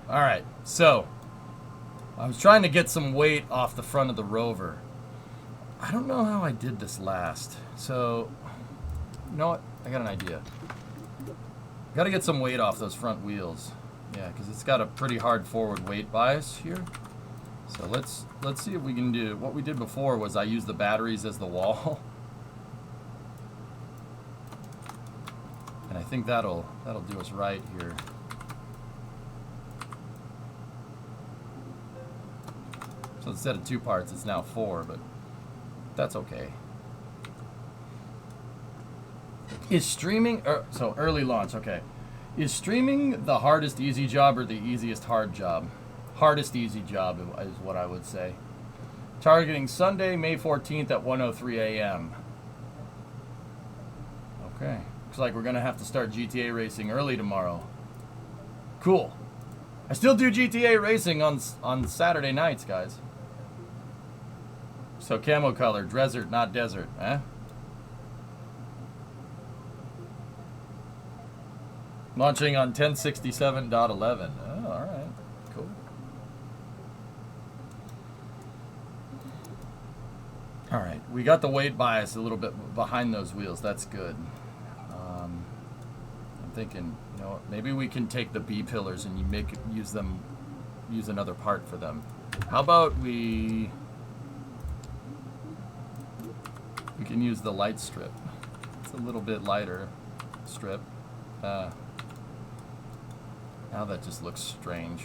All right. So I was trying to get some weight off the front of the rover. I don't know how I did this last. So, you know what? I got an idea. Got to get some weight off those front wheels. Yeah, because it's got a pretty hard forward weight bias here. So let's see if we can do what we did before. Was I used the batteries as the wall, and I think that'll do us right here. So instead of 2 parts, it's now 4, but that's okay. Is streaming, so early launch, okay. Is streaming the hardest easy job or the easiest hard job? Hardest easy job is what I would say. Targeting Sunday, May 14th at 1:03 a.m. Okay. Looks like we're going to have to start GTA racing early tomorrow. Cool. I still do GTA racing on Saturday nights, guys. So camo color, desert, not desert, eh? Launching on 1067.11. Oh, all right. Cool. All right. We got the weight bias a little bit behind those wheels. That's good. I'm thinking, you know, maybe we can take the B pillars and use another part for them. How about we can use the light strip. It's a little bit lighter strip. Now that just looks strange.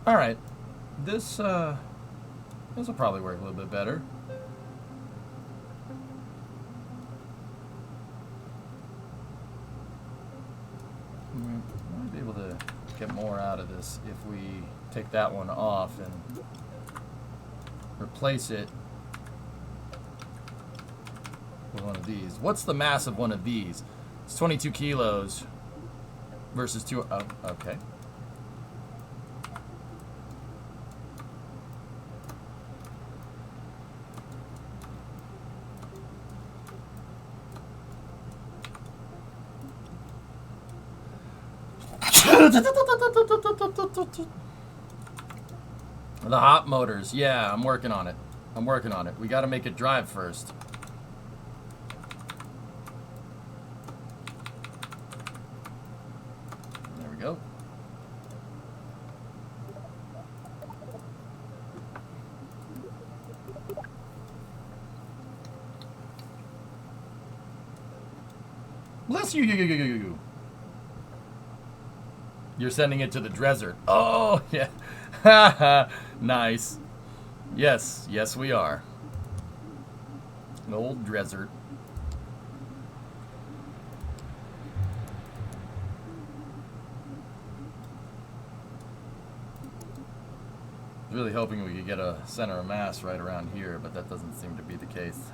All right, this will probably work a little bit better. Might be able to get more out of this if we take that one off and replace it with one of these. What's the mass of one of these? It's 22 kilos versus 2. Oh, okay. The hot motors, yeah, I'm working on it. We got to make it drive first. There we go. Bless you. You're sending it to the desert. Oh, yeah. Nice. Yes, we are. An old desert. Really hoping we could get a center of mass right around here, but that doesn't seem to be the case.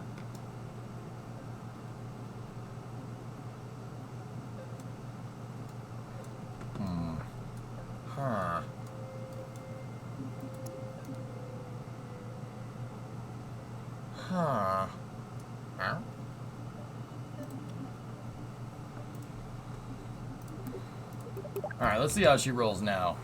Huh. Huh. Huh? Alright, let's see how she rolls now.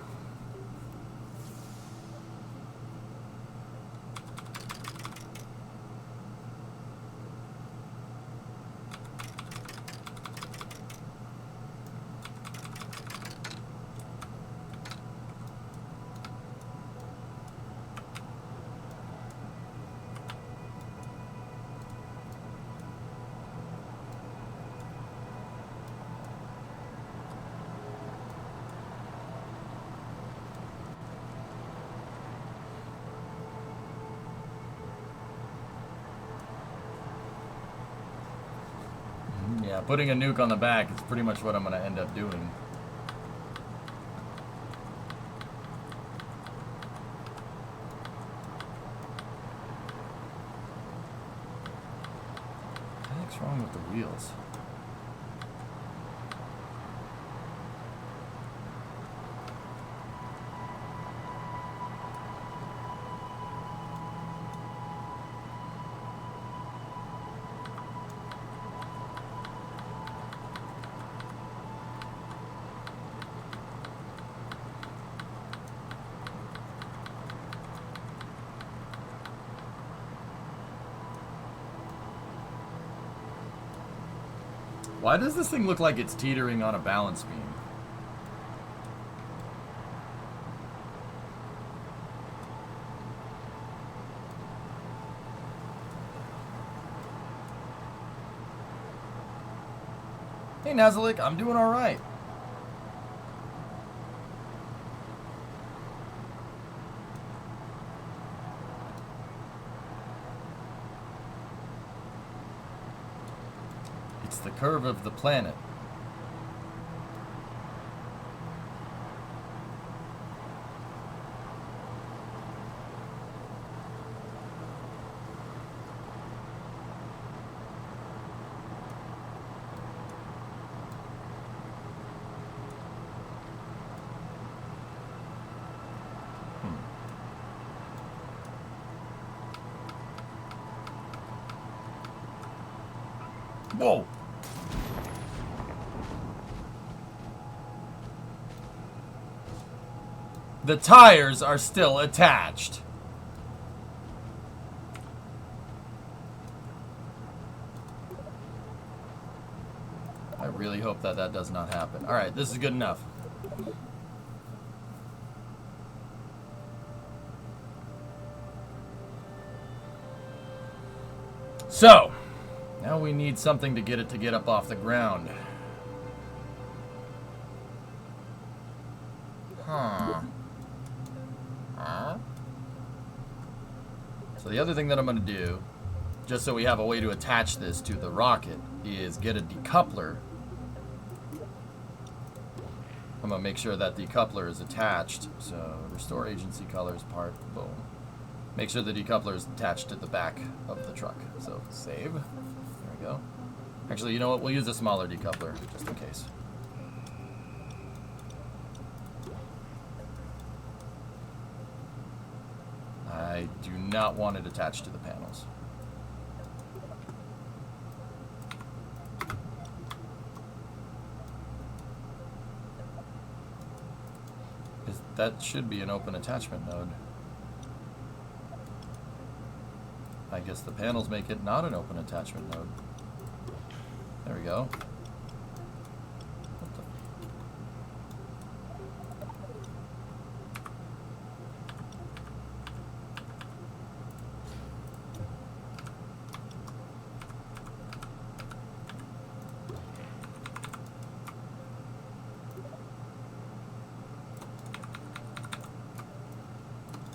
putting a nuke on the back is pretty much what I'm going to end up doing. What's wrong with the wheels? Why does this thing look like it's teetering on a balance beam? Hey Nazalik, I'm doing alright. It's the curve of the planet. Whoa! The tires are still attached. I really hope that that does not happen. All right, this is good enough. So, now we need something to get up off the ground. Huh. So the other thing that I'm going to do, just so we have a way to attach this to the rocket, is get a decoupler. I'm going to make sure that decoupler is attached. So restore agency colors part, boom. Make sure the decoupler is attached to the back of the truck. So save. There we go. Actually, you know what? We'll use a smaller decoupler just in case. I do not want it attached to the panels. That should be an open attachment node. I guess the panels make it not an open attachment node. There we go. What the?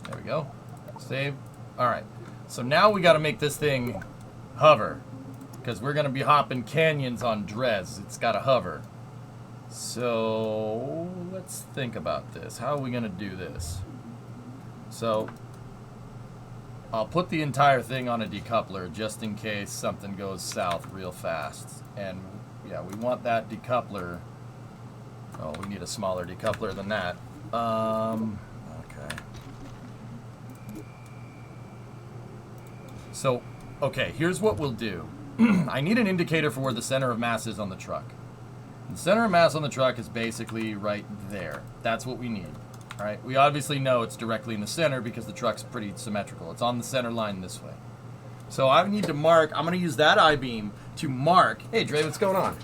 There we go. Save. All right. So now we got to make this thing hover, because we're going to be hopping canyons on Drez. It's got to hover. So let's think about this. How are we going to do this? So I'll put the entire thing on a decoupler just in case something goes south real fast. And yeah, we want that decoupler. Oh, we need a smaller decoupler than that. Okay. So, okay, here's what we'll do. I need an indicator for where the center of mass is on the truck. The center of mass on the truck is basically right there. That's what we need. All right, we obviously know it's directly in the center because the truck's pretty symmetrical. It's on the center line this way. So I need to mark, I'm going to use that I-beam to mark. Hey, Dre, what's going on?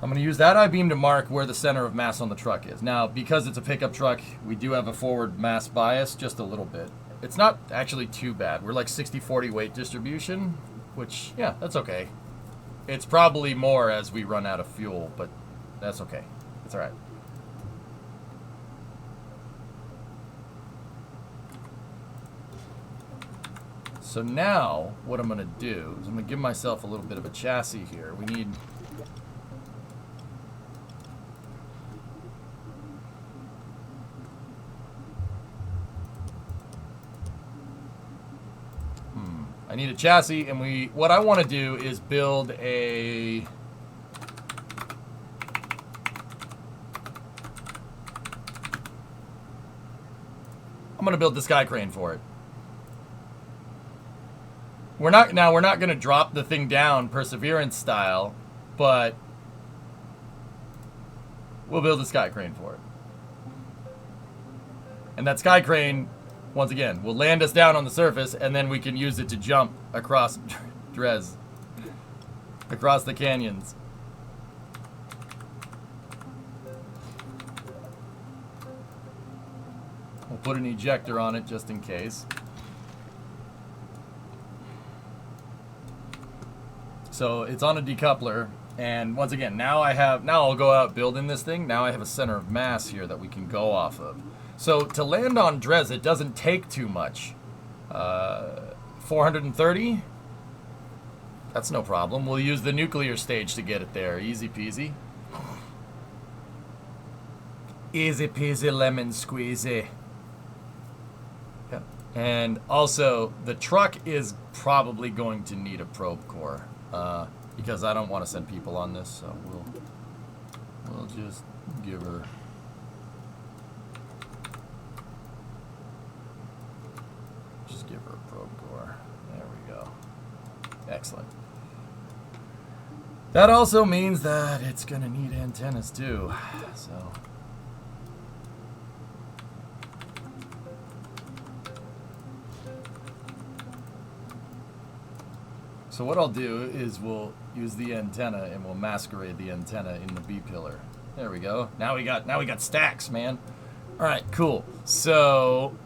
I'm going to use that I-beam to mark where the center of mass on the truck is. Now, because it's a pickup truck, we do have a forward mass bias, just a little bit. It's not actually too bad. We're like 60-40 weight distribution, which, yeah, that's okay. It's probably more as we run out of fuel, but that's okay. It's all right. So now, what I'm going to do is I'm going to give myself a little bit of a chassis here. We need... I need a chassis, and what I want to do is build a... I'm going to build the sky crane for it. We're not going to drop the thing down Perseverance style, but we'll build a sky crane for it. And that sky crane, once again, will land us down on the surface, and then we can use it to jump across Drez, across the canyons. We'll put an ejector on it just in case. So it's on a decoupler, and once again, now I'll go out building this thing. Now I have a center of mass here that we can go off of. So to land on Drez, it doesn't take too much. 430? That's no problem. We'll use the nuclear stage to get it there. Easy peasy. Easy peasy lemon squeezy. Yeah. And also, the truck is probably going to need a probe core. Because I don't want to send people on this, so we'll just give her... Just give her a probe core. There we go. Excellent. That also means that it's going to need antennas too, so... So what I'll do is we'll use the antenna and we'll masquerade the antenna in the B pillar. There we go. Now we got stacks, man. All right, cool. So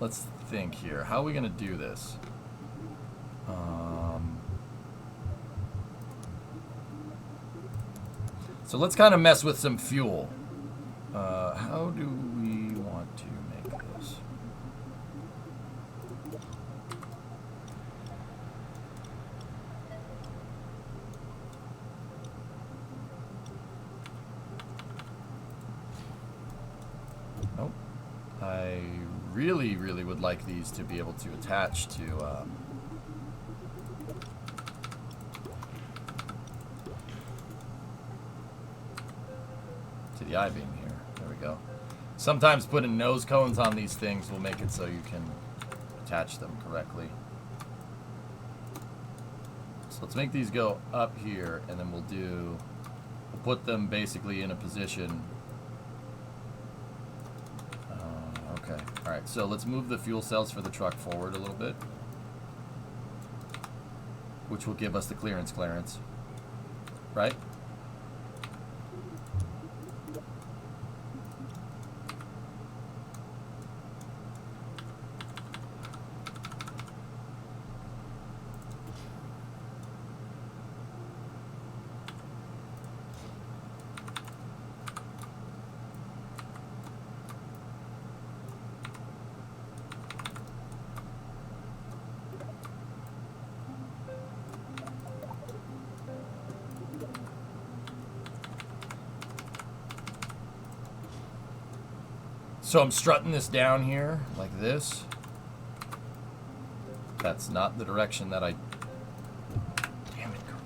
let's think here. How are we gonna do this? So let's kind of mess with some fuel. How do we want to make this? Nope. I really, really would like these to be able to attach to the I-beam here. There we go. Sometimes putting nose cones on these things will make it so you can attach them correctly. So let's make these go up here, and then we'll put them basically in a position. Okay. All right. So let's move the fuel cells for the truck forward a little bit, which will give us the clearance, right? So I'm strutting this down here like this. That's not the direction that I... Damn it, Kerbal.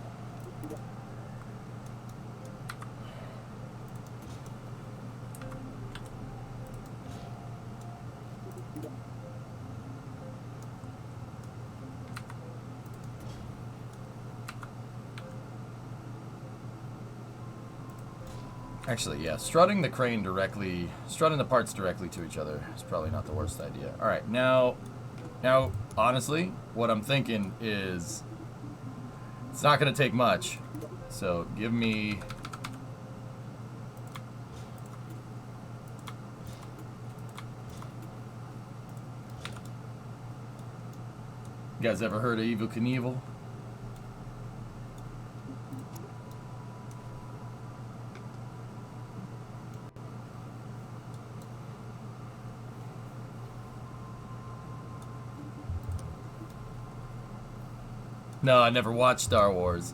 Actually, yeah, strutting the parts directly to each other is probably not the worst idea. All right, now, honestly, what I'm thinking is it's not going to take much. So give me... You guys ever heard of Evel Knievel? No, I never watched Star Wars.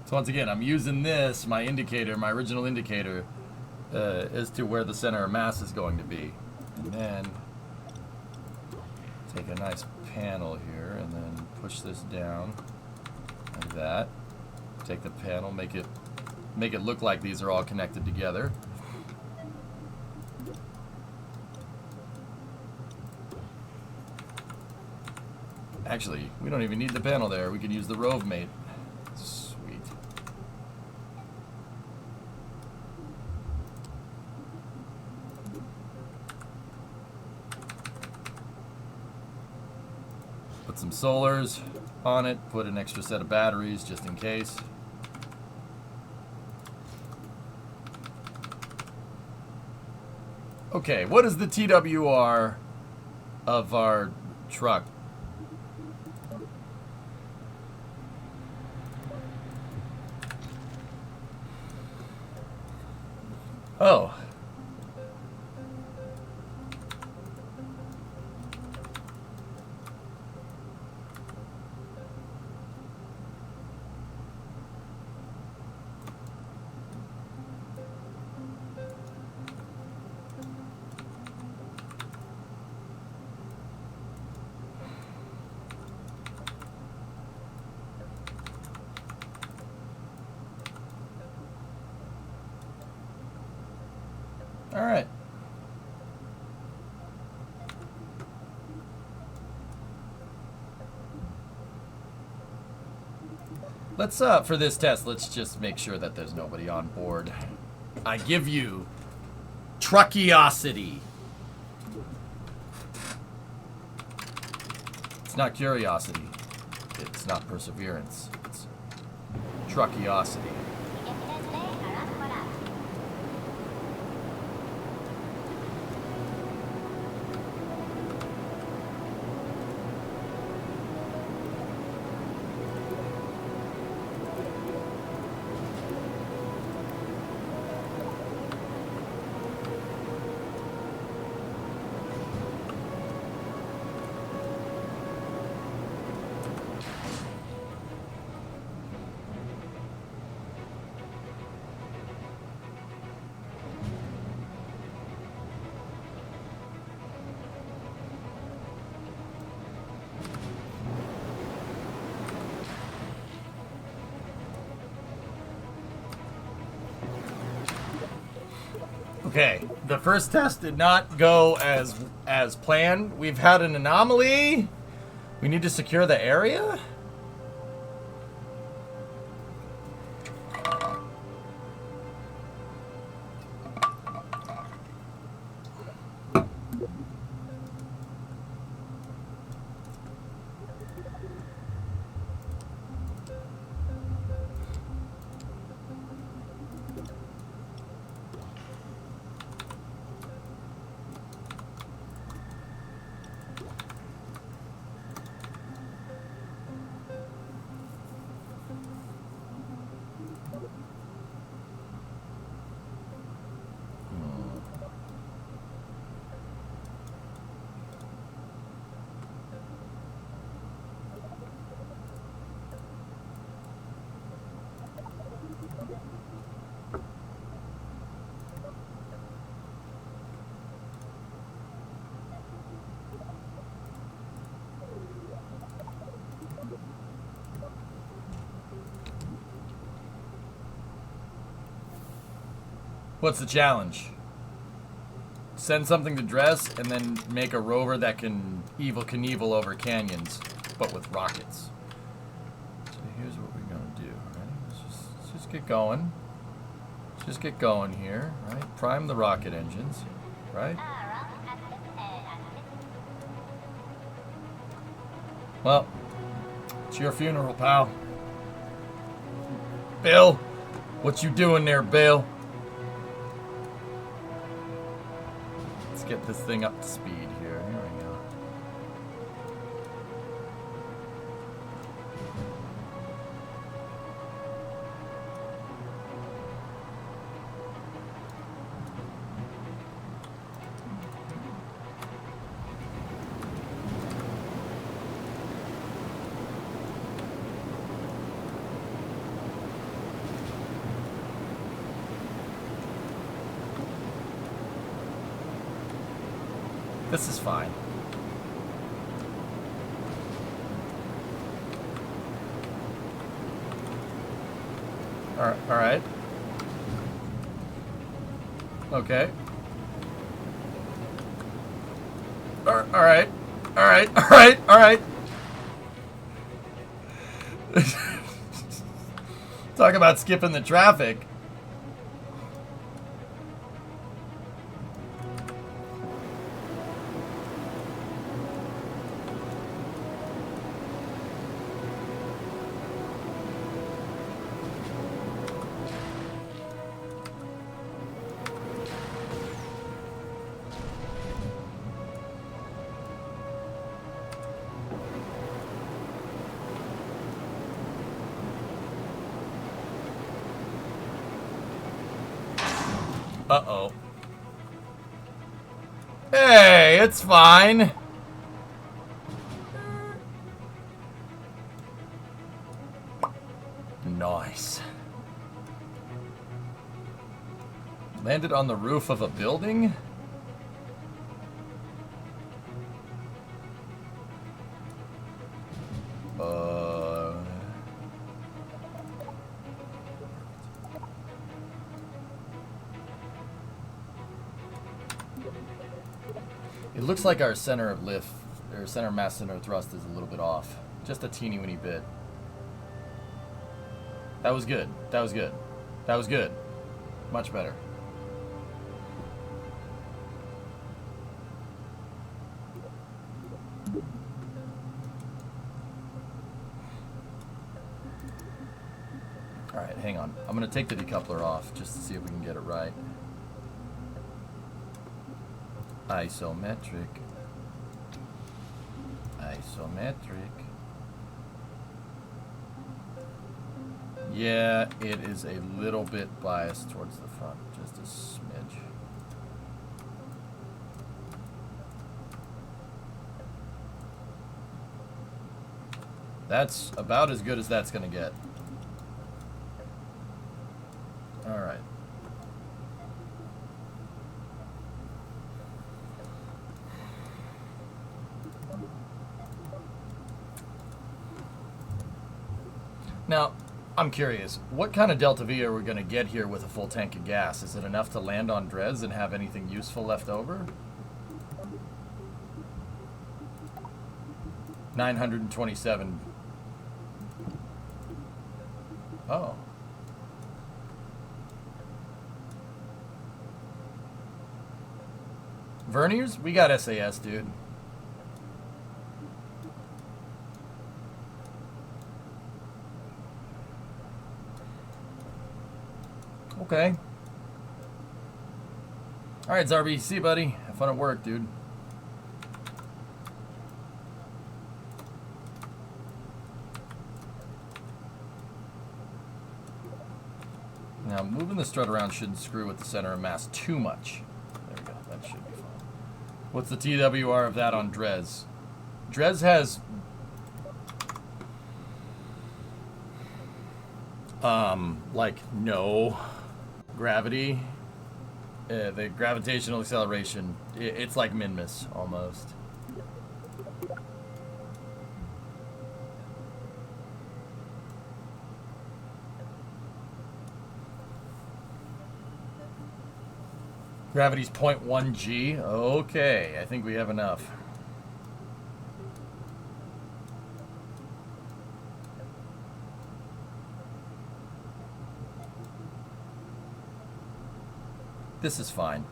So once again, I'm using this, my indicator, my original indicator, as to where the center of mass is going to be. And then take a nice panel here and then push this down like that. Take the panel, make it look like these are all connected together. Actually, we don't even need the panel there. We can use the Rove mate. Sweet. Put some solars on it. Put an extra set of batteries just in case. Okay, what is the TWR of our truck? Oh. All right. Let's, for this test, let's just make sure that there's nobody on board. I give you truckiosity. It's not curiosity. It's not perseverance. It's truckiosity. Okay, the first test did not go as planned. We've had an anomaly. We need to secure the area. What's the challenge? Send something to dress and then make a rover that can Evel Knievel over canyons, but with rockets. So here's what we're gonna do. Ready? Let's just get going. Let's just get going here, right? Prime the rocket engines, right? Well, it's your funeral, pal. Bill, what you doing there, Bill? Let's get this thing up to speed here. Here we go. This is fine. All right. Okay. All right. Talk about skipping the traffic. Uh-oh. Hey, it's fine. Nice. Landed on the roof of a building? It looks like our center of lift, or center of mass, center of thrust is a little bit off. Just a teeny weeny bit. That was good. That was good. That was good. Much better. Alright, hang on. I'm going to take the decoupler off just to see if we can get it right. Isometric. Isometric. Yeah, it is a little bit biased towards the front, just a smidge. That's about as good as that's going to get. All right. Now, I'm curious, what kind of Delta V are we going to get here with a full tank of gas? Is it enough to land on Dres and have anything useful left over? 927. Oh. Verniers? We got SAS, dude. Okay. Alright, Zarby. See you, buddy. Have fun at work, dude. Now, moving the strut around shouldn't screw with the center of mass too much. There we go. That should be fine. What's the TWR of that on Dres? Dres has... like, no gravity. The gravitational acceleration, it's like Minmus, almost. Gravity's 0.1 G. Okay, I think we have enough. This is fine.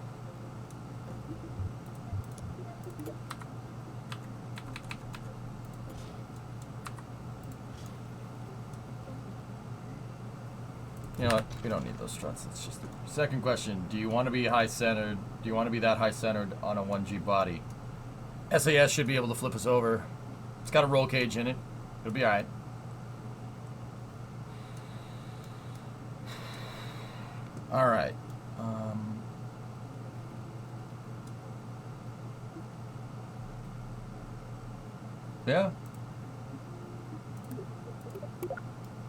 You know what? We don't need those struts. It's just... Second question. Do you want to be high-centered? Do you want to be that high-centered on a 1G body? SAS should be able to flip us over. It's got a roll cage in it. It'll be alright. Alright. Yeah.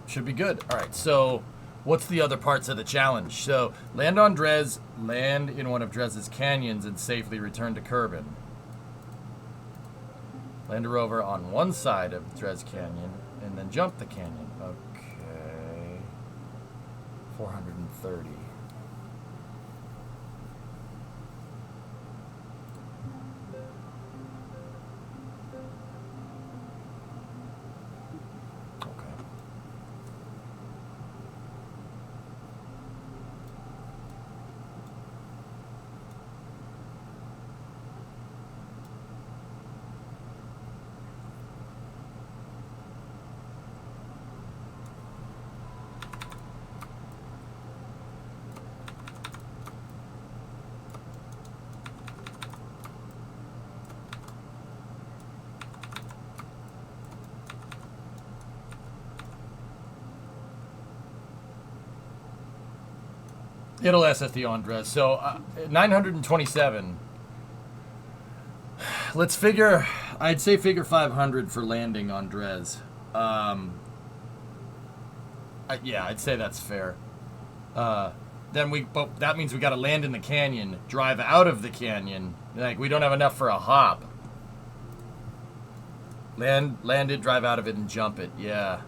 Should be good. Alright, so what's the other parts of the challenge? So, land on Dres, land in one of Dres's canyons, and safely return to Kerbal. Land a rover on one side of Dres Canyon, and then jump the canyon. Okay. 430. It'll SFD on Dres. So, 927. Let's figure... I'd say figure 500 for landing on Dres. Yeah, I'd say that's fair. But that means we got to land in the canyon, drive out of the canyon. Like, we don't have enough for a hop. Land it, drive out of it, and jump it. Yeah.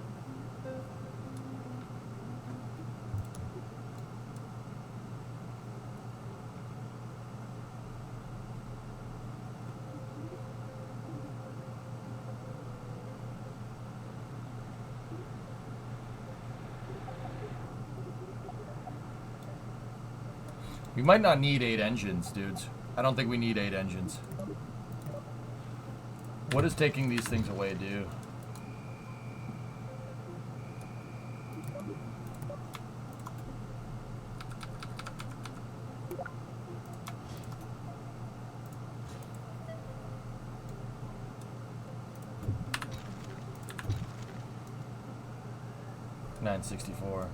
We might not need 8 engines, dudes. I don't think we need 8 engines. What does taking these things away do? $964.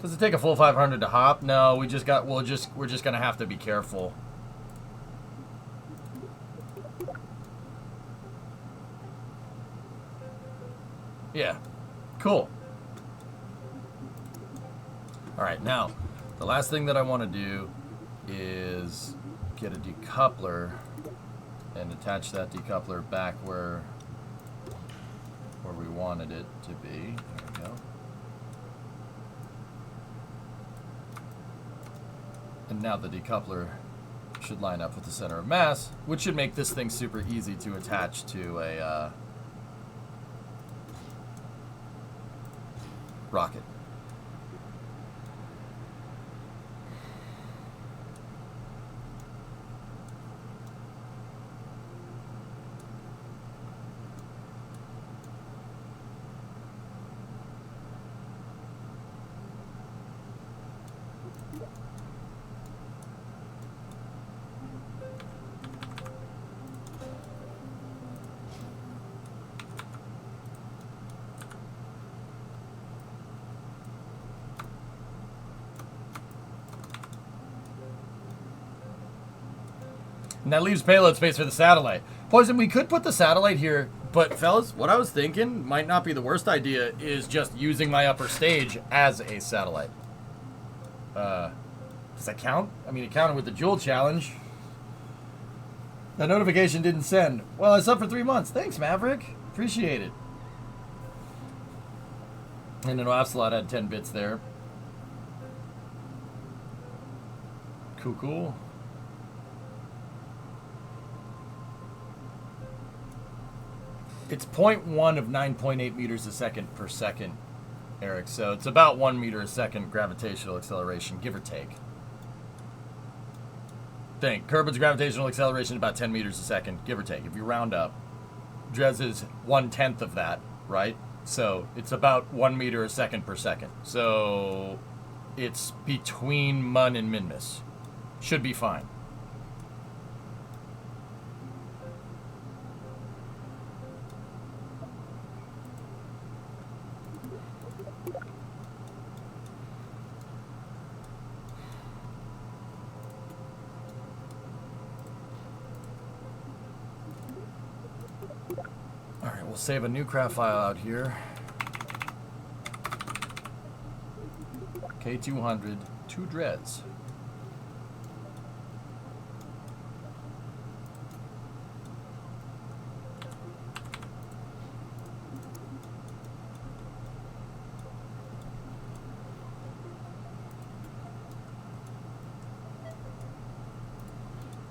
Does it take a full 500 to hop? No, we're just gonna have to be careful. Yeah, cool. All right, now the last thing that I want to do is get a decoupler and attach that decoupler back where we wanted it to be. There we go. And now the decoupler should line up with the center of mass, which should make this thing super easy to attach to a rocket. And that leaves payload space for the satellite. Poison, we could put the satellite here, but fellas, what I was thinking might not be the worst idea is just using my upper stage as a satellite. Does that count? I mean, it counted with the Joule challenge. That notification didn't send. Well, it's up for 3 months. Thanks, Maverick. Appreciate it. And then Absolot had 10 bits there. Cool, cool. It's 0.1 of 9.8 meters a second per second, Eric. So it's about 1 meter a second gravitational acceleration, give or take. Think. Kerbal's gravitational acceleration is about 10 meters a second, give or take. If you round up, Dres is 1/10 of that, right? So it's about 1 meter a second per second. So it's between Mun and Minmus. Should be fine. Alright, we'll save a new craft file out here. K200, 2 dreads.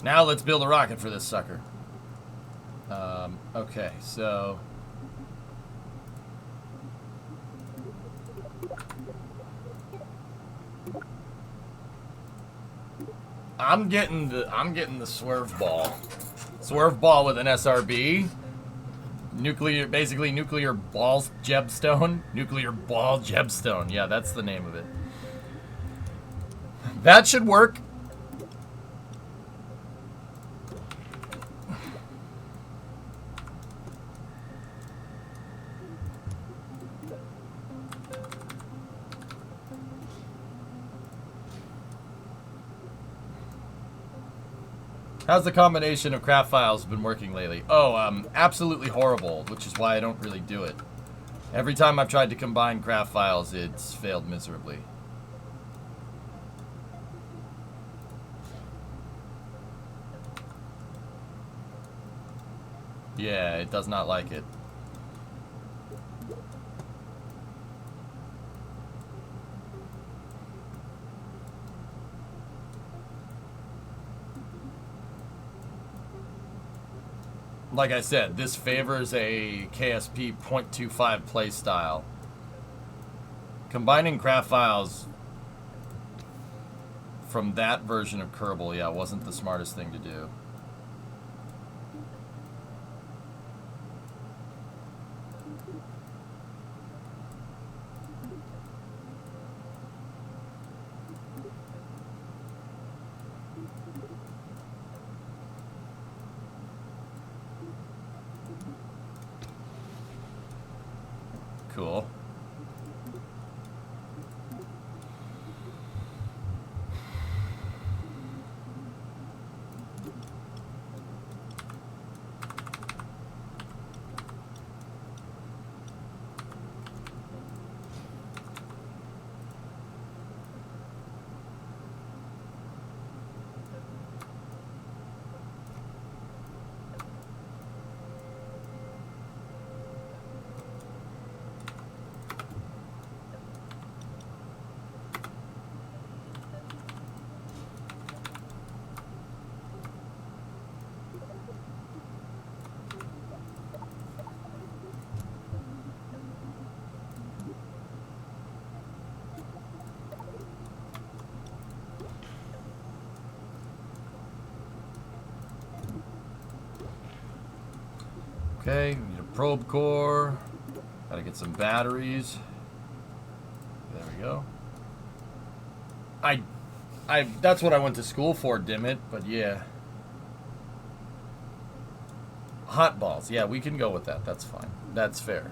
Now let's build a rocket for this sucker. Okay, so I'm getting the swerve ball. Swerve ball with an SRB. Basically nuclear balls gemstone. Nuclear ball gemstone. Yeah, that's the name of it. That should work. How's the combination of craft files been working lately? Oh, absolutely horrible, which is why I don't really do it. Every time I've tried to combine craft files, it's failed miserably. Yeah, it does not like it. Like I said, this favors a KSP 0.25 playstyle. Combining craft files from that version of Kerbal, yeah, wasn't the smartest thing to do. Cool. Okay, we need a probe core. Gotta get some batteries. There we go. That's what I went to school for, damn it, but yeah. Hot balls, yeah, we can go with that, that's fine. That's fair.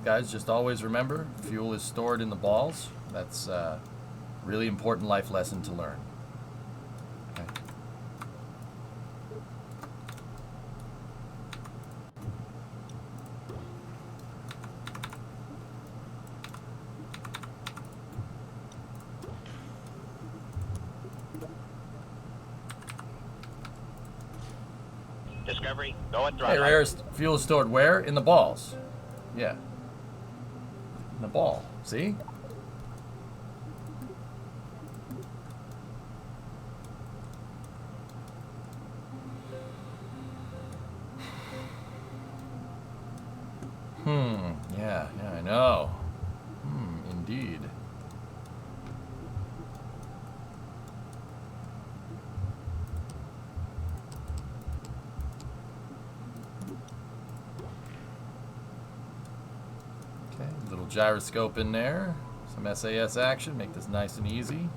Guys, just always remember, fuel is stored in the balls. That's a really important life lesson to learn. Okay. Discovery, go at Hey, throttle. rarest fuel is stored where? In the balls. Yeah. In the ball. See? Yeah, I know. Indeed. Little gyroscope in there. Some SAS action. Make this nice and easy.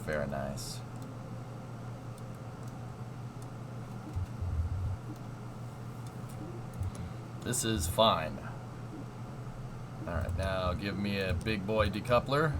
Very nice. This is fine. Alright, now give me a big boy decoupler.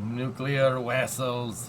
Nuclear vessels.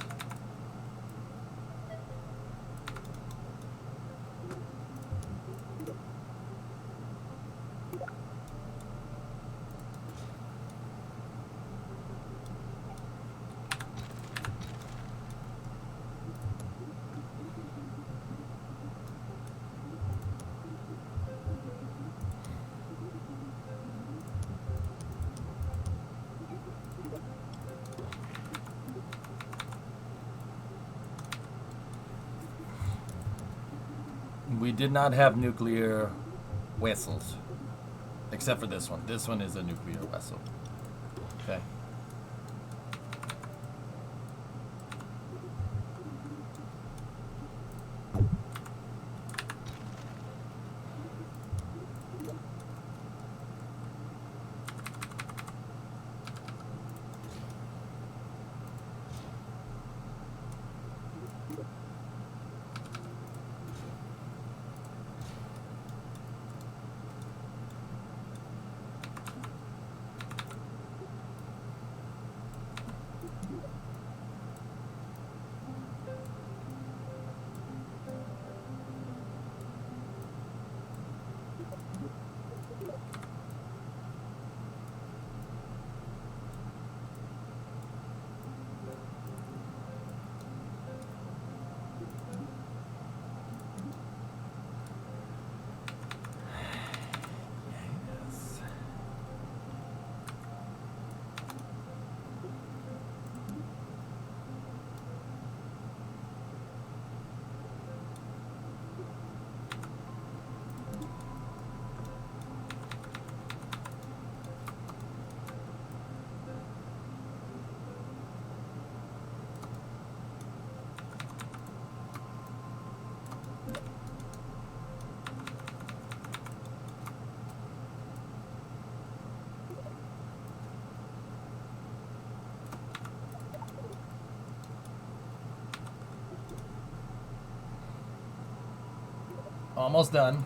We did not have nuclear vessels, except for this one. This one is a nuclear vessel. Okay. Almost done.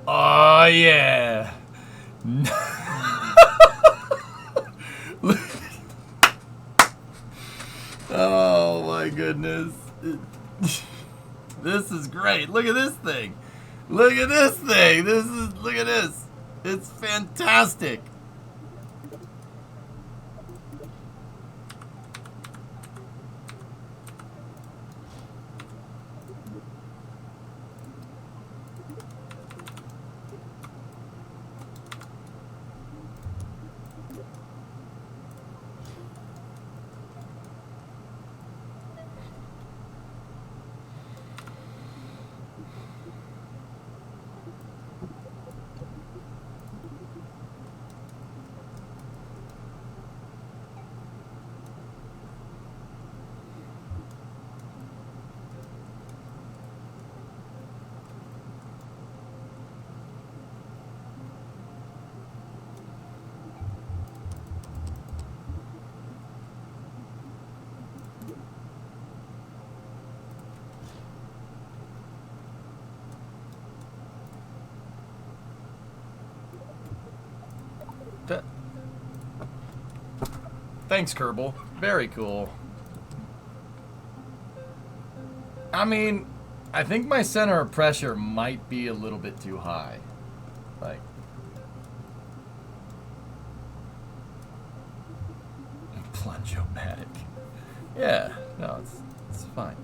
Oh yeah. Oh my goodness. This is great. Look at this thing. Look at this thing. Look at this. It's fantastic. Thanks, Kerbal. Very cool. I mean, I think my center of pressure might be a little bit too high. Like, plunge-o-matic. Yeah, no, it's fine.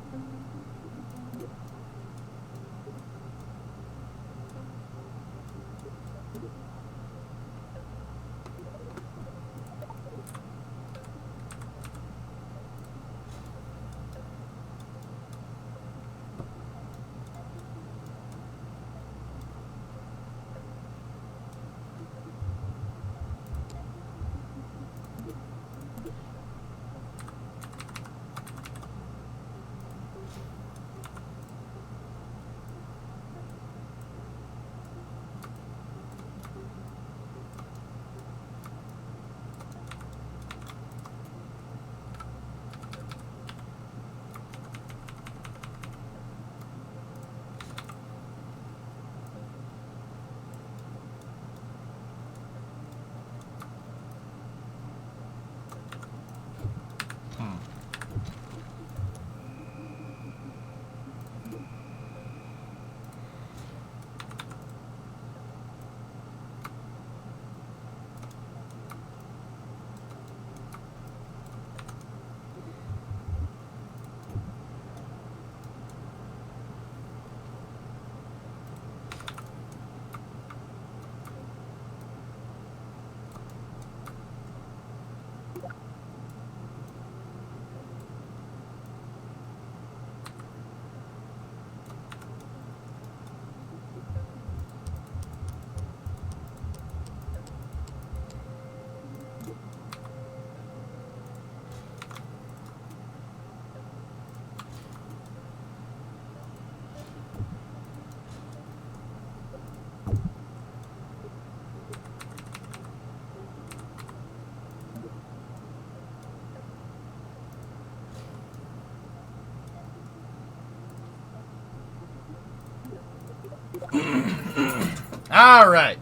All right.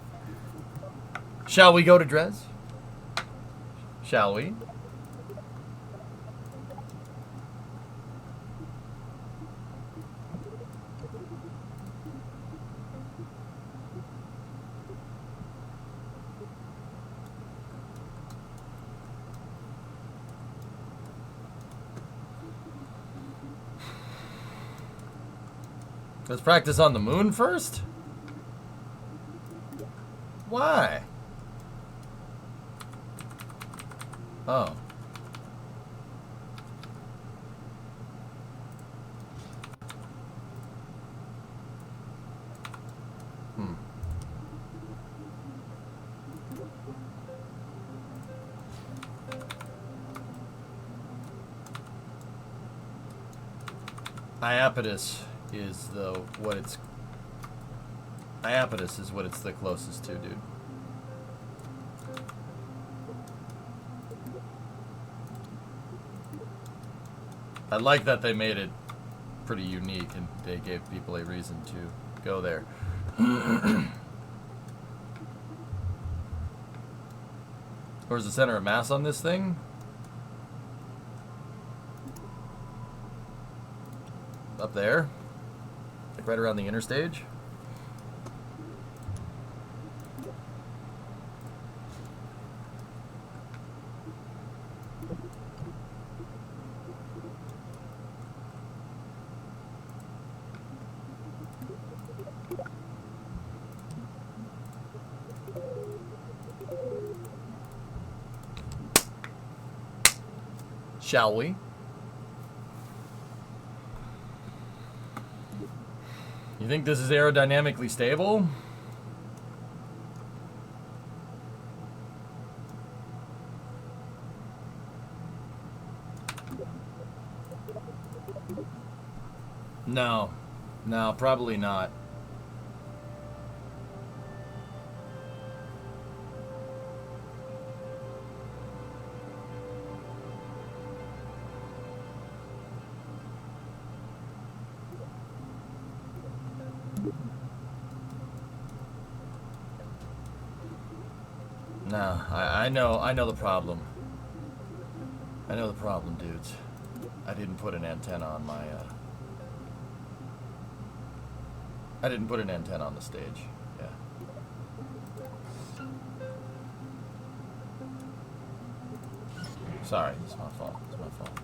Shall we go to Dres? Shall we? Let's practice on the moon first? Why? Oh. Iapetus is what it's the closest to, dude. I like that they made it pretty unique and they gave people a reason to go there. Where's the center of mass on this thing? Up there, like right around the inner stage. Shall we? You think this is aerodynamically stable? No. No, probably not. No, I know the problem. I know the problem, dudes. I didn't put an antenna on my, I didn't put an antenna on the stage. Yeah. Sorry, it's my fault. It's my fault.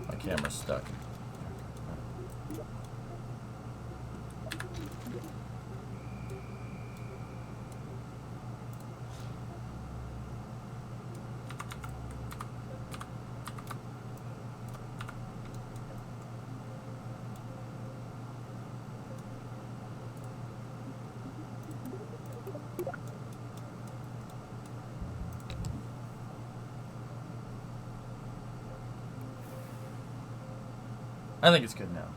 My camera's stuck. I think it's good now.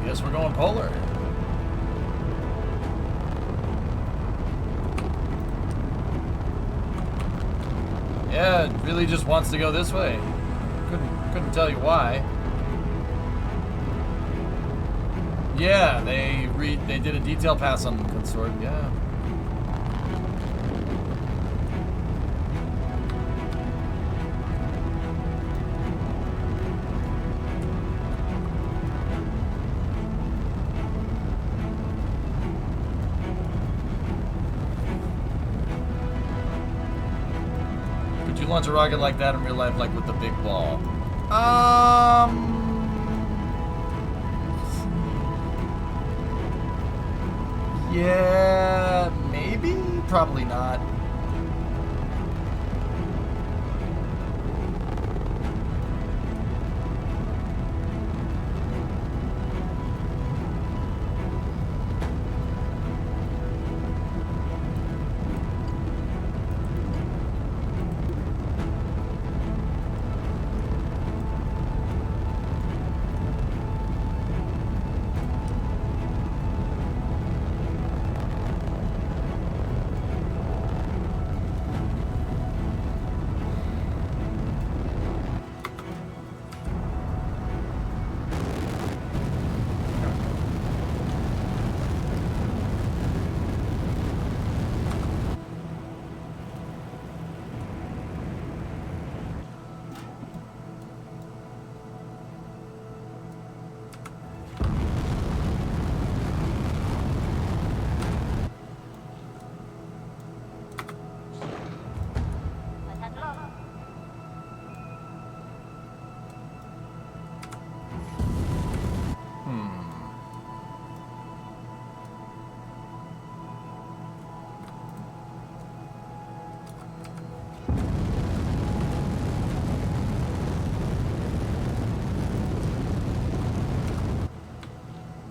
Guess we're going polar. Yeah, it really just wants to go this way. Couldn't tell you why. Yeah, they did a detail pass on the consort. Yeah. Launch a rocket like that in real life, like with the big ball? Yeah, maybe, probably not.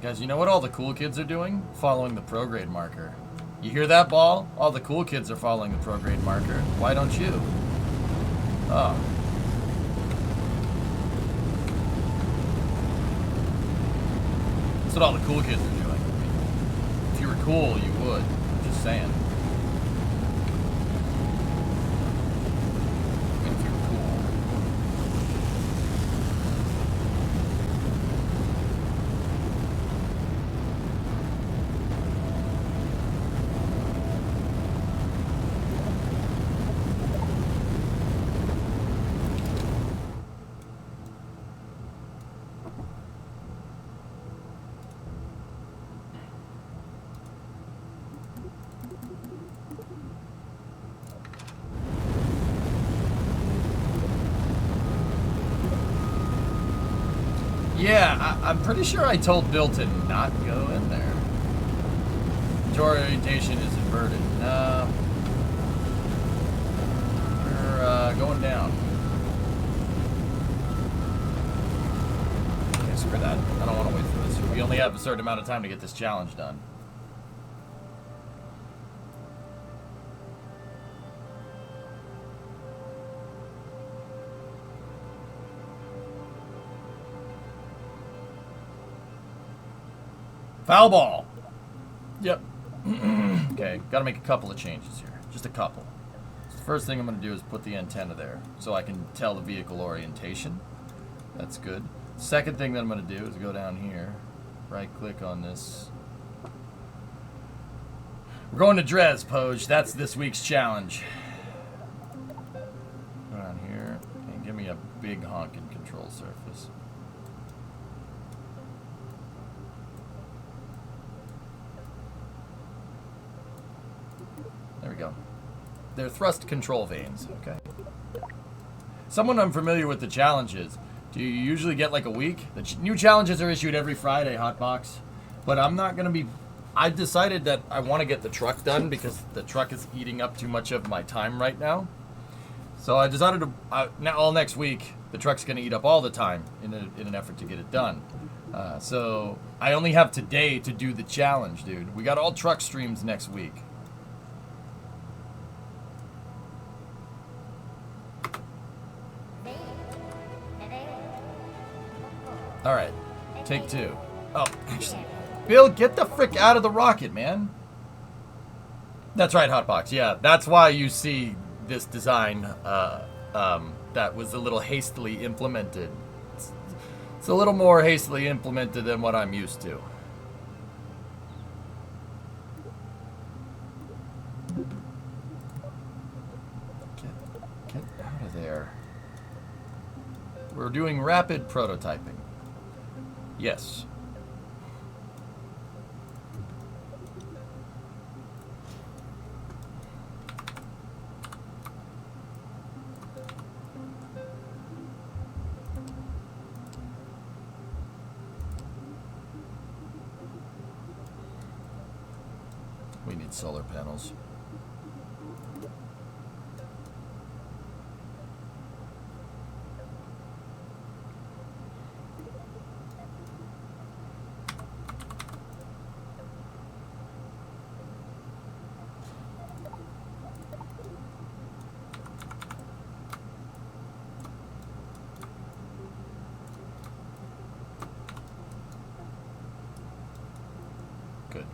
Guys, you know what all the cool kids are doing? Following the prograde marker. You hear that, Ball? All the cool kids are following the prograde marker. Why don't you? Oh. That's what all the cool kids are doing. If you were cool, you would. Just saying. If you're cool. Yeah, I'm pretty sure I told Bill to not go in there. Door orientation is inverted. We're going down. Okay, screw that. I don't want to wait for this. We only have a certain amount of time to get this challenge done. Foul ball. Yep. Okay, got to make a couple of changes here. Just a couple. So the first thing I'm going to do is put the antenna there so I can tell the vehicle orientation. That's good. Second thing that I'm going to do is go down here, right click on this. We're going to Dres, Poj. That's this week's challenge. Go down here and give me a big honking control surface. There we go. They're thrust control vanes, okay. Someone unfamiliar with the challenges. Do you usually get like a week? The new challenges are issued every Friday, Hotbox. But I'm not going to be... I've decided that I want to get the truck done because the truck is eating up too much of my time right now. So I decided to... now all next week, the truck's going to eat up all the time in an effort to get it done. So I only have today to do the challenge, dude. We got all truck streams next week. All right, take two. Oh, actually, Bill, get the frick out of the rocket, man. That's right, Hotbox. Yeah, that's why you see this design that was a little hastily implemented. It's a little more hastily implemented than what I'm used to. Get out of there. We're doing rapid prototyping. Yes. We need solar panels. Good.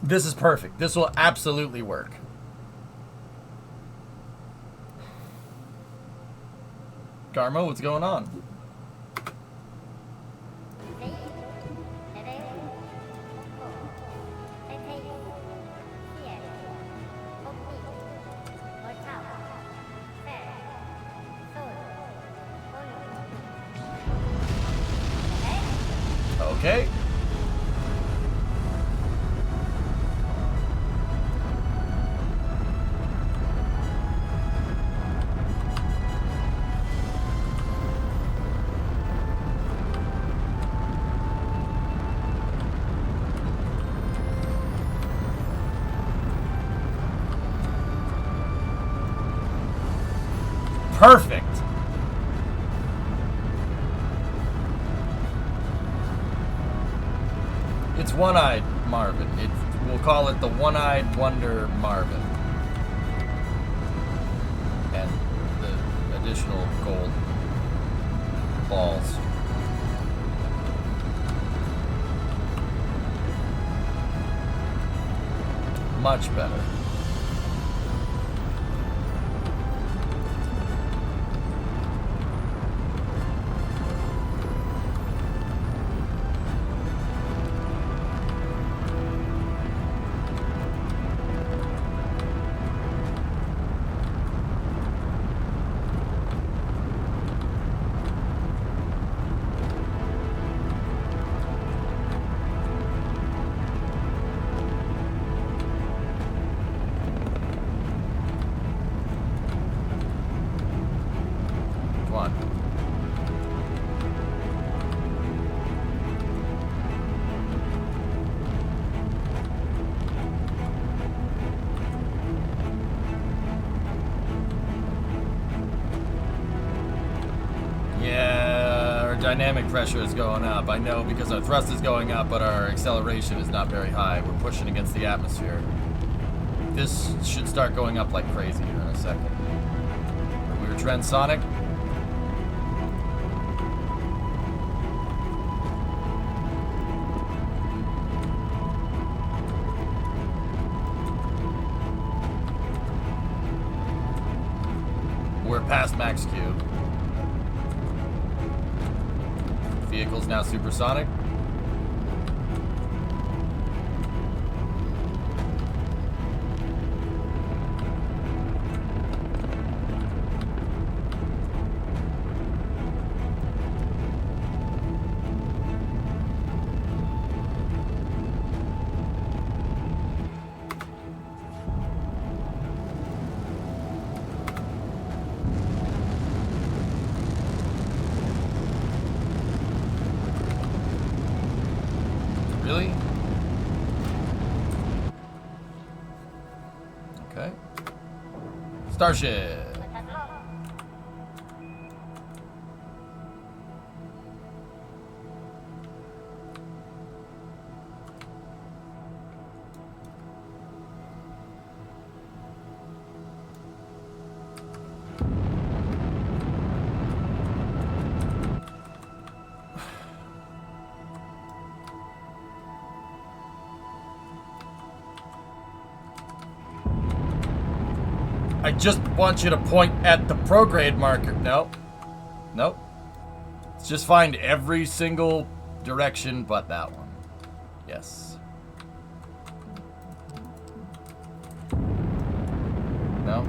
This is perfect. This will absolutely work. Garmo, what's going on? Okay. Perfect. It's One-Eyed Marvin. We'll call it the One-Eyed Wonder Marvin. And the additional gold balls. Much better. Dynamic pressure is going up. I know because our thrust is going up, but our acceleration is not very high. We're pushing against the atmosphere. This should start going up like crazy here in a second. We were transonic. We're past max Q. Vehicle's now supersonic. Really? Okay. Starship. I just want you to point at the prograde marker. Nope. Nope. Let's just find every single direction but that one. Yes. No?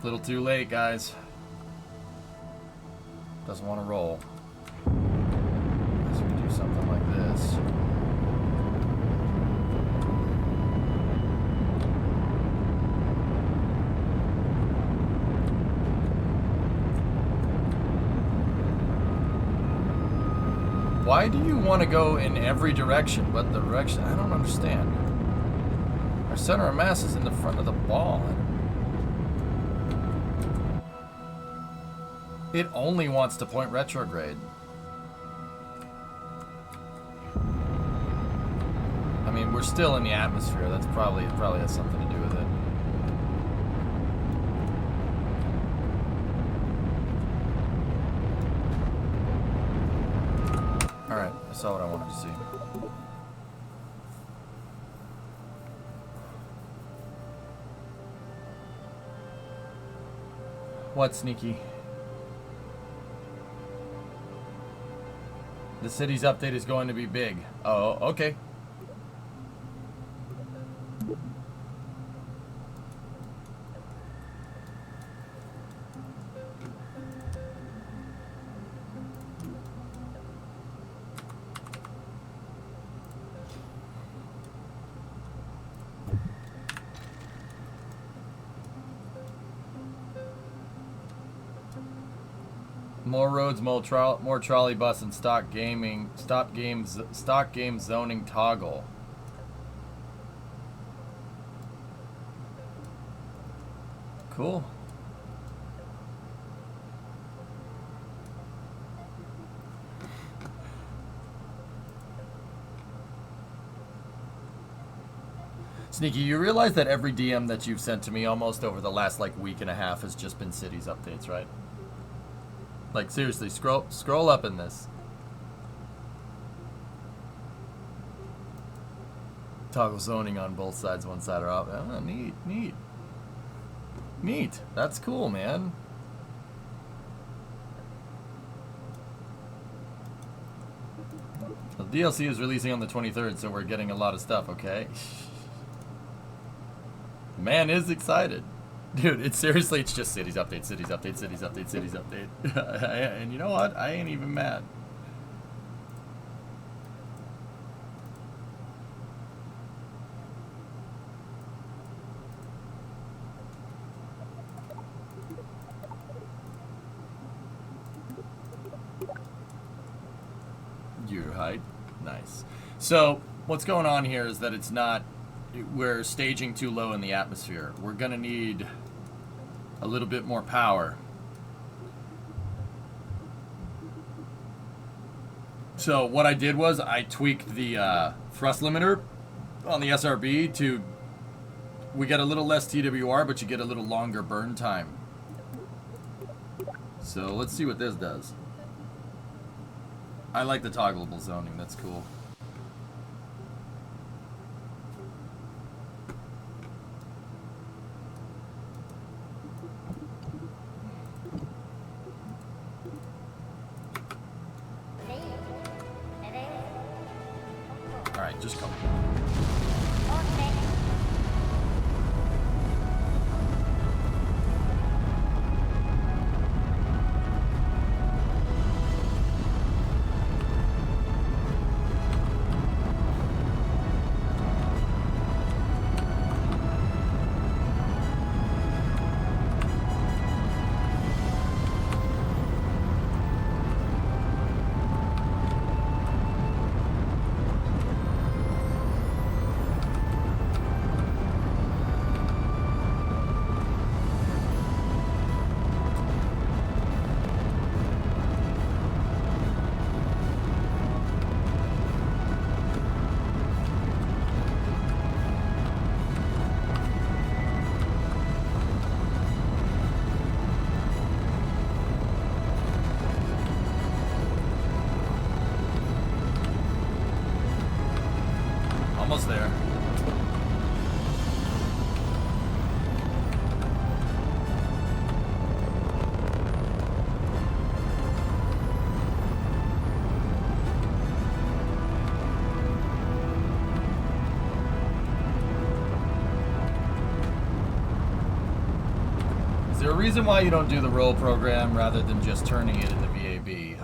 Little too late, guys. Doesn't want to roll. Unless we do something like this. Why do you want to go in every direction but the direction? I don't understand. Our center of mass is in the front of the ball. It only wants to point retrograde. I mean, we're still in the atmosphere. That's probably has something to do with it. All right, I saw what I wanted to see. What, Sneaky? The city's update is going to be big. Oh, okay. More roads, more trolley bus, and stock game zoning toggle. Cool. Sneaky, you realize that every DM that you've sent to me almost over the last like week and a half has just been cities updates, right? Like seriously, scroll up in this. Toggle zoning on both sides, one side or out. Oh, neat. That's cool, man. The DLC is releasing on the 23rd, so we're getting a lot of stuff, okay? Man is excited. Dude, it's seriously, it's just cities update, cities update, cities update, cities update. And you know what? I ain't even mad. Your height. Nice. So, what's going on here is that it's not, we're staging too low in the atmosphere. We're going to need a little bit more power. So what I did was I tweaked the thrust limiter on the SRB to, we get a little less TWR, but you get a little longer burn time. So let's see what this does. I like the toggleable zoning, that's cool. Alright, just come. Almost there. Is there a reason why you don't do the roll program rather than just turning it into VAB?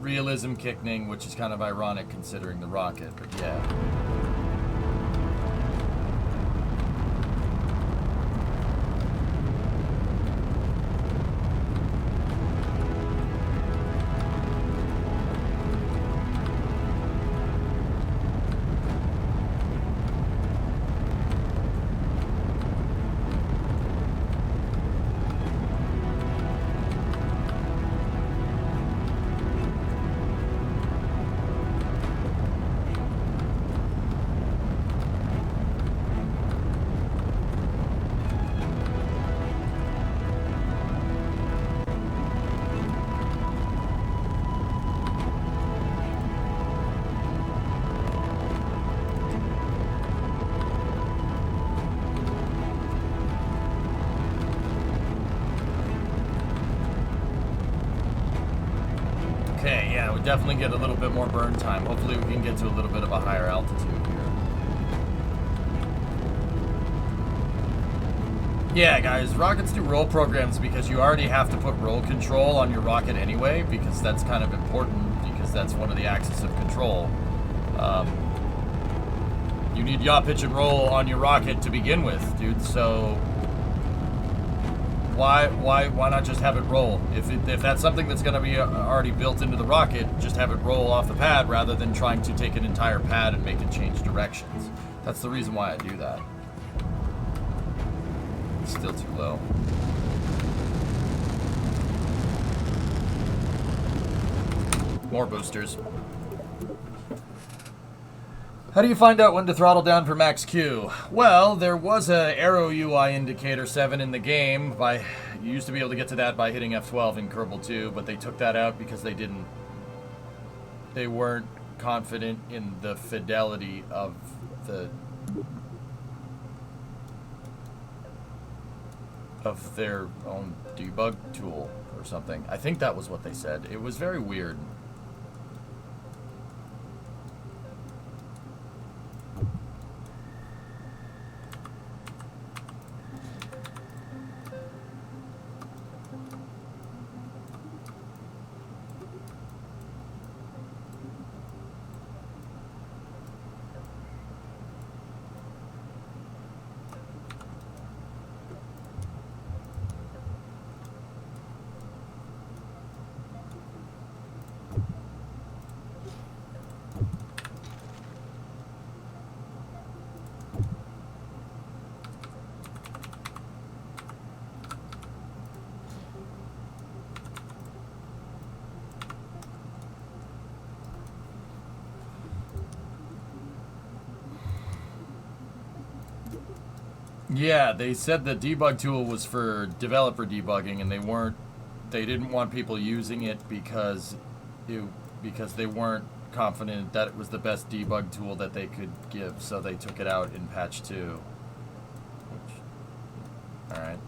Realism kicking, which is kind of ironic considering the rocket, but yeah. Okay, yeah, we definitely get a little bit more burn time. Hopefully we can get to a little bit of a higher altitude here. Yeah, guys, rockets do roll programs because you already have to put roll control on your rocket anyway, because that's kind of important, because that's one of the axes of control. You need yaw, pitch, and roll on your rocket to begin with, dude, so why not just have it roll? If that's something that's going to be already built into the rocket, just have it roll off the pad rather than trying to take an entire pad and make it change directions. That's the reason why I do that. It's still too low. More boosters. How do you find out when to throttle down for max Q? Well, there was a Aero UI indicator 7 in the game. You used to be able to get to that by hitting F12 in Kerbal 2, but they took that out because they weren't confident in the fidelity of their own debug tool or something. I think that was what they said. It was very weird. Yeah, they said the debug tool was for developer debugging, and they didn't want people using it because they weren't confident that it was the best debug tool that they could give, so they took it out in patch 2. All right.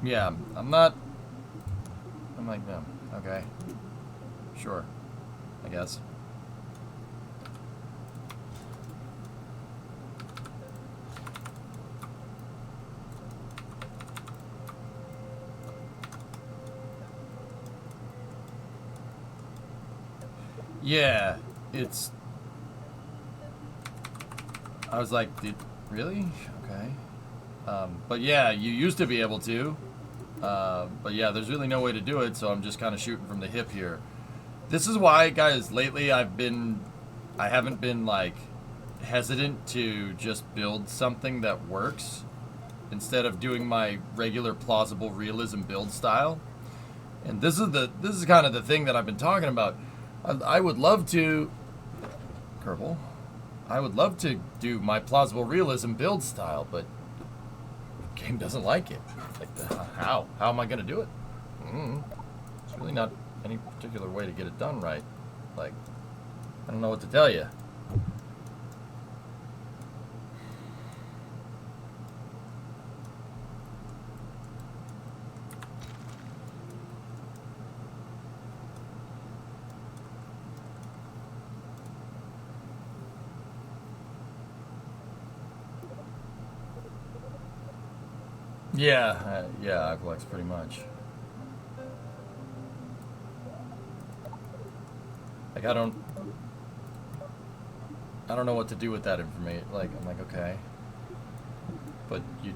Yeah, I'm like them. Okay. Sure. I guess. Yeah, I was like, really? Okay. But yeah, you used to be able to. But yeah, there's really no way to do it, so I'm just kind of shooting from the hip here. This is why, guys, lately I haven't been, like, hesitant to just build something that works instead of doing my regular plausible realism build style. And this is kind of the thing that I've been talking about. I would love to, Kerbal, I would love to do my plausible realism build style, but the game doesn't like it. Like, how am I gonna do it? It's really not any particular way to get it done right. Like, I don't know what to tell you. Yeah, yeah, Aqualex, pretty much. Like, I don't know what to do with that information. Like, I'm like, okay, but you.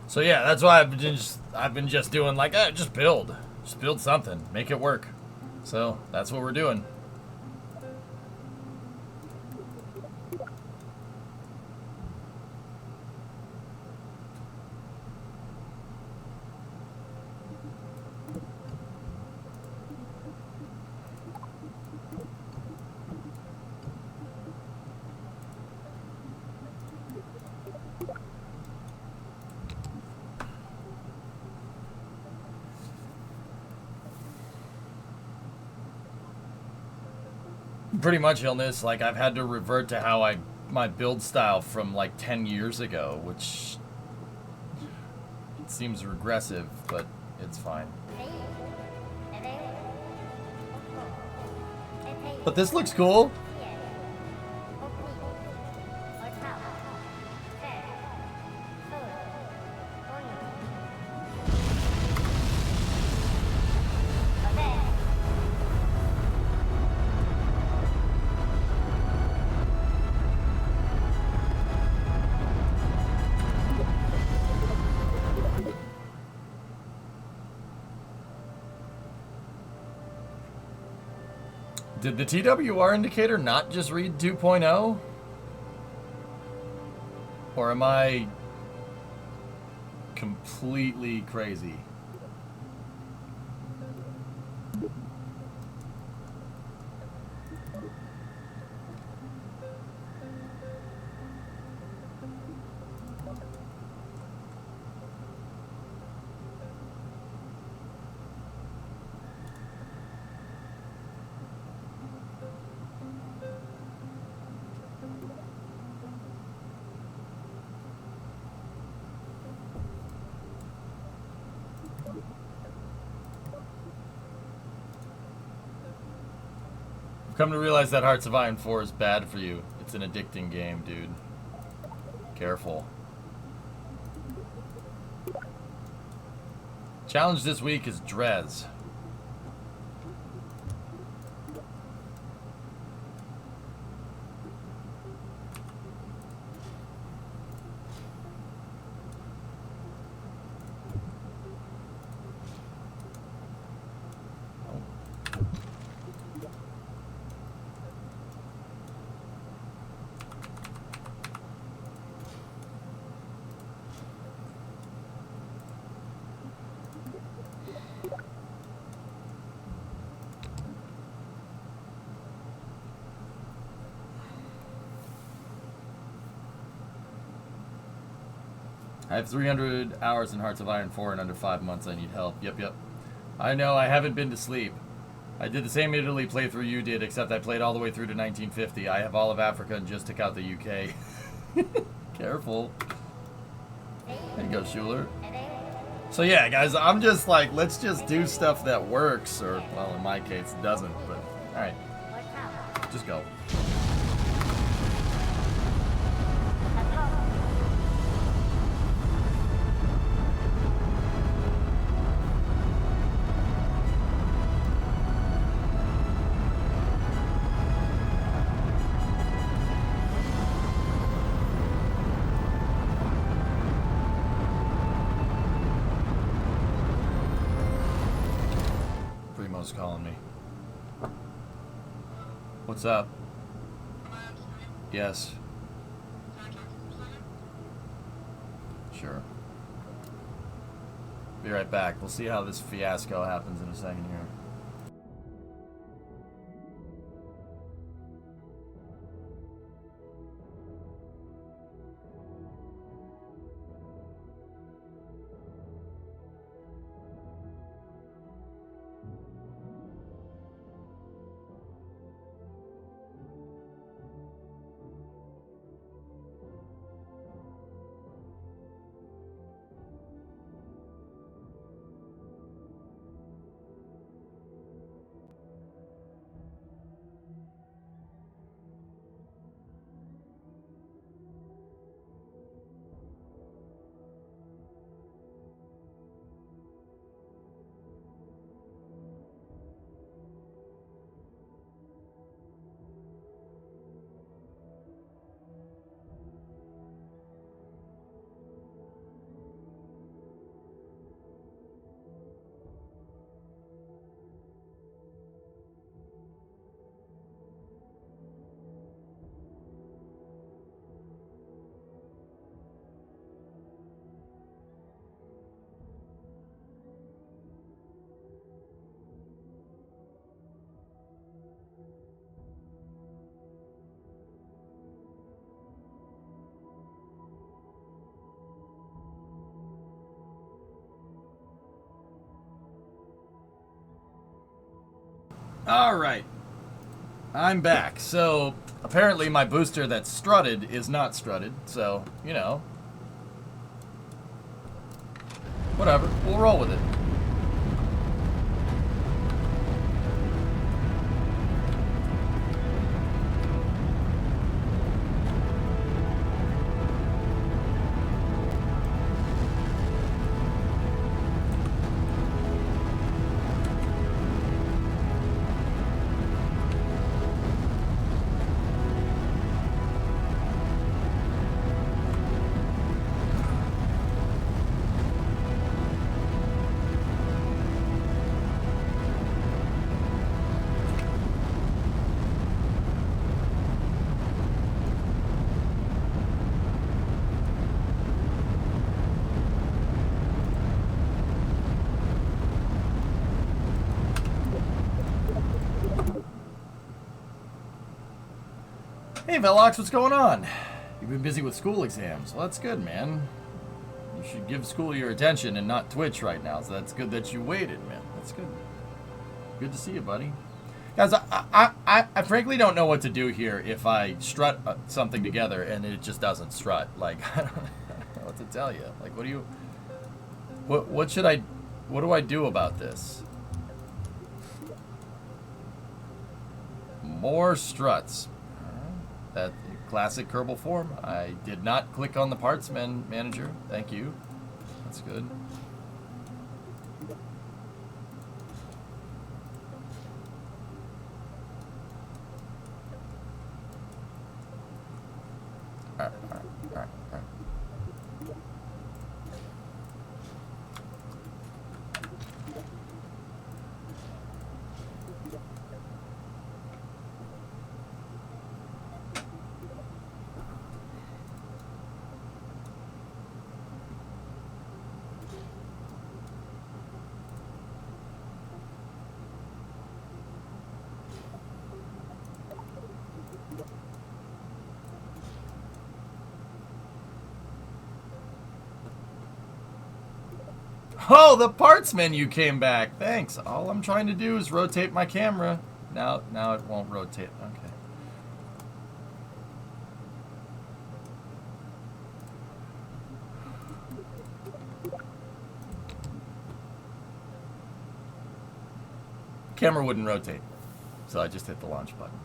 So yeah, that's why I've been just doing like just build something, make it work. So that's what we're doing. Pretty much, illness. Like I've had to revert to how my build style from like 10 years ago, which it seems regressive, but it's fine. But this looks cool. Did the TWR indicator not just read 2.0? Or am I completely crazy? I've come to realize that Hearts of Iron 4 is bad for you. It's an addicting game, dude. Careful. Challenge this week is Drez. I have 300 hours in Hearts of Iron 4 in under 5 months. I need help. Yep. I know, I haven't been to sleep. I did the same Italy playthrough you did, except I played all the way through to 1950. I have all of Africa and just took out the UK. Careful. There you go, Schuler. So yeah, guys, I'm just like, let's just do stuff that works, or, well, in my case, doesn't, but, alright. Just go. Calling me. What's up? Yes. Sure. Be right back. We'll see how this fiasco happens in a second here. All right. I'm back. So, apparently my booster that's strutted is not strutted. So, you know. Whatever. We'll roll with it. Hey, Velox, what's going on? You've been busy with school exams. Well, that's good, man. You should give school your attention and not Twitch right now. So that's good that you waited, man. That's good. Good to see you, buddy. Guys, I frankly don't know what to do here if I strut something together and it just doesn't strut. Like, I don't know what to tell you. Like, what do I do about this? More struts. That classic Kerbal form. I did not click on the parts manager. Thank you. That's good. All right. Oh, the parts menu came back. Thanks. All I'm trying to do is rotate my camera. Now it won't rotate. Okay. Camera wouldn't rotate, so I just hit the launch button.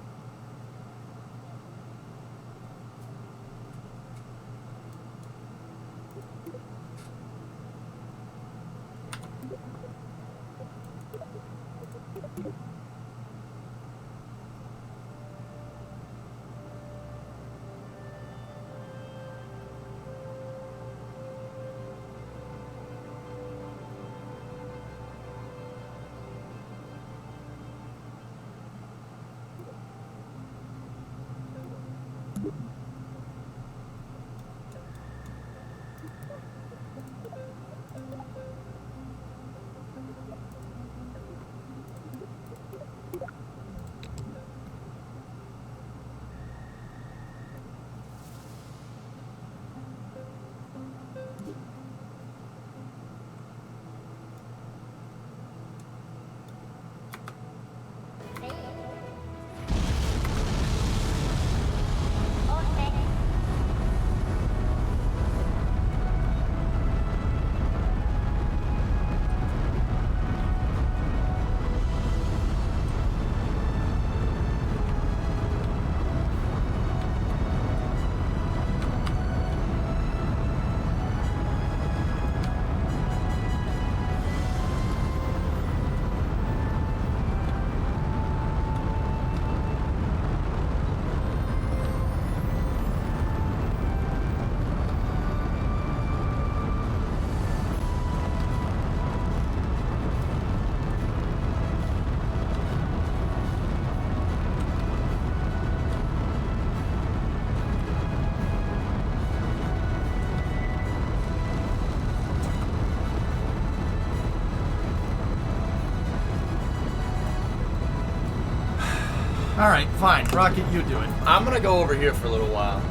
Alright, fine. Rocket, you do it. I'm gonna go over here for a little while.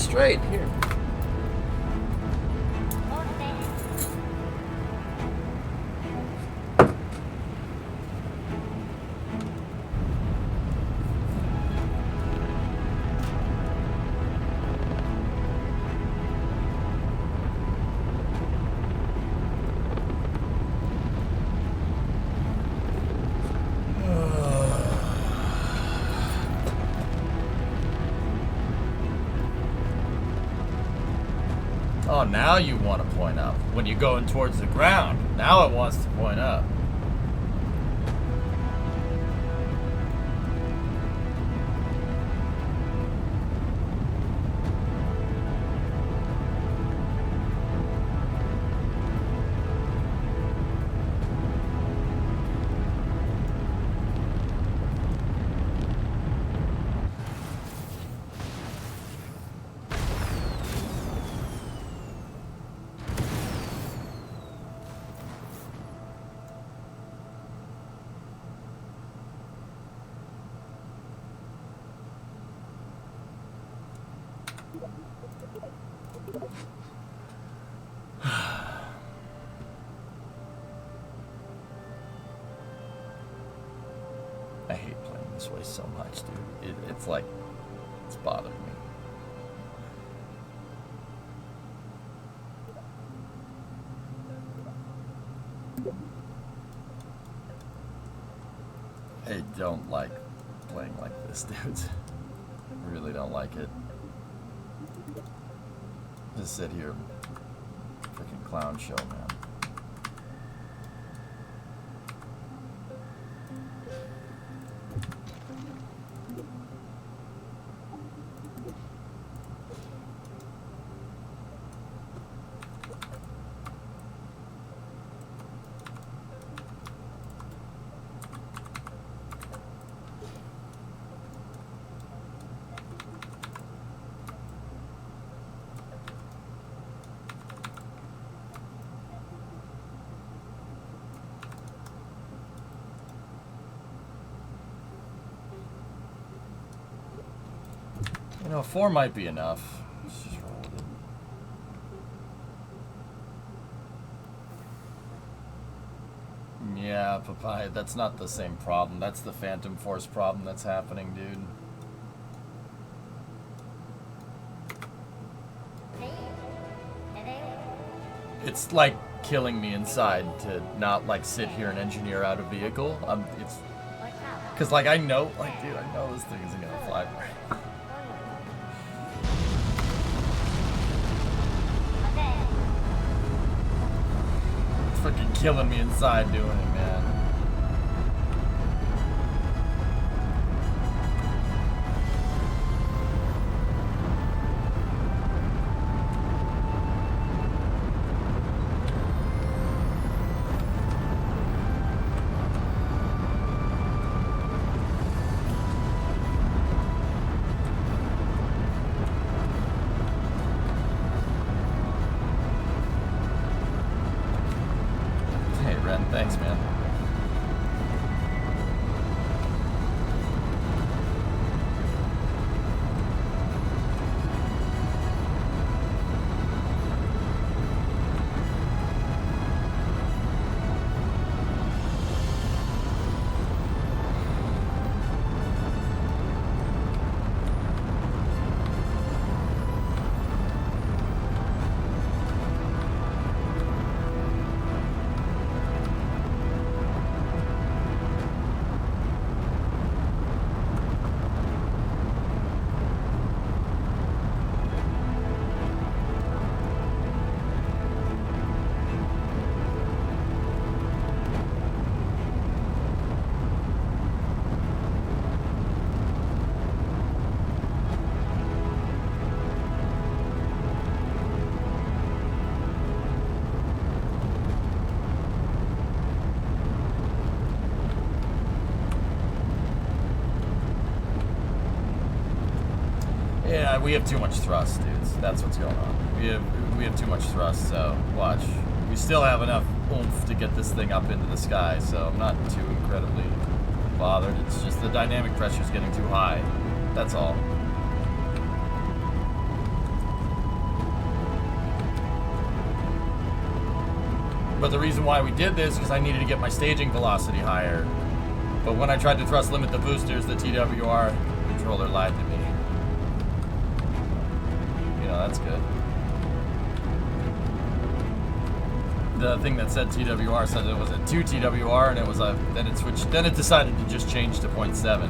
straight here. Oh, now you want to point up. When you're going towards the ground, now it wants to point up. I hate playing this way so much, dude. It's like, it's bothering me. I don't like playing like this, dudes. I really don't like it. Just sit here, freaking clown show, man. You know, 4 might be enough. Let's just roll with it. Yeah, Papaya, that's not the same problem. That's the Phantom Force problem that's happening, dude. It's like killing me inside to not like sit here and engineer out a vehicle. It's because like I know, like dude, I know this thing isn't gonna fly right. It's fucking killing me inside doing it, man. Thanks, man. Yeah, we have too much thrust, dudes. That's what's going on. We have too much thrust, so watch. We still have enough oomph to get this thing up into the sky, so I'm not too incredibly bothered. It's just the dynamic pressure is getting too high. That's all. But the reason why we did this is because I needed to get my staging velocity higher. But when I tried to thrust limit the boosters, the TWR controller lied to me. You know, that's good. The thing that said TWR said it was a 2 TWR, and it was a, then it switched, then it decided to just change to 0.7.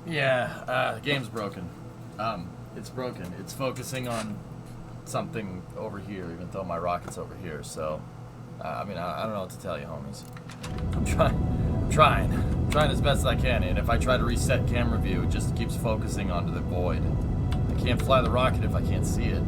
Yeah, the game's broken. It's broken. It's focusing on something over here, even though my rocket's over here. So, I mean, I don't know what to tell you, homies. I'm trying as best as I can. And if I try to reset camera view, it just keeps focusing onto the void. I can't fly the rocket if I can't see it.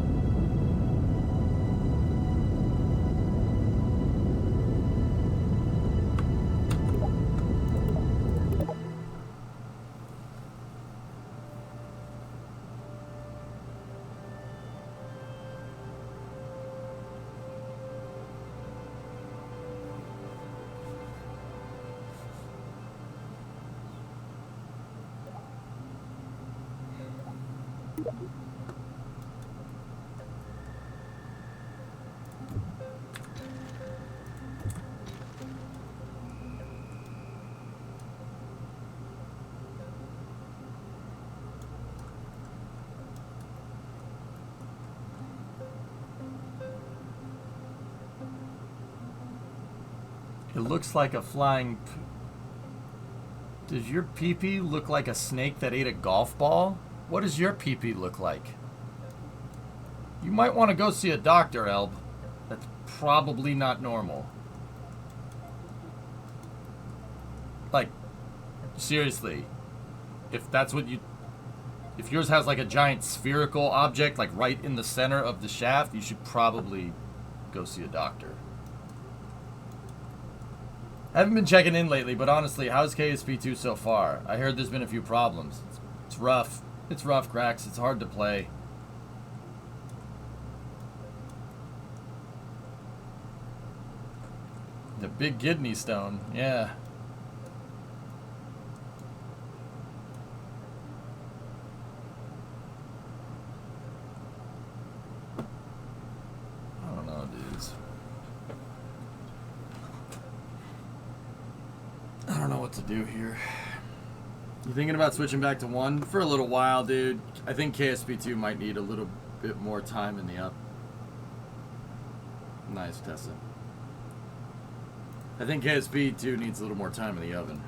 It looks like a flying... Does your pee-pee look like a snake that ate a golf ball? What does your pee-pee look like? You might want to go see a doctor, Elb. That's probably not normal. Like, seriously. If that's what you... If yours has like a giant spherical object, like right in the center of the shaft, you should probably go see a doctor. I haven't been checking in lately, but honestly, how's KSP2 so far? I heard there's been a few problems. It's rough. It's rough, Grax. It's hard to play. The big kidney stone, yeah. what to do here. You thinking about switching back to 1 for a little while, dude? I think KSP2 might need a little bit more time in the up. Nice, Tessa. I think KSP2 needs a little more time in the oven.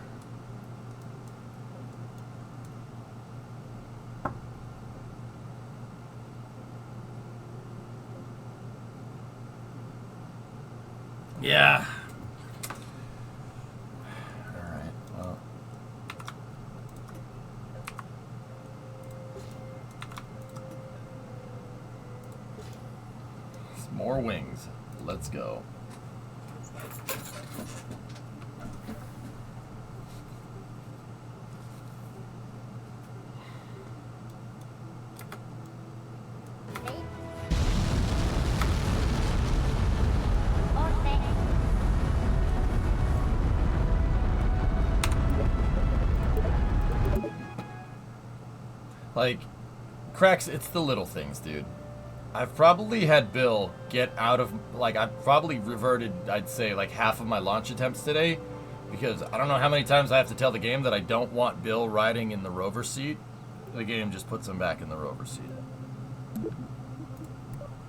Yeah. Alright, well. Some more wings. Let's go. Like, Cracks, it's the little things, dude. I've probably had Bill get out of, like, I've probably reverted, I'd say, like, half of my launch attempts today, because I don't know how many times I have to tell the game that I don't want Bill riding in the rover seat. The game just puts him back in the rover seat.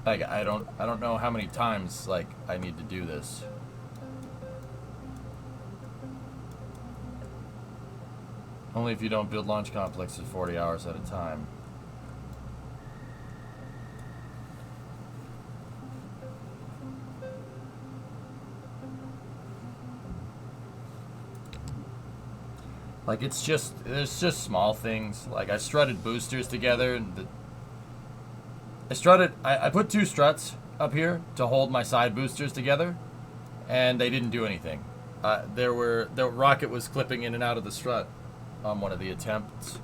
Like, I don't know how many times, like, I need to do this. Only if you don't build launch complexes 40 hours at a time. Like, it's just, there's just small things. Like, I strutted boosters together, and I put 2 struts up here to hold my side boosters together, and they didn't do anything. The rocket was clipping in and out of the strut on one of the attempts.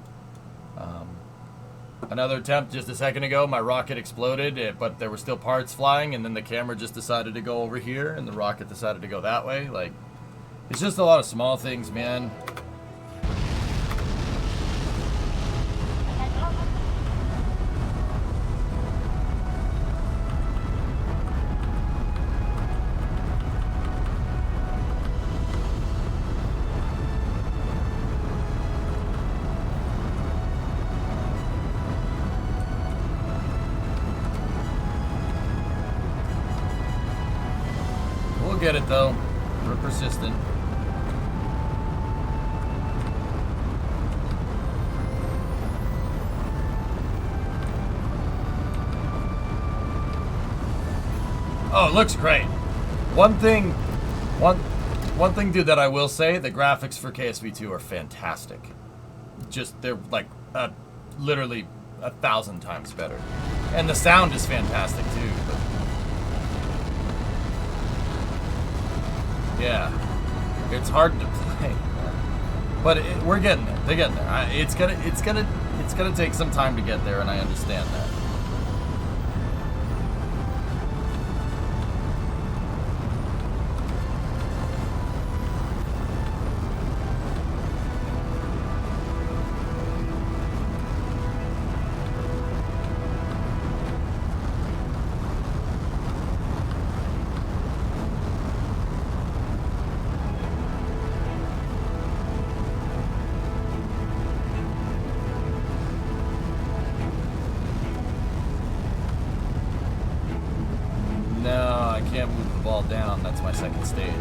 Another attempt just a second ago, my rocket exploded, but there were still parts flying, and then the camera just decided to go over here, and the rocket decided to go that way. Like, it's just a lot of small things, man. Get it though. We're persistent. Oh, it looks great. One thing, dude, that I will say, the graphics for KSV2 are fantastic. Just, they're like literally 1,000 times better, and the sound is fantastic too. But yeah, it's hard to play, but we're getting there. They're getting there. It's gonna take some time to get there, and I understand that. Down, that's my second stage.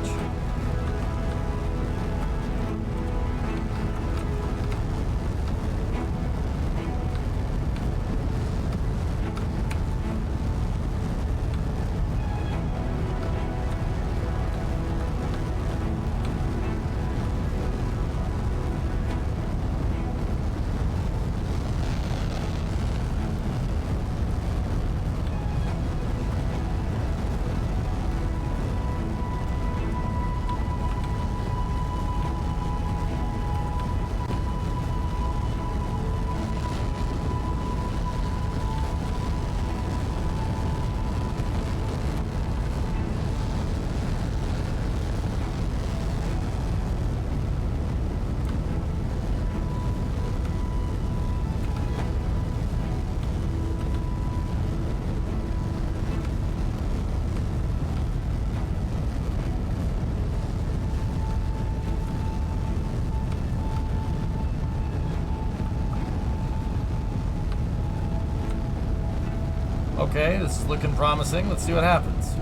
Okay, this is looking promising. Let's see what happens.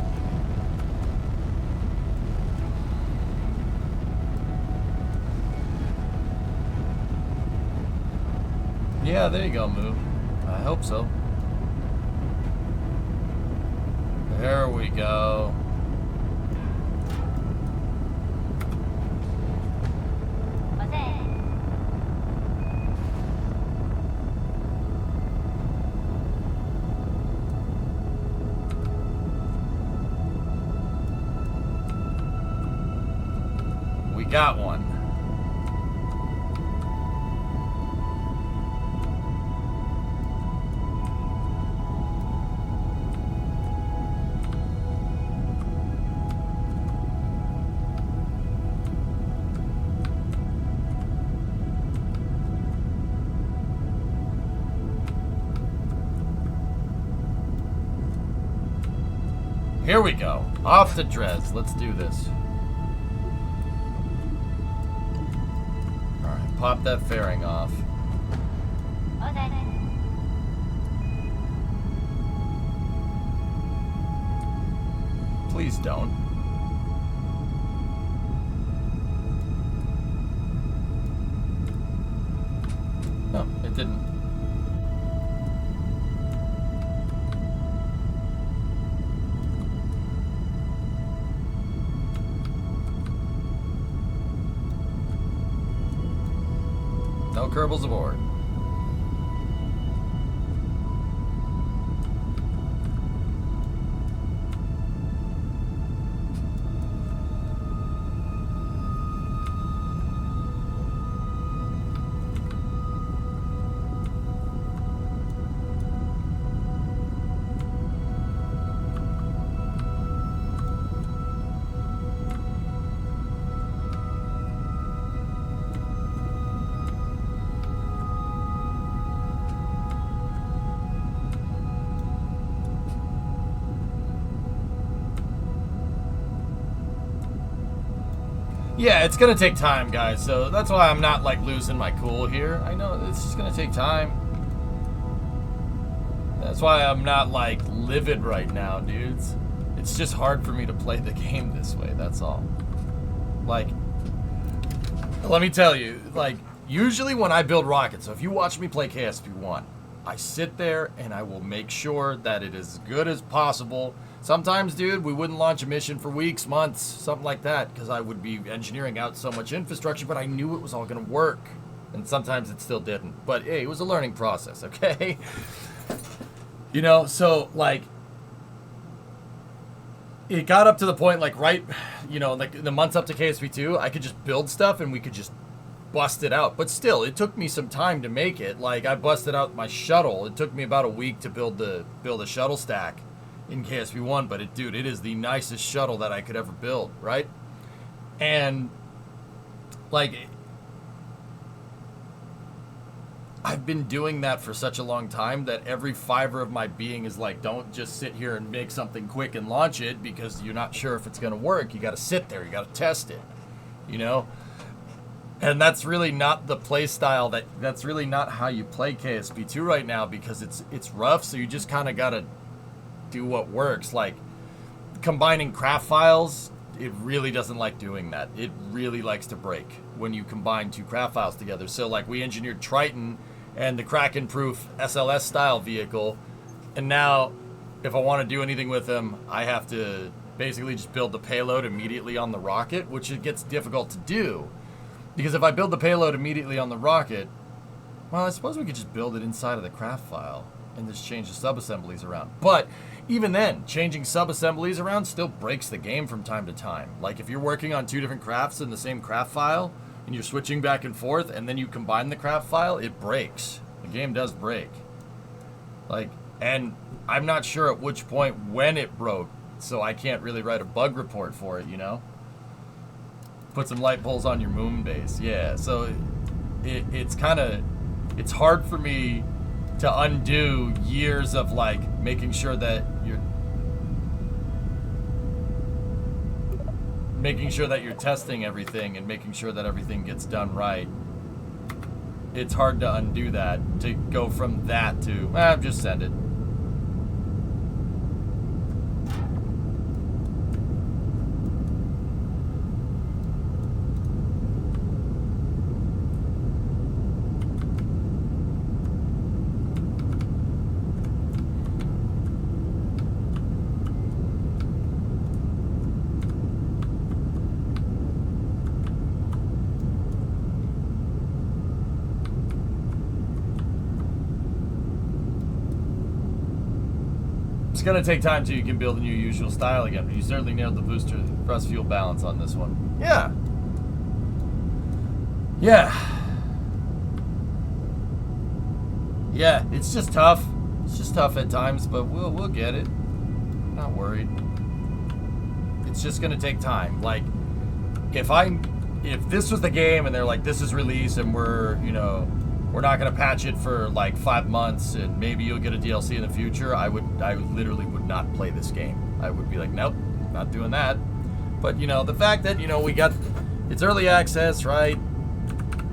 Yeah, there you go, Moo. I hope so. There we go. We got one. Here we go. Off to Dres. Let's do this. Alright, pop that fairing off. Please don't. No, it didn't. No Kerbals aboard. Yeah, it's gonna take time, guys, so that's why I'm not, like, losing my cool here. I know it's just gonna take time. That's why I'm not, like, livid right now, dudes. It's just hard for me to play the game this way, that's all. Like, let me tell you, like, usually when I build rockets, so if you watch me play KSP1, I sit there and I will make sure that it is as good as possible. Sometimes, dude, we wouldn't launch a mission for weeks, months, something like that, because I would be engineering out so much infrastructure, but I knew it was all going to work. And sometimes it still didn't. But, hey, it was a learning process, okay? You know, so, like, it got up to the point, like, right, you know, like, the months up to KSP2, I could just build stuff and we could just bust it out. But still, it took me some time to make it. Like, I busted out my shuttle. It took me about a week to build a shuttle stack in KSP1, but it is the nicest shuttle that I could ever build, right? And, like, I've been doing that for such a long time that every fiber of my being is like, don't just sit here and make something quick and launch it because you're not sure if it's going to work. You got to sit there. You got to test it, you know? And that's really not the play style that's really not how you play KSP2 right now, because it's rough, so you just kind of got to do what works. Like, combining craft files, it really doesn't like doing that. It really likes to break when you combine two craft files together. So, like, we engineered Triton and the Kraken-proof SLS style vehicle, and now if I want to do anything with them, I have to basically just build the payload immediately on the rocket, which it gets difficult to do, because if I build the payload immediately on the rocket, well, I suppose we could just build it inside of the craft file and just change the sub-assemblies around. But even then, changing sub-assemblies around still breaks the game from time to time. Like, if you're working on two different crafts in the same craft file, and you're switching back and forth, and then you combine the craft file, it breaks. The game does break. Like, and I'm not sure at which point when it broke, so I can't really write a bug report for it, you know? Put some light poles on your moon base. Yeah, so it's kind of, it's hard for me to undo years of, like, making sure that you're testing everything and making sure that everything gets done right. It's hard to undo that, to go from that to, just send it. It's gonna take time till you can build in your usual style again, but you certainly nailed the booster thrust fuel balance on this one. Yeah. Yeah. Yeah, it's just tough. It's just tough at times, but we'll get it. Not worried. It's just gonna take time. Like, if this was the game and they're like, this is released and we're not gonna patch it for like 5 months and maybe you'll get a DLC in the future, I literally would not play this game. I would be like, nope, not doing that. But the fact that it's early access, right?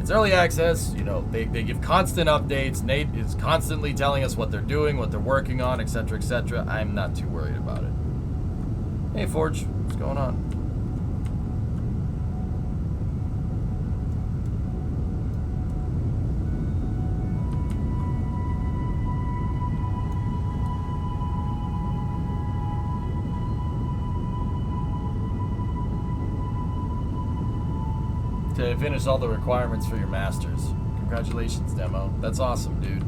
It's early access. They give constant updates. Nate is constantly telling us what they're doing, what they're working on, etc., etc. I'm not too worried about it. Hey, Forge, what's going on? To finish all the requirements for your masters. Congratulations, Demo. That's awesome, dude.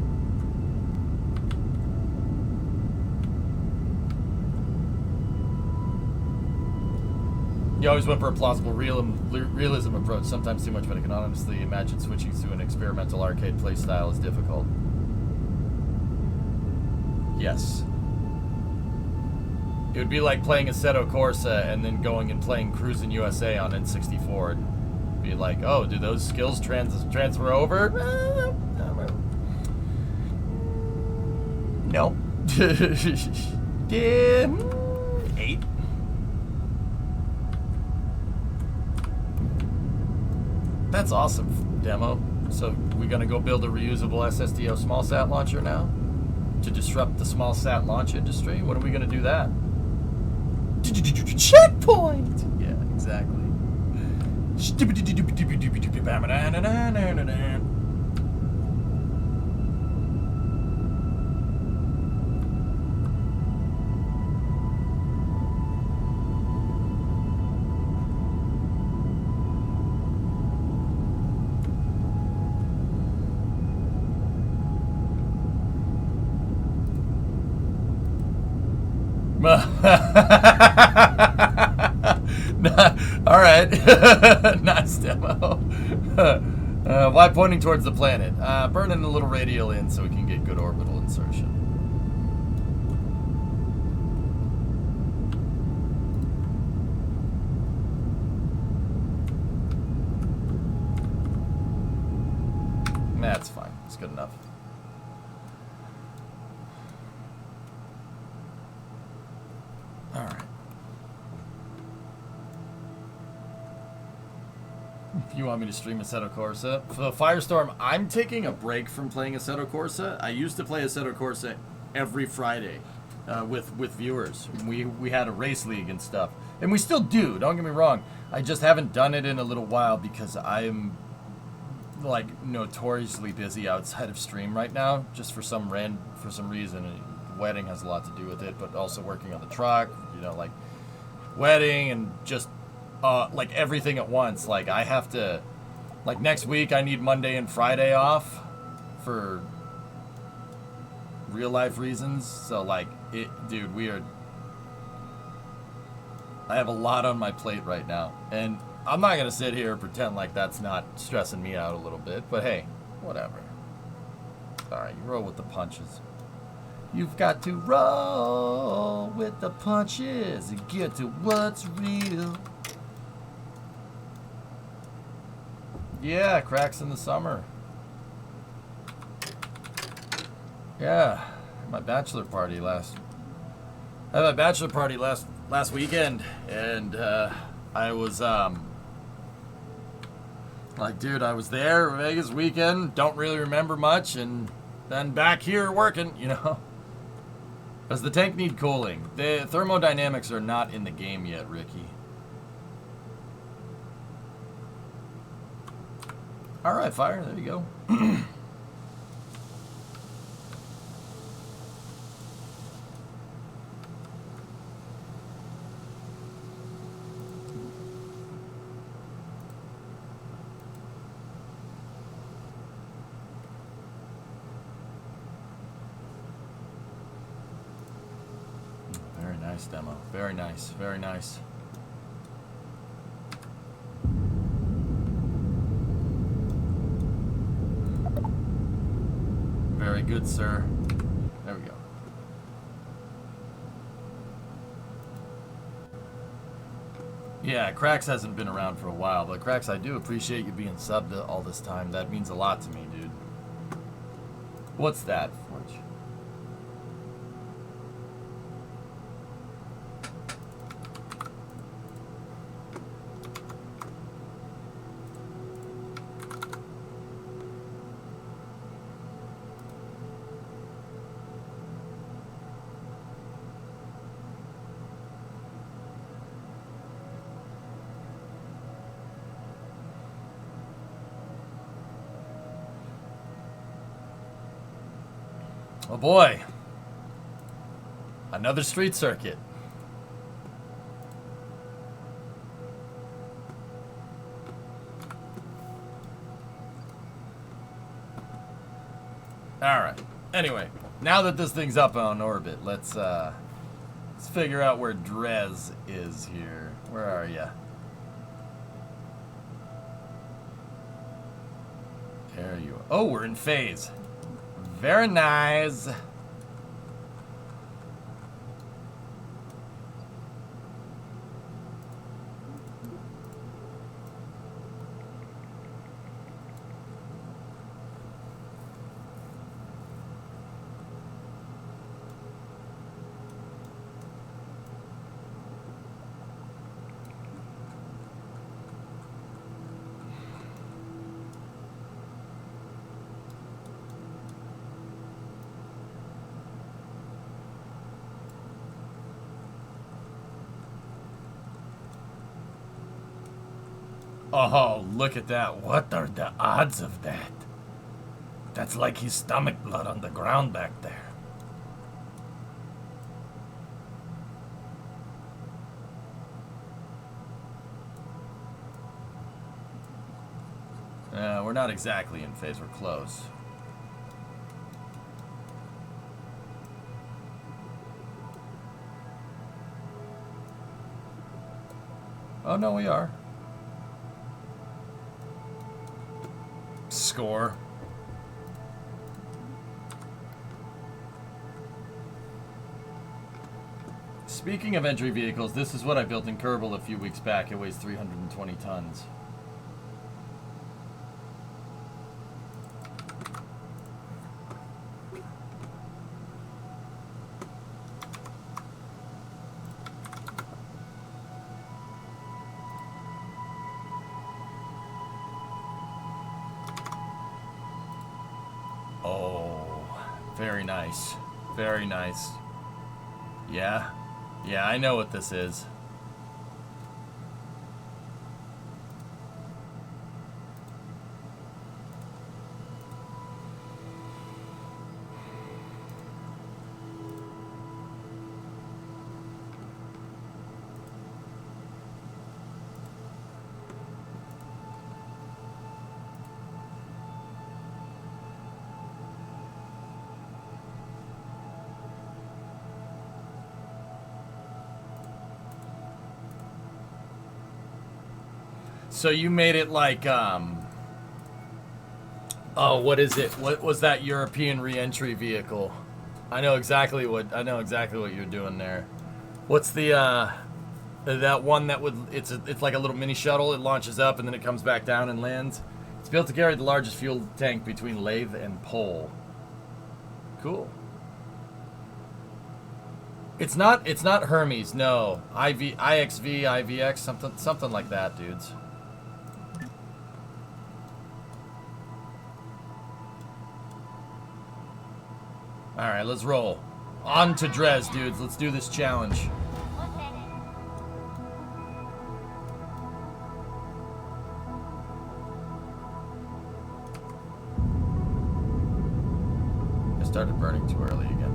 You always went for a plausible realism approach, sometimes too much, but I can honestly imagine switching to an experimental arcade playstyle is difficult. Yes. It would be like playing Assetto Corsa and then going and playing Cruisin' USA on N64 and be like, oh, do those skills transfer over? No. Yeah, 8. That's awesome, Demo. So we're gonna go build a reusable SSDO small sat launcher now to disrupt the small sat launch industry. When are we gonna do that? Checkpoint. Yeah, exactly. All right. Nice Demo. Why pointing towards the planet? Burning a little radial in so we can get good orbital insertion. That's fine. It's good enough. All right. If you want me to stream Assetto Corsa. For Firestorm, I'm taking a break from playing Assetto Corsa. I used to play Assetto Corsa every Friday with viewers. We had a race league and stuff. And we still do, don't get me wrong. I just haven't done it in a little while because I'm like notoriously busy outside of stream right now, just for some reason. The wedding has a lot to do with it, but also working on the truck, like wedding and just like everything at once. Like I have to, like next week I need Monday and Friday off for real life reasons. So like dude, I have a lot on my plate right now, and I'm not gonna sit here and pretend like that's not stressing me out a little bit, but hey, whatever. Alright, you roll with the punches. You've got to roll with the punches and get to what's real. Yeah, cracks in the summer. Yeah, my bachelor party last weekend, and I was like, dude, I was there Vegas weekend, don't really remember much, and then back here working, Does the tank need cooling? The thermodynamics are not in the game yet, Ricky. Alright, Fire, there you go. nice demo. Very nice. Very nice. Very good, sir. There we go. Yeah, Cracks hasn't been around for a while, but Cracks, I do appreciate you being subbed all this time. That means a lot to me, dude. What's that, Forge? Oh boy. Another street circuit. Alright. Anyway, now that this thing's up on orbit, let's figure out where Drez is here. Where are ya? There you are. Oh, we're in phase. Very nice. Oh, look at that. What are the odds of that? That's like his stomach blood on the ground back there. We're not exactly in phase. We're close. Oh, no, we are. Score. Speaking of entry vehicles, this is what I built in Kerbal a few weeks back. It weighs 320 tons. Very nice. Very nice. Yeah. Yeah, I know what this is. So you made it like, oh, what is it? What was that European re-entry vehicle? I know exactly what you're doing there. What's the that one that would it's like a little mini shuttle. It launches up and then it comes back down and lands. It's built to carry the largest fuel tank between lathe and pole. Cool. It's not Hermes, no. IXV, IVX, something like that, dudes. Alright, let's roll. On to Drez, dudes. Let's do this challenge. I started burning too early again.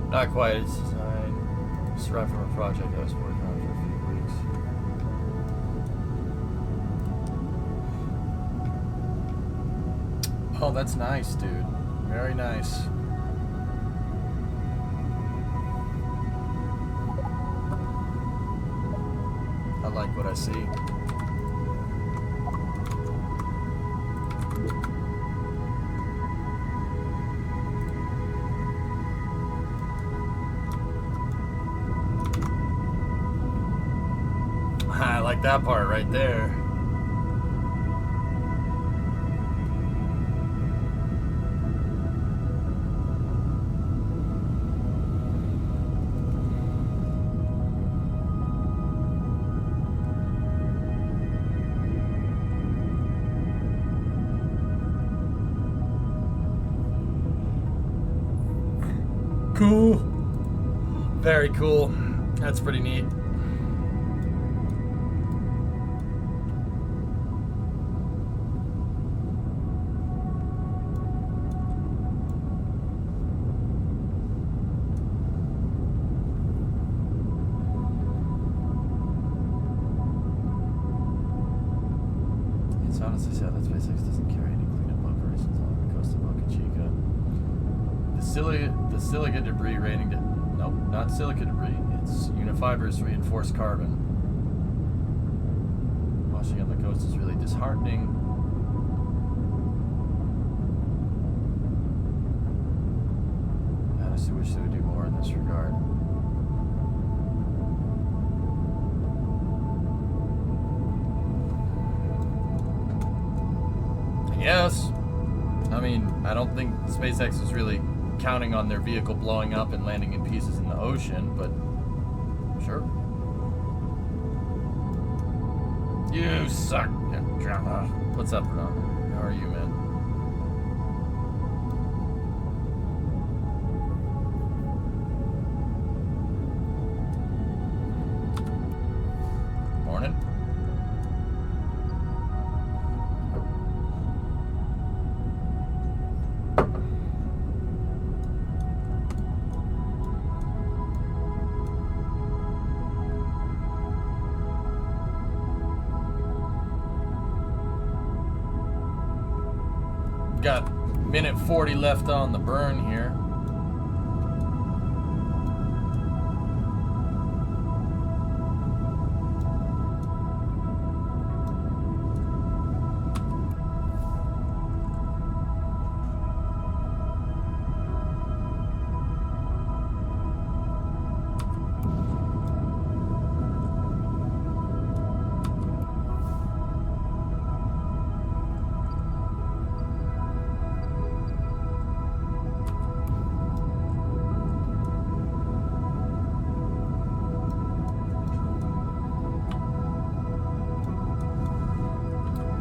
Not quite. It's design. Just arrived from a project I was working on for a few weeks. Oh, that's nice, dude. Very nice. I like what I see. I like that part right there. Cool. Very cool. That's pretty neat. It's honestly sad that SpaceX doesn't carry any cleanup operations along the coast of Boca Chica. The silica debris rating nope, not silica debris. It's unifibrous reinforced carbon. Washing on the coast is really disheartening. I honestly wish they would do more in this regard. Yes. I mean, I don't think SpaceX is really counting on their vehicle blowing up and landing in pieces in the ocean, but sure. You suck. What's up, Ron? How are you, man? Morning. Got minute 40 left on the burn here.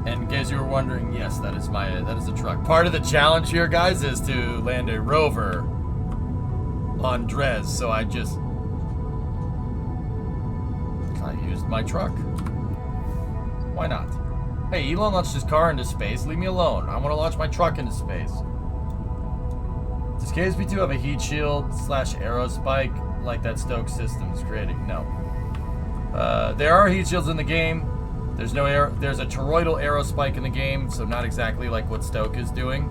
In case you were wondering, yes, that is a truck. Part of the challenge here, guys, is to land a rover on Dres, so I used my truck. Why not? Hey, Elon launched his car into space. Leave me alone. I want to launch my truck into space. Does KSP2 have a heat shield / aero spike like that Stoke Systems creating? No. There are heat shields in the game. There's no air. There's a toroidal aero spike in the game, so not exactly like what Stoke is doing.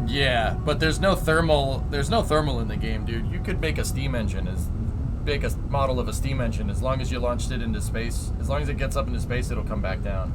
Yeah, but there's no thermal. There's no thermal in the game, dude. You could make a steam engine make a model of a steam engine as long as you launched it into space. As long as it gets up into space, it'll come back down.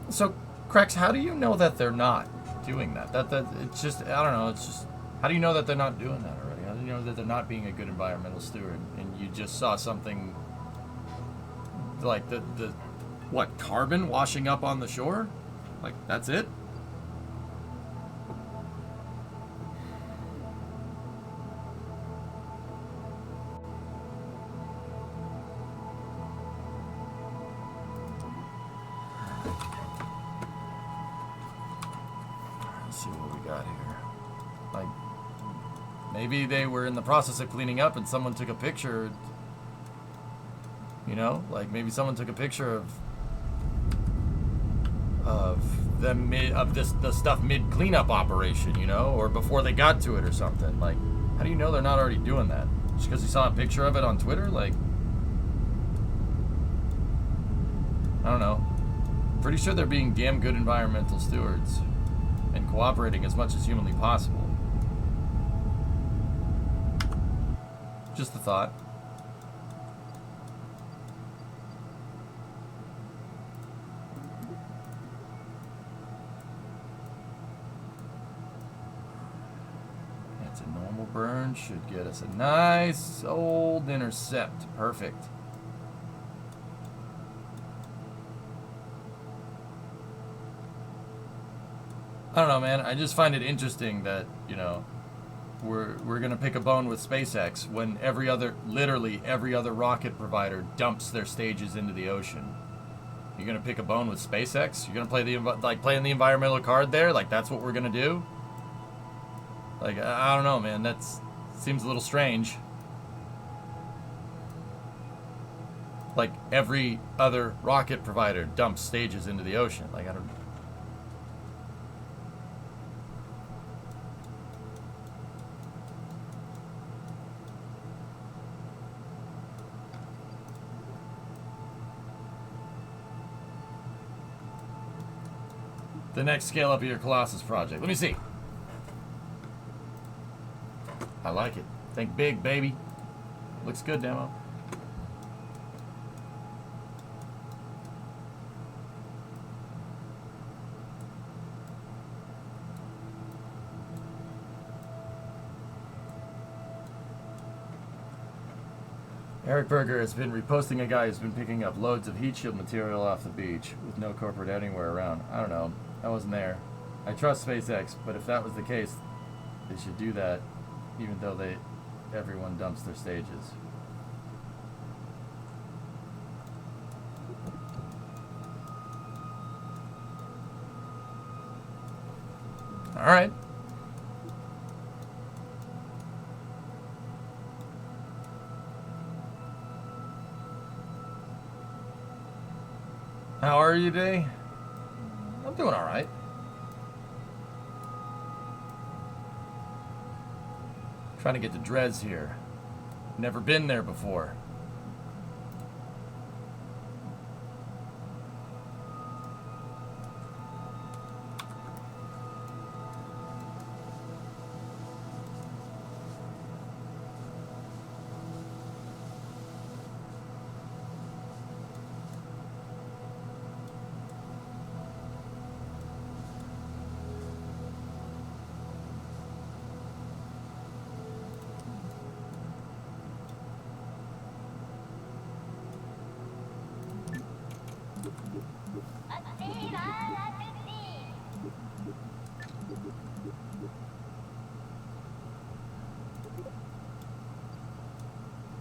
So, Krex, how do you know that they're not doing that? That it's just, I don't know, it's just, how do you know that they're not doing that already? How do you know that they're not being a good environmental steward? And you just saw something like the what, carbon washing up on the shore? Like, that's it? got here? Like, maybe they were in the process of cleaning up and someone took a picture. You know, like maybe someone took a picture of them the stuff mid cleanup operation, you know, or before they got to it or something. Like, how do you know they're not already doing that? Just because you saw a picture of it on Twitter? Like, I don't know. Pretty sure they're being damn good environmental stewards and cooperating as much as humanly possible. Just a thought. That's a normal burn. Should get us a nice old intercept. Perfect. I don't know, man. I just find it interesting that, you know, we're gonna pick a bone with SpaceX when literally every other rocket provider dumps their stages into the ocean. You're gonna pick a bone with SpaceX? You're gonna play playing the environmental card there? Like that's what we're gonna do? Like I don't know, man. Seems a little strange. Like every other rocket provider dumps stages into the ocean. Like I don't. The next scale up of your Colossus project. Let me see. I like it. Think big, baby. Looks good, demo. Eric Berger has been reposting a guy who's been picking up loads of heat shield material off the beach with no corporate anywhere around. I don't know. I wasn't there. I trust SpaceX, but if that was the case, they should do that even though everyone dumps their stages. All right. How are you today? I'm doing all right. Trying to get to Dres here. Never been there before.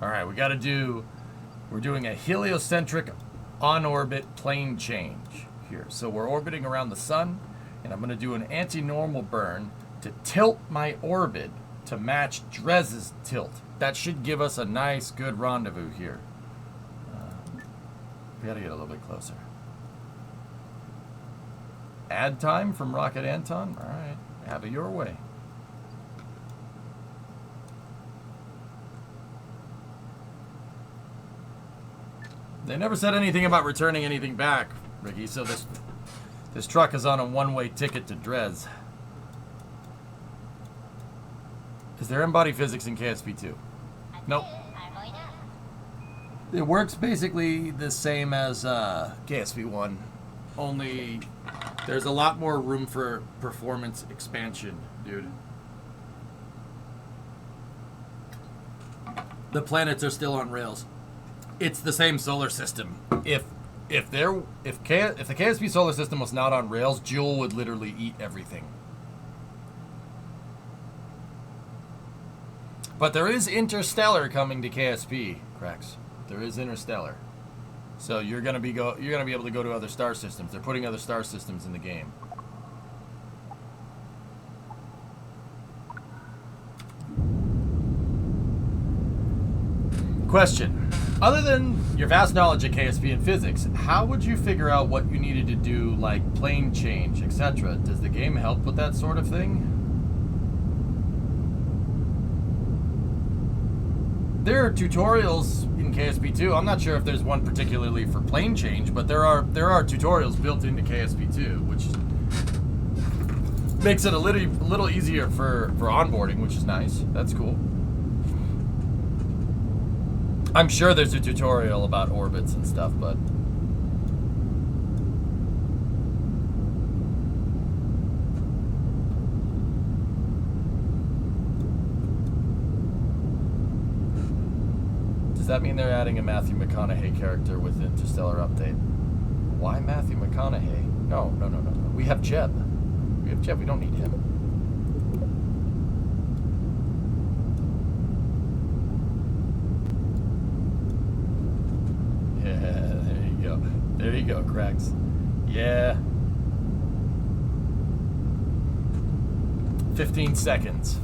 Alright, we're doing a heliocentric on-orbit plane change here. So we're orbiting around the sun, and I'm going to do an anti-normal burn to tilt my orbit to match Dres's tilt. That should give us a nice, good rendezvous here. We got to get a little bit closer. Ad time from Rocket Anton? Alright, have it your way. They never said anything about returning anything back, Ricky, so this truck is on a one-way ticket to Dres. Is there embodied physics in KSP2? Nope. It works basically the same as KSP1, only there's a lot more room for performance expansion, dude. The planets are still on rails. It's the same solar system. If the KSP solar system was not on rails, Joule would literally eat everything. But there is Interstellar coming to KSP, Cracks. There is Interstellar. So you're gonna be able to go to other star systems. They're putting other star systems in the game. Question. Other than your vast knowledge of KSP and physics, how would you figure out what you needed to do, like plane change, etc.? Does the game help with that sort of thing? There are tutorials in KSP 2. I'm not sure if there's one particularly for plane change, but there are tutorials built into KSP 2, which makes it a little easier for onboarding, which is nice. That's cool. I'm sure there's a tutorial about orbits and stuff, but does that mean they're adding a Matthew McConaughey character with Interstellar Update? Why Matthew McConaughey? No. We have Jeb. We don't need him. There you go, Cracks. Yeah. 15 seconds.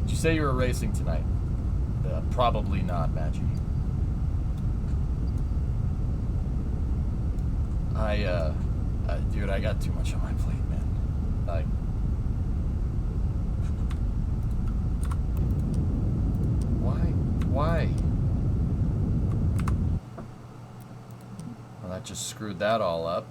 Did you say you were racing tonight? Probably not, Maggie. Dude, I got too much on my plate, man. Like, why? Well, that just screwed that all up.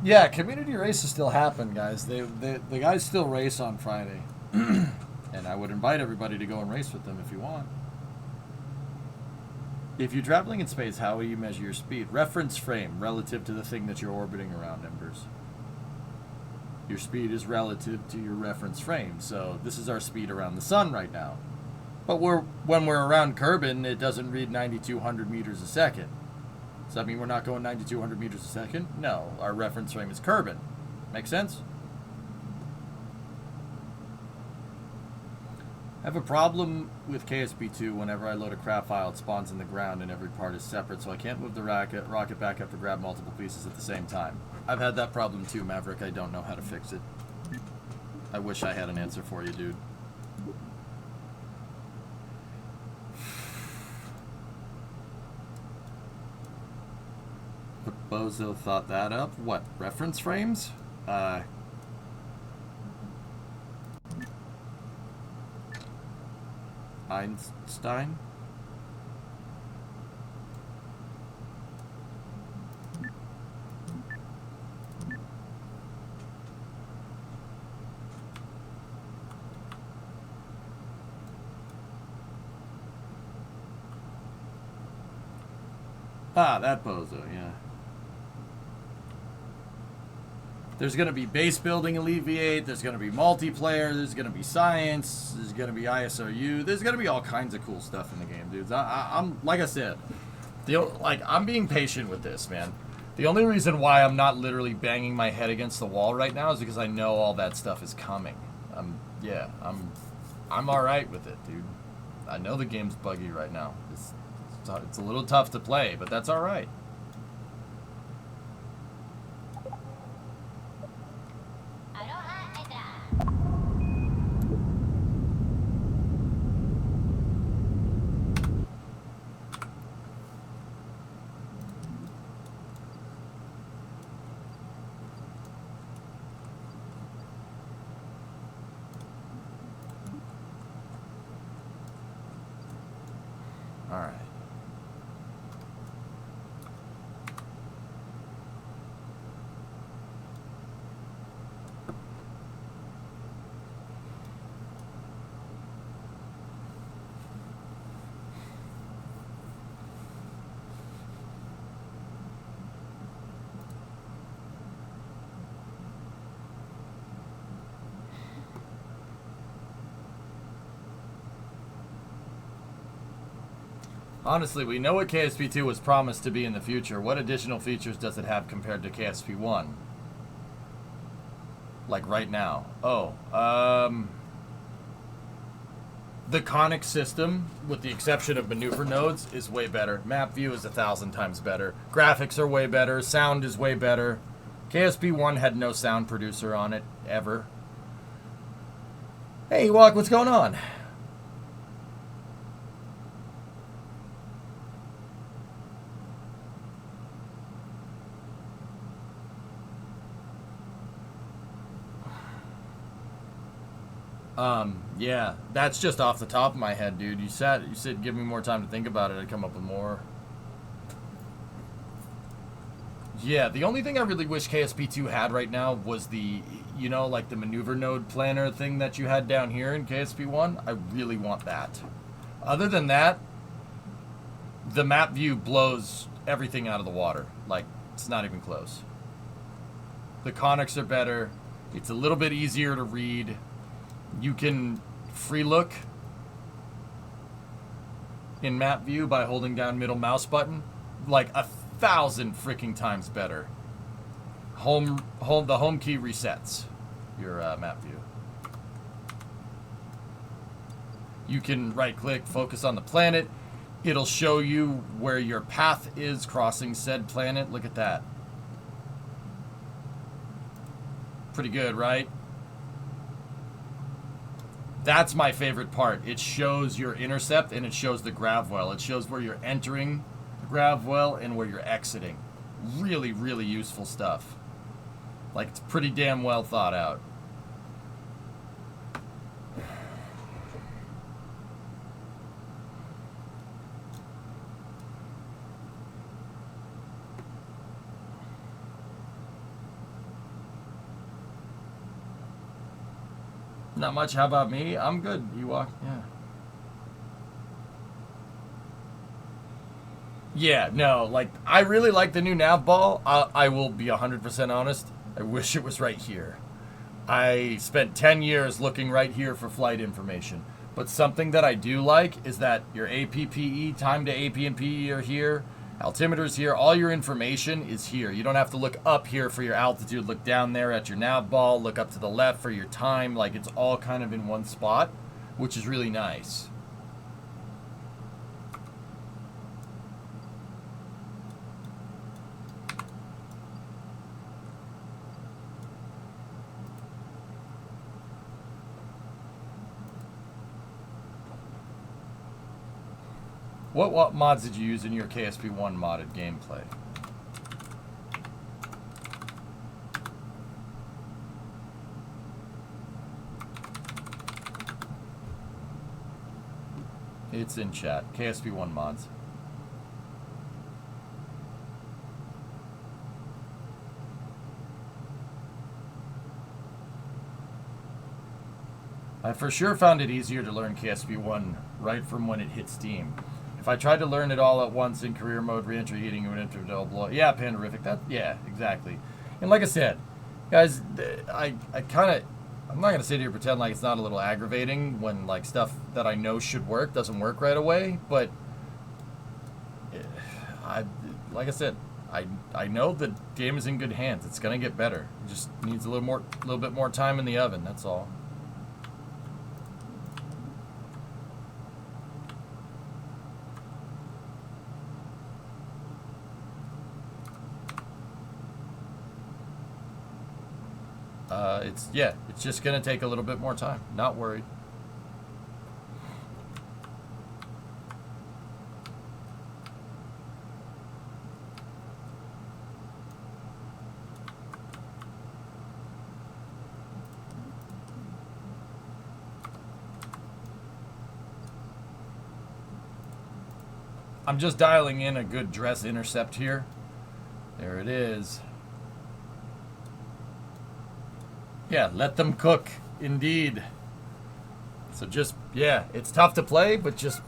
Yeah, community races still happen, guys. The guys still race on Friday. And I would invite everybody to go and race with them if you want. If you're traveling in space, how will you measure your speed? Reference frame relative to the thing that you're orbiting around, Embers. Your speed is relative to your reference frame. So this is our speed around the sun right now. But when we're around Kerbal, it doesn't read 9,200 meters a second. Does that mean we're not going 9,200 meters a second? No, our reference frame is Kerbal. Make sense? I have a problem with KSP2. Whenever I load a crap file, it spawns in the ground and every part is separate, so I can't move the rocket back up to grab multiple pieces at the same time. I've had that problem too, Maverick. I don't know how to fix it. I wish I had an answer for you, dude. But Bozo thought that up. What, reference frames? Einstein? Ah, that Bozo, yeah. There's going to be base building alleviate, there's going to be multiplayer, there's going to be science, there's going to be ISRU, there's going to be all kinds of cool stuff in the game, dudes. I'm like I said, I'm being patient with this, man. The only reason why I'm not literally banging my head against the wall right now is because I know all that stuff is coming. I'm all right with it, dude. I know the game's buggy right now. It's It's a little tough to play, but that's all right. All right. Honestly, we know what KSP2 was promised to be in the future. What additional features does it have compared to KSP1? Like right now. Oh, the conic system, with the exception of maneuver nodes, is way better. Map view is 1,000 times better. Graphics are way better. Sound is way better. KSP1 had no sound producer on it, ever. Hey, Ewok, what's going on? Yeah, that's just off the top of my head, dude. You said give me more time to think about it, I'd come up with more. Yeah, the only thing I really wish KSP2 had right now was the, you know, like the maneuver node planner thing that you had down here in KSP1. I really want that. Other than that, the map view blows everything out of the water. Like, it's not even close. The conics are better. It's a little bit easier to read. You can free look in map view by holding down middle mouse button, like 1,000 freaking times better. The home key resets your map view. You can right click, focus on the planet. It'll show you where your path is crossing said planet. Look at that. Pretty good, right? That's my favorite part. It shows your intercept and it shows the grav well. It shows where you're entering the grav well and where you're exiting. Really, really useful stuff. Like, it's pretty damn well thought out. Not much. How about me? I'm good, Ewok. Yeah. Yeah, no, like, I really like the new nav ball. I will be 100% honest. I wish it was right here. I spent 10 years looking right here for flight information. But something that I do like is that your APPE, time to AP and PE are here. Altimeter's here. All your information is here. You don't have to look up here for your altitude. Look down there at your nav ball. Look up to the left for your time. Like, it's all kind of in one spot, which is really nice. What mods did you use in your KSP1 modded gameplay? It's in chat. KSP1 mods. I for sure found it easier to learn KSP1 right from when it hit Steam. If I tried to learn it all at once in career mode, re-entry heating, and interval blow, yeah, Panderific. Yeah, exactly. And like I said, guys, I'm not gonna sit here and pretend like it's not a little aggravating when like stuff that I know should work doesn't work right away. But like I said, I know the game is in good hands. It's gonna get better. It just needs a little bit more time in the oven. That's all. It's just gonna take a little bit more time. Not worried. I'm just dialing in a good dress intercept here. There it is. Yeah, let them cook, indeed. So just, yeah, it's tough to play, but just,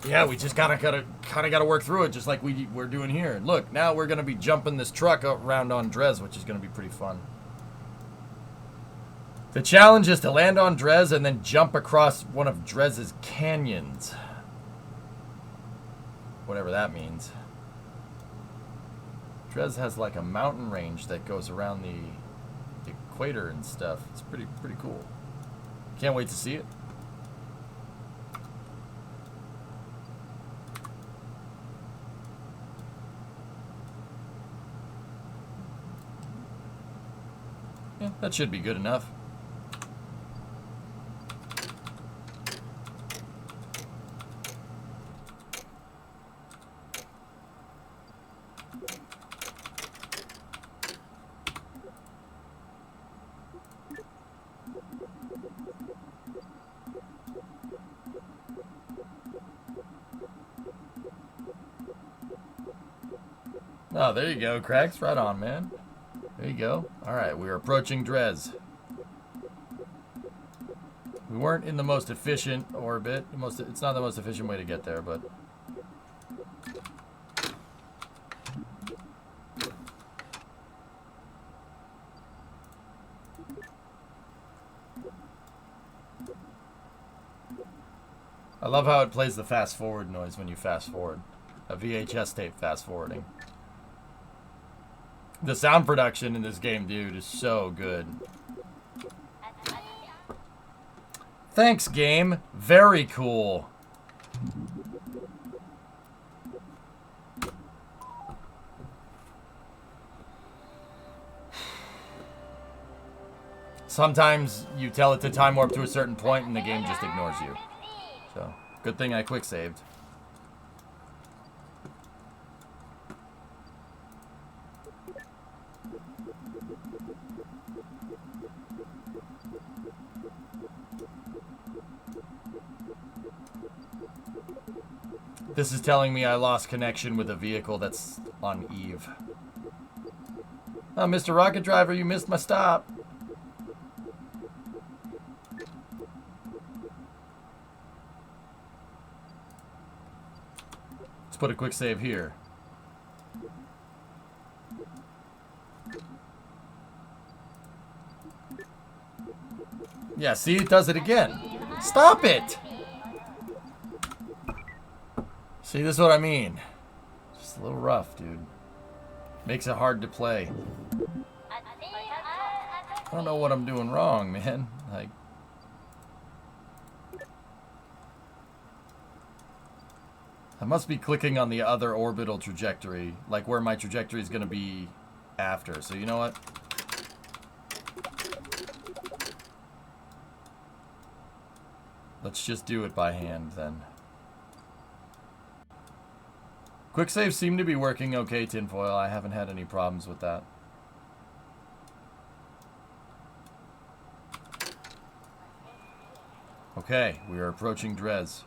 yeah, we just gotta work through it, just like we're doing here. Look, now we're gonna be jumping this truck around on Drez, which is gonna be pretty fun. The challenge is to land on Drez and then jump across one of Drez's canyons. Whatever that means. Drez has like a mountain range that goes around the equator and stuff. It's pretty cool. Can't wait to see it. Yeah, that should be good enough. Oh, there you go, Cracks. Right on, man. There you go. Alright, we are approaching Drez. We weren't in the most efficient orbit. It's not the most efficient way to get there, but... I love how it plays the fast forward noise when you fast forward. A VHS tape fast forwarding. The sound production in this game, dude, is so good. Thanks, game. Very cool. Sometimes you tell it to time warp to a certain point and the game just ignores you. So, good thing I quick saved. This is telling me I lost connection with a vehicle that's on Eve. Oh, Mr. Rocket Driver, you missed my stop. Let's put a quick save here. Yeah, see, it does it again. Stop it! See, this is what I mean. Just a little rough, dude. Makes it hard to play. I don't know what I'm doing wrong, man. Like... I must be clicking on the other orbital trajectory, like where my trajectory is going to be after. So you know what? Let's just do it by hand then. Quick saves seem to be working okay, Tinfoil. I haven't had any problems with that. Okay, we are approaching Drez.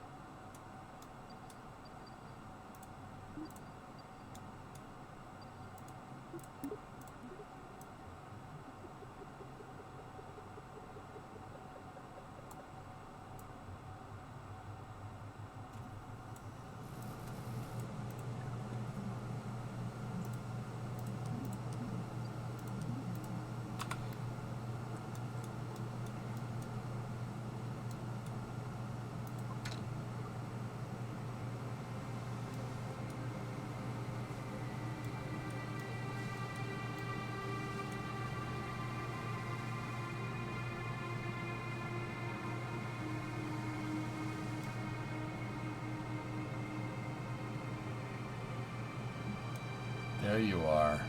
There you are.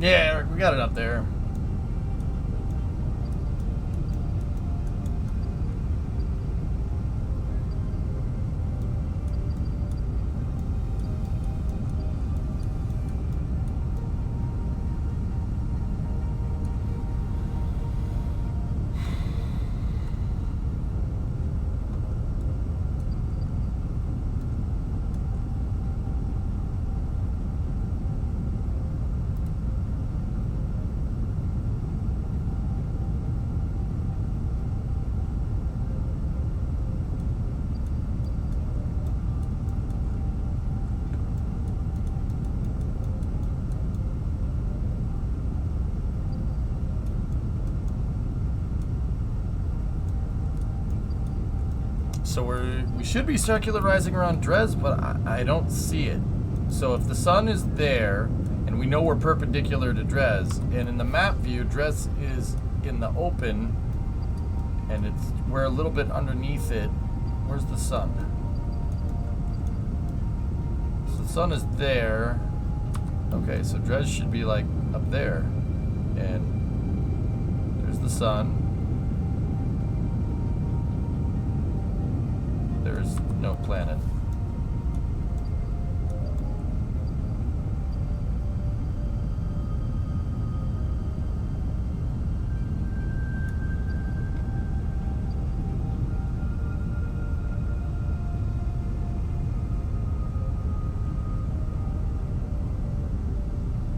Yeah, Eric, we got it up there. So we should be circularizing around Dres, but I don't see it. So if the sun is there, and we know we're perpendicular to Dres, and in the map view, Dres is in the open, and we're a little bit underneath it. Where's the sun? So the sun is there. Okay, so Dres should be like up there, and there's the sun. There's no planet.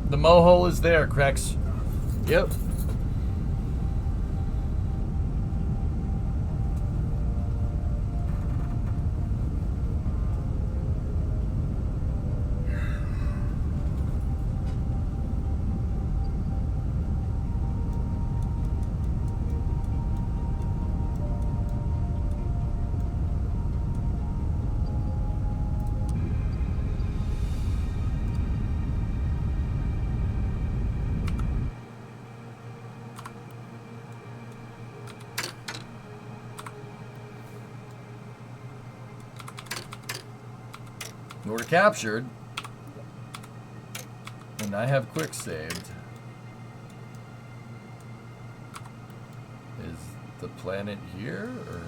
The mohole is there, Crex. Yep. We're captured, and I have quick saved. Is the planet here, or?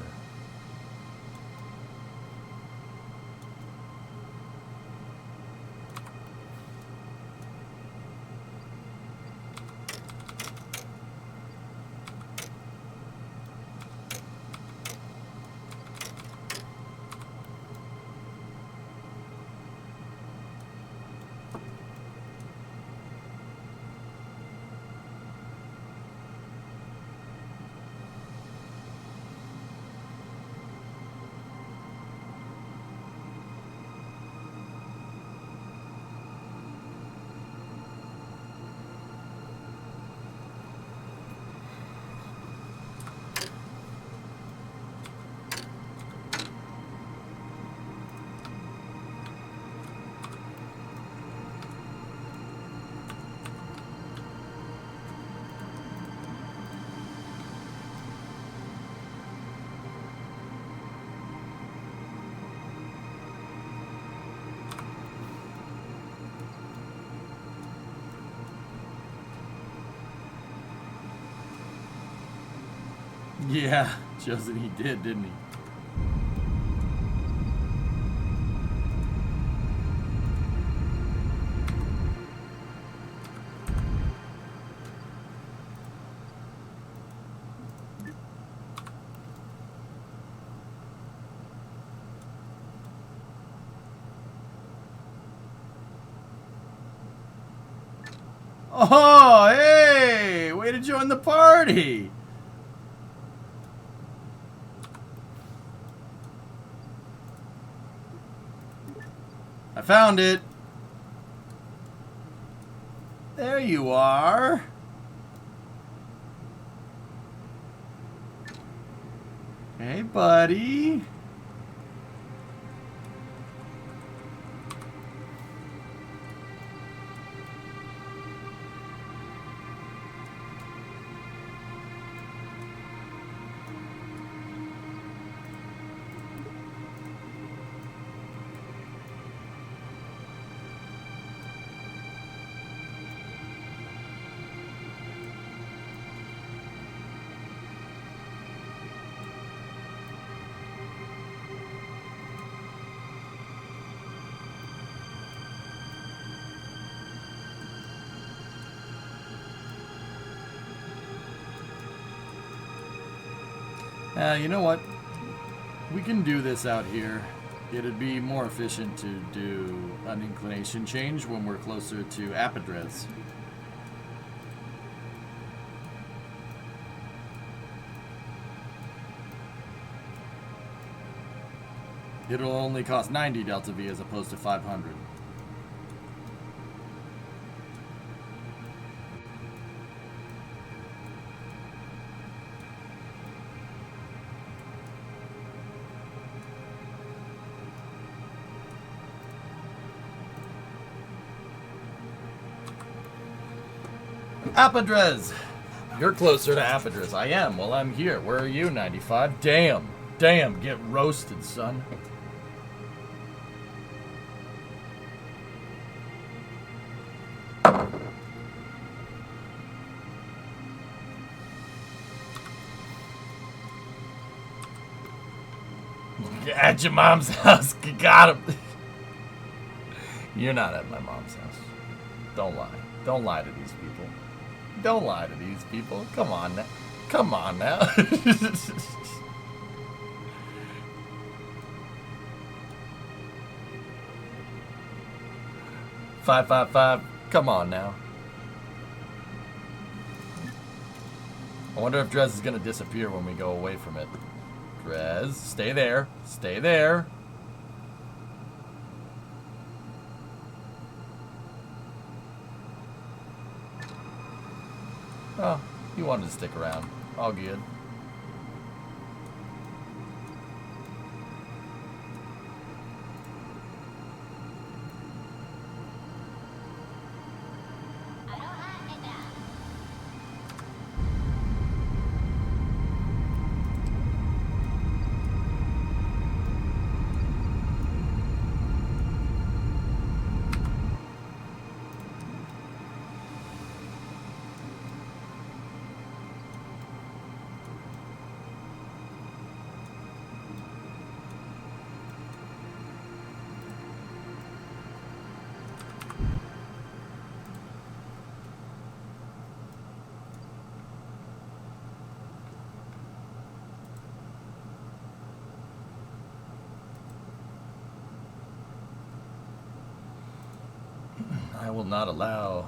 Yeah, Joseph, he did, didn't he? Oh, hey! Way to join the party! I found it. There you are. Hey, buddy. You know what? We can do this out here. It'd be more efficient to do an inclination change when we're closer to Apodres. It'll only cost 90 Delta V as opposed to 500. Apodres! You're closer to Apodres. I am. Well, I'm here. Where are you, 95? Damn. Damn, get roasted, son. At your mom's house. Got him. You're not at my mom's house. Don't lie. Don't lie to these people. Don't lie to these people. Come on now. Come on now. 555. Come on now. I wonder if Drez is going to disappear when we go away from it. Drez, stay there. Stay there. Oh, he wanted to stick around. All good. I will not allow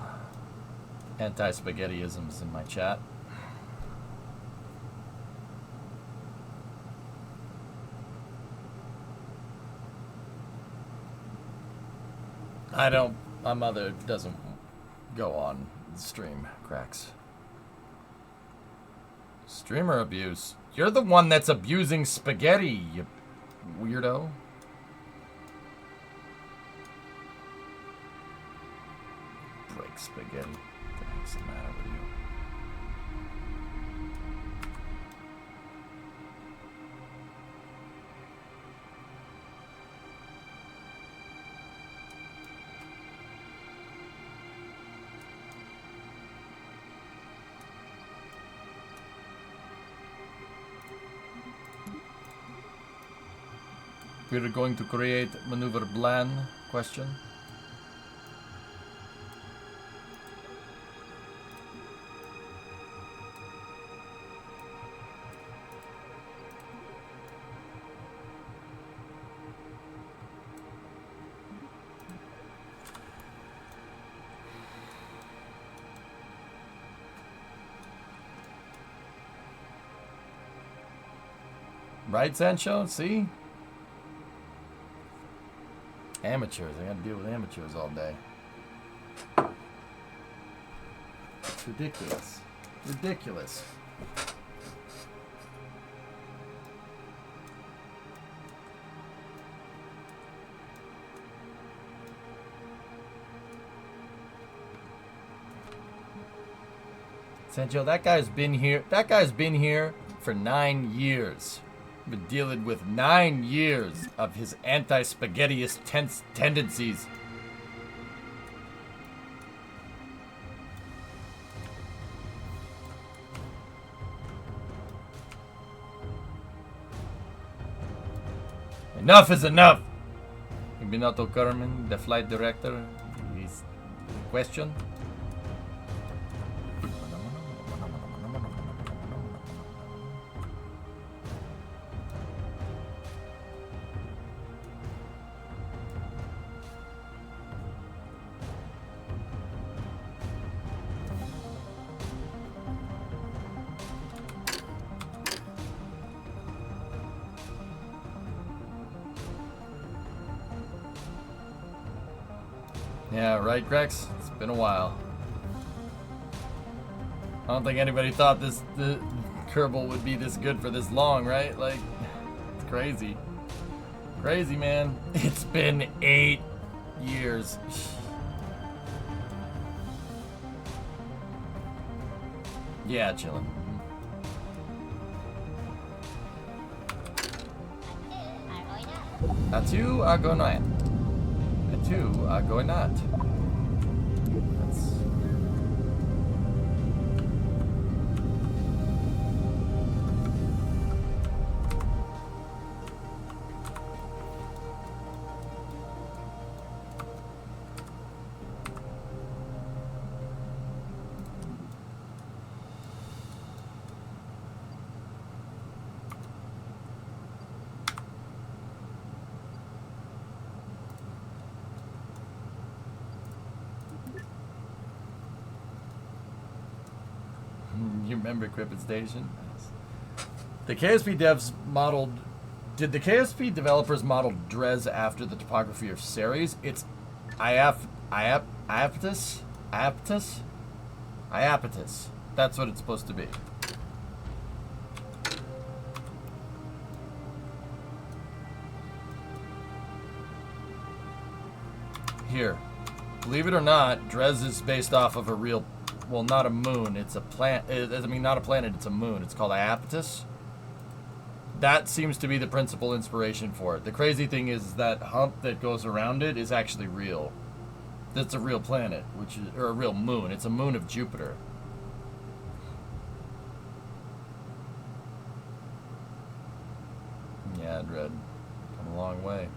anti-spaghettiisms in my chat. My mother doesn't go on stream cracks. Streamer abuse. You're the one that's abusing spaghetti, you weirdo. Break spaghetti. What the heck's the matter with you? We're going to create maneuver plan question. Right, Sancho? See? Amateurs. I gotta deal with amateurs all day. It's ridiculous. Ridiculous. Sancho, that guy's been here. That guy's been here for 9 years. Been dealing with 9 years of his anti-spaghettiist tendencies. Enough is enough. Binato Kerman, the flight director, is question. Yeah, right, Grex? It's been a while. I don't think anybody thought the Kerbal would be this good for this long, right? Like, it's crazy. Crazy, man. It's been 8 years. Yeah, chillin'. Atu agonat. Atu agonat. That's... You remember Crippin Station? Nice. The KSP devs modeled... Did the KSP developers model Dres after the topography of Ceres? It's Iapetus? That's what it's supposed to be. Here. Believe it or not, Dres is based off of a real... Well, not a moon. It's a planet. I mean, not a planet. It's a moon. It's called Iapetus. That seems to be the principal inspiration for it. The crazy thing is that hump that goes around it is actually real. That's a real planet, or a real moon. It's a moon of Jupiter. Yeah, Dread. Come a long way.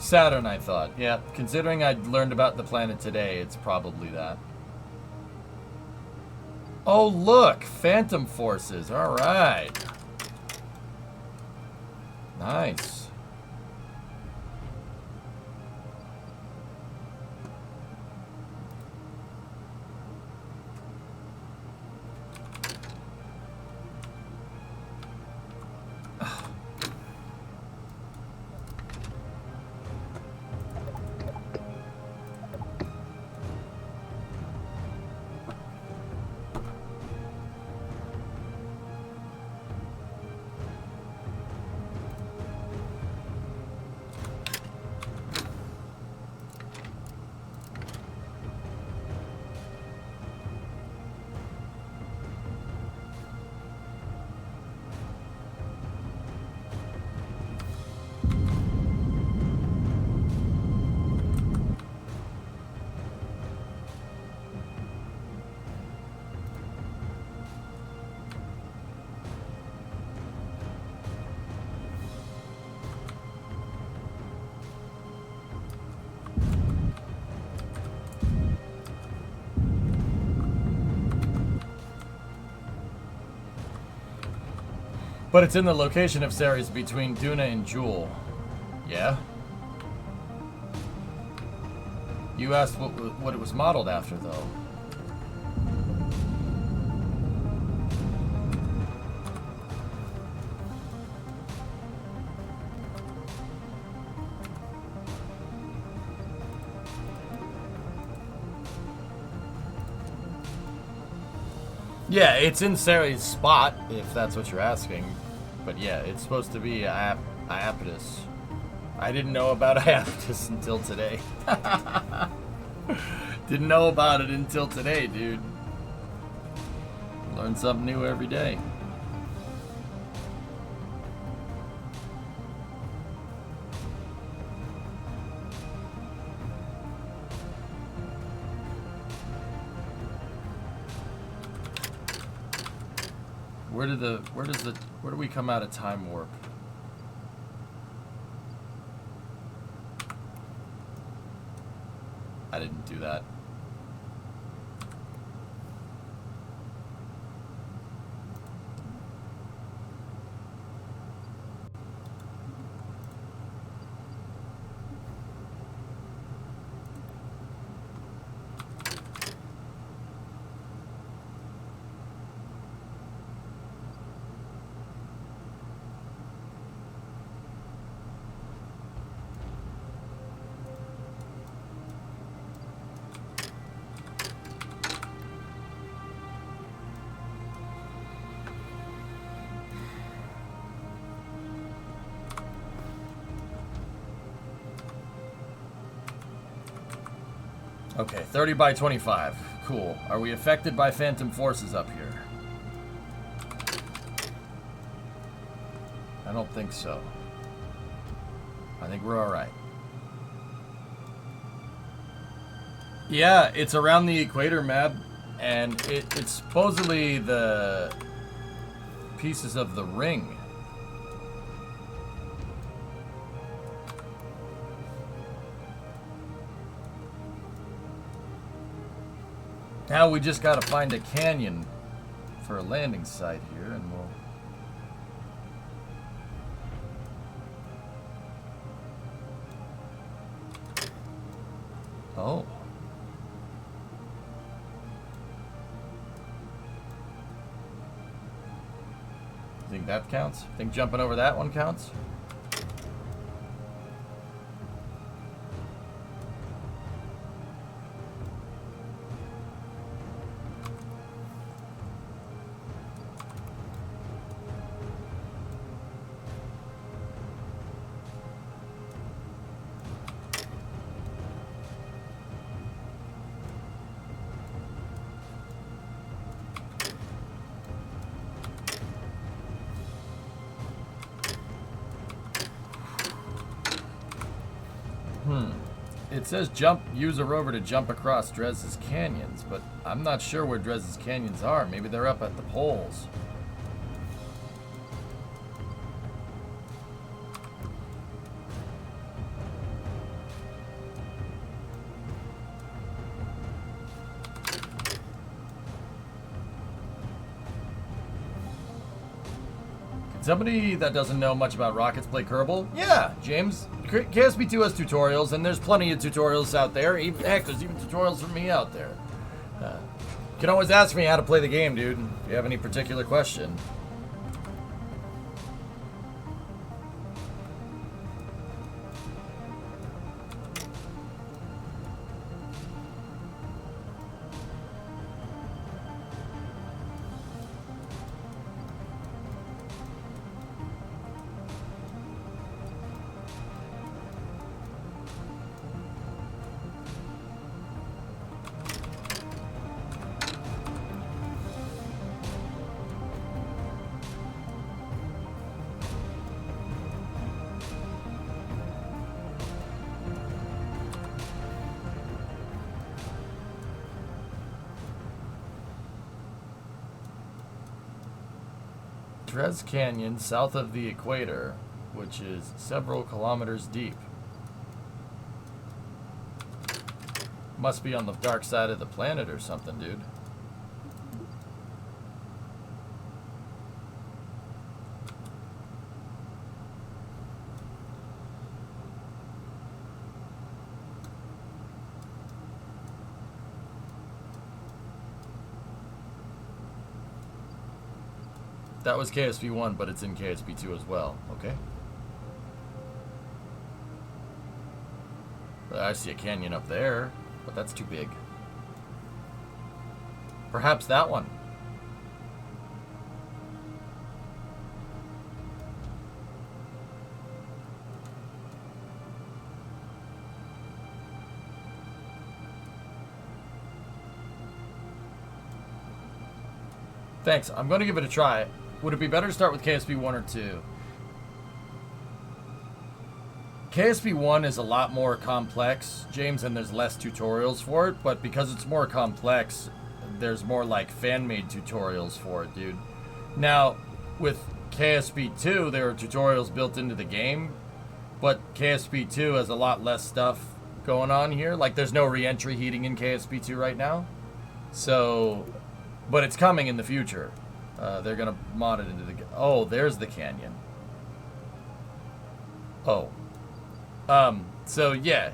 Saturn, I thought. Yeah, considering I'd learned about the planet today, it's probably that. Oh, look! Phantom forces. All right. Nice. But it's in the location of Ceres between Duna and Jewel. Yeah? You asked what it was modeled after, though. Yeah, it's in Ceres' spot, if that's what you're asking. But yeah, it's supposed to be Iapetus. I didn't know about Iapetus until today. Didn't know about it until today, dude. Learn something new every day. Where do we come out of time warp? I didn't do that. Okay, 30 by 25. Cool. Are we affected by phantom forces up here? I don't think so. I think we're alright. Yeah, it's around the equator map, and it's supposedly the pieces of the ring. Now we just gotta find a canyon for a landing site here, and we'll... Oh. Think that counts? Think jumping over that one counts? It says use a rover to jump across Drez's canyons, but I'm not sure where Drez's canyons are. Maybe they're up at the poles. Somebody that doesn't know much about rockets play Kerbal? Yeah, James. KSP2 has tutorials, and there's plenty of tutorials out there. Even, heck, there's even tutorials from me out there. You can always ask me how to play the game, dude, if you have any particular question. Drez Canyon, south of the equator, which is several kilometers deep. Must be on the dark side of the planet or something, dude. That was KSP1, but it's in KSP2 as well, okay? I see a canyon up there, but that's too big. Perhaps that one. Thanks, I'm going to give it a try. Would it be better to start with KSP1 or 2? KSP1 is a lot more complex, James, and there's less tutorials for it, but because it's more complex, there's more like fan-made tutorials for it, dude. Now, with KSP2, there are tutorials built into the game, but KSP2 has a lot less stuff going on here. Like, there's no re-entry heating in KSP2 right now. So, but it's coming in the future. They're gonna mod it into the... Oh, there's the canyon. Oh. So yeah,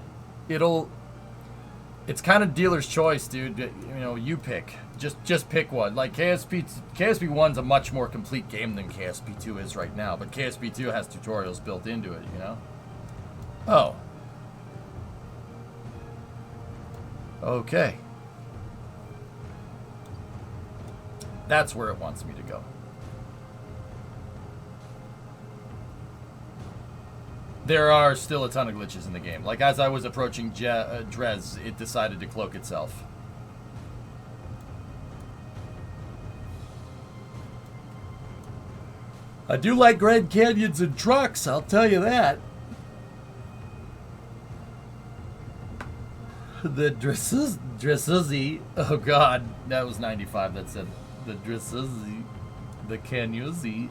it's kind of dealer's choice, dude. You know, you pick. Just pick one. Like KSP1's a much more complete game than KSP2 is right now, but KSP2 has tutorials built into it, you know? Oh. Okay. That's where it wants me to go. There are still a ton of glitches in the game. Like, as I was approaching Drez, it decided to cloak itself. I do like Grand Canyons and trucks, I'll tell you that. The Dressuzzi. Oh god, that was 95 that said the Dressuzzi. The Canyuzzi.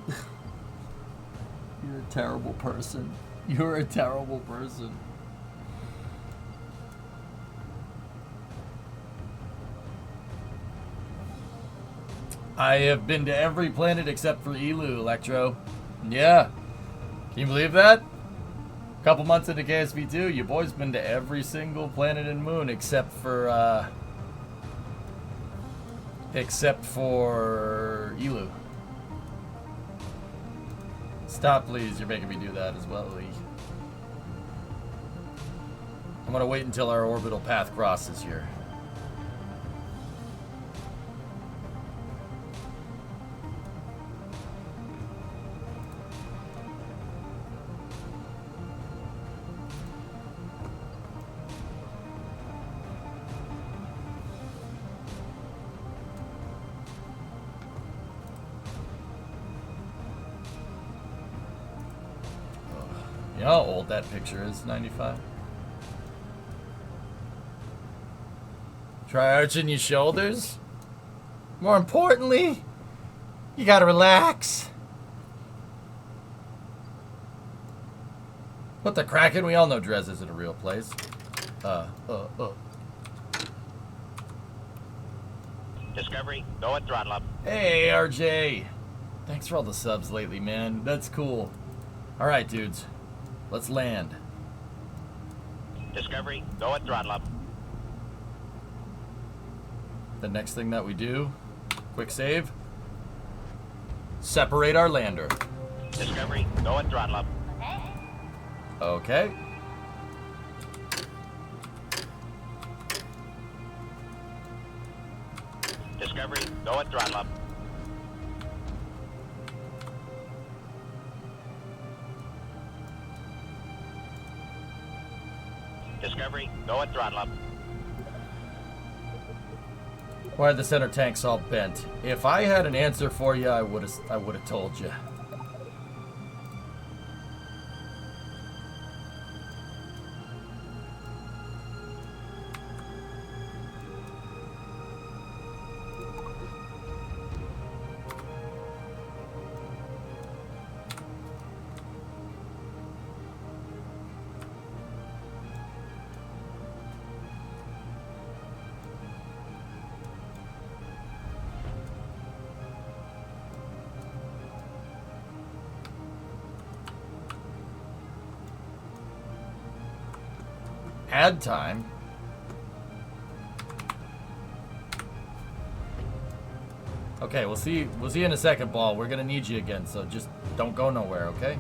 You're a terrible person. You're a terrible person. I have been to every planet except for Elu, Electro. Yeah. Can you believe that? A couple months into KSV2, your boy's been to every single planet and moon except for Elu. Stop, please. You're making me do that as well, Lee. I'm gonna wait until our orbital path crosses here. You know how old that picture is, 95? Try arching your shoulders. More importantly, you gotta relax. What the Kraken? We all know Drez isn't a real place. Discovery, go and throttle up. Hey, RJ. Thanks for all the subs lately, man. That's cool. Alright, dudes. Let's land. Discovery, go and throttle up. The next thing that we do, quick save, separate our lander. Discovery, go and throttle up. Okay. Discovery, go and throttle up. Discovery, go and throttle up. Why are the center tanks all bent? If I had an answer for you, I would have told you. Add time. Okay, we'll see you in a second, Ball. We're gonna need you again, so just don't go nowhere, okay?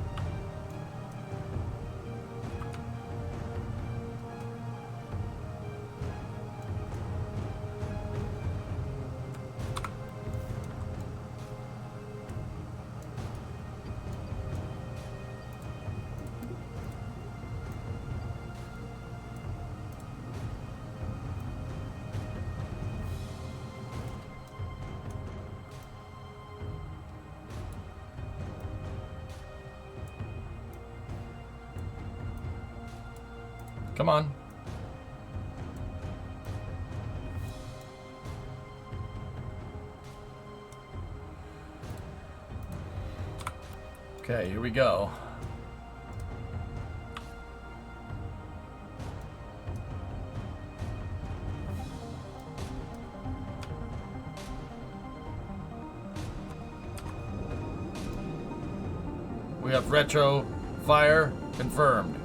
Come on. Okay, here we go. We have retro fire confirmed.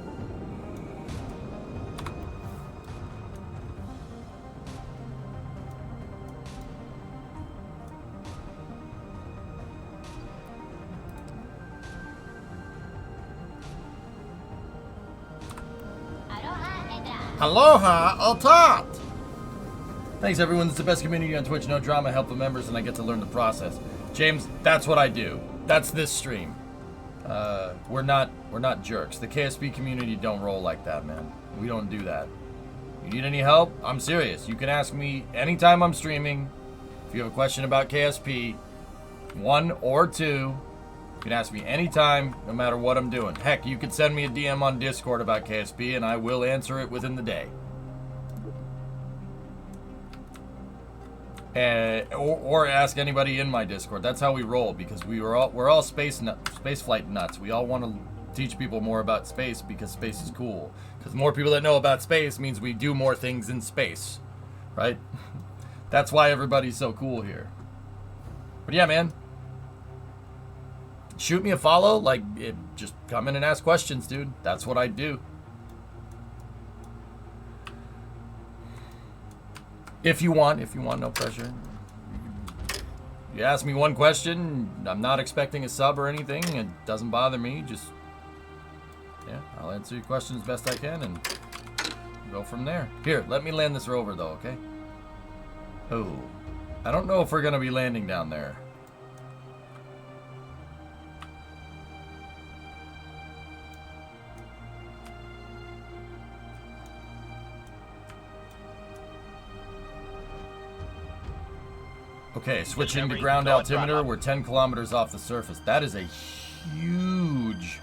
Aloha, Altat! Thanks, everyone. It's the best community on Twitch. No drama, help the members, and I get to learn the process. James, that's what I do. That's this stream. We're not jerks. The KSP community don't roll like that, man. We don't do that. You need any help? I'm serious. You can ask me anytime I'm streaming. If you have a question about KSP, 1 or 2, you can ask me anytime, no matter what I'm doing. Heck, you could send me a DM on Discord about KSP, and I will answer it within the day. Or ask anybody in my Discord. That's how we roll, because we're all space flight nuts. We all want to teach people more about space because space is cool. Because more people that know about space means we do more things in space, right? That's why everybody's so cool here. But yeah, man, shoot me a follow. Like, just come in and ask questions, dude. That's what I do. If you want, no pressure. You ask me one question, I'm not expecting a sub or anything. It doesn't bother me. Just, yeah, I'll answer your questions best I can and go from there. Here, let me land this rover though, okay? Oh, I don't know if we're gonna be landing down there. Okay, switching to ground altimeter. We're 10 kilometers off the surface. That is a huge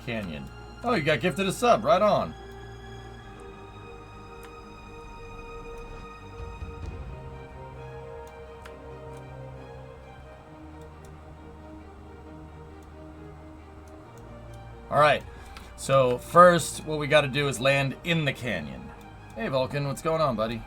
canyon. Oh, you got gifted a sub. Right on. All right. So first, what we got to do is land in the canyon. Hey, Vulcan. What's going on, buddy?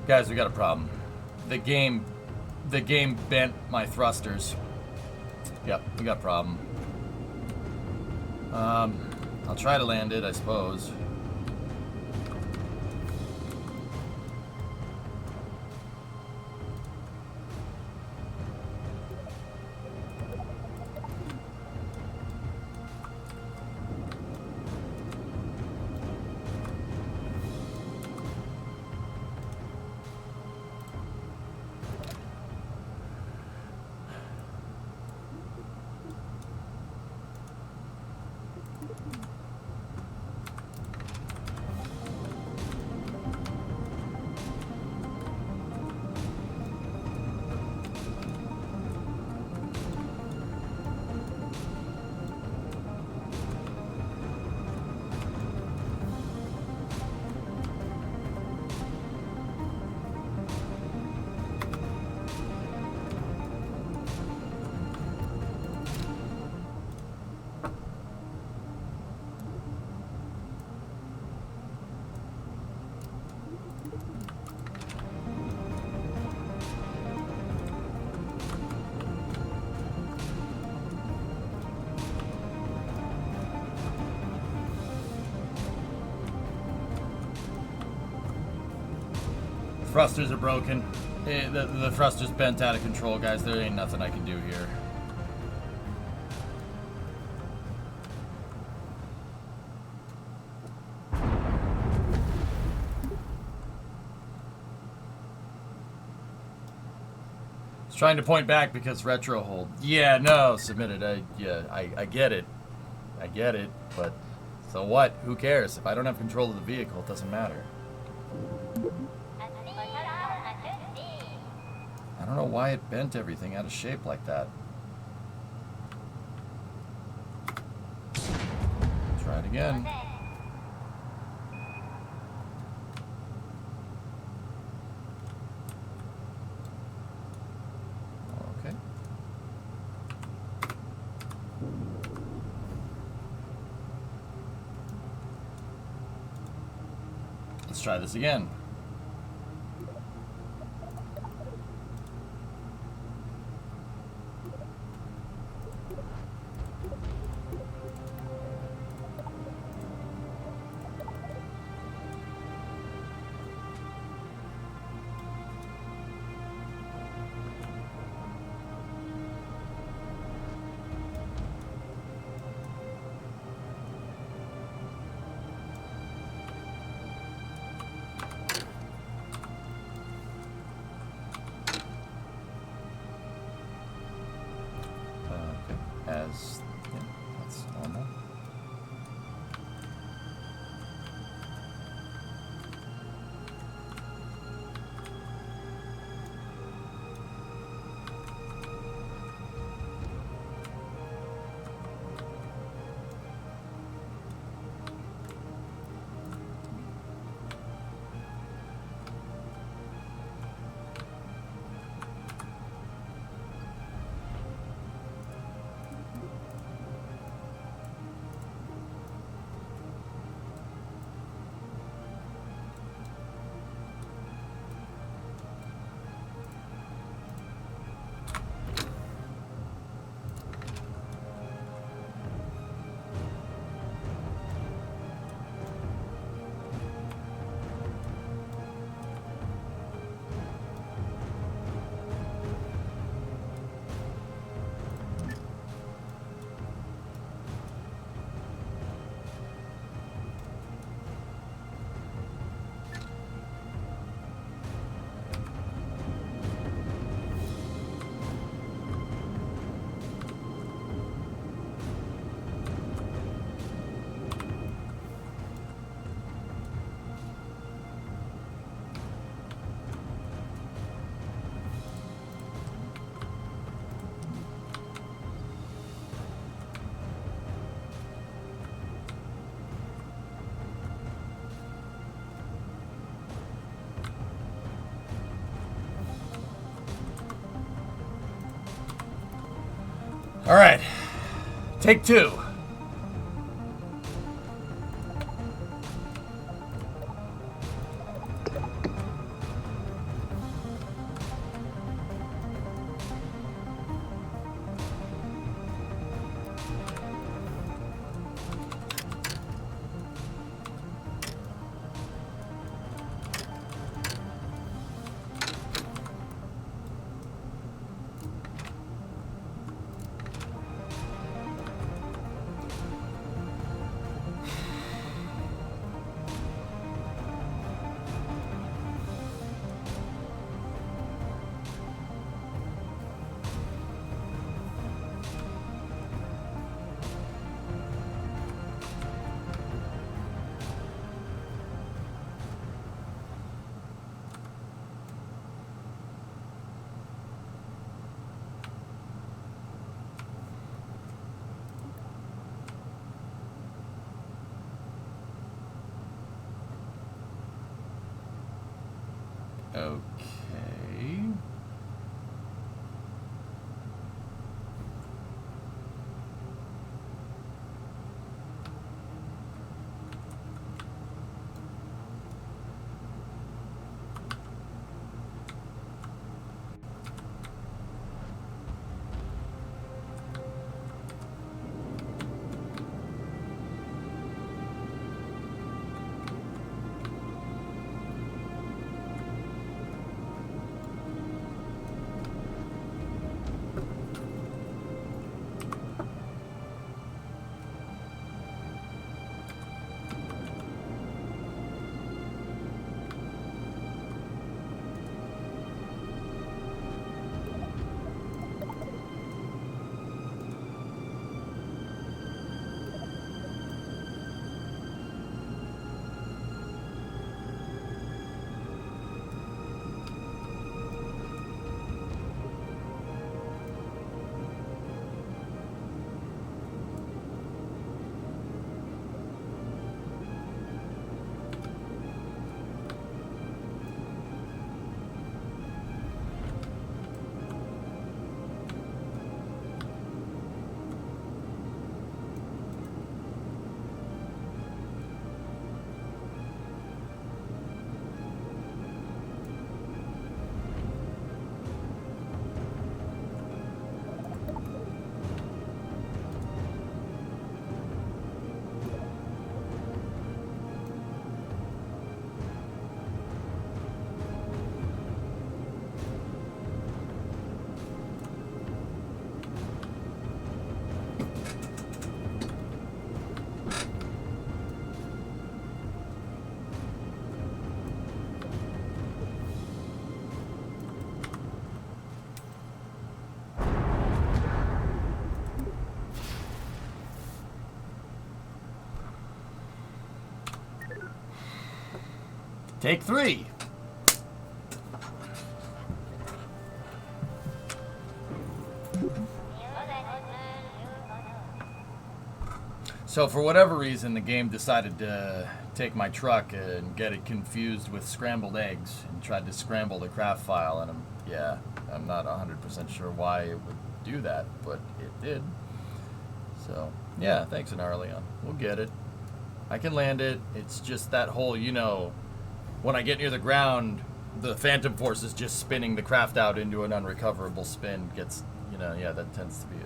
Guys, we got a problem. The game bent my thrusters. Yep, we got a problem. I'll try to land it, I suppose. Thrusters are broken. The thruster's bent out of control, guys. There ain't nothing I can do here. It's trying to point back because retro hold. Yeah, no, submitted. I get it. I get it, but so what? Who cares? If I don't have control of the vehicle, it doesn't matter. I don't know why it bent everything out of shape like that. Try it again. Okay. Let's try this again. All right. Take two. Okay. Take three. So for whatever reason, the game decided to take my truck and get it confused with scrambled eggs and tried to scramble the craft file. And I'm not 100% sure why it would do that, but it did. So yeah, thanks, Anarleon. We'll get it. I can land it. It's just that whole, when I get near the ground, the Phantom Force is just spinning the craft out into an unrecoverable spin. Gets, that tends to be it.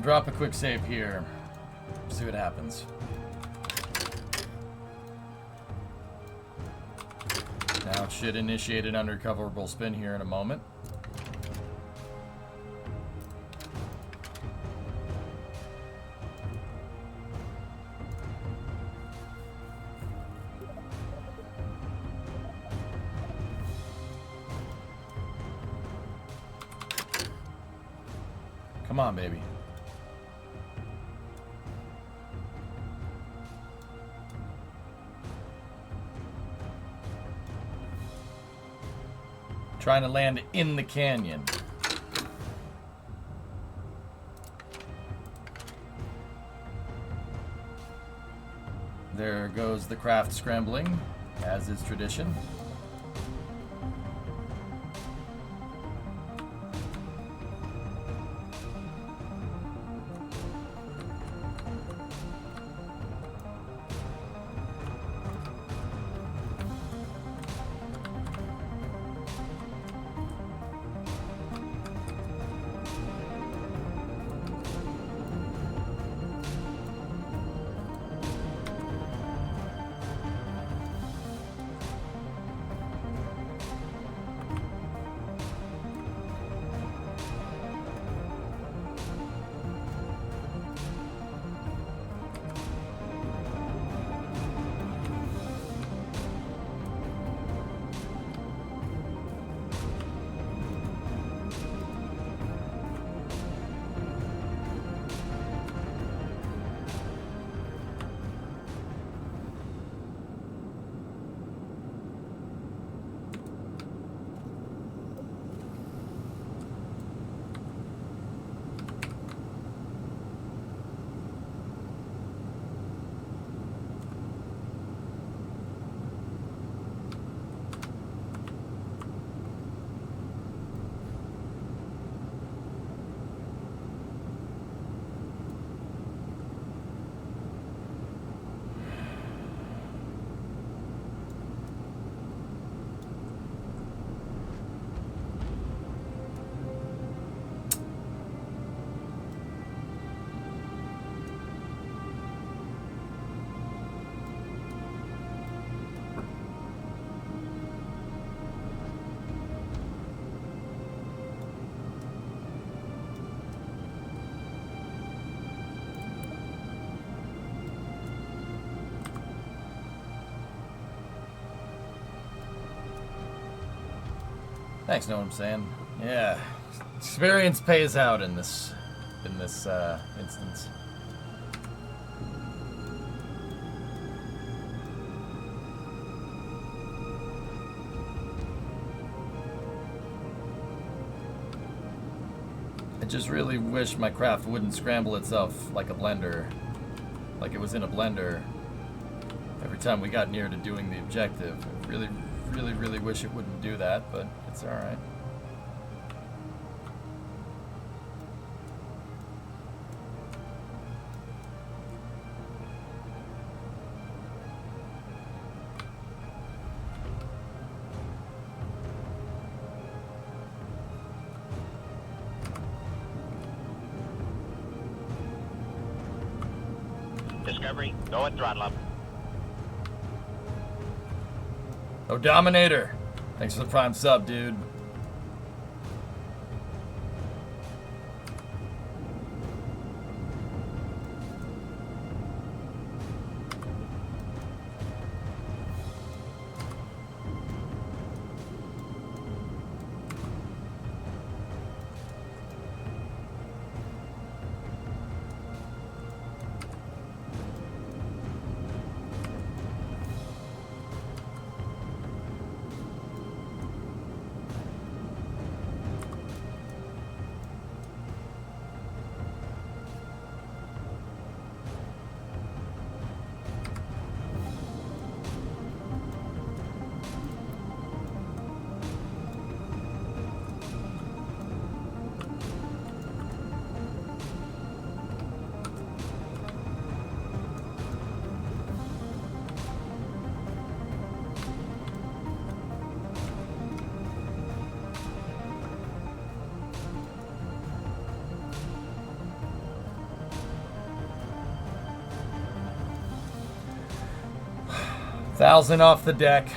drop a quick save here. See what happens. Now it should initiate an undercoverable spin here in a moment. Come on, baby. Trying to land in the canyon. There goes the craft scrambling, as is tradition. Thanks, know what I'm saying? Yeah. Experience pays out in this instance. I just really wish my craft wouldn't scramble itself like a blender. Like it was in a blender every time we got near to doing the objective. I really wish it wouldn't do that, but it's alright. Discovery, go at throttle up. Oh, Dominator! Thanks for the prime sub, dude. 1,000 off the deck.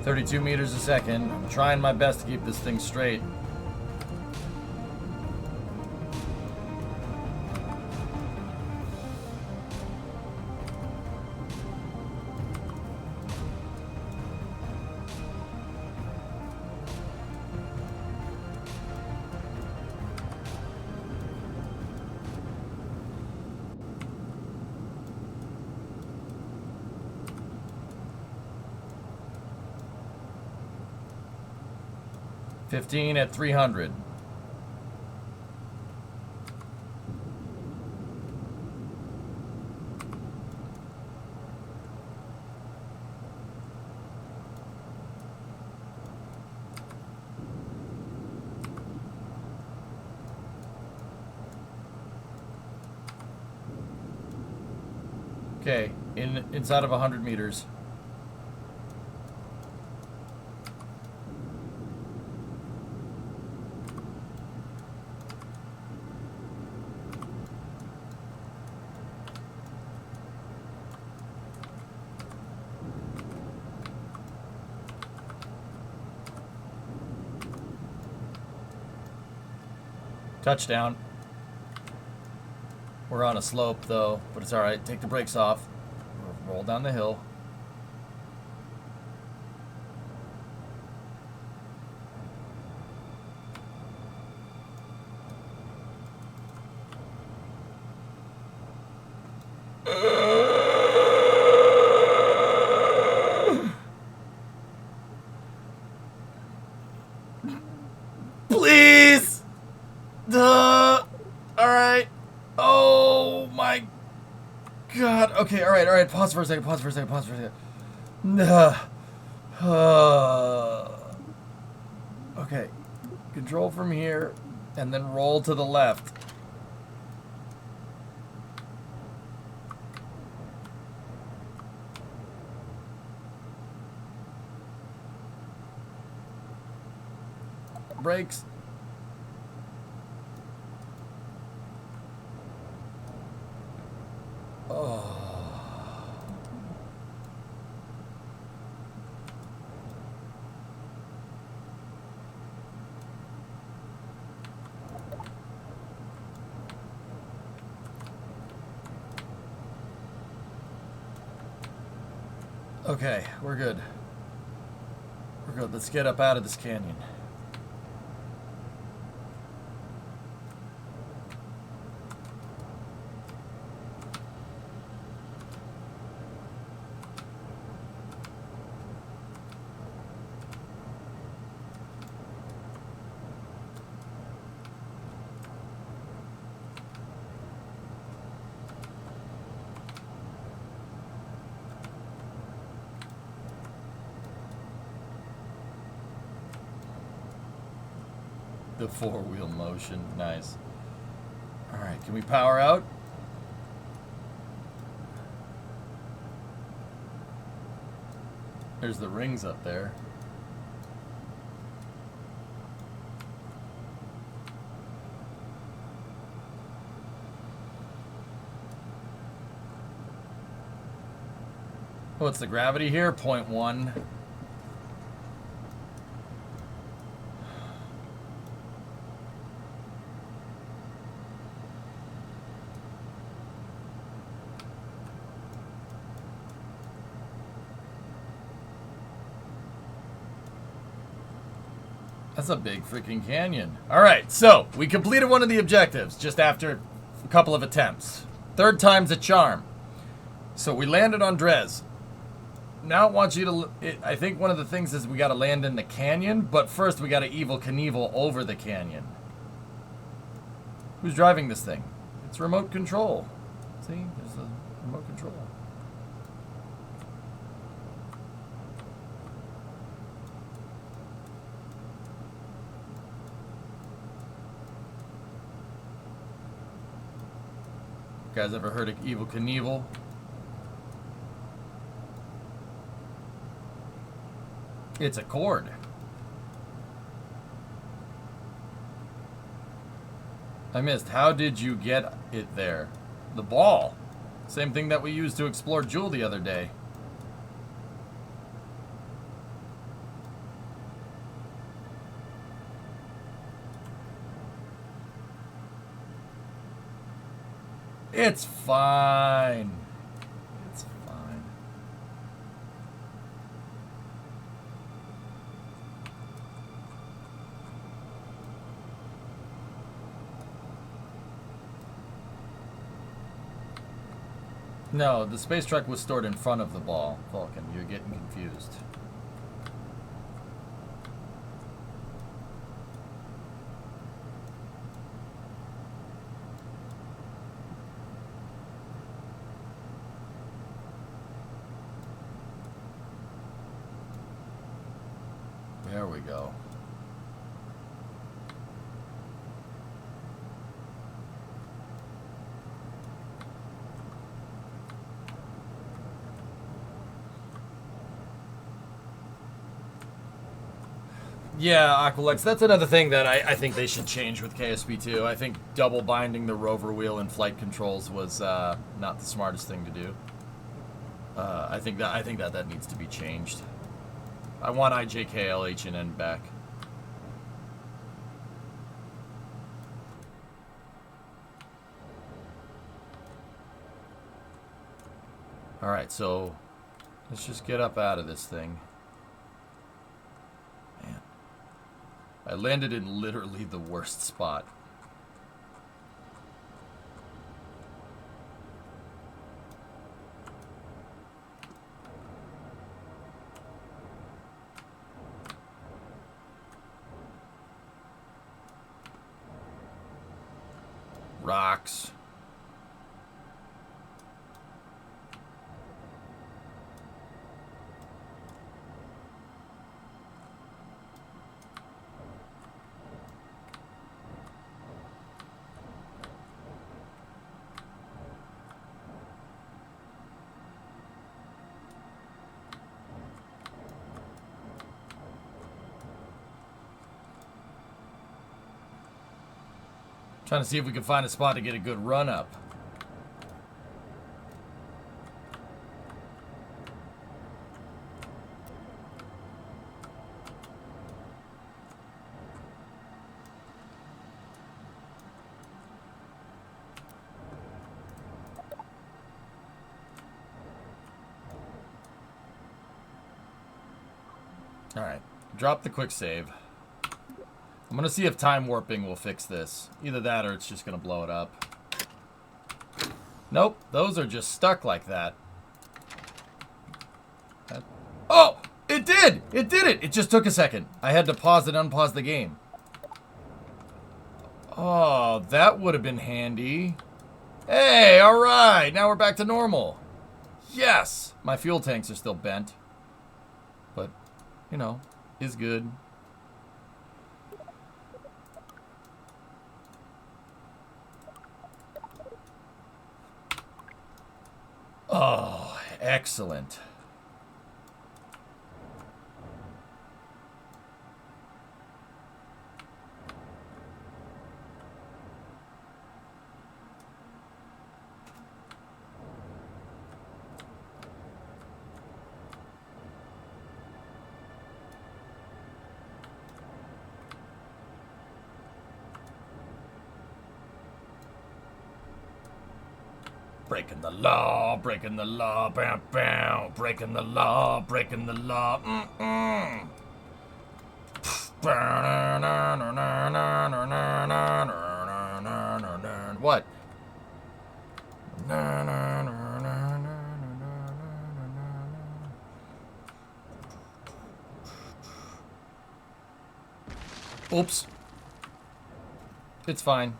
32 meters a second. I'm trying my best to keep this thing straight. $15 at 300. Okay, inside of 100 meters. Touchdown. We're on a slope though, but it's alright. Take the brakes off. Roll down the hill. Please! Alright. Oh my God. Okay, alright. Pause for a second. Okay. Control from here, and then roll to the left. Brakes. Oh. Okay, we're good. We're good. Let's get up out of this canyon. The four-wheel motion. Nice. Alright, can we power out? There's the rings up there. What's the gravity here? 0.1. That's a big freaking canyon. Alright, so we completed one of the objectives just after a couple of attempts. Third time's a charm. So we landed on Drez. Now it wants you to... I think one of the things is we got to land in the canyon, but first we got to Evel Knievel over the canyon. Who's driving this thing? It's remote control. See? There's the remote control. You guys ever heard of Evel Knievel? It's a cord. I missed. How did you get it there? The ball. Same thing that we used to explore Jewel the other day. It's fine. It's fine. No, the space truck was stored in front of the ball, Vulcan. You're getting confused. There we go. Yeah, Aqualex, that's another thing that I think they should change with KSP2. I think double binding the rover wheel and flight controls was not the smartest thing to do. I think that needs to be changed. I want IJK, LH, and N back. Alright, so let's just get up out of this thing. Man. I landed in literally the worst spot. Rocks. Trying to see if we can find a spot to get a good run up. Alright, drop the quick save. I'm gonna see if time warping will fix this. Either that or it's just gonna blow it up. Nope, those are just stuck like that. Oh! It did! It did it! It just took a second. I had to pause and unpause the game. Oh, that would have been handy. Hey, alright! Now we're back to normal. Yes! My fuel tanks are still bent. But, you know, is good. Oh, excellent. Breaking the law, breaking the law, bow, bow. Breaking the law, breaking the law. What? Oops. It's fine.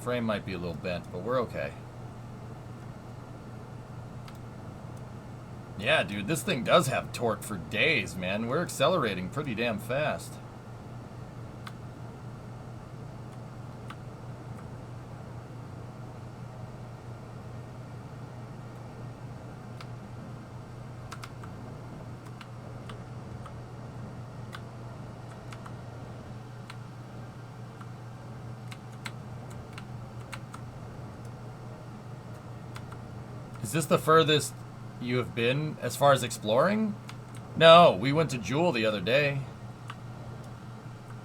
Frame might be a little bent, but we're okay. Yeah, dude, this thing does have torque for days, man. We're accelerating pretty damn fast. Is this the furthest you have been as far as exploring? No, we went to Jewel the other day.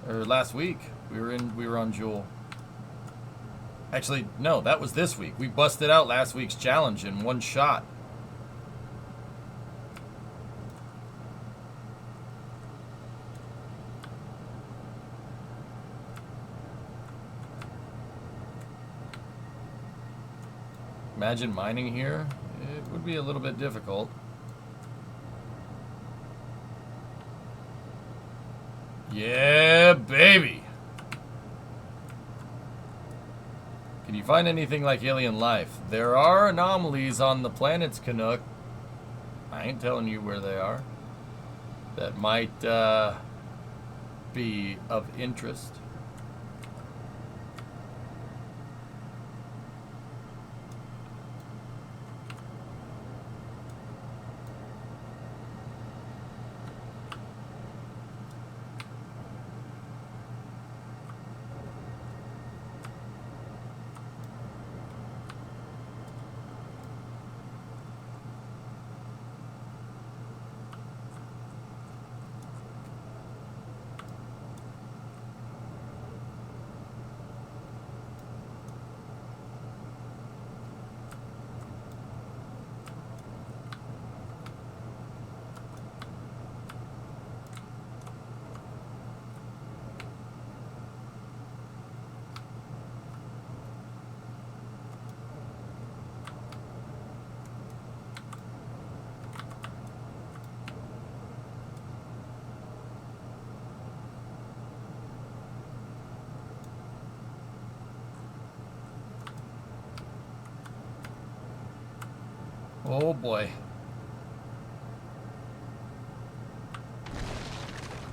Or last week. We were on Jewel. Actually, no, that was this week. We busted out last week's challenge in one shot. Imagine mining here. It would be a little bit difficult. Yeah, baby. Can you find anything like alien life? There are anomalies on the planets, Canuck. I ain't telling you where they are. That might be of interest. Oh boy.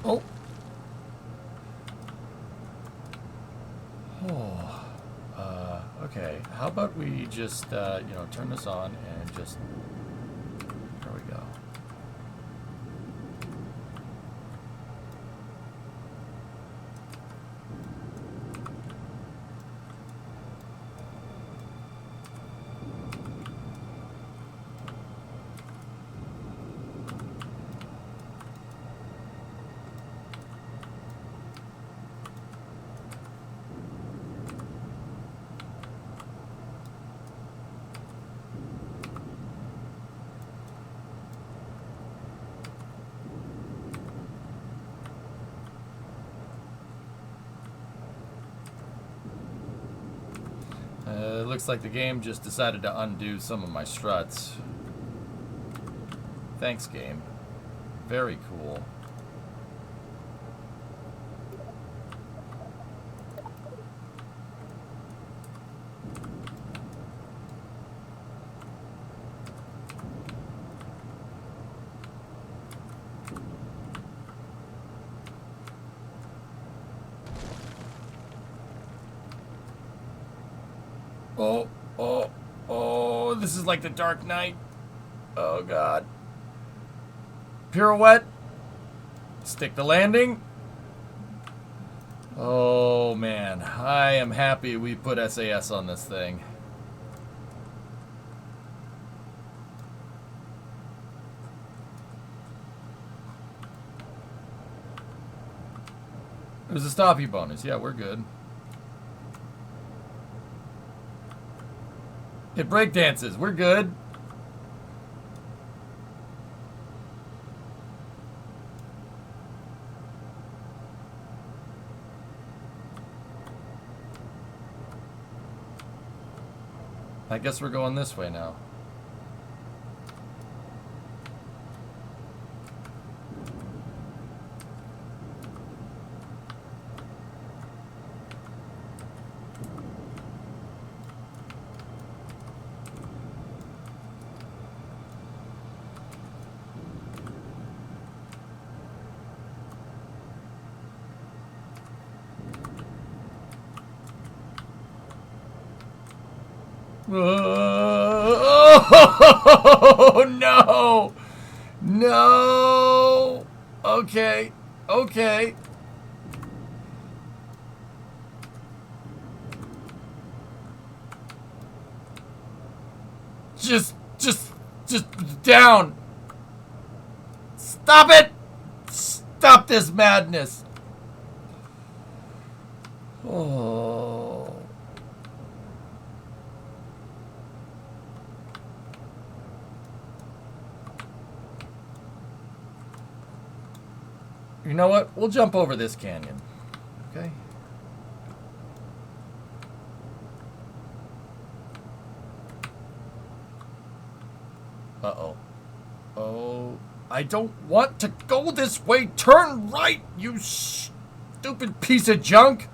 Oh. Oh. Okay. How about we just, turn this on and just... There we go. It looks like the game just decided to undo some of my struts. Thanks, game. Very cool. Oh, this is like the Dark Knight. Oh, God. Pirouette. Stick the landing. Oh, man. I am happy we put SAS on this thing. There's a stoppy bonus. Yeah, we're good. It break dances. We're good. I guess we're going this way now. Oh, no. No. Okay. Okay. Just Just down. Stop it. Stop this madness. Oh. You know what? We'll jump over this canyon. Okay? Uh-oh. Oh, I don't want to go this way. Turn right, you stupid piece of junk.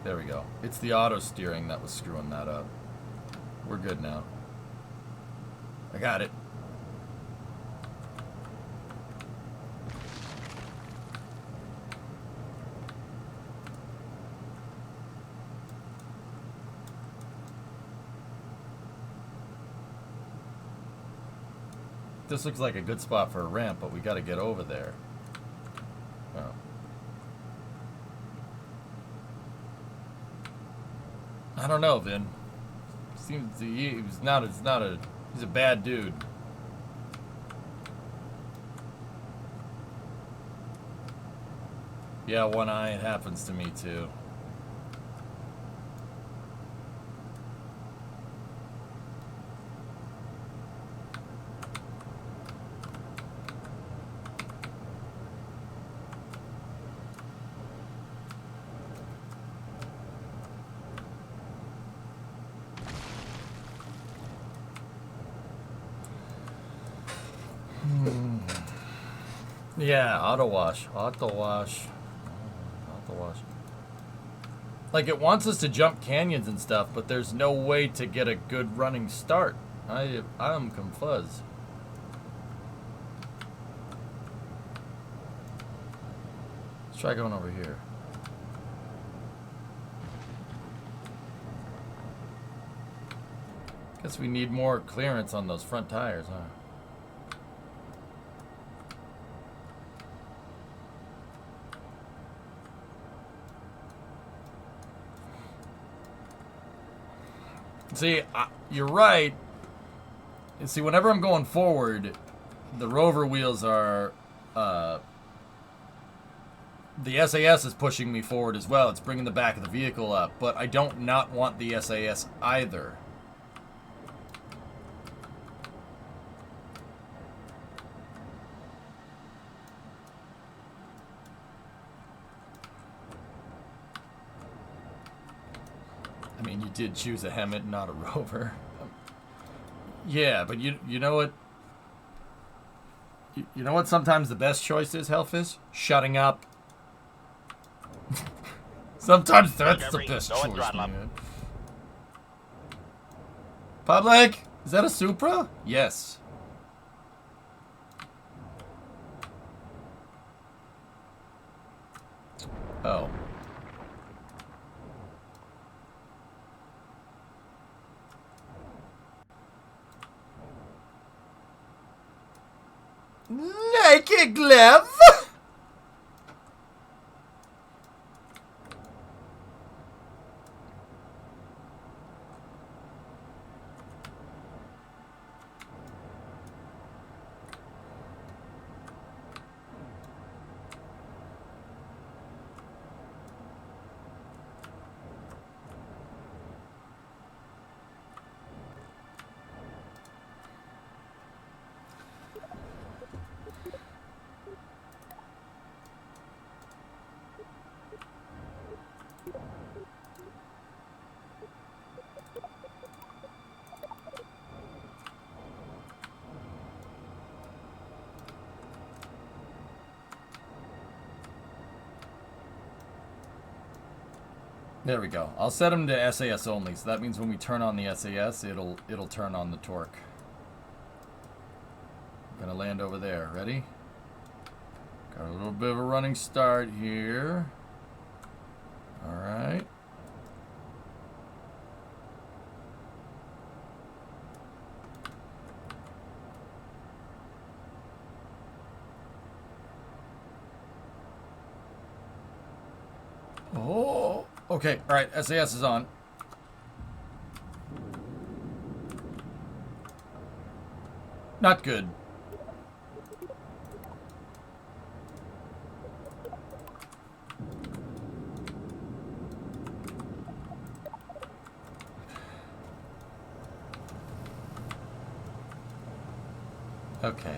There we go. It's the auto steering that was screwing that up. We're good now. I got it. This looks like a good spot for a ramp, but we got to get over there. Oh. I don't know, Vin. Seems he's a bad dude. Yeah, one eye, it happens to me too. Yeah, auto wash. Like, it wants us to jump canyons and stuff, but there's no way to get a good running start. I'm confused. Let's try going over here. Guess we need more clearance on those front tires, huh? See, you're right. See, whenever I'm going forward, the rover wheels are, the SAS is pushing me forward as well. It's bringing the back of the vehicle up, but I don't not want the SAS either. I mean, you did choose a Hemet, not a rover. Yeah, but you know what? You know what sometimes the best choice is, Hellfish? Shutting up. Sometimes that's the best choice, man. Public? Is that a Supra? Yes. Oh. Naked glove? There we go. I'll set them to SAS only, so that means when we turn on the SAS, it'll turn on the torque. Gonna land over there. Ready? Got a little bit of a running start here. All right. Oh, okay. All right, SAS is on. Not good. Okay.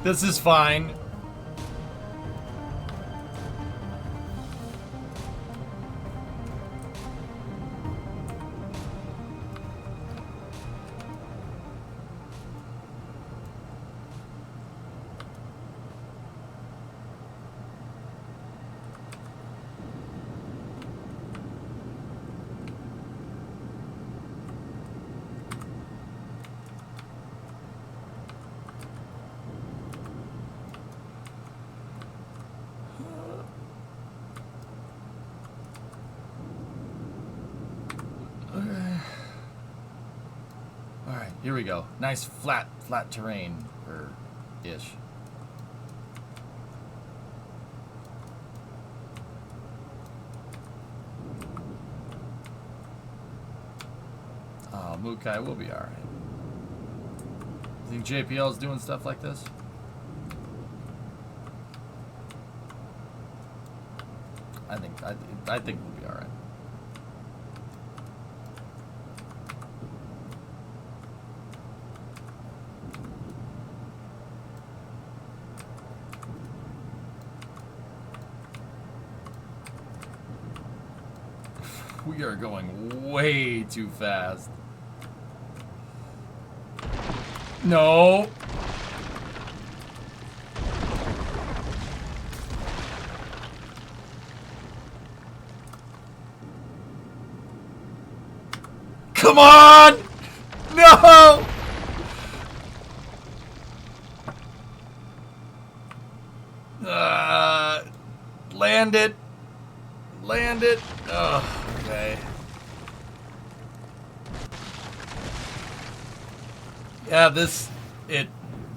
This is fine. Alright, here we go. Nice flat terrain, or ish. Oh, Mukai will be alright. Think JPL's doing stuff like this? I think we'll be alright. We are going way too fast. No. Come on! No! Land it. Land it. Oh, okay. Yeah,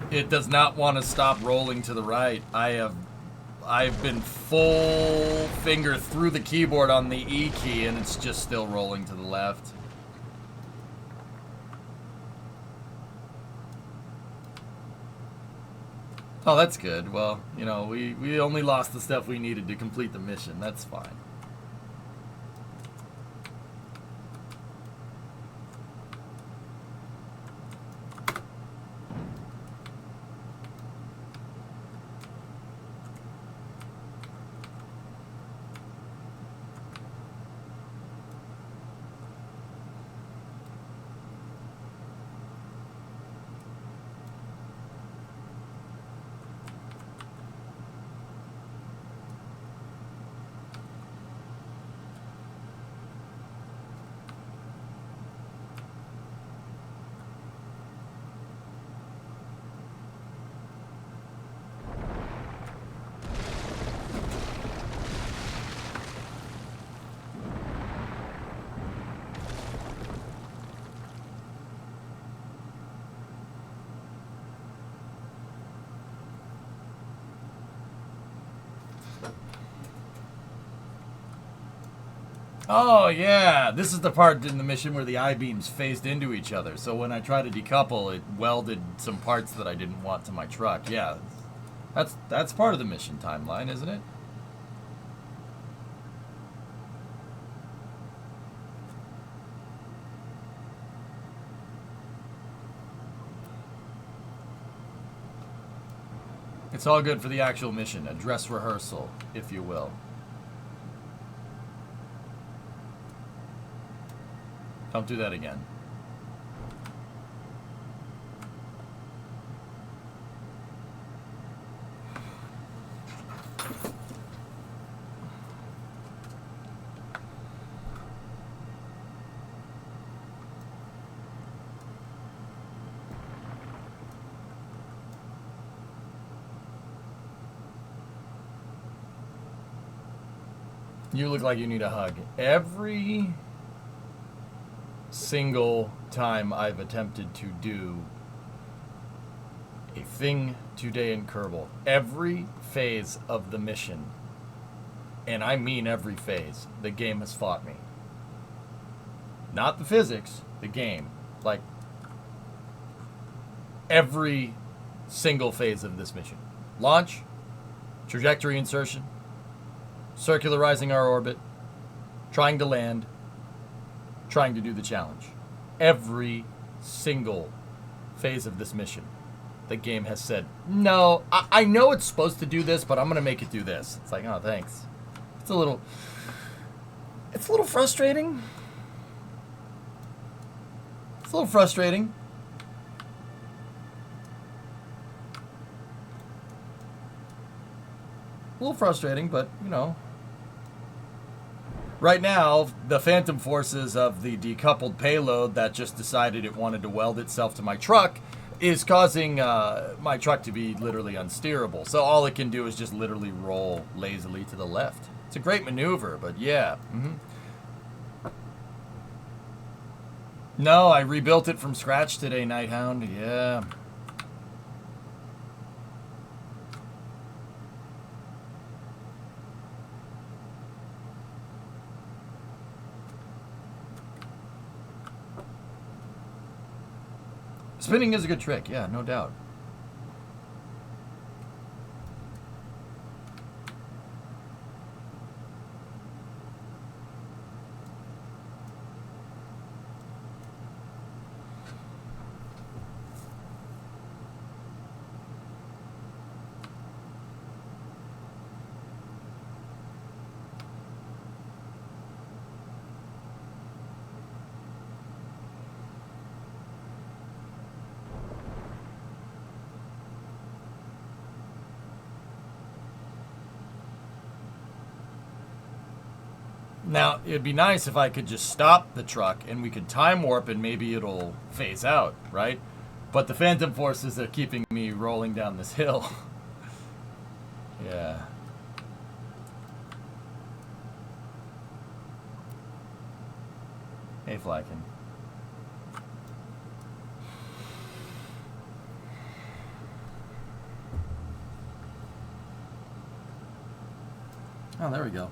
it does not want to stop rolling to the right. I've been full finger through the keyboard on the E key and it's just still rolling to the left. Oh, that's good. Well, you know, we only lost the stuff we needed to complete the mission. That's fine. Oh, yeah. This is the part in the mission where the I-beams phased into each other. So when I tried to decouple, it welded some parts that I didn't want to my truck. Yeah. That's part of the mission timeline, isn't it? It's all good for the actual mission. A dress rehearsal, if you will. Don't do that again. You look like you need a hug. Every single time I've attempted to do a thing today in Kerbal, every phase of the mission, and I mean every phase, the game has fought me. Not the physics, the game. Like, every single phase of this mission. Launch, trajectory insertion, circularizing our orbit, trying to land, trying to do the challenge. Every single phase of this mission, the game has said, no, I know it's supposed to do this, but I'm going to make it do this. It's like, oh, thanks. It's a little frustrating. It's a little frustrating. A little frustrating, but, you know. Right now, the phantom forces of the decoupled payload that just decided it wanted to weld itself to my truck is causing my truck to be literally unsteerable. So all it can do is just literally roll lazily to the left. It's a great maneuver, but yeah. No, I rebuilt it from scratch today, Nighthound. Yeah. Spinning is a good trick, yeah, no doubt. Now, it'd be nice if I could just stop the truck and we could time warp and maybe it'll phase out, right? But the phantom forces are keeping me rolling down this hill. Yeah. Hey, Flykin. Oh, there we go.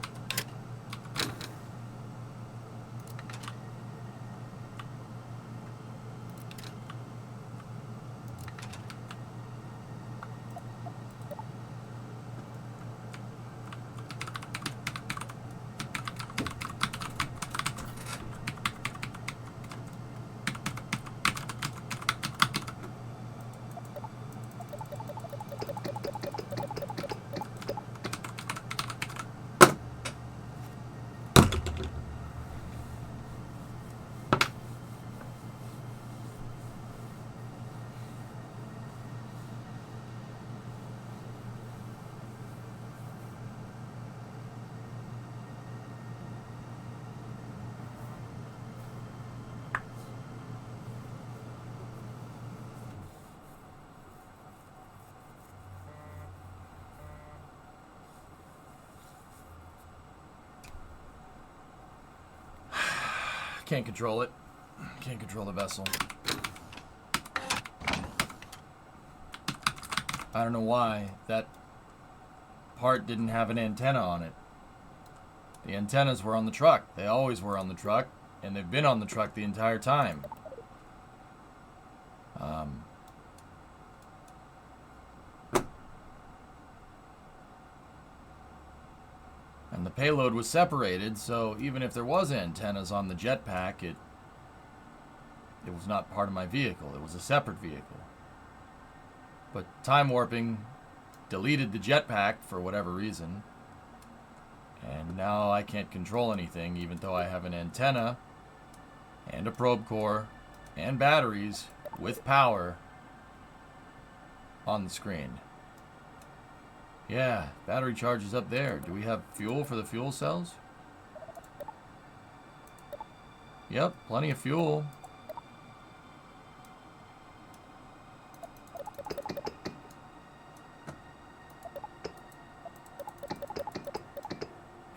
Can't control it. Can't control the vessel. I don't know why that part didn't have an antenna on it. The antennas were on the truck. They always were on the truck, and they've been on the truck the entire time. And the payload was separated, so even if there was antennas on the jetpack, it was not part of my vehicle. It was a separate vehicle. But time warping deleted the jetpack for whatever reason, and now I can't control anything, even though I have an antenna and a probe core and batteries with power on the screen. Yeah, battery charge is up there. Do we have fuel for the fuel cells? Yep, plenty of fuel.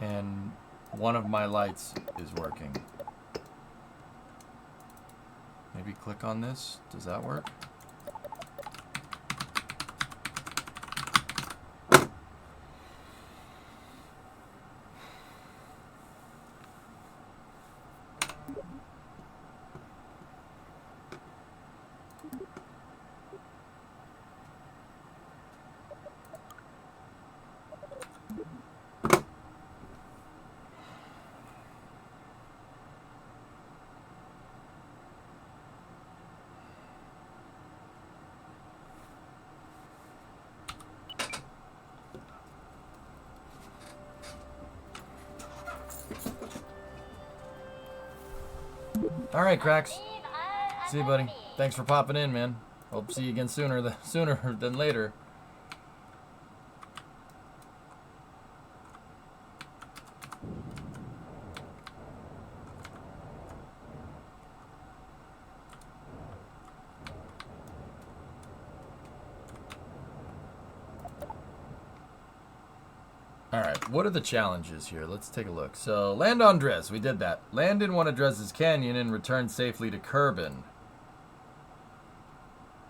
And one of my lights is working. Maybe click on this. Does that work? All right, Cracks. See you, buddy. Thanks for popping in, man. Hope to see you again sooner than later. Alright, what are the challenges here? Let's take a look. So, land on Dres. We did that. Land in one of Dres's canyon and return safely to Kerbal.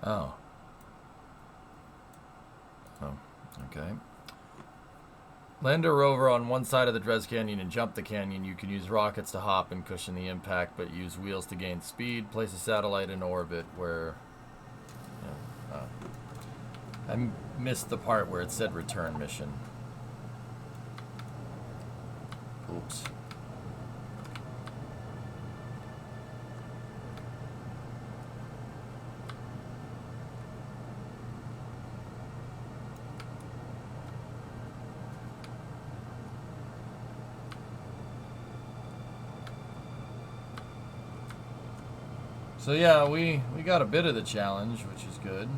Oh. Oh, okay. Land a rover on one side of the Dres Canyon and jump the canyon. You can use rockets to hop and cushion the impact, but use wheels to gain speed. Place a satellite in orbit where... Yeah, I missed the part where it said return mission. Oops. So yeah, we got a bit of the challenge, which is good.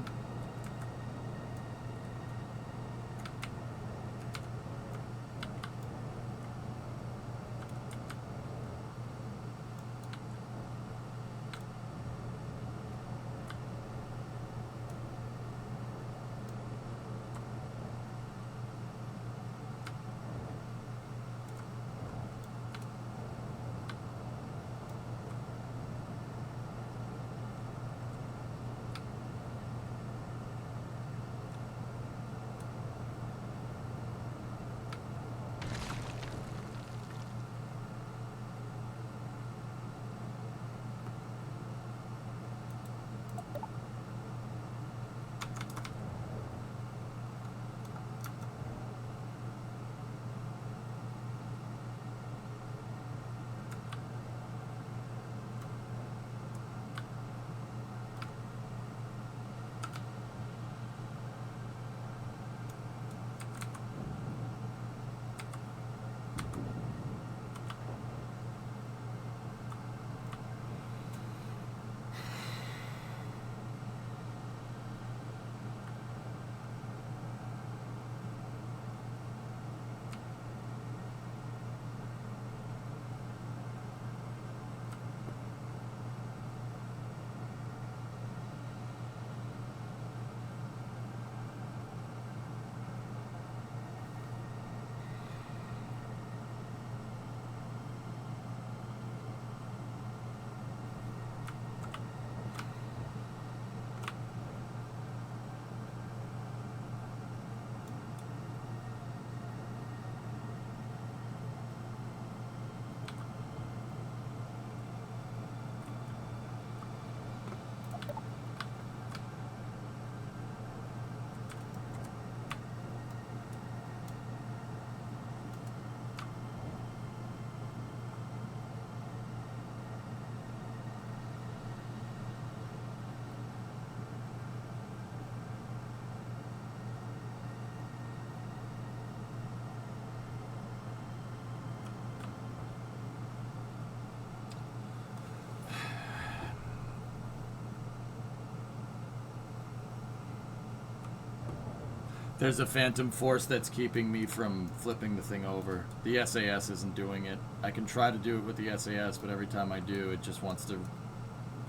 There's a phantom force that's keeping me from flipping the thing over. The SAS isn't doing it. I can try to do it with the SAS, but every time I do, it just wants to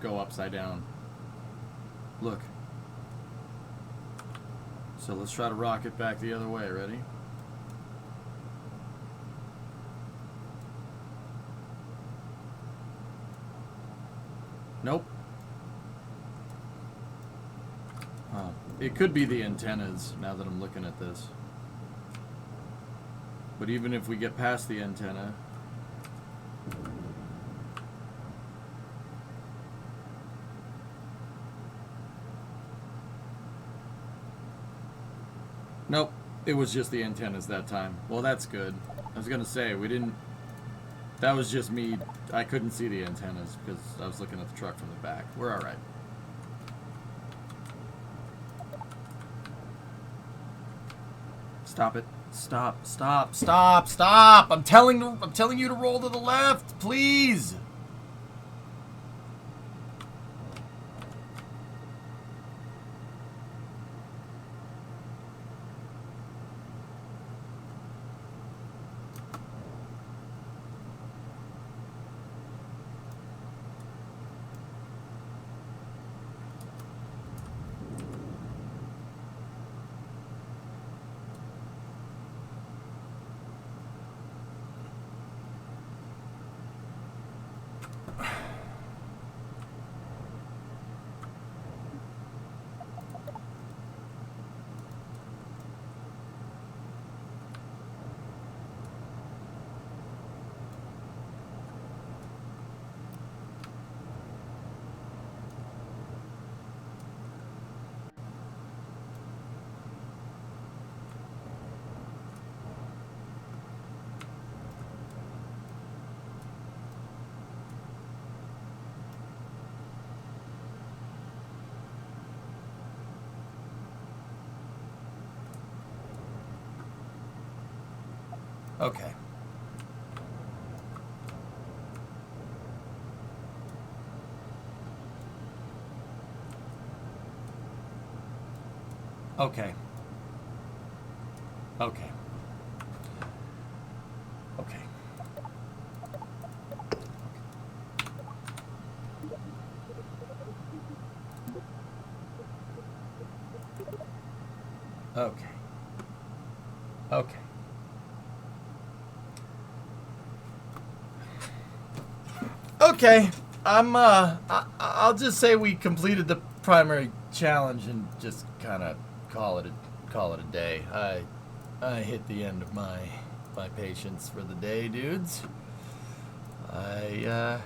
go upside down. Look. So let's try to rock it back the other way. Ready? Nope. Oh. It could be the antennas, now that I'm looking at this. But even if we get past the antenna... Nope, it was just the antennas that time. Well, that's good. I was gonna say, we didn't... That was just me. I couldn't see the antennas because I was looking at the truck from the back. We're alright. Stop it. Stop, stop, stop, stop! I'm telling you to roll to the left, please! Okay. Okay. Okay. Okay. Okay. Okay. Okay. I'll just say we completed the primary challenge and just kind of call it a day. I hit the end of my patience for the day, dudes. Yeah.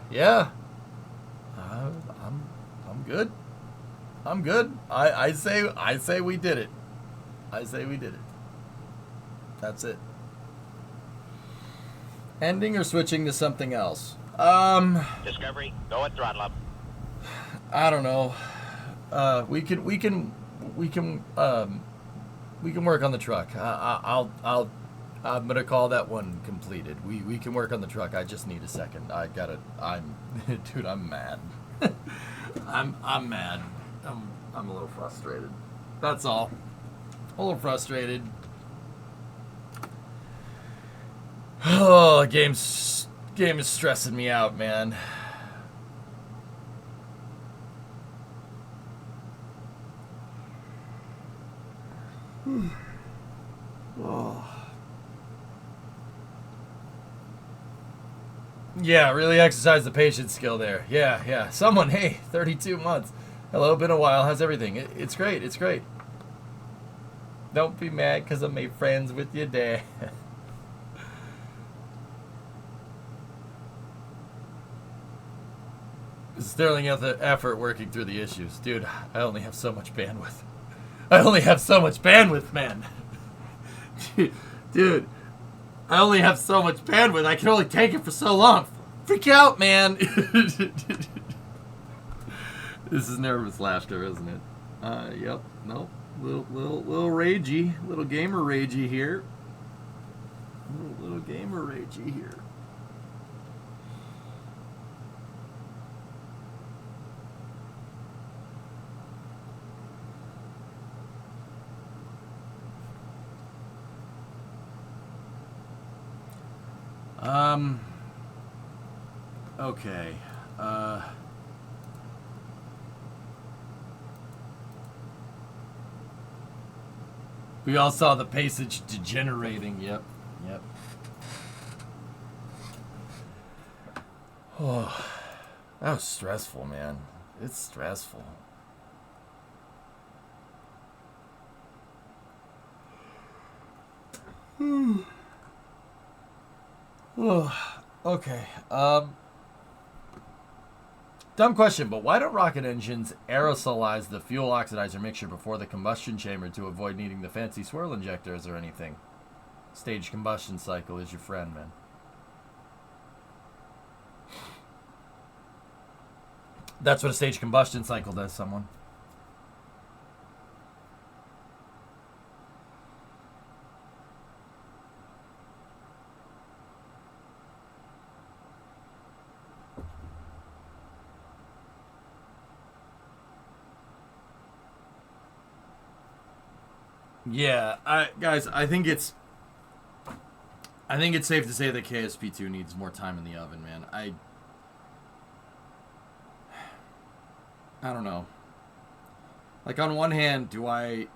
I'm good. I'm good. I say we did it. I say we did it. That's it. Ending or switching to something else? Discovery, go at throttle up. I don't know. We can work on the truck. I'm gonna call that one completed. We can work on the truck. I just need a second. Dude, I'm mad. I'm mad. I'm a little frustrated. That's all. A little frustrated. Oh, game is stressing me out, man. Oh. Yeah, really exercise the patience skill there. Yeah. Someone, hey, 32 months. Hello, been a while. How's everything? It's great. It's great. Don't be mad because I made friends with your dad. Sterling effort working through the issues. Dude, I only have so much bandwidth. I only have so much bandwidth, man. Dude, I only have so much bandwidth. I can only take it for so long. Freak out, man. This is nervous laughter, isn't it? Yep. Nope. Little ragey. Little gamer ragey here. Little gamer ragey here. Okay. We all saw the passage degenerating. Yep. Yep. Oh, that was stressful, man. It's stressful. Oh, okay. Dumb question, but why don't rocket engines aerosolize the fuel oxidizer mixture before the combustion chamber to avoid needing the fancy swirl injectors or anything? Staged combustion cycle is your friend, man. That's what a staged combustion cycle does, someone. Yeah, guys, I think it's safe to say that KSP2 needs more time in the oven, man. I don't know. Like, on one hand, on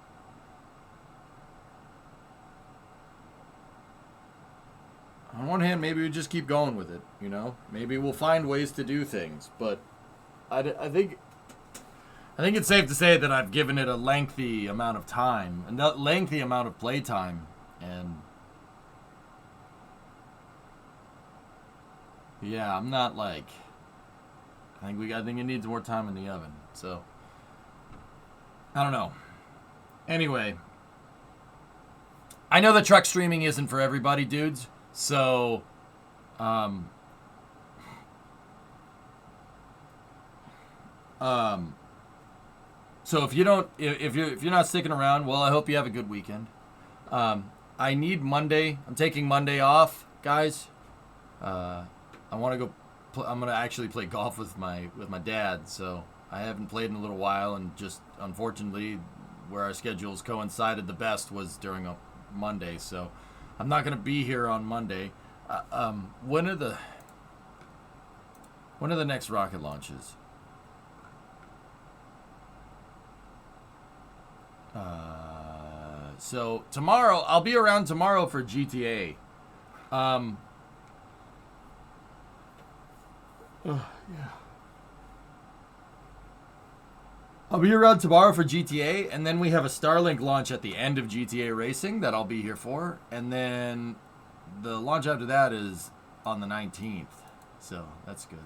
one hand, maybe we just keep going with it, you know? Maybe we'll find ways to do things, but I think it's safe to say that I've given it a lengthy amount of time, a lengthy amount of playtime, and yeah, I'm not like, I think it needs more time in the oven. So I don't know. Anyway, I know that truck streaming isn't for everybody, dudes. So so if you're not sticking around, well, I hope you have a good weekend. I need Monday. I'm taking Monday off, guys. I want to go. I'm gonna actually play golf with my dad. So I haven't played in a little while, and just unfortunately, where our schedules coincided the best was during a Monday. So I'm not gonna be here on Monday. When are the next rocket launches? So tomorrow, I'll be around tomorrow for GTA. Yeah. I'll be around tomorrow for GTA, and then we have a Starlink launch at the end of GTA Racing that I'll be here for, and then the launch after that is on the 19th, so that's good.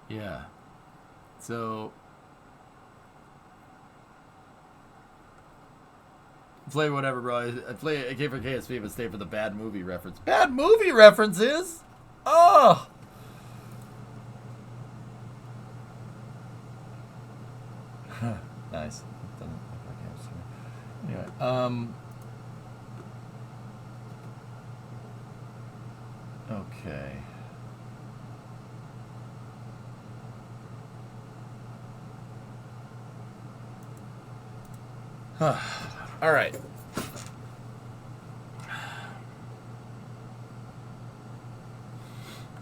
Yeah. So play whatever, bro. I came for KSP, but stay for the bad movie reference. Bad movie references? Oh! Nice. Anyway, okay. All right.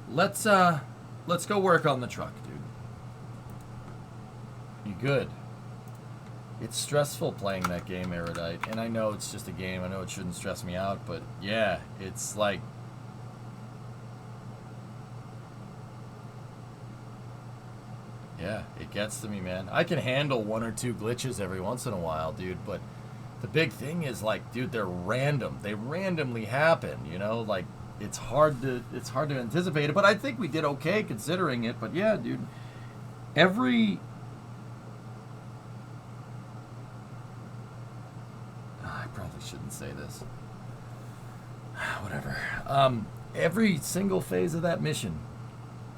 Let's go work on the truck, dude. You good? It's stressful playing that game, Erudite, and I know it's just a game. I know it shouldn't stress me out, but yeah, it's like, yeah, it gets to me, man. I can handle one or two glitches every once in a while, dude, but the big thing is, like, dude, they're random. They randomly happen, you know? Like, it's hard to anticipate it, but I think we did okay considering it. But yeah, dude, I probably shouldn't say this. Whatever. Every single phase of that mission,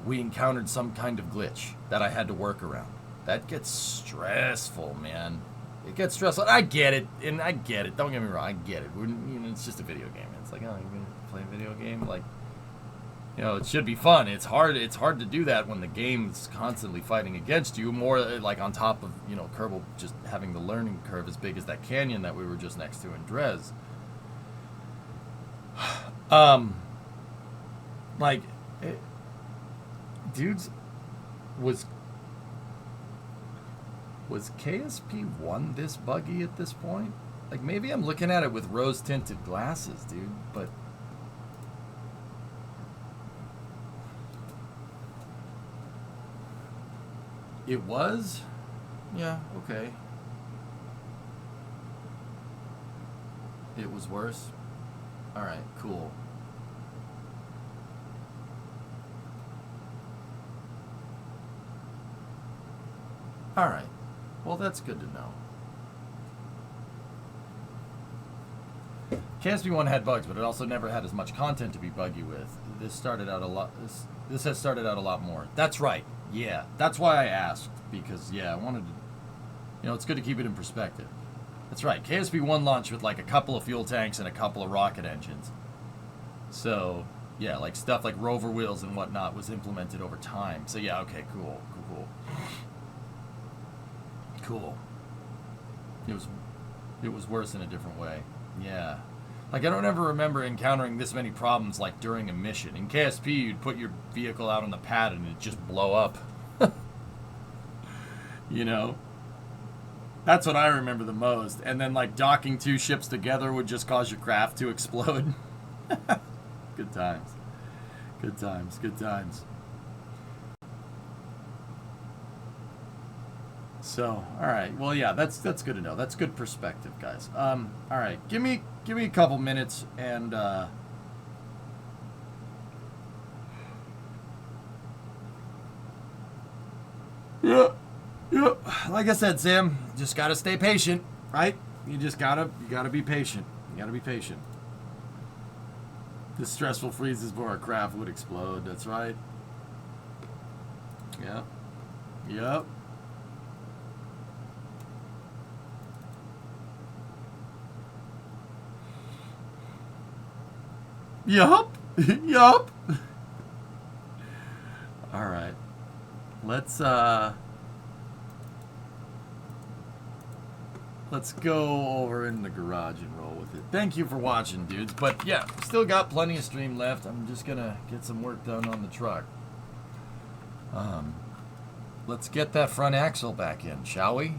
we encountered some kind of glitch that I had to work around. That gets stressful, man. It gets stressful. I get it, and I get it. Don't get me wrong. I get it. It's just a video game. It's like, oh, you're gonna play a video game, like, you know, it should be fun. It's hard to do that when the game's constantly fighting against you. More like on top of, you know, Kerbal just having the learning curve as big as that canyon that we were just next to in Drez. Like, dudes, was KSP-1 this buggy at this point? Like, maybe I'm looking at it with rose-tinted glasses, dude, but... It was? Yeah, okay. It was worse? Alright, cool. Alright. Well, that's good to know. KSP-1 had bugs, but it also never had as much content to be buggy with. This started out a lot... This has started out a lot more. That's right. Yeah. That's why I asked. Because, yeah, I wanted to... You know, it's good to keep it in perspective. That's right. KSP-1 launched with, like, a couple of fuel tanks and a couple of rocket engines. So, yeah, like, stuff like rover wheels and whatnot was implemented over time. So, yeah, okay, cool. Cool. It was worse in a different way. Yeah. Like, I don't ever remember encountering this many problems, like, during a mission. In KSP, you'd put your vehicle out on the pad and it'd just blow up. You know? That's what I remember the most. And then, like, docking two ships together would just cause your craft to explode. Good times. Good times. Good times. So, all right. Well, yeah, that's good to know. That's good perspective, guys. All right. Give me a couple minutes and yeah. Like I said, Sam, just gotta stay patient, right? You gotta be patient. You gotta be patient. This stressful freezes before our craft would explode. That's right. Yep. Yup. All right. Let's go over in the garage and roll with it. Thank you for watching, dudes. But yeah, still got plenty of stream left. I'm just gonna get some work done on the truck. Let's get that front axle back in, shall we?